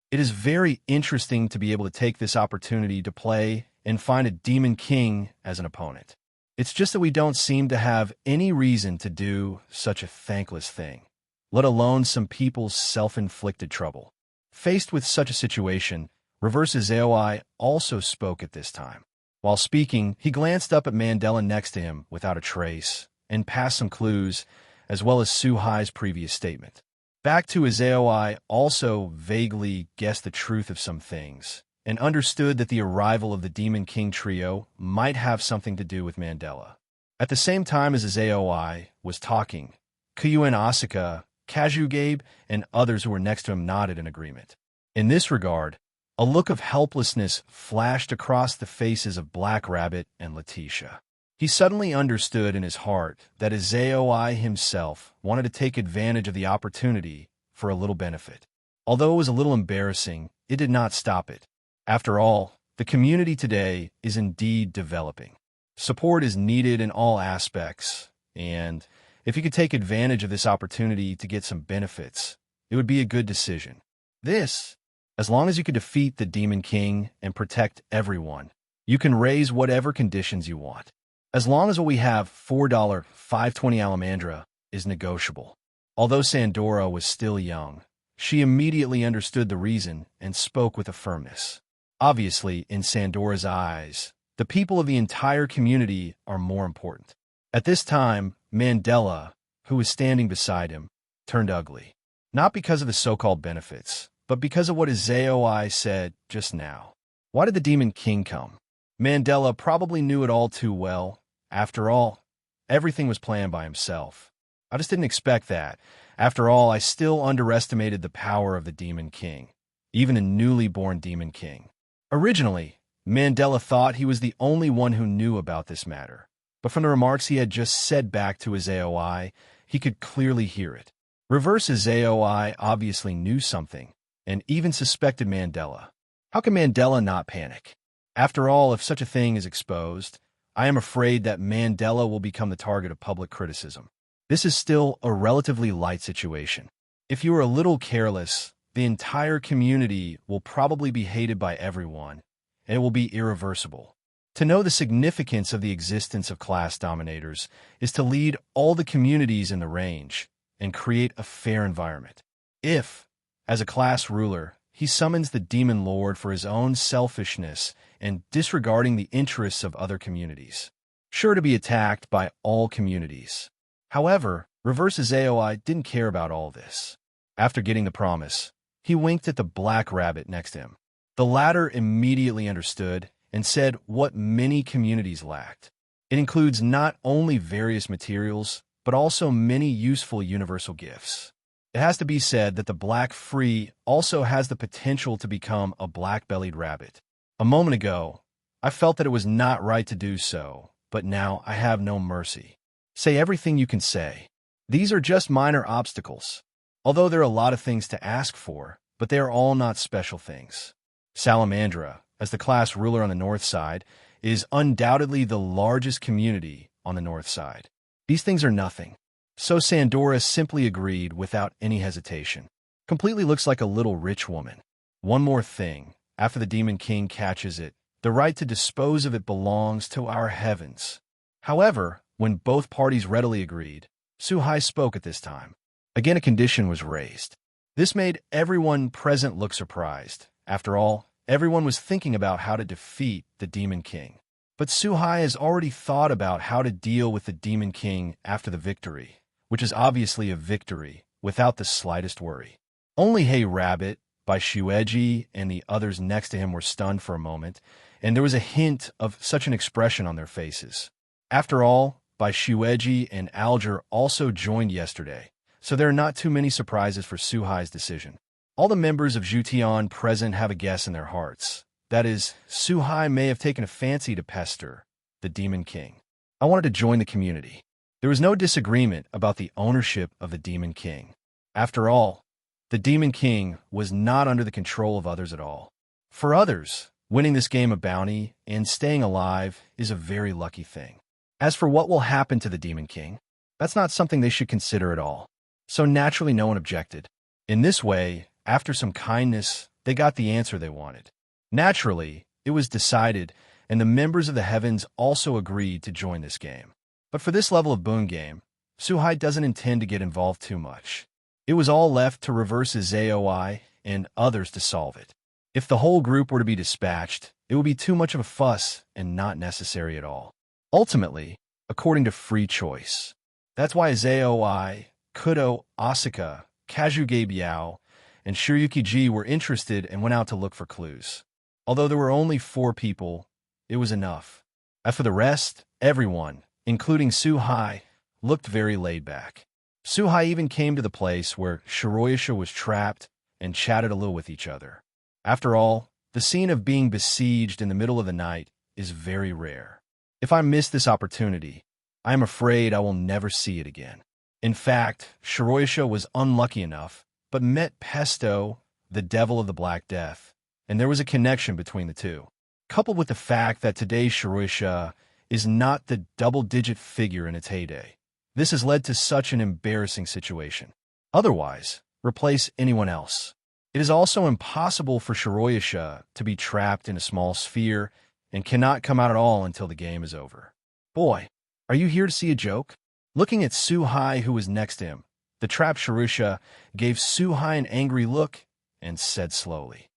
It is very interesting to be able to take this opportunity to play and find a Demon King as an opponent. It's just that we don't seem to have any reason to do such a thankless thing, let alone some people's self-inflicted trouble. Faced with such a situation, Reverse Aoi also spoke at this time. While speaking, he glanced up at Mandela next to him without a trace and passed some clues, as well as Suhai's previous statement. Back to Aoi also vaguely guessed the truth of some things, and understood that the arrival of the Demon King trio might have something to do with Mandela. At the same time as Aoi was talking, Kuo and Asuka, Kazugabe, and others who were next to him nodded in agreement. In this regard, a look of helplessness flashed across the faces of Black Rabbit and Leticia. He suddenly understood in his heart that Aoi himself wanted to take advantage of the opportunity for a little benefit. Although it was a little embarrassing, it did not stop it. After all, the community today is indeed developing. Support is needed in all aspects, and if you could take advantage of this opportunity to get some benefits, it would be a good decision. This, as long as you could defeat the Demon King and protect everyone, you can raise whatever conditions you want. As long as what we have, $4 520 Salamandra, is negotiable. Although Sandora was still young, she immediately understood the reason and spoke with a firmness. Obviously, in Sandora's eyes, the people of the entire community are more important. At this time, Mandela, who was standing beside him, turned ugly. Not because of the so-called benefits, but because of what Aoi said just now. Why did the Demon King come? Mandela probably knew it all too well. After all, everything was planned by himself. I just didn't expect that. After all, I still underestimated the power of the Demon King, even a newly born Demon King. Originally, Mandela thought he was the only one who knew about this matter, but from the remarks he had just said back to his Aoi, he could clearly hear it. Reverse Aoi obviously knew something, and even suspected Mandela. How can Mandela not panic? After all, if such a thing is exposed, I am afraid that Mandela will become the target of public criticism. This is still a relatively light situation. If you are a little careless, the entire community will probably be hated by everyone, and it will be irreversible. To know the significance of the existence of class dominators is to lead all the communities in the range and create a fair environment. If, as a class ruler, he summons the Demon Lord for his own selfishness and disregarding the interests of other communities, sure to be attacked by all communities. However, Reverse Aoi didn't care about all this. After getting the promise, he winked at the Black Rabbit next to him. The latter immediately understood and said what many communities lacked. It includes not only various materials, but also many useful universal gifts. It has to be said that the Black Free also has the potential to become a black-bellied rabbit. A moment ago, I felt that it was not right to do so, but now I have no mercy. Say everything you can say. These are just minor obstacles. Although there are a lot of things to ask for, but they are all not special things. Salamandra, as the class ruler on the north side, is undoubtedly the largest community on the north side. These things are nothing. So Sandora simply agreed without any hesitation. Completely looks like a little rich woman. One more thing. After the Demon King catches it, The right to dispose of it belongs to our heavens. However, when both parties readily agreed, Su-hai spoke at this time. Again, a condition was raised. This made everyone present look surprised. After all, everyone was thinking about how to defeat the Demon King. But Su-hai has already thought about how to deal with the Demon King after the victory, which is obviously a victory, without the slightest worry. Only Hey Rabbit, by Shueji, and the others next to him were stunned for a moment, and there was a hint of such an expression on their faces. After all, by Shueji and Alger also joined yesterday, so there are not too many surprises for Su-hai's decision. All the members of Jutian present have a guess in their hearts. That is, Su-hai may have taken a fancy to Pester, the Demon King. I wanted to join the community. There was no disagreement about the ownership of the Demon King. After all, the Demon King was not under the control of others at all. For others, winning this game of bounty and staying alive is a very lucky thing. As for what will happen to the Demon King, that's not something they should consider at all. So naturally no one objected. In this way, after some kindness, they got the answer they wanted. Naturally, it was decided, and the members of the heavens also agreed to join this game. But for this level of boon game, Su-hai doesn't intend to get involved too much. It was all left to Reverse's AOI and others to solve it. If the whole group were to be dispatched, it would be too much of a fuss and not necessary at all. Ultimately, according to free choice. That's why Zaoi, Kuo, Asuka, Kazuge Biao, and Shiryuki-ji were interested and went out to look for clues. Although there were only 4 people, it was enough. As for the rest, everyone, including Su-hai, looked very laid back. Su-hai even came to the place where Shiroyasha was trapped and chatted a little with each other. After all, the scene of being besieged in the middle of the night is very rare. If I miss this opportunity, I am afraid I will never see it again. In fact, Shiroyasha was unlucky enough, but met Pesto, the devil of the Black Death, and there was a connection between the two. Coupled with the fact that today's Shiroyasha is not the double-digit figure in its heyday, this has led to such an embarrassing situation. Otherwise, replace anyone else. It is also impossible for Shiroyasha to be trapped in a small sphere and cannot come out at all until the game is over. Boy, are you here to see a joke? Looking at Su-hai, who was next to him, the trapped Shiroyasha gave Su-hai an angry look and said slowly,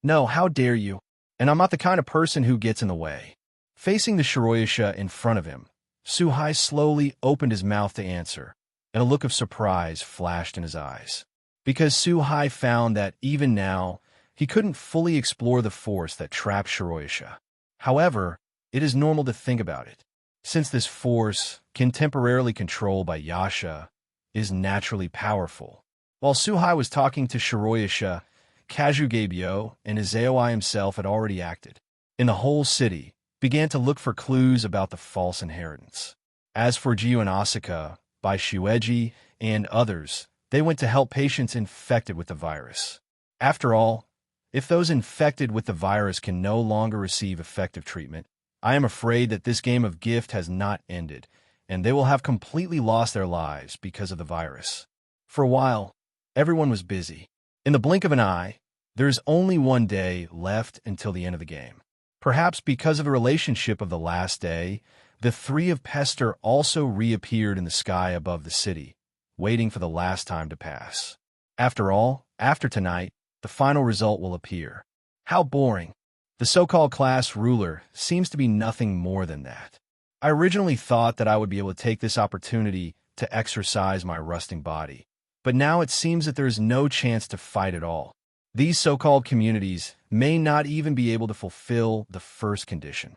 "No, how dare you? And I'm not the kind of person who gets in the way." Facing the Shiroyasha in front of him, Su-hai slowly opened his mouth to answer, and a look of surprise flashed in his eyes. Because Su-hai found that even now, he couldn't fully explore the force that trapped Shiroyasha. However, it is normal to think about it, since this force, can temporarily controlled by Yasha, is naturally powerful. While Su-hai was talking to Shiroyasha, Kazugebyo and Izaoi himself had already acted. In the whole city, began to look for clues about the false inheritance. As for Jiu and Asuka, by Shueji and others, they went to help patients infected with the virus. After all, if those infected with the virus can no longer receive effective treatment, I am afraid that this game of gift has not ended, and they will have completely lost their lives because of the virus. For a while, everyone was busy. In the blink of an eye, there is only one day left until the end of the game. Perhaps because of the relationship of the last day, the 3 of Pester also reappeared in the sky above the city, waiting for the last time to pass. After all, after tonight, the final result will appear. How boring. The so-called class ruler seems to be nothing more than that. I originally thought that I would be able to take this opportunity to exercise my rusting body, but now it seems that there is no chance to fight at all. These so-called communities may not even be able to fulfill the first condition.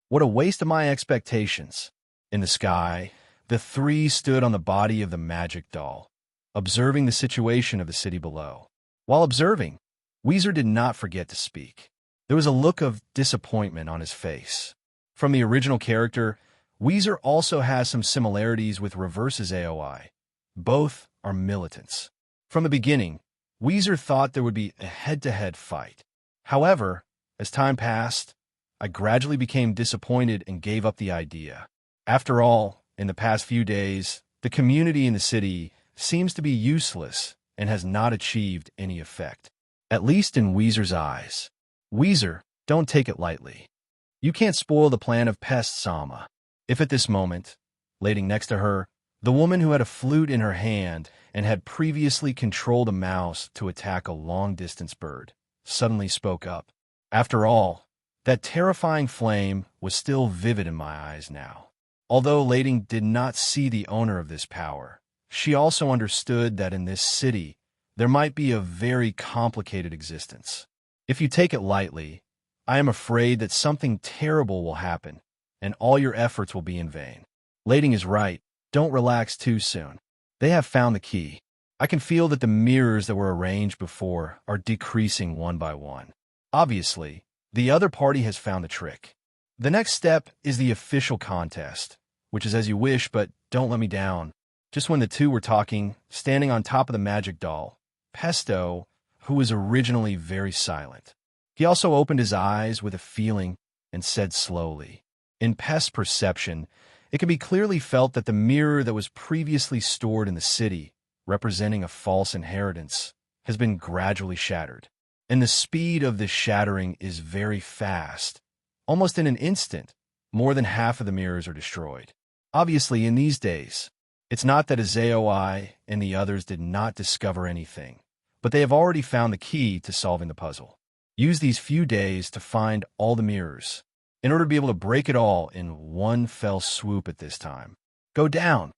What a waste of my expectations. In the sky, the 3 stood on the body of the magic doll, observing the situation of the city below. While observing, Weezer did not forget to speak. There was a look of disappointment on his face. From the original character, Weezer also has some similarities with Reverse's AOI. Both are militants. From the beginning, Weezer thought there would be a head-to-head fight. However, as time passed, I gradually became disappointed and gave up the idea. After all, in the past few days, the community in the city seems to be useless and has not achieved any effect. At least in Weezer's eyes. Weezer, don't take it lightly. You can't spoil the plan of Pest Sama. If at this moment, lading next to her, the woman who had a flute in her hand and had previously controlled a mouse to attack a long-distance bird, suddenly spoke up. After all, that terrifying flame was still vivid in my eyes now. Although Lading did not see the owner of this power, she also understood that in this city, there might be a very complicated existence. If you take it lightly, I am afraid that something terrible will happen, and all your efforts will be in vain. Lading is right. Don't relax too soon. They have found the key. I can feel that the mirrors that were arranged before are decreasing one by one. Obviously, the other party has found the trick. The next step is the official contest, which is as you wish, but don't let me down. Just when the two were talking, standing on top of the magic doll, Pesto, who was originally very silent. He also opened his eyes with a feeling and said slowly, in Pest's perception, it can be clearly felt that the mirror that was previously stored in the city, representing a false inheritance, has been gradually shattered. And the speed of this shattering is very fast. Almost in an instant, more than half of the mirrors are destroyed. Obviously, in these days, it's not that Azeoi and the others did not discover anything, but they have already found the key to solving the puzzle. Use these few days to find all the mirrors, in order to be able to break it all in one fell swoop at this time. Go down.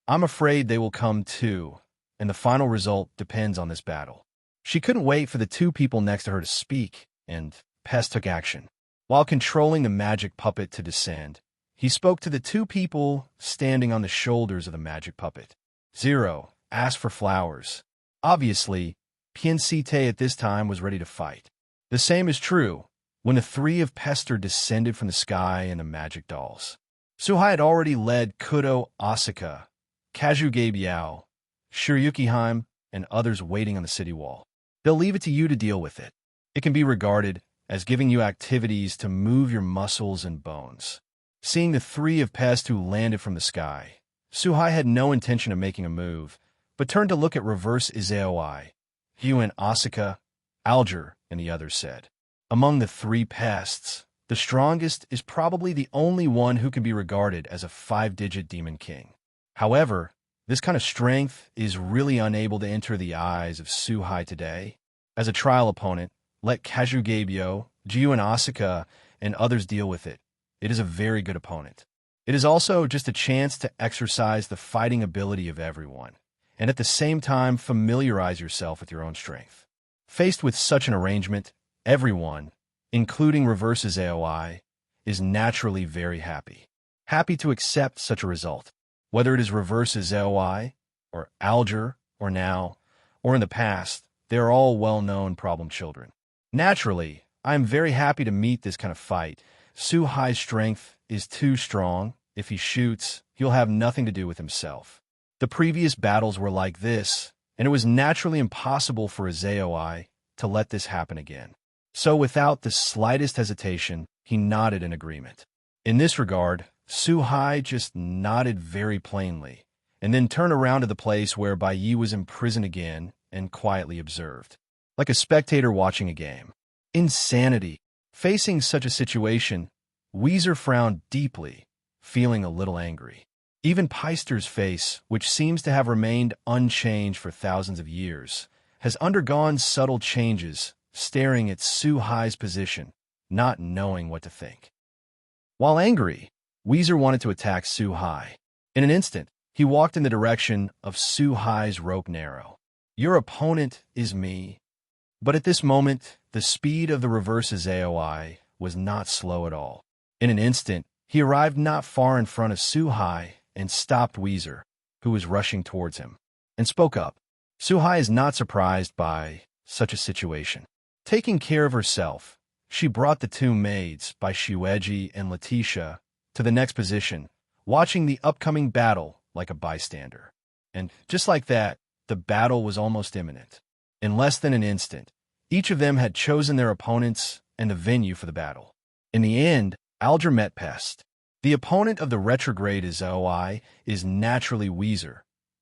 I'm afraid they will come too, and the final result depends on this battle. She couldn't wait for the two people next to her to speak, and Pest took action. While controlling the magic puppet to descend, he spoke to the two people standing on the shoulders of the magic puppet. Zero asked for flowers. Obviously, Piencite at this time was ready to fight. The same is true when the three of Pester descended from the sky and the magic dolls. Suhai had already led Kuo Asaka, Kazuge Biao, Shiryukiheim, and others waiting on the city wall. They'll leave it to you to deal with it. It can be regarded as giving you activities to move your muscles and bones. Seeing the three of Pest who landed from the sky, Suhai had no intention of making a move, but turned to look at Reverse Izeoi. Hugh and Asaka, Alger, and the others said. Among the three pests, the strongest is probably the only one who can be regarded as a 5-digit demon king. However, this kind of strength is really unable to enter the eyes of Suhai today. As a trial opponent, let Kazugebyo, Jiu and Asaka, and others deal with it. It is a very good opponent. It is also just a chance to exercise the fighting ability of everyone, and at the same time familiarize yourself with your own strength. Faced with such an arrangement, everyone, including Reverse Aoi, is naturally very happy. Happy to accept such a result. Whether it is Reverse Aoi, or Alger, or now, or in the past, they are all well-known problem children. Naturally, I am very happy to meet this kind of fight. Suhai's strength is too strong. If he shoots, he'll have nothing to do with himself. The previous battles were like this, and it was naturally impossible for Azeoi to let this happen again. So without the slightest hesitation, he nodded in agreement. In this regard, Suhai just nodded very plainly, and then turned around to the place where Bai Yi was imprisoned again and quietly observed, like a spectator watching a game. Insanity. Facing such a situation, Weezer frowned deeply, feeling a little angry. Even Peister's face, which seems to have remained unchanged for thousands of years, has undergone subtle changes, staring at Suhai's position, not knowing what to think. While angry, Weezer wanted to attack Suhai. In an instant, he walked in the direction of Suhai's rope narrow. Your opponent is me. But at this moment, the speed of the Reverse Aoi was not slow at all. In an instant, he arrived not far in front of Suhai and stopped Weezer, who was rushing towards him, and spoke up. Suhai is not surprised by such a situation. Taking care of herself, she brought the two maids, by Shueji and Leticia, to the next position, watching the upcoming battle like a bystander. And just like that, the battle was almost imminent. In less than an instant, each of them had chosen their opponents and the venue for the battle. In the end, Alger met Pest. The opponent of the retrograde Azeoi is naturally Weezer.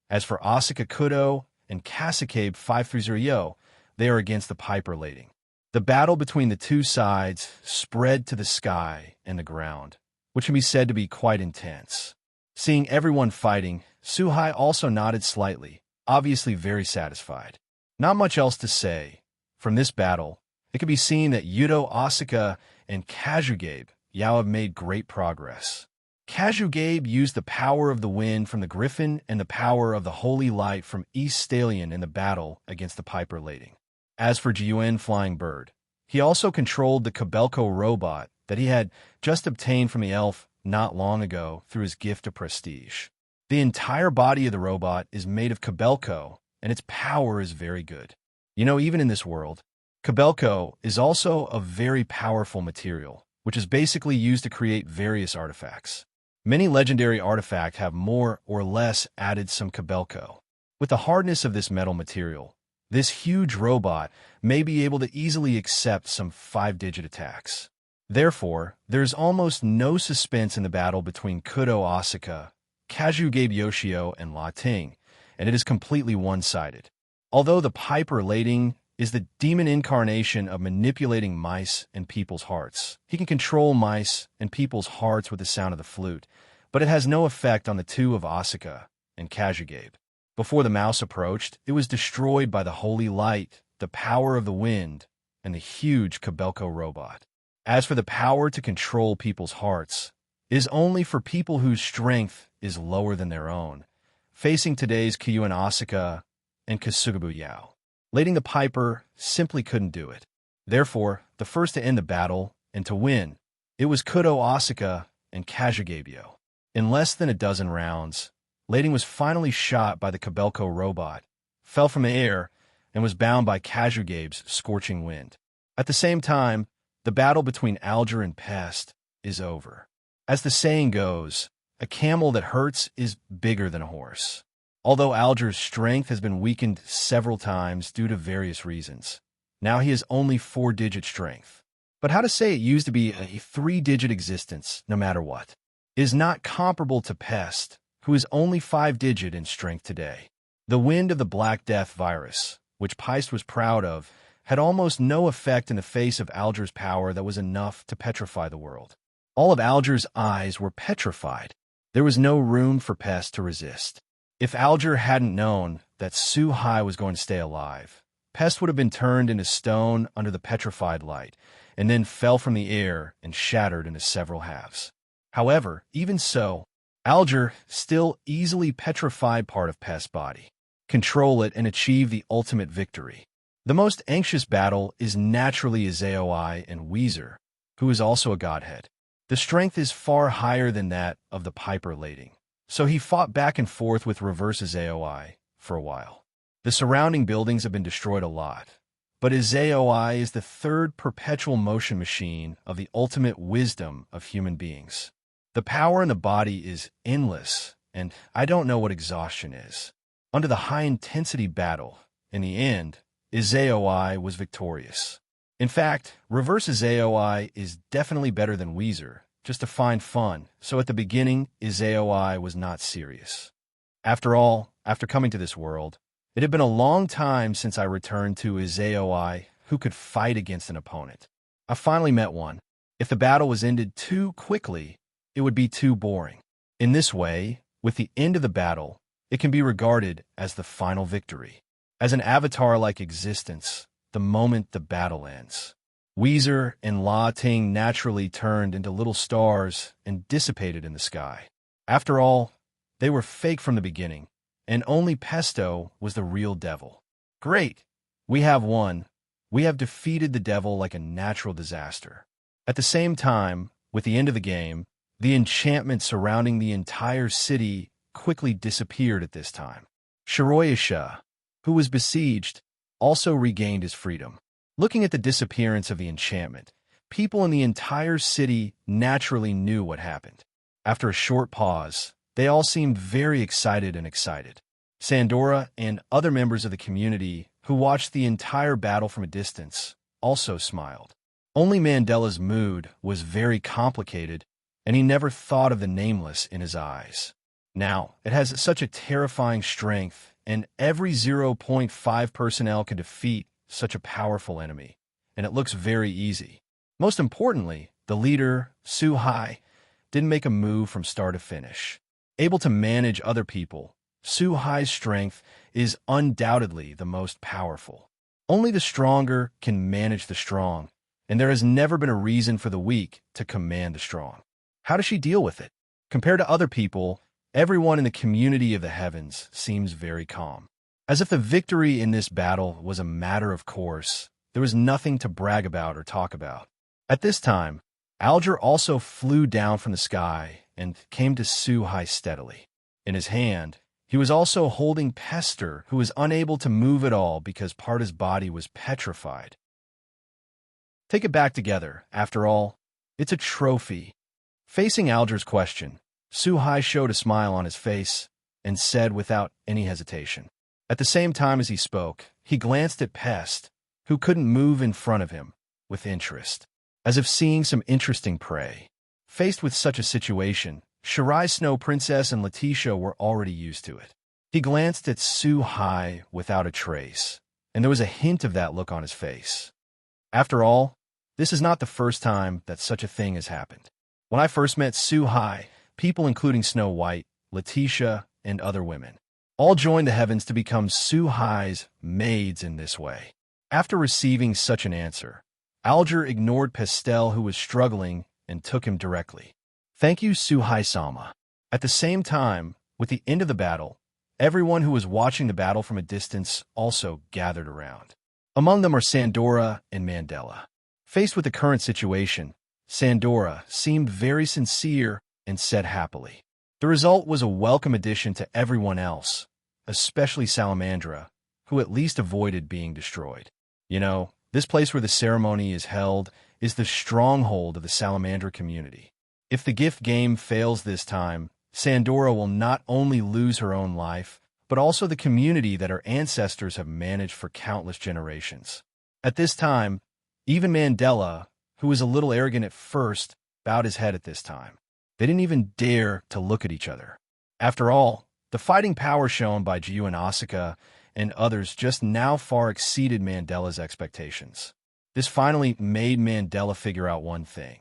As for Asaka Kudo and Kasakabe 530, they are against the Piper Lading. The battle between the two sides spread to the sky and the ground, which can be said to be quite intense. Seeing everyone fighting, Suhai also nodded slightly, obviously very satisfied. Not much else to say. From this battle, it can be seen that Yudo Asuka and Kazugabe Yao have made great progress. Kazugabe used the power of the wind from the Griffin and the power of the Holy Light from East Stallion in the battle against the Piper Lading. As for Jiuan Flying Bird, he also controlled the Kobelko robot that he had just obtained from the elf not long ago through his gift of prestige. The entire body of the robot is made of Kobelko, and its power is very good. You know, even in this world, Kobelko is also a very powerful material, which is basically used to create various artifacts. Many legendary artifacts have more or less added some Kobelko. With the hardness of this metal material, this huge robot may be able to easily accept some 5-digit attacks. Therefore, there is almost no suspense in the battle between Kudo Asuka, Kazugabe Yoshio, and La Ting, and it is completely one-sided. Although the Piper Lading is the demon incarnation of manipulating mice and people's hearts. He can control mice and people's hearts with the sound of the flute, but it has no effect on the two of Asuka and Kazugabe. Before the mouse approached, it was destroyed by the holy light, the power of the wind, and the huge Kobelko robot. As for the power to control people's hearts, it is only for people whose strength is lower than their own, facing today's Kyuan Asuka and Kasugabu Yao. Lading the Piper simply couldn't do it. Therefore, the first to end the battle and to win, it was Kudo Asuka and Kazugabyo. In less than a dozen rounds, Lading was finally shot by the Kobelko robot, fell from the air, and was bound by Kazugabe's scorching wind. At the same time, the battle between Alger and Pest is over. As the saying goes, a camel that hurts is bigger than a horse. Although Alger's strength has been weakened several times due to various reasons, now he has only 4-digit strength. But how to say it used to be a 3-digit existence, no matter what, is not comparable to Pest, who is only 5-digit in strength today. The wind of the Black Death virus, which Pest was proud of, had almost no effect in the face of Alger's power that was enough to petrify the world. All of Alger's eyes were petrified. There was no room for Pest to resist. If Alger hadn't known that Suhai was going to stay alive, Pest would have been turned into stone under the petrified light, and then fell from the air and shattered into several halves. However, even so, Alger still easily petrified part of Pest's body, control it, and achieve the ultimate victory. The most anxious battle is naturally Izaoi and Weezer, who is also a godhead. The strength is far higher than that of the Piper Lading, so he fought back and forth with reverse Izaoi for a while. The surrounding buildings have been destroyed a lot, but Izaoi is the third perpetual motion machine of the ultimate wisdom of human beings. The power in the body is endless, and I don't know what exhaustion is. Under the high-intensity battle, in the end, Izaoi was victorious. In fact, reverse Izaoi is definitely better than Weezer, just to find fun, so at the beginning, Izaoi was not serious. After all, after coming to this world, it had been a long time since I returned to Izaoi who could fight against an opponent. I finally met one. If the battle was ended too quickly, it would be too boring. In this way, with the end of the battle, it can be regarded as the final victory. As an avatar-like existence, the moment the battle ends. Weezer and La Ting naturally turned into little stars and dissipated in the sky. After all, they were fake from the beginning, and only Pesto was the real devil. Great! We have won. We have defeated the devil like a natural disaster. At the same time, with the end of the game, the enchantment surrounding the entire city quickly disappeared at this time. Shiroyasha, who was besieged, also regained his freedom. Looking at the disappearance of the enchantment, people in the entire city naturally knew what happened. After a short pause, they all seemed very excited and excited. Sandora and other members of the community who watched the entire battle from a distance also smiled. Only Mandela's mood was very complicated, and he never thought of the nameless in his eyes. Now, it has such a terrifying strength, and every 0.5 personnel can defeat such a powerful enemy. and it looks very easy. Most importantly, the leader, Su-hai, didn't make a move from start to finish. Able to manage other people, Su-hai's strength is undoubtedly the most powerful. Only the stronger can manage the strong, and there has never been a reason for the weak to command the strong. How does she deal with it? Compared to other people, everyone in the community of the heavens seems very calm. As if the victory in this battle was a matter of course, there was nothing to brag about or talk about. At this time, Alger also flew down from the sky and came to Su-hai steadily. In his hand, he was also holding Pester, who was unable to move at all because part of his body was petrified. Take it back together. After all, it's a trophy. Facing Alger's question, Su-hai showed a smile on his face and said without any hesitation. At the same time as he spoke, he glanced at Pest, who couldn't move in front of him, with interest, as if seeing some interesting prey. Faced with such a situation, Shirai's Snow Princess and Leticia were already used to it. He glanced at Su-hai without a trace, and there was a hint of that look on his face. After all, this is not the first time that such a thing has happened. When I first met Su-hai, people including Snow White, Leticia, and other women all joined the heavens to become Su-hai's maids in this way. After receiving such an answer, Alger ignored Pestel, who was struggling, and took him directly. Thank you, Su-hai-sama. At the same time, with the end of the battle, everyone who was watching the battle from a distance also gathered around. Among them are Sandora and Mandela. Faced with the current situation, Sandora seemed very sincere and said happily. The result was a welcome addition to everyone else, especially Salamandra, who at least avoided being destroyed. You know, this place where the ceremony is held is the stronghold of the Salamandra community. If the gift game fails this time, Sandora will not only lose her own life, but also the community that her ancestors have managed for countless generations. At this time, even Mandela, who was a little arrogant at first, bowed his head at this time. They didn't even dare to look at each other. After all, the fighting power shown by Jiu and Asuka and others just now far exceeded Mandela's expectations. This finally made Mandela figure out one thing,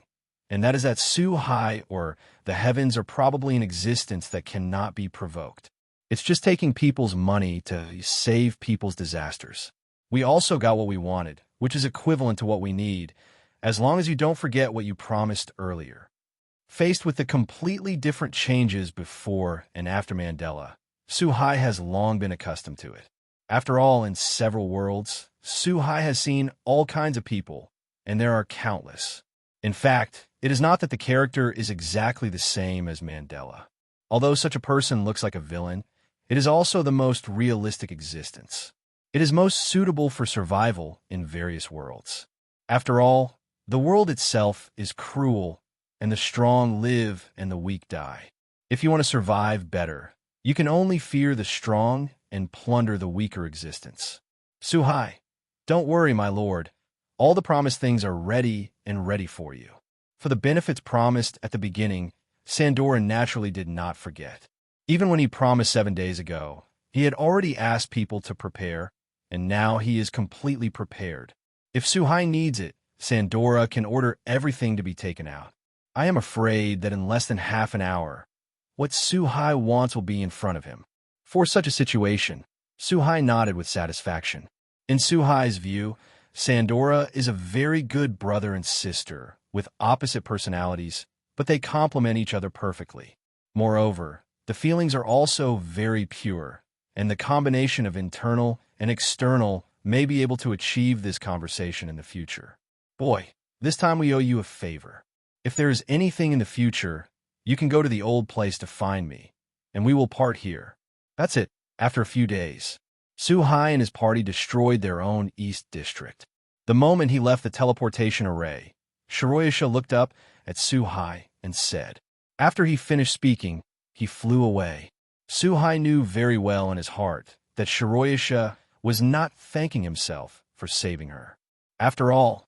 and that is that Su-hai, or the heavens, are probably an existence that cannot be provoked. It's just taking people's money to save people's disasters. We also got what we wanted, which is equivalent to what we need, as long as you don't forget what you promised earlier. Faced with the completely different changes before and after Mandela, Su-hai has long been accustomed to it. After all, in several worlds, Su-hai has seen all kinds of people, and there are countless. In fact, it is not that the character is exactly the same as Mandela. Although such a person looks like a villain, it is also the most realistic existence. It is most suitable for survival in various worlds. After all, the world itself is cruel, and the strong live and the weak die. If you want to survive better, you can only fear the strong and plunder the weaker existence. Su-hai, don't worry, my lord. All the promised things are ready and ready for you. For the benefits promised at the beginning, Sandora naturally did not forget. Even when he promised 7 days ago, he had already asked people to prepare, and now he is completely prepared. If Su-hai needs it, Sandora can order everything to be taken out. I am afraid that in less than half an hour, what Su-hai wants will be in front of him. For such a situation, Su-hai nodded with satisfaction. In Su-hai's view, Sandora is a very good brother and sister with opposite personalities, but they complement each other perfectly. Moreover, the feelings are also very pure, and the combination of internal and external may be able to achieve this conversation in the future. Boy, this time we owe you a favor. If there is anything in the future, you can go to the old place to find me, and we will part here. That's it. After a few days, Su-hai and his party destroyed their own East District. The moment he left the teleportation array, Shiroyasha looked up at Su-hai and said. After he finished speaking, he flew away. Su-hai knew very well in his heart that Shiroyasha was not thanking himself for saving her. After all,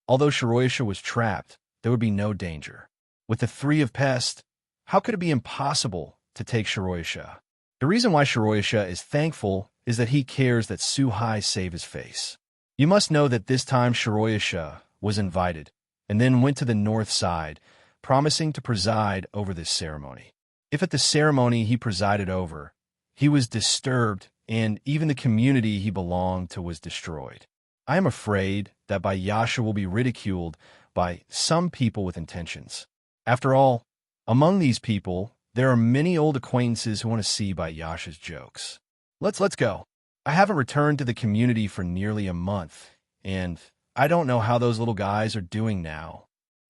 although Shiroyasha was trapped, there would be no danger. With the 3 of Pest, how could it be impossible to take Shiroyasha? The reason why Shiroyasha is thankful is that he cares that Su-hai save his face. You must know that this time Shiroyasha was invited, and then went to the north side, promising to preside over this ceremony. If at the ceremony he presided over, he was disturbed, and even the community he belonged to was destroyed. I am afraid that by Yasha will be ridiculed by some people with intentions. After all, among these people, there are many old acquaintances who want to see by Yasha's jokes. Let's go. I haven't returned to the community for nearly a month, and I don't know how those little guys are doing now.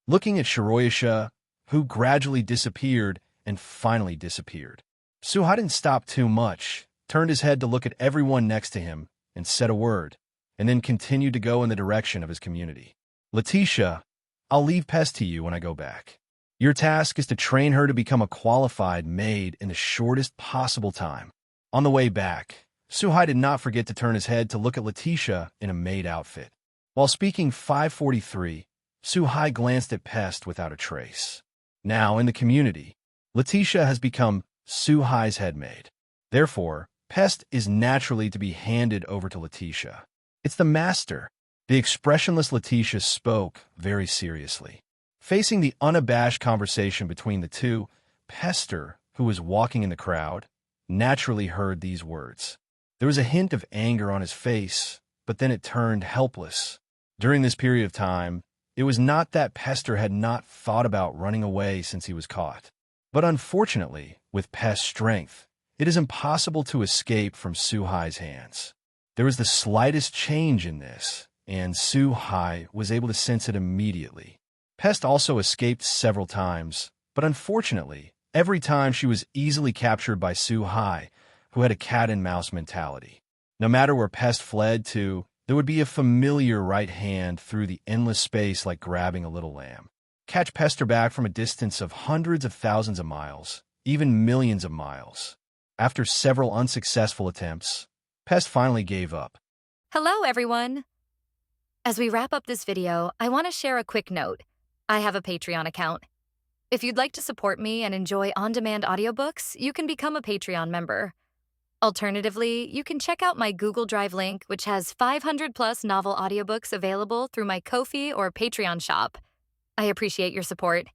Looking at Shiroyasha, who gradually disappeared and finally disappeared. Suhai didn't stop too much, turned his head to look at everyone next to him, and said a word, and then continued to go in the direction of his community. Leticia, I'll leave Pest to you when I go back. Your task is to train her to become a qualified maid in the shortest possible time. On the way back, Suhai did not forget to turn his head to look at Leticia in a maid outfit. While speaking 543, Suhai glanced at Pest without a trace. Now, in the community, Leticia has become Suhai's head maid. Therefore, Pest is naturally to be handed over to Leticia. It's the master. The expressionless Leticia spoke very seriously. Facing the unabashed conversation between the two, Pester, who was walking in the crowd, naturally heard these words. There was a hint of anger on his face, but then it turned helpless. During this period of time, it was not that Pester had not thought about running away since he was caught. But unfortunately, with Pest's strength, it is impossible to escape from Suhai's hands. There was the slightest change in this, and Suhai was able to sense it immediately. Pest also escaped several times, but unfortunately, every time she was easily captured by Suhai, who had a cat-and-mouse mentality. No matter where Pest fled to, there would be a familiar right hand through the endless space like grabbing a little lamb. Catch Pester back from a distance of hundreds of thousands of miles, even millions of miles. After several unsuccessful attempts, Pest finally gave up. Hello, everyone. As we wrap up this video, I want to share a quick note. I have a Patreon account. If you'd like to support me and enjoy on-demand audiobooks, you can become a Patreon member. Alternatively, you can check out my Google Drive link, which has 500-plus novel audiobooks available through my Ko-fi or Patreon shop. I appreciate your support.